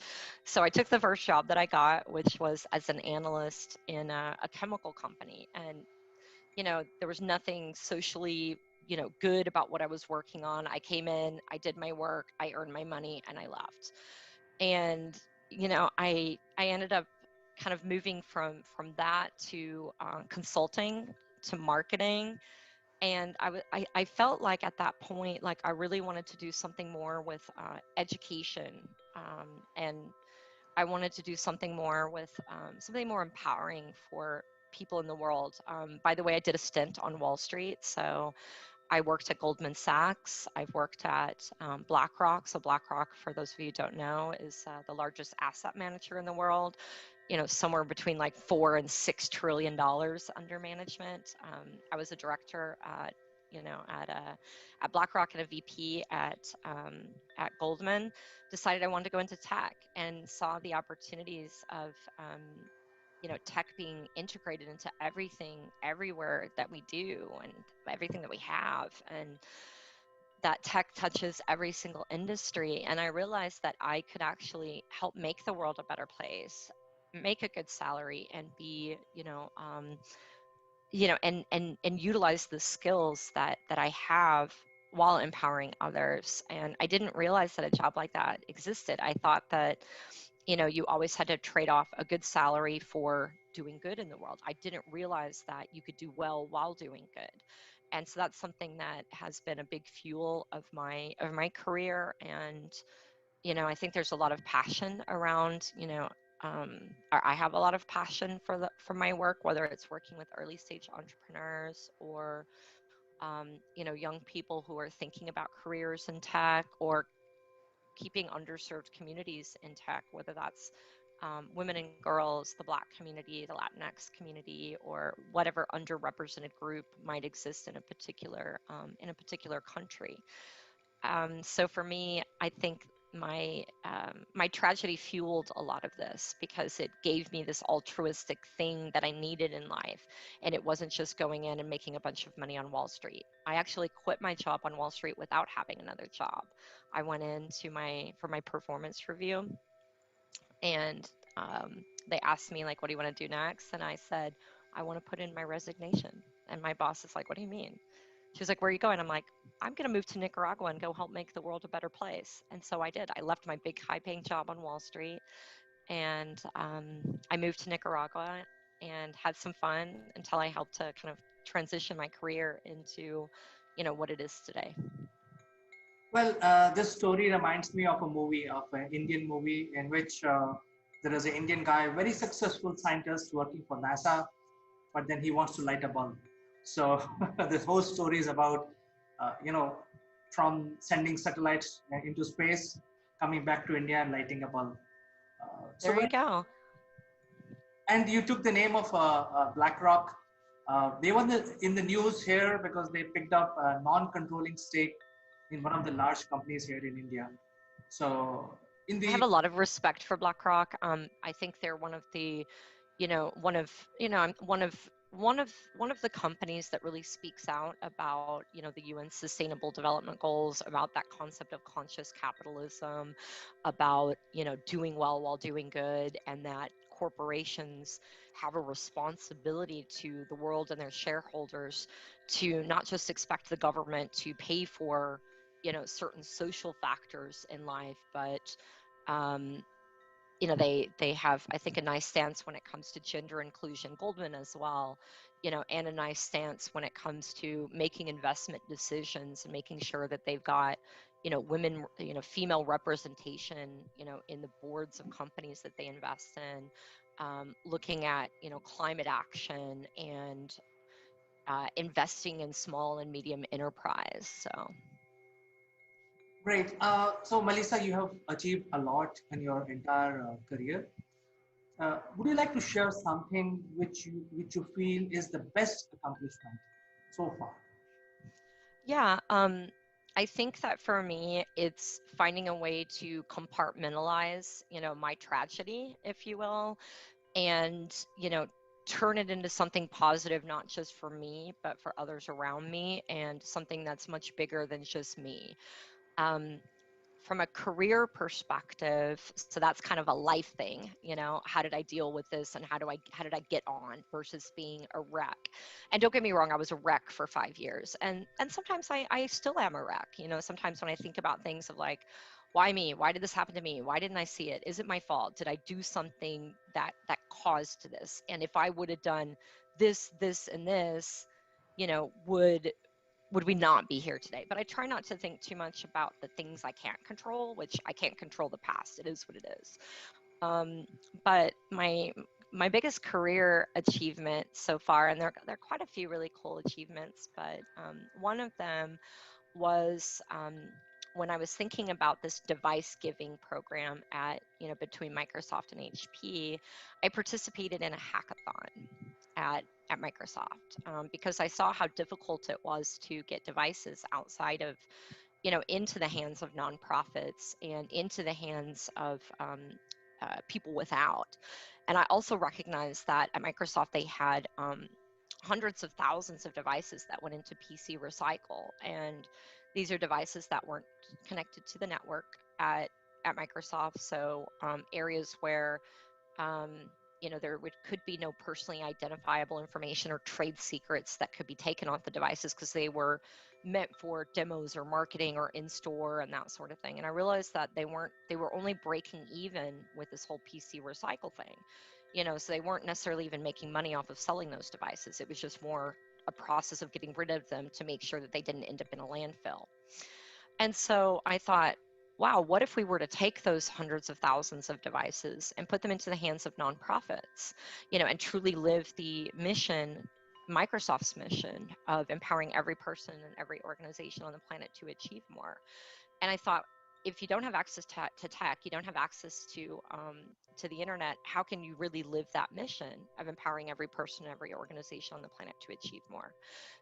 So I took the first job that I got, which was as an analyst in a chemical company. And there was nothing socially good about what I was working on. I came in, I did my work, I earned my money, and I left. And I ended up kind of moving from that to consulting, to marketing. And I felt like at that point, like I really wanted to do something more with education, and I wanted to do something more with something more empowering for people in the world. By the way, I did a stint on Wall Street. So I worked at Goldman Sachs. I've worked at BlackRock. So BlackRock, for those of you who don't know, is the largest asset manager in the world. Somewhere between like $4 and $6 trillion under management. I was a director at BlackRock and a VP at Goldman. Decided I wanted to go into tech and saw the opportunities of tech being integrated into everything, everywhere that we do, and everything that we have, and that tech touches every single industry. And I realized that I could actually help make the world a better place, make a good salary, and be and utilize the skills that I have while empowering others. And I didn't realize that a job like that existed. I thought that you always had to trade off a good salary for doing good in the world. I didn't realize that you could do well while doing good. And so that's something that has been a big fuel of my career. And I think there's a lot of passion around, or I have a lot of passion for my work, whether it's working with early stage entrepreneurs or young people who are thinking about careers in tech, or keeping underserved communities in tech, whether that's women and girls, the Black community, the Latinx community, or whatever underrepresented group might exist in a particular country. So for me, I think my tragedy fueled a lot of this, because it gave me this altruistic thing that I needed in life, and it wasn't just going in and making a bunch of money on Wall Street. I actually quit my job on Wall Street without having another job. I went into for my performance review, and they asked me, like, what do you want to do next? And I said, I want to put in my resignation. And my boss is like, what do you mean? She was like, where are you going? I'm like, I'm going to move to Nicaragua and go help make the world a better place. And so I did. I left my big high paying job on Wall Street, and I moved to Nicaragua and had some fun until I helped to kind of transition my career into, what it is today. Well, this story reminds me of an Indian movie in which there is an Indian guy, very successful scientist working for NASA, but then he wants to light a bulb. So this whole story is about, from sending satellites into space, coming back to India and lighting a bulb. There you go. And you took the name of BlackRock. They were in the news here because they picked up a non-controlling stake in one of the large companies here in India. So I have a lot of respect for BlackRock. I think they're one of the, one of the companies that really speaks out about, the UN Sustainable Development Goals, about that concept of conscious capitalism, about, doing well while doing good, and that corporations have a responsibility to the world and their shareholders to not just expect the government to pay for, certain social factors in life, but they have, I think, a nice stance when it comes to gender inclusion, Goldman as well, and a nice stance when it comes to making investment decisions and making sure that they've got, women, female representation, in the boards of companies that they invest in, looking at, climate action and investing in small and medium enterprise. So. Great. So Melissa, you have achieved a lot in your entire career. Would you like to share something which you feel is the best accomplishment so far? Yeah, I think that for me, it's finding a way to compartmentalize, my tragedy, if you will, and, turn it into something positive, not just for me, but for others around me, and something that's much bigger than just me. From a career perspective, so that's kind of a life thing, how did I deal with this, and how did I get on versus being a wreck? And don't get me wrong, I was a wreck for 5 years, and sometimes I still am a wreck. Sometimes when I think about things of like, why me? Why did this happen to me? Why didn't I see it? Is it my fault? Did I do something that caused this? And if I would have done this, and this, would we not be here today? But I try not to think too much about the things I can't control, which I can't control the past. It is what it is. But my biggest career achievement so far, and there are quite a few really cool achievements, but one of them was when I was thinking about this device giving program between Microsoft and HP. I participated in a hackathon at Microsoft because I saw how difficult it was to get devices outside of, into the hands of nonprofits and into the hands of people without. And I also recognized that at Microsoft they had hundreds of thousands of devices that went into PC Recycle, and these are devices that weren't connected to the network at Microsoft. So areas where there could be no personally identifiable information or trade secrets that could be taken off the devices because they were meant for demos or marketing or in-store and that sort of thing. And I realized that they were only breaking even with this whole PC Recycle thing. So they weren't necessarily even making money off of selling those devices. It was just more a process of getting rid of them to make sure that they didn't end up in a landfill. And so I thought, wow, what if we were to take those hundreds of thousands of devices and put them into the hands of nonprofits, and truly live the mission, Microsoft's mission of empowering every person and every organization on the planet to achieve more. And I thought, if you don't have access to tech, you don't have access to the internet, how can you really live that mission of empowering every person, every organization on the planet to achieve more?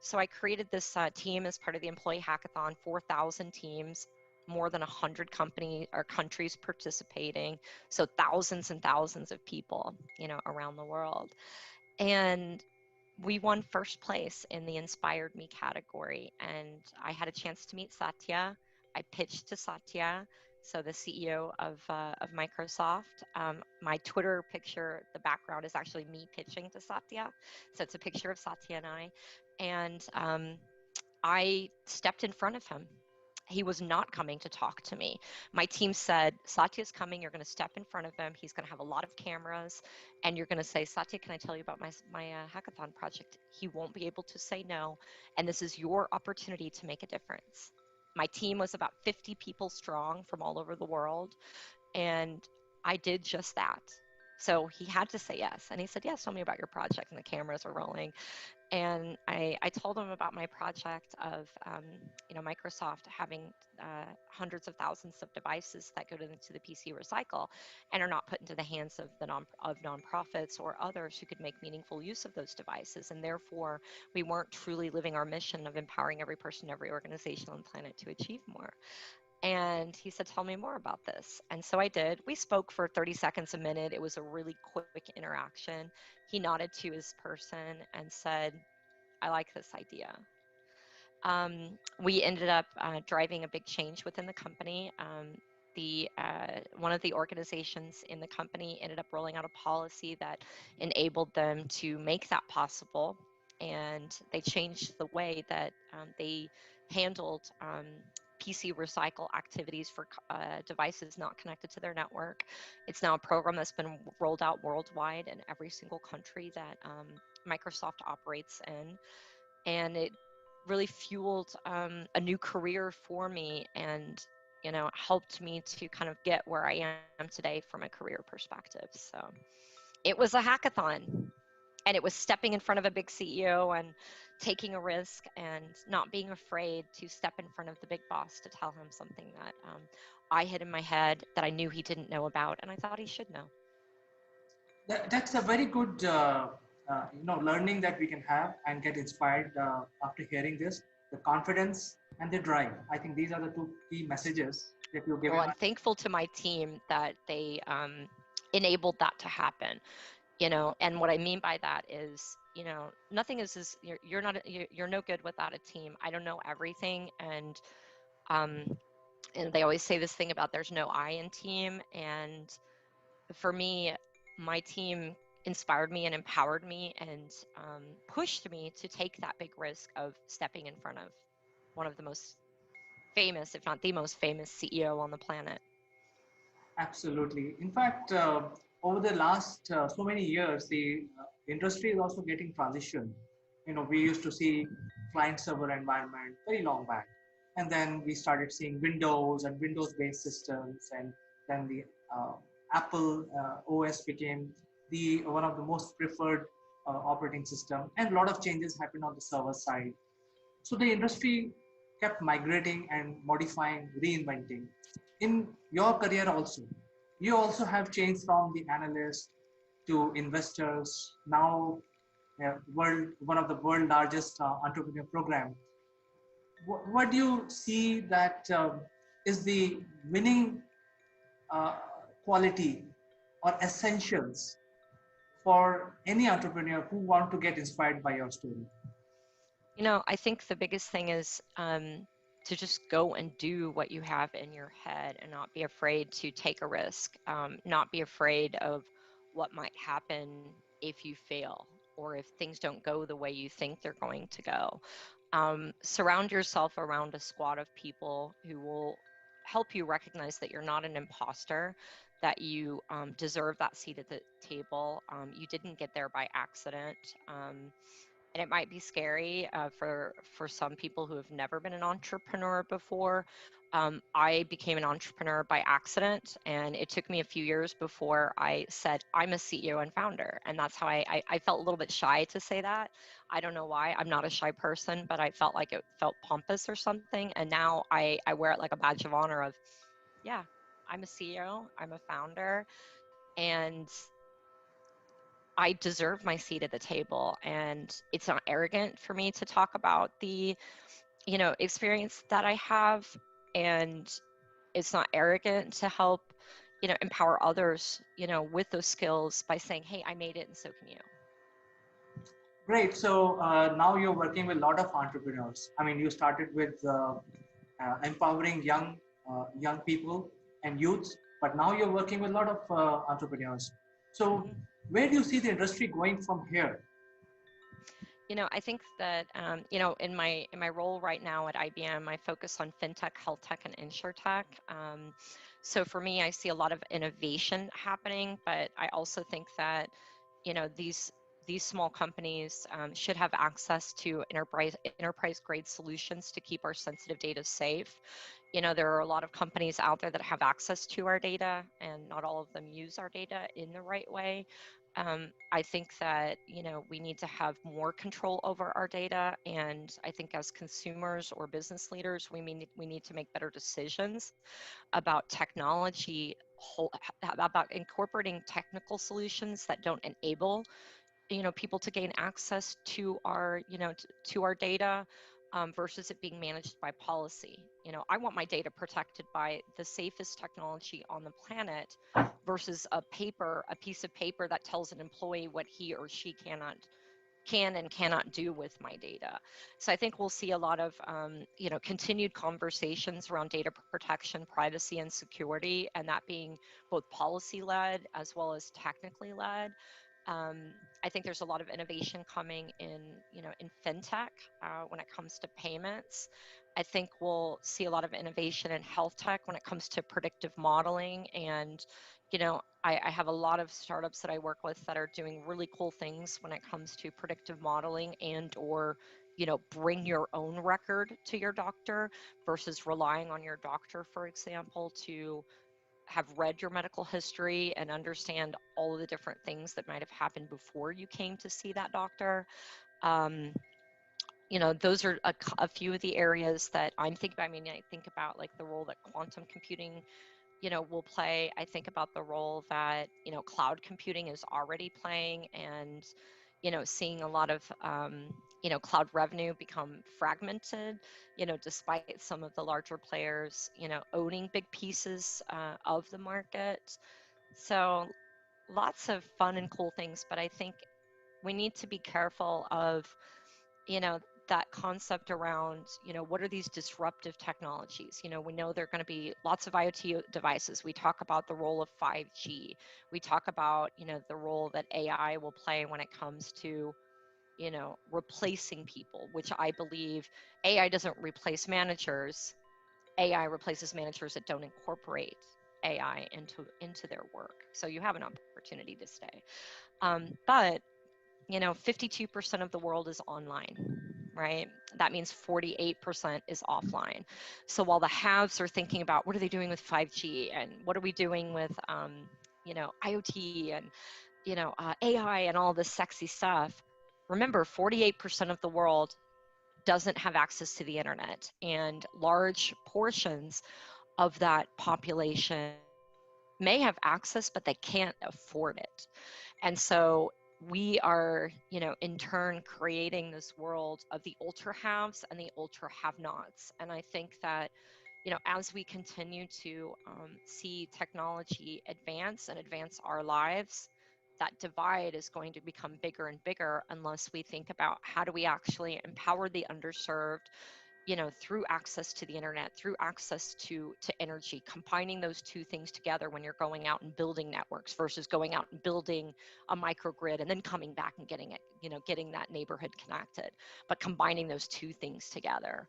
So I created this team as part of the employee hackathon, 4,000 teams, more than 100 companies or countries participating, so thousands and thousands of people, around the world. And we won first place in the Inspired Me category, and I had a chance to meet Satya. I pitched to Satya, so the CEO of Microsoft. My Twitter picture, the background is actually me pitching to Satya, so it's a picture of Satya and I. And I stepped in front of him. He was not coming to talk to me. My team said, Satya's coming, you're going to step in front of him. He's going to have a lot of cameras, and you're going to say, Satya, can I tell you about my hackathon project? He won't be able to say no, and this is your opportunity to make a difference. My team was about 50 people strong from all over the world, and I did just that. So he had to say yes, and he said, yes, tell me about your project, and the cameras are rolling. And I told him about my project of, Microsoft having hundreds of thousands of devices that go into the PC Recycle and are not put into the hands of nonprofits or others who could make meaningful use of those devices. And therefore, we weren't truly living our mission of empowering every person, every organization on the planet to achieve more. And he said, tell me more about this. And so I did. We spoke for 30 seconds, a minute. It was a really quick interaction. He nodded to his person and said, I like this idea. We ended up driving a big change within the company. One of the organizations in the company ended up rolling out a policy that enabled them to make that possible. And they changed the way that they handled PC recycle activities for devices not connected to their network. It's now a program that's been rolled out worldwide in every single country that Microsoft operates in. And it really fueled a new career for me, and helped me to kind of get where I am today from a career perspective. So it was a hackathon, and it was stepping in front of a big CEO and taking a risk and not being afraid to step in front of the big boss to tell him something that I had in my head that I knew he didn't know about, and I thought he should know. That's a very good learning that we can have and get inspired after hearing this. The confidence and the drive. I think these are the two key messages that you're giving. Well, I'm thankful to my team that they enabled that to happen. And what I mean by that is, nothing is you're no good without a team. I don't know everything, and they always say this thing about there's no I in team. And for me, my team inspired me and empowered me and pushed me to take that big risk of stepping in front of one of the most famous, if not the most famous CEO on the planet. Absolutely. In fact, over the last so many years, the industry is also getting transitioned. We used to see client-server environment very long back, and then we started seeing Windows and Windows-based systems, and then the Apple OS became one of the most preferred operating system, and a lot of changes happened on the server side. So the industry kept migrating and modifying, reinventing. In your career also, you also have changed from the analyst to investors, now one of the world largest entrepreneur program. What do you see that is the winning quality or essentials for any entrepreneur who want to get inspired by your story? I think the biggest thing is to just go and do what you have in your head and not be afraid to take a risk, not be afraid of what might happen if you fail or if things don't go the way you think they're going to go. Surround yourself around a squad of people who will help you recognize that you're not an imposter, that you deserve that seat at the table. You didn't get there by accident. and it might be scary for some people who have never been an entrepreneur before. I became an entrepreneur by accident, and it took me a few years before I said I'm a CEO and founder, and that's how I felt a little bit shy to say that. I don't know why. I'm not a shy person, but I felt like it felt pompous or something, and now I wear it like a badge of honor of, yeah, I'm a CEO, I'm a founder, and I deserve my seat at the table. And it's not arrogant for me to talk about the, experience that I have. And it's not arrogant to help, empower others, with those skills by saying, hey, I made it and so can you. Great. So now you're working with a lot of entrepreneurs. I mean, you started with empowering young people and youths, but now you're working with a lot of entrepreneurs. So where do you see the industry going from here? I think that in my role right now at IBM, I focus on fintech, health tech, and insurtech. So for me, I see a lot of innovation happening, but I also think that these small companies should have access to enterprise grade solutions to keep our sensitive data safe. There are a lot of companies out there that have access to our data, and not all of them use our data in the right way. I think that we need to have more control over our data, and I think as consumers or business leaders, we need to make better decisions about technology, about incorporating technical solutions that don't enable people to gain access to our to our data, versus it being managed by policy. I want my data protected by the safest technology on the planet versus a piece of paper that tells an employee what he or she can and cannot do with my data. So I think we'll see a lot of continued conversations around data protection, privacy, and security, and that being both policy led as well as technically led. I think there's a lot of innovation coming in fintech when it comes to payments. I think we'll see a lot of innovation in health tech when it comes to predictive modeling. And, I have a lot of startups that I work with that are doing really cool things when it comes to predictive modeling or bring your own record to your doctor versus relying on your doctor, for example, to have read your medical history and understand all of the different things that might have happened before you came to see that doctor. Those are a few of the areas that I'm thinking about. I mean, I think about like the role that quantum computing, will play. I think about the role that, cloud computing is already playing, and, seeing a lot of, cloud revenue become fragmented, despite some of the larger players, owning big pieces of the market. So lots of fun and cool things, but I think we need to be careful of, that concept around, what are these disruptive technologies? We know there are going to be lots of IoT devices. We talk about the role of 5G. We talk about, the role that AI will play when it comes to, replacing people, which I believe AI doesn't replace managers. AI replaces managers that don't incorporate AI into their work. So you have an opportunity to stay. But 52% of the world is online, right? That means 48% is offline. So while the haves are thinking about what are they doing with 5G and what are we doing with, IoT and, AI and all this sexy stuff, remember 48% of the world doesn't have access to the internet, and large portions of that population may have access, but they can't afford it. And so we are, in turn creating this world of the ultra haves and the ultra have nots. And I think that, as we continue to see technology advance and advance our lives, that divide is going to become bigger and bigger unless we think about how do we actually empower the underserved, through access to the internet, through access to energy, combining those two things together when you're going out and building networks versus going out and building a microgrid and then coming back and getting it, getting that neighborhood connected, but combining those two things together.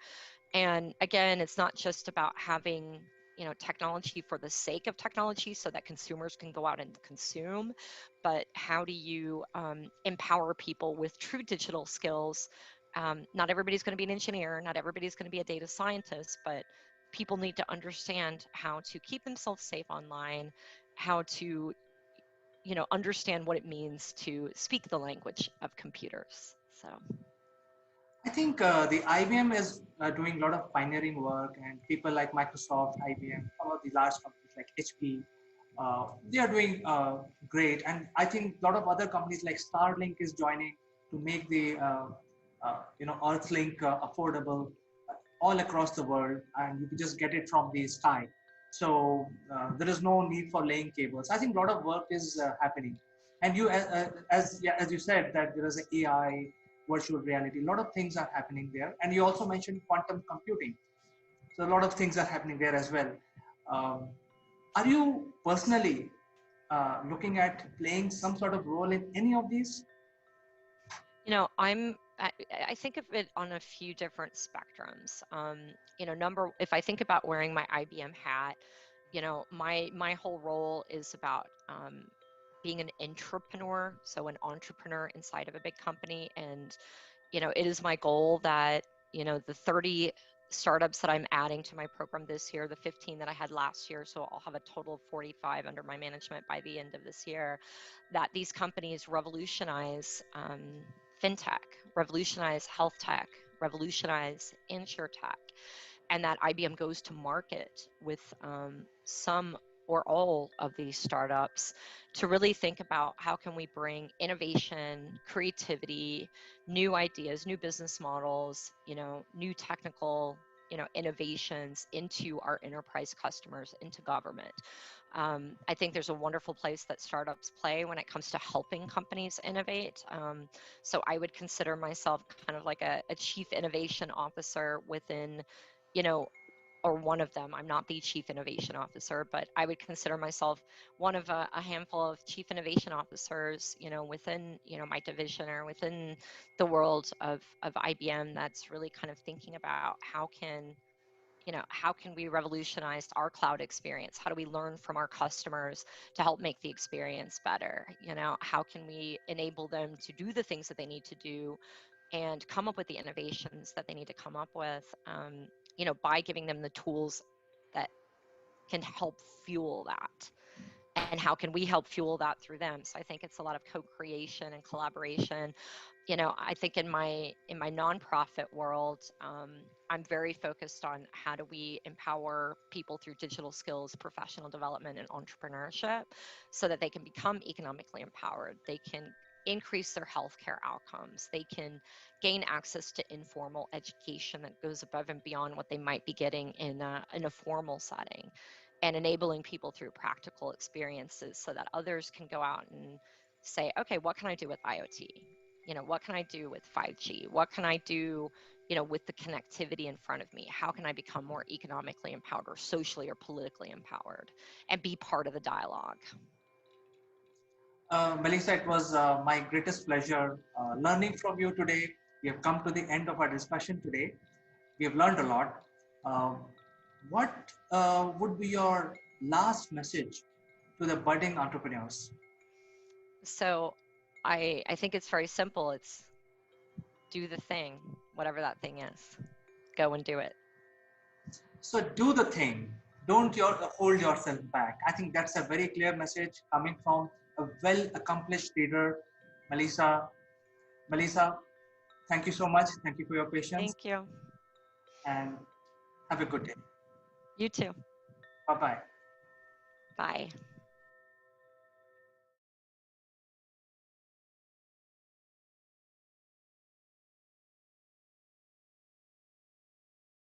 And again, it's not just about having, technology for the sake of technology so that consumers can go out and consume, but how do you empower people with true digital skills? Not everybody's going to be an engineer, not everybody's going to be a data scientist, but people need to understand how to keep themselves safe online, how to understand what it means to speak the language of computers. So I think the IBM is doing a lot of pioneering work, and people like Microsoft, IBM, some of the large companies like HP, they are doing great. And I think a lot of other companies like Starlink is joining to make the Earthlink affordable all across the world, and you can just get it from the sky. So there is no need for laying cables. I think a lot of work is happening. And you, as you said, that there is an AI, virtual reality, a lot of things are happening there. And you also mentioned quantum computing. So a lot of things are happening there as well. Are you personally looking at playing some sort of role in any of these? I think of it on a few different spectrums. If I think about wearing my IBM hat, my whole role is about being an entrepreneur, so an entrepreneur inside of a big company. And it is my goal that the 30 startups that I'm adding to my program this year, the 15 that I had last year, so I'll have a total of 45 under my management by the end of this year, that these companies revolutionize fintech, revolutionize health tech, revolutionize insurtech, and that IBM goes to market with some or all of these startups to really think about how can we bring innovation, creativity, new ideas, new business models, new technical, innovations into our enterprise customers, into government. I think there's a wonderful place that startups play when it comes to helping companies innovate. So I would consider myself kind of like a chief innovation officer within, or one of them. I'm not the chief innovation officer, but I would consider myself one of a handful of chief innovation officers, within, my division or within the world of IBM that's really kind of thinking about how can we revolutionize our cloud experience? How do we learn from our customers to help make the experience better? How can we enable them to do the things that they need to do and come up with the innovations that they need to come up with, by giving them the tools that can help fuel that. And how can we help fuel that through them? So I think it's a lot of co-creation and collaboration. I think in my nonprofit world, I'm very focused on how do we empower people through digital skills, professional development, and entrepreneurship so that they can become economically empowered. They can increase their healthcare outcomes. They can gain access to informal education that goes above and beyond what they might be getting in a formal setting, and enabling people through practical experiences so that others can go out and say, okay, what can I do with IoT? What can I do with 5G? What can I do, with the connectivity in front of me? How can I become more economically empowered or socially or politically empowered and be part of the dialogue? Melissa, it was my greatest pleasure learning from you today. We have come to the end of our discussion today. We have learned a lot. What would be your last message to the budding entrepreneurs? So I think it's very simple. It's do the thing, whatever that thing is. Go and do it. So do the thing. Don't hold yourself back. I think that's a very clear message coming from a well-accomplished leader, Melissa. Melissa, thank you so much. Thank you for your patience. Thank you. And have a good day. You too. Bye-bye. Bye.